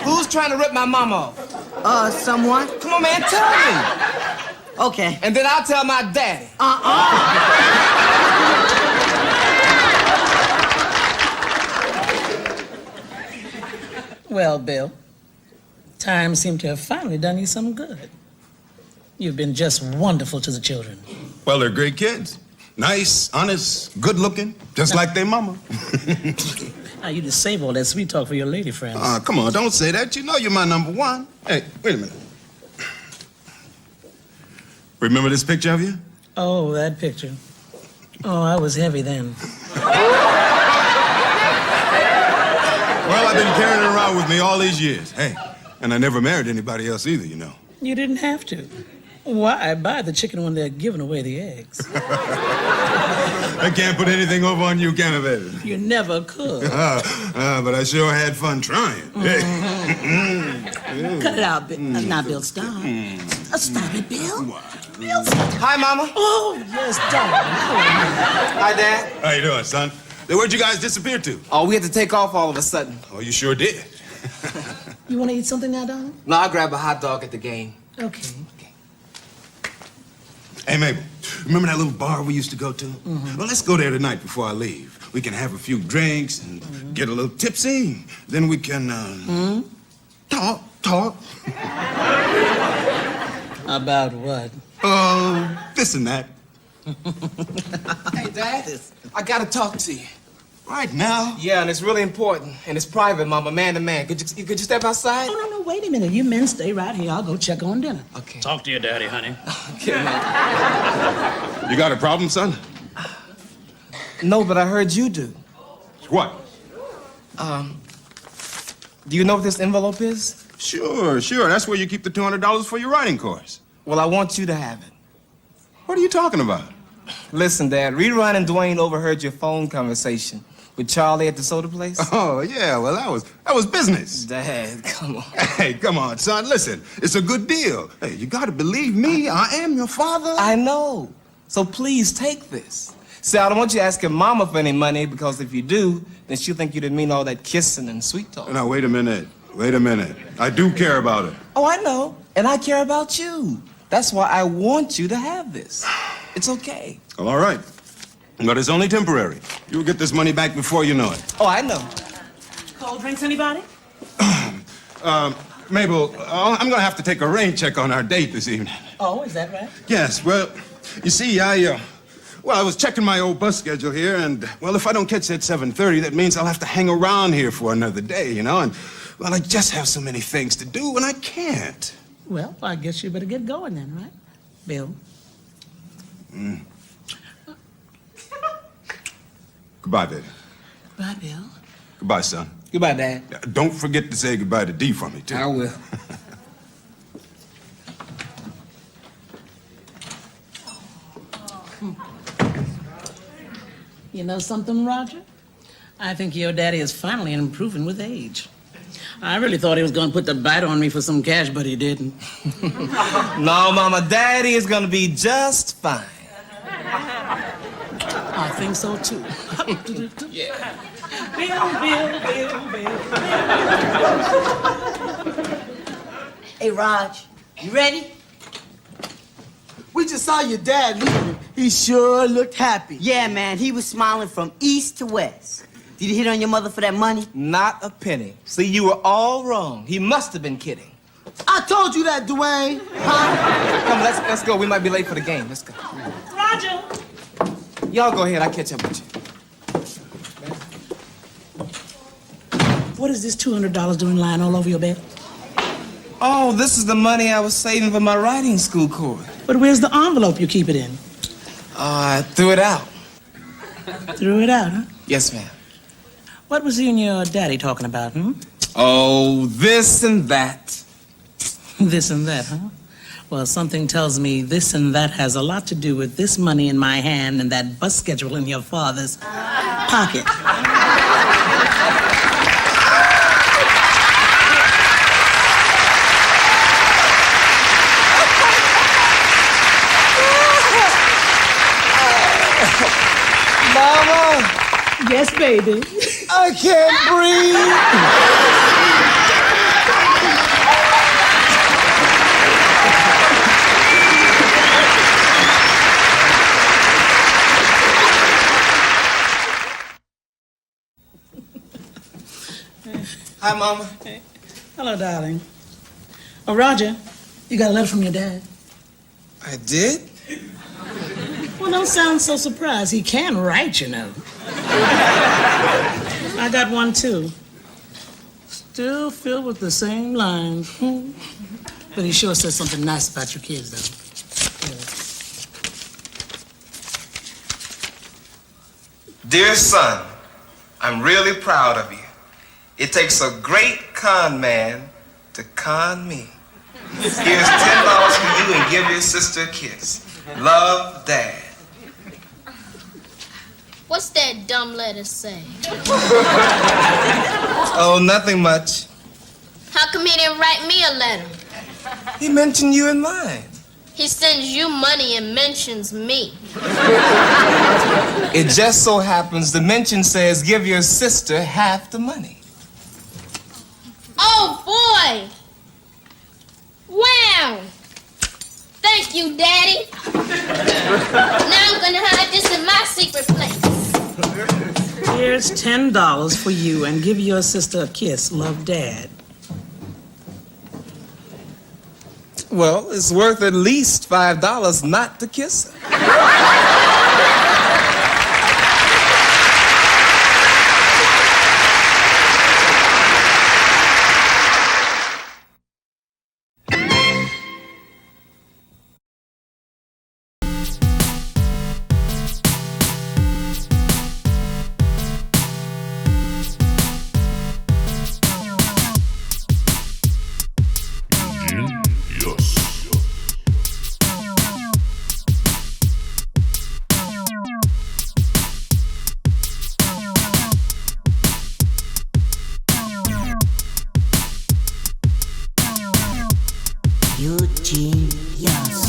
Who's trying to rip my mama off? Someone. Come on, man, tell me. Okay. And then I'll tell my daddy. Well, Bill, time seemed to have finally done you some good. You've been just wonderful to the children. Well, they're great kids. Nice, honest, good looking, just like their mama. Now, you just save all that sweet talk for your lady friends. Come on, don't say that. You know you're my number one. Hey, wait a minute. Remember this picture of you? Oh, that picture. Oh, I was heavy then. Well, I've been carrying it around with me all these years. Hey, and I never married anybody else either, you know. You didn't have to. Why buy the chicken when they're giving away the eggs? I can't put anything over on you, can I, baby? You never could. But I sure had fun trying. Cut it out, Bill. Now, Bill, stop. Stop it, Bill. Bill, stop. Hi, Mama. Oh, yes, darling. Hi, Dad. How you doing, son? Where'd you guys disappear to? Oh, we had to take off all of a sudden. Oh, you sure did. You want to eat something now, darling? No, I'll grab a hot dog at the game. Okay. Hey, Mabel, remember that little bar we used to go to? Well, let's go there tonight before I leave. We can have a few drinks and get a little tipsy. Then we can, talk. About what? This and that. Hey, Dad, I gotta talk to you. Right now? Yeah, and it's really important. And it's private, Mama, man to man. Could you step outside? Oh, no, wait a minute. You men stay right here. I'll go check on dinner. Okay. Talk to your daddy, honey. Okay, man. You got a problem, son? No, but I heard you do. What? Do you know what this envelope is? Sure. That's where you keep the $200 for your writing course. Well, I want you to have it. What are you talking about? Listen, Dad, Rerun and Dwayne overheard your phone conversation with Charlie at the soda place. Oh, yeah, well, that was business. Dad, come on. Hey, come on, son, listen, it's a good deal. Hey, you gotta believe me, I am your father. I know. So please take this. See, I don't want you asking Mama for any money, because if you do, then she'll think you didn't mean all that kissing and sweet talk. Now, wait a minute. I do care about it. Oh, I know. And I care about you. That's why I want you to have this. It's okay. All right. But it's only temporary. You'll get this money back before you know it. Oh, I know. Cold drinks, anybody? Mabel, I'm gonna have to take a rain check on our date this evening. Oh, is that right? Yes, well, you see, I was checking my old bus schedule here, and, well, if I don't catch it at 7:30, that means I'll have to hang around here for another day, you know, and, well, I just have so many things to do, and I can't. Well, I guess you better get going then, right? Bill? Goodbye, baby. Bye, Bill. Goodbye, son. Goodbye, Dad. Don't forget to say goodbye to Dee for me, too. I will. You know something, Roger? I think your daddy is finally improving with age. I really thought he was going to put the bite on me for some cash, but he didn't. No, Mama, Daddy is going to be just fine. I think so, too. Yeah. Hey, Raj, You ready? We just saw your dad leaving. He sure looked happy. Yeah, man, he was smiling from east to west. Did you hit on your mother for that money? Not a penny. See, you were all wrong. He must have been kidding. I told you that, Dwayne. Huh? Come, let's go. We might be late for the game. Let's go. Roger. Y'all go ahead. I'll catch up with you. What is this $200 doing lying all over your bed? Oh, this is the money I was saving for my writing school course. But where's the envelope you keep it in? I threw it out. Threw it out, huh? Yes, ma'am. What was you and your daddy talking about, hmm? Oh, this and that. This and that, huh? Well, something tells me this and that has a lot to do with this money in my hand and that bus schedule in your father's pocket. Mama! Yes, baby. I can't breathe. Hi, Mama. Hey. Hello, darling. Oh, Roger, you got a letter from your dad? I did? Well, don't sound so surprised. He can write, you know. I got one, too. Still filled with the same lines. But he sure says something nice about your kids, though. Dear son, I'm really proud of you. It takes a great con man to con me. Here's $10 for you and give your sister a kiss. Love, Dad. What's that dumb letter say? Oh, nothing much. How come he didn't write me a letter? He mentioned you in mine. He sends you money and mentions me. It just so happens the mention says give your sister half the money. Oh, boy! Wow! Thank you, Daddy. Now I'm gonna hide this in my secret place. Here's $10 for you and give your sister a kiss. Love, Dad. Well, it's worth at least $5 not to kiss her. You genius.